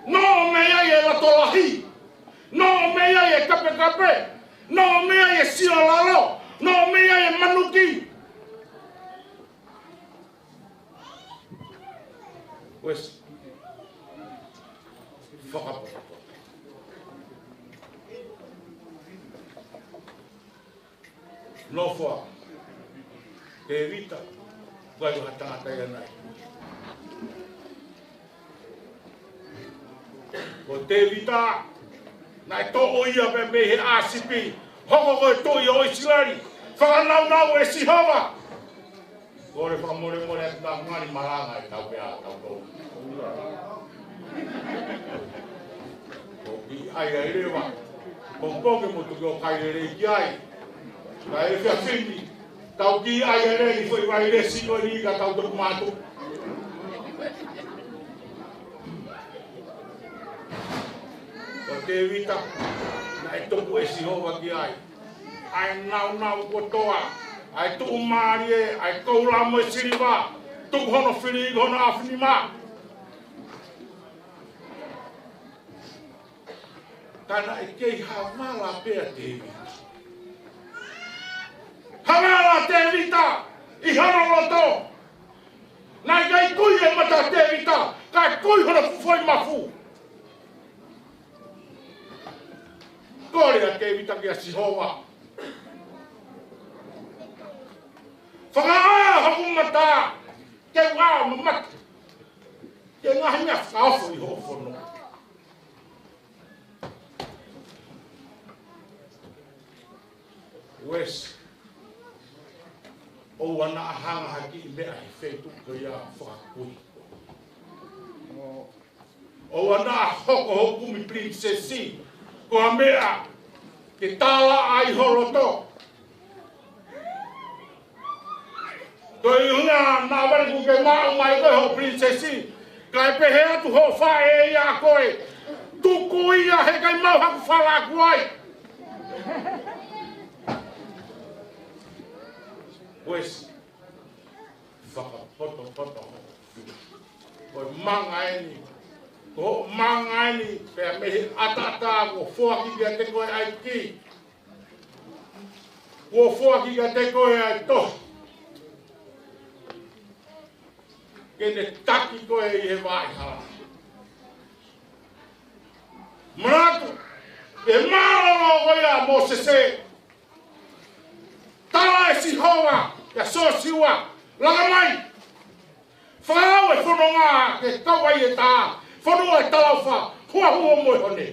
No me ai e lato lahi. No me ai e kape kape. No me ai e sio lalo. No me ai e manuki. Wesley. Whakapoto. No wha. Te rita. Koe ha tangata ia nai. Ko te rita. Nai tō oia pe me he āsipi. Hoko koe tō i o Isilari. Whakanau nau e Sihova. Kore whakamore more atu nā ngari maranga e tau pea tau tō. Ko ki ai ai rewa. Ko koke mo tuki o kairere ki ai. Ka e whia whini. Tau ki ai ai rei fwoi vai re sino ni ka tau tuku mātu. Ko te vita. Na e toku e Sihova ki ai. Ai nau nau kotoa. Ai tuku maari e. Ai koula mo e siriwa. Tuku hono whiri i hono awhini maa. Tana e kei hawala pea te vita. Hawala te vita! I hana loto! Nai kai kui e mata te vita! Kai kui hana fufoi mafu! Kore a te vita ki a Sihova. Whakaaa haku mata! Ke waa mamata! Ke ngahi mea whaafo I ho whono. Wes, o wana ahanga haki I mea I whetu ko ia whakakui. O wana hoko hoku mi princesi, ko a mea ke tala ai horoto. Ko I hunga nā wari ku ke mau mai koe ho princesi, kai pehe atu ho whae ia koe, tuku ia he kai mau haku whala kuai. Pues, whakapoto poto. Koe manga eni. Ko manga eni. Pea mehe atata ko whoaki kia te koe ai ki. Ko whoaki kia te koe ai toh. Kene taki koe I he waihala. Manatu, e maroro koe a mo sese. Tala e Sihova, ya so siwa, laga mai. Whakau e whanonga, ke kawai e tā, whanonga e talawha, hua hua moe hone.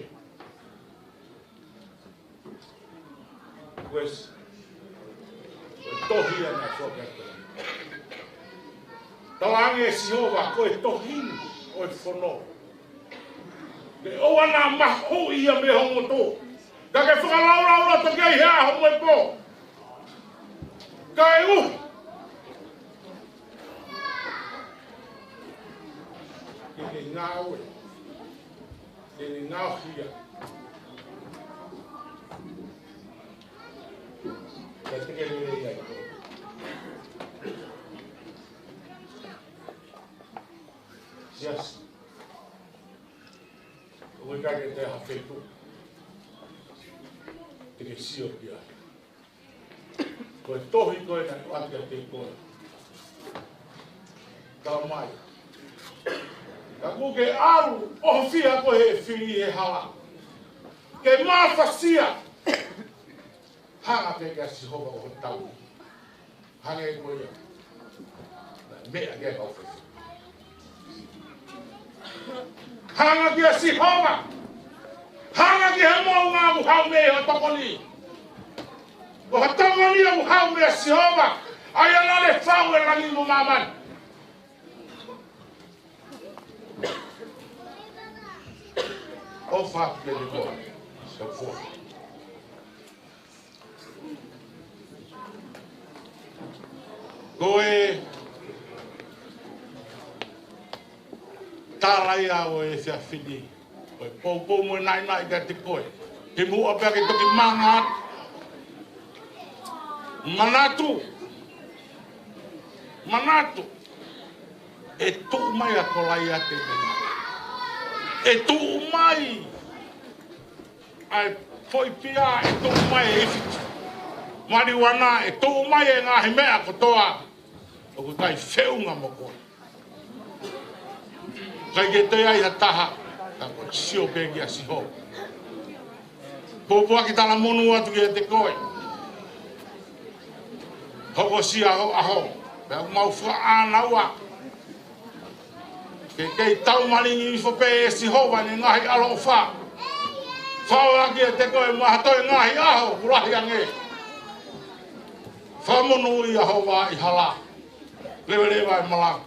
Wes, tohi ana e whakatu. Talange e Sihova, koe tohini o e whanonga. Ke o ana mahu ia me hongo tō. Ka ke whakalaura to kei hea hongo e pō. Kai u. Ke ngau e. Ke ngau hia. Ke te kere rei ai. Yes. Oi kai ke te hawhetu. Te ke sio ki ai. Koe tohi koe na atia te koe. Ka mai. Ka kuke aru oho whia koe he whiri he hala. Ke mawhasia. Hanga te kia Sihova o tau. Hanga e koe ia. Mea kia kau whewhi. Hanga ki a Sihova. Hanga ki he mo ngā uhau me o tokoni. O ha tokoni o uhau me a Sihova. Ai ala le whau e rangi mo mamani. O whātu ke le koa. So forth. Koe tārai au e whia whini. Koe pōpō mo nai ka te koe. He mua pēr ke toki manga. Manatu. Manatu. E tū mai a kolai a te mena. E tū mai. Ai foi pia e tū mai e whitu. Mariwana e tū mai e ngā he mea kotoa. O ku kai whiunga mo koe. Kai ke te ai ha taha. Ka koe sio pēki a siho. Pōpua ki tala monu atu ki e te koe. Hoko si aho aho. Pea mau wha ānaua. Ke kei tau maringi i whapē e siho wani ngahi alo wha. Whaua ki e te koe mahatoi ngahi aho. Kurahi ange. Whamonu i aho wā i hala. Lewe lewa e malang.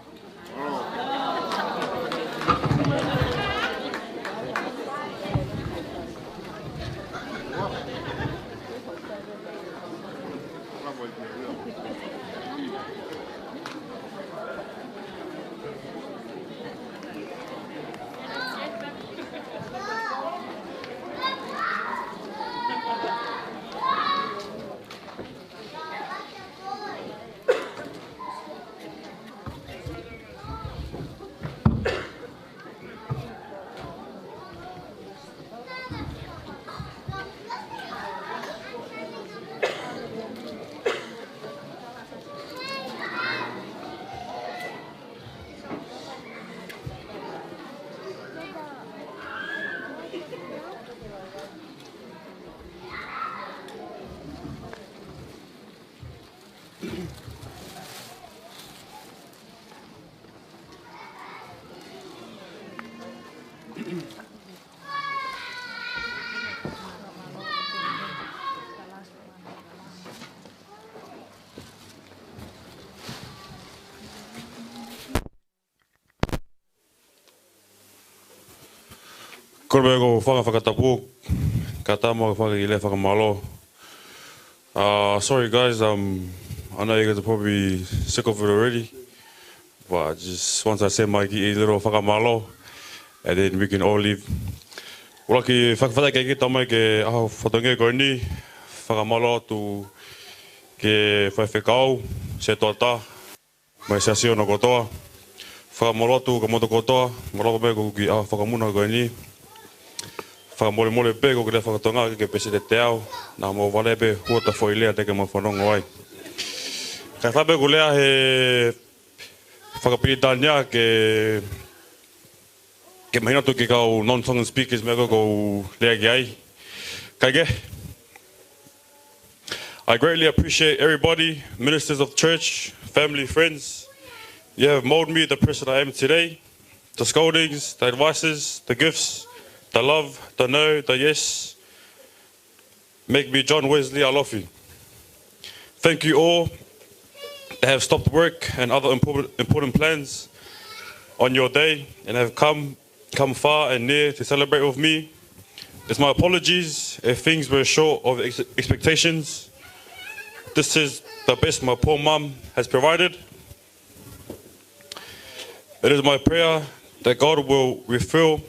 Korbe ko whakatapu, ka tamo whakile whakamalo. Sorry guys, I know you guys are probably sick of it already, but just once I say my little whakamalo, and then we can all leave. Waki whakawhata ke tamai ke aho whatonge koe ni, whakamalo tu ke whaiwhekau, se tōta, mai se asio no kotoa. Whakamalo tu ka moto kotoa, maroko me ko ki aho whakamuna koe ni. Whakamole mole pe ko ke le whakatonga ke pese te te au, nā mō wale pe huata fo i lea teke mo whanongo ai. Kai whape ko lea he whakapitania ke mahina tu ki kau non-tongue speakers me ko lea ki ai. Kai ke? I greatly appreciate everybody, ministers of church, family, friends. You have molded me the person I am today. The scoldings, the advices, the gifts, the love, the no, the yes, make me John Wesley Alofi. Thank you all that have stopped work and other important plans on your day and have come far and near to celebrate with me. It's my apologies if things were short of expectations. This is the best my poor mum has provided. It is my prayer that God will refill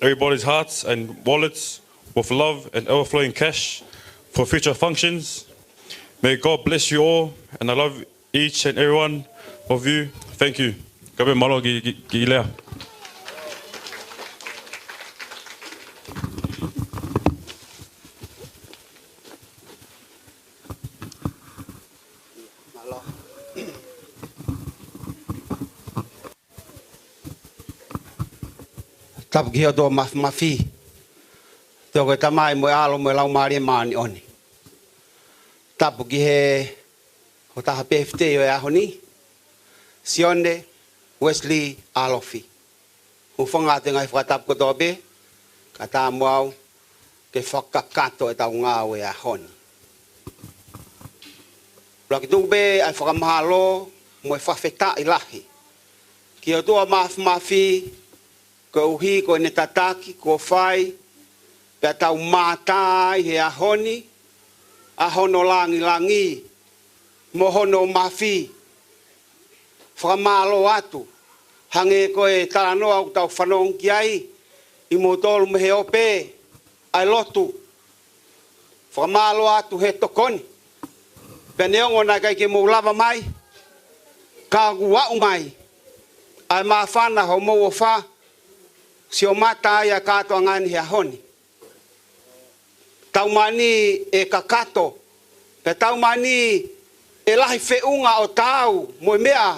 everybody's hearts and wallets with love and overflowing cash for future functions. May God bless you all, and I love each and every one of you. Thank you. Kabe malo ki lea. Tapu ki do mafi. Tō koe tamai mo alo mo lau maari maani oni. Tapu ki he o taha PFT o e aho ni. Sione Wesley Alofi. Ufanga te ngai whakatap ko tobe. Kata mau ke whakakato e tau ngā we a honi. Raki tūbe ai whakamahalo mo e whawheta i lahi. Ki o tua mafi, ko uhi, ko ne tataki, ko whai, pia tau mātai he a honi, a hono langi, mo hono mafi, whakamahalo atu, hange ko e taranoa au tau whanong ki ai, i mo tolu me he ope, ai lotu, whakamahalo atu he tokoni, pia neongo nai kai ke mo lava mai, ka guau mai, ai mawhana ho mo o wha, si o mata ia katoa ngani hea honi. Tau mani e kakato, pe tau mani e lahi whiunga o tau, mo mea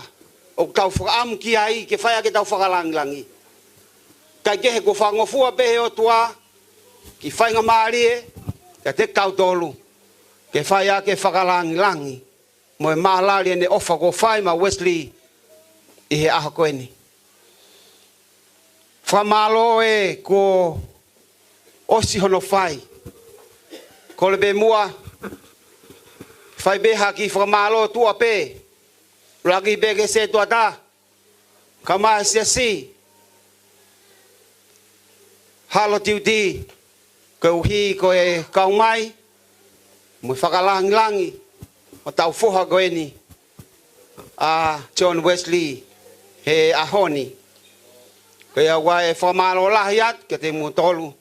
o tau whakaamu ki ai, ke whaia ke tau whakalangilangi. Kai kehe ko whangofua pehe o tua, ki whainga maarie, ka te tau tolu, ke whaia ke whakalangilangi, mo e mahalari ne ofa ko whai ma Wesley, i he aha koeni. Whamalo e ko osi hono whai. Ko le be mua, whai beha ki whamalo tua pe. Ragi bege se tua ta. Kama sia si. Halo tiuti. Ko uhi ko e kaumai. Mui whakalangi-langi. O tau foha koeni. John Wesley. He ahoni. Kaya wai whamalo lahi at, ke te mutolu.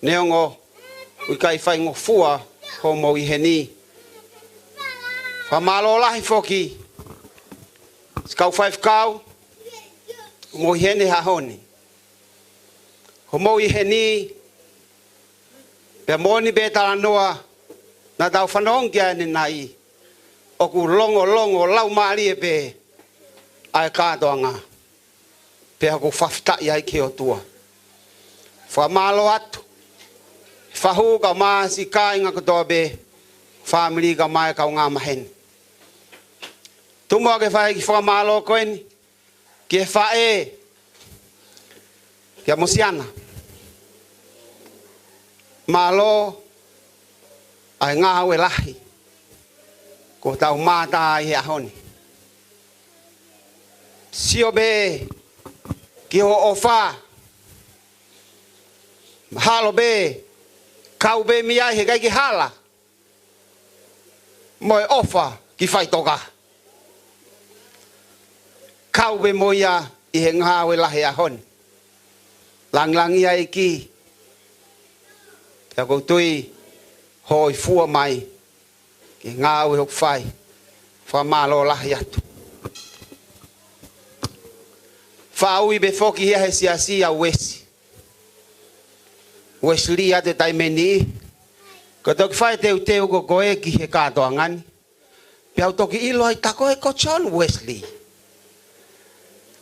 Neongo, ui kai whai ngofua, ho mo i heni. Whamalo lahi foki. Skau whai whakau, mo i hene hahoni. Ho mo i heni, pe moni be talanoa, na tau whanongi ane nai. Oku longo, lau maari e pe. Ai kātoa ngā. Pea ko whawhitai ai ke o tua. Whamalo atu. Whahu ka maa si kai ngā katoa be. Whamiri ka mai kau ngā mahen. Tumua ke whae ki whamalo koeni. Ke whae. Kia mosiana. Malo. Ai ngā haue lahi. Ko tau māta ai he ahoni. Sio be, ki ho ofa, halo be, kau be miai he kai ki hala, moe ofa ki whai toka. Kau be moia i he ngāwe lahe a hon. Langlangi ai ki, pia koutui hoi fua mai, ki ngāwe hok whai, whamalo lahe atu. Whaui be foki hea he siasi a Wesley a te taimeni. Ko toki whae teu ko koe ki he kātoa ngani. Pia toki ilo ai tako e ko John Wesley.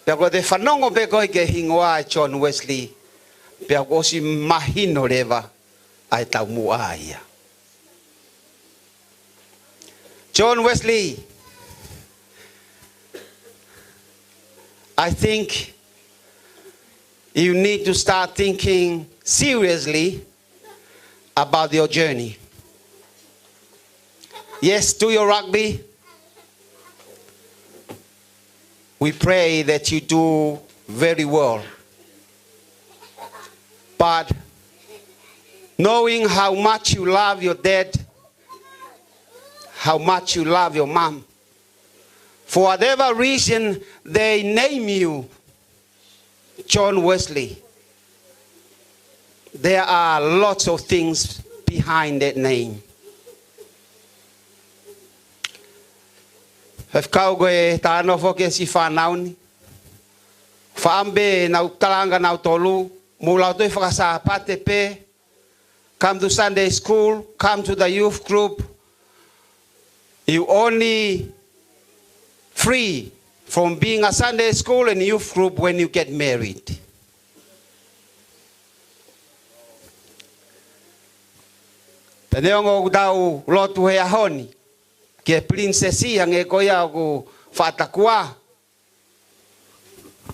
Pia ko te whanongo pe koe ke hingoa e John Wesley. Pia ko si mahino rewa ai tau mua ia. John Wesley. I think you need to start thinking seriously about your journey. Yes, do your rugby. We pray that you do very well. But knowing how much you love your dad, how much you love your mom, for whatever reason they name you John Wesley, there are lots of things behind that name. If kau goe tāno foke si whanauni, whaambe nau talanga nau tolu, mulau toi whakasapate pe, come to Sunday school, come to the youth group, you only free from being a Sunday school and youth group when you get married. Peneongo dau lotu he ahoni, ke princesi ange koia ku fatakua.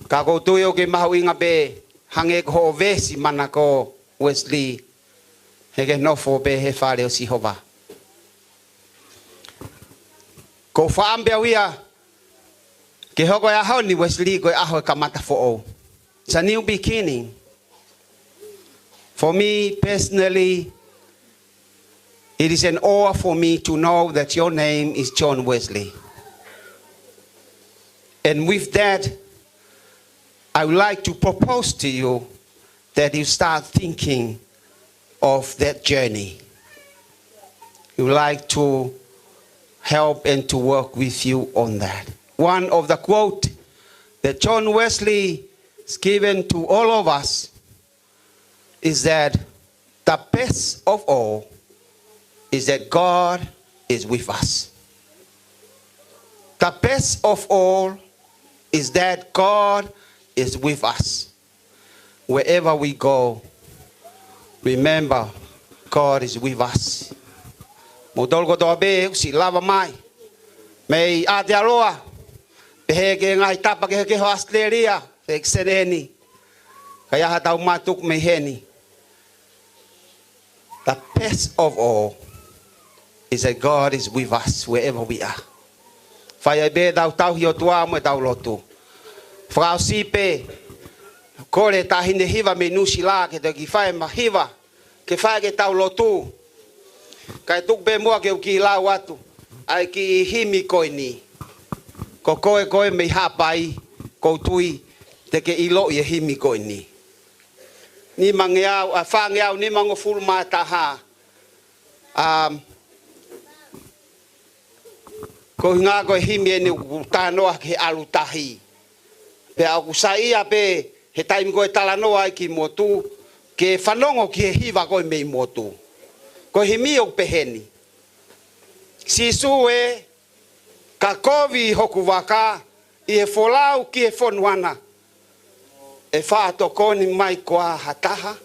Ka ko tuyo ke mahu inga be hange ko vesi manako Wesley hege no fo be he fale o si hova ko fa ambe wia ke hogo ya honi Wesley ko aho kamata fo o. It's a new beginning. For me personally, it is an honor for me to know that your name is John Wesley. And with that, I would like to propose to you that you start thinking of that journey. We would like to help and to work with you on that. One of the quotes that John Wesley has given to all of us is that the best of all is that God is with us. The best of all is that God is with us. Wherever we go, remember, God is with us. Modolgo dobe si lava mai. May Aotearoa. Behege ngai tapa ke ho Australia. Eksereni. Kaya hatau matuk meheni. The best of all is that God is with us wherever we are. Faya be dau tau hio tua mo dau lotu. Frau sipe kore ta hinde hiva menusi la ke te ki fai ma hiva ke fai ke tau lotu. Kai tuk be mua ke uki la watu ai ki himi koini. Ko koe me hapai ko tui te ke ilo ye himi koini. Ni mangeau a fangeau ni mango ful mata ha. Ko nga ko himi ni utano ke alutahi. Pe aku saia pe he taimi ko talano ai ki motu ke fanongo ki hiva ko me motu. Ko himi o peheni. Si suwe ka kovi hoku waka I e folau ki e fonuana. E wha tokoni mai koa hataha.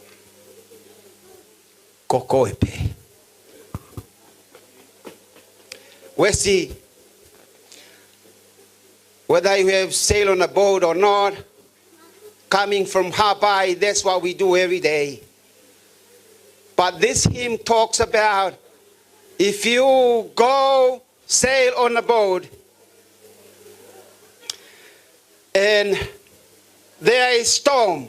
Ko koe pe. Wesley, whether you have sailed on a boat or not, coming from Hawaii, that's what we do every day. But this hymn talks about if you go sail on a boat and there is storm,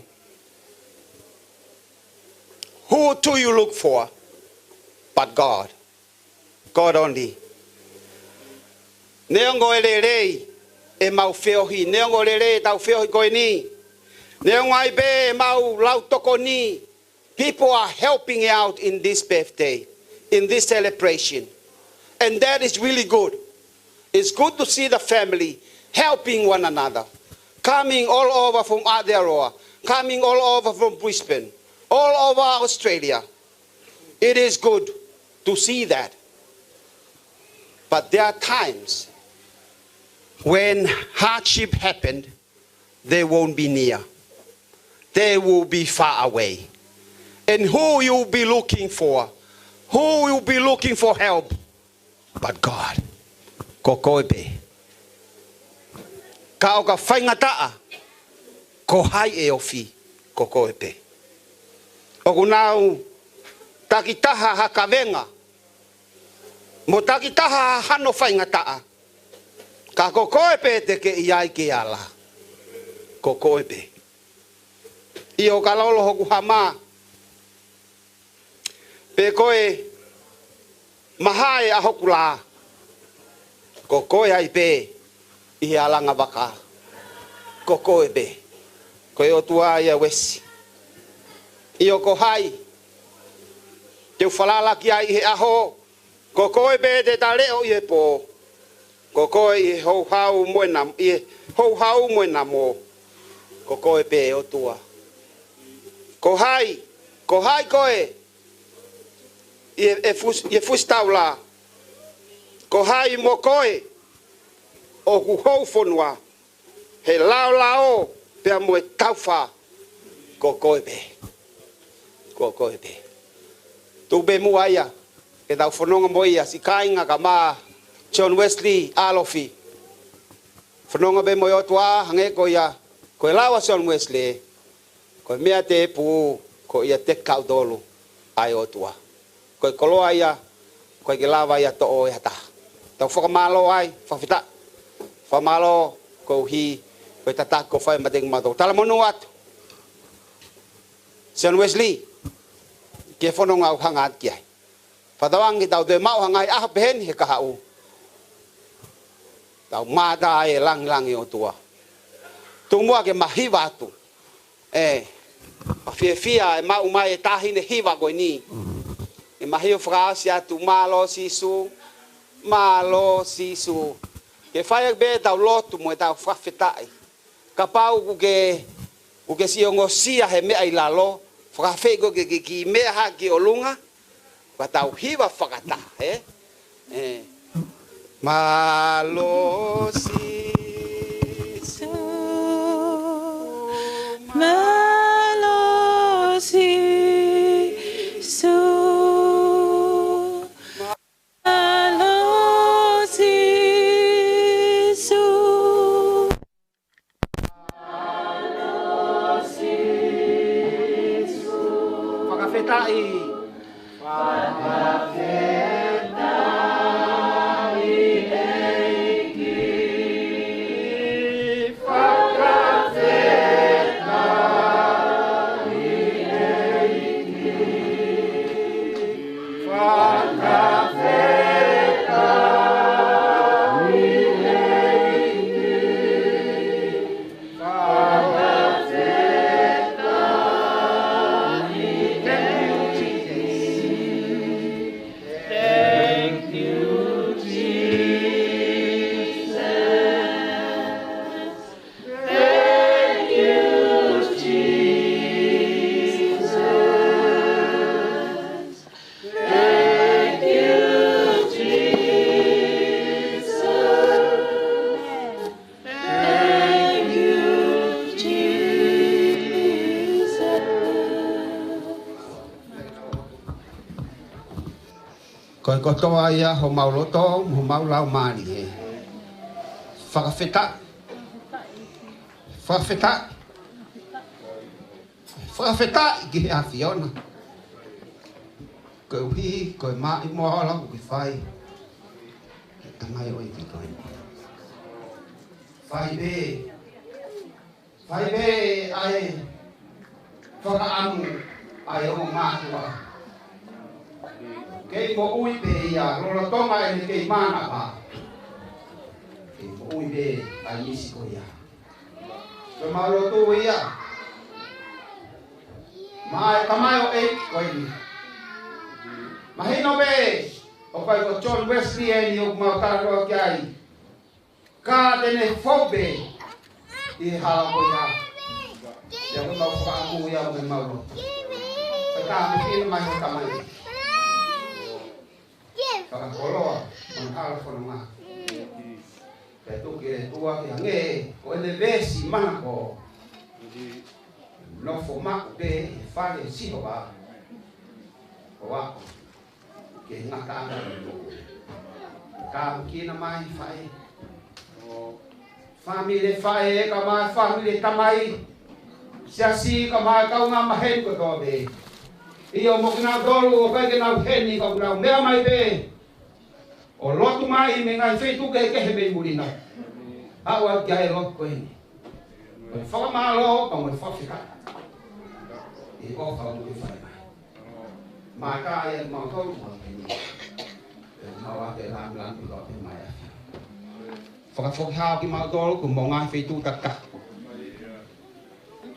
who do you look for but God? God only. Neongo elere e mau feohi, neongo elere tau feohi koe ni. Neongo ai be e mau lau toko ni. People are helping out in this birthday, in this celebration. And that is really good. It's good to see the family helping one another. Coming all over from Aotearoa, coming all over from Brisbane, all over Australia. It is good to see that. But there are times when hardship happened, they won't be near. They will be far away. And who you'll be looking for? Who will be looking for help? But God. Ko koepe. Ka o ka whaingataa. Ko hai e ofi. Ko koepe. O kunau takitaha hakavenga. Mo takitaha hano whaingataa. Ka ko koepe te ke iai ke ala. Ko koepe. I o ka lolo hoku hama. Pe koe mahai a hoku la. Ko koe ai pe I alanga waka. Ko koe pe. Koe o tua ia wesi. I o ko hai. Te whalala ki ai he aho. Ko koe pe te tareo I he po. Ko koe I hou hau moena. I hou hau moena mo. Ko koe pe o tua. Ko hai. Ko hai koe. I fus taula. Ko hai mo koe. O ku hou fonua. He lao lao. Pea mo e tauwha. Ko koe pe. Ko koe pe. Tu be mua ia. E tau whanonga mo ia. Si kainga ka maa. John Wesley, Alofi. Whanonga be mo i otua. Hange ko ia. Ko e lawa John Wesley. Ko mea te pu ko ia te kaudolu ai o tua. Ko koloa ia ko ke lava ia to o hata. Tau whakamalo ai, whawhita. Whamalo ko hi ko tata ko whai mateng mato. Tala monu atu. Sion Wesley, ke whanong au hangat kiai. Whatawangi tau te mau hangai aha pehen he kahau. Tau mata e lang o tua. Tumua ke mahiwa atu. Fia e mau mai e tahine hiwa koe ni. E mahio frasi atu malo sisu. Ke whai be tau lotu mo e tau whawhetai. Ka pau uke si ongosia he mea i lalo. Whakawhego ki mea haki o lunga. Ka tau hiwa whakata. Malo sisu. Malo sisu. Malo sisu. Malo sisu. Whakawhetai. Koe kotoa ia ho mauloto, ho maulau maari he. Whakawheta. Ki he a Fiona. Koe uhi, koe mai moa ala ko ki whai. E tamai oi ki koe. Whai be ai. Whakaamu ai o mātua. Kei mo ui pe ia, rola tonga e kei mana pa. Kei mo ui pe ai isi ko ia. Koe malo tu ia. Mai tamai o e koe ni. Mahino pe, o koe ko John Wesley e ni o kumau tararoa ki ai. Ka tene fobe i hala ko ia. Ia koe mau whaamu ia o me maulo. Koe ka mukina mai o tamai. Whakakoloa, manhala whana ngā. Kei tuki e tua ki hange, o ene vesi mana ko. Nofo mako pe, e whare siho wa. O wako, ke ngata anga ni loko. Ka mkina mai whae. Famile whae e ka mai, famile tamai. Siasi ka mai kaunga mahen ko toa be. Iyo mo kina dolu o kai kina heni ka kuna mea mai be. O lotu mai me ngai feitu ke me murina. Awa kia e lotu ko hini. Ko whakamalo ka mo whawhika. E o whau ke whai mai. Maka e mautolu mo hini. E maua ke lam ki lotu mai a. Whakawhokihao ki mautolu ku mo ngai feitu taka.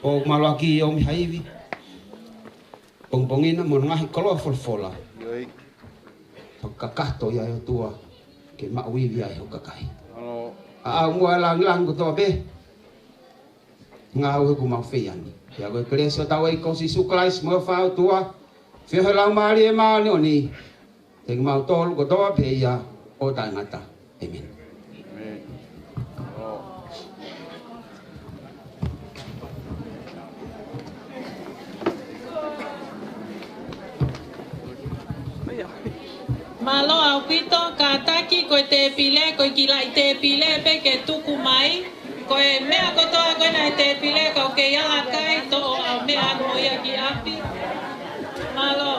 O malaki o mi haiwi. Pongpongina mo ngahi koloa folfola. Kakato ia o tua ke mauiwi ai o kakai. A mua lang ko to be. Nga au ku mau feiani. Ya ko kreso tawe ko si suklais mo fa o tua. Fe lang mari e mani oni. Teng mau tol ko to be ia o tangata. Amen. Malo au pito ka taki ko te pile ko ki lai te pile pe ke tuku mai ko Koe mea kotoa koe nai te pile kau ke yala kai to o mea no ia ki api. Malo.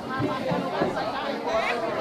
Hãy subscribe cho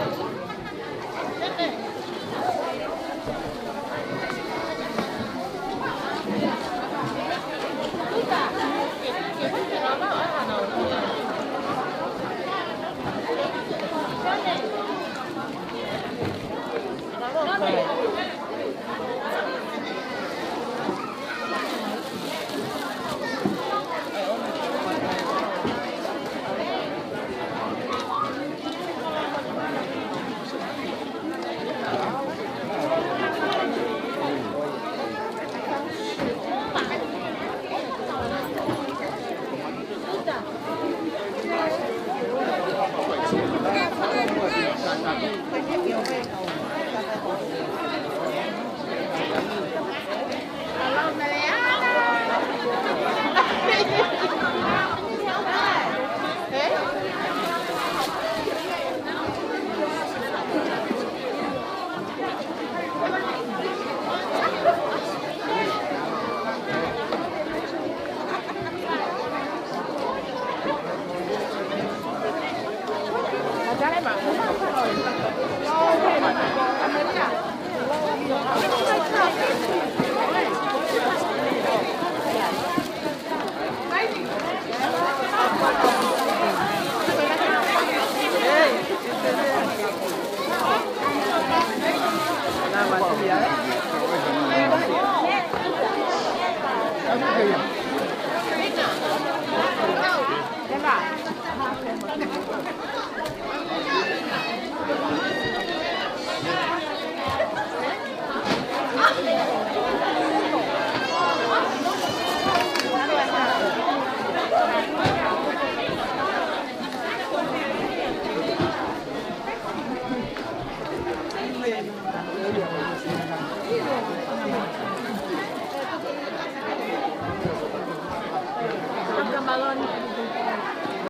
kênh Ghiền Mì Gõ để không bỏ lỡ những video hấp dẫn.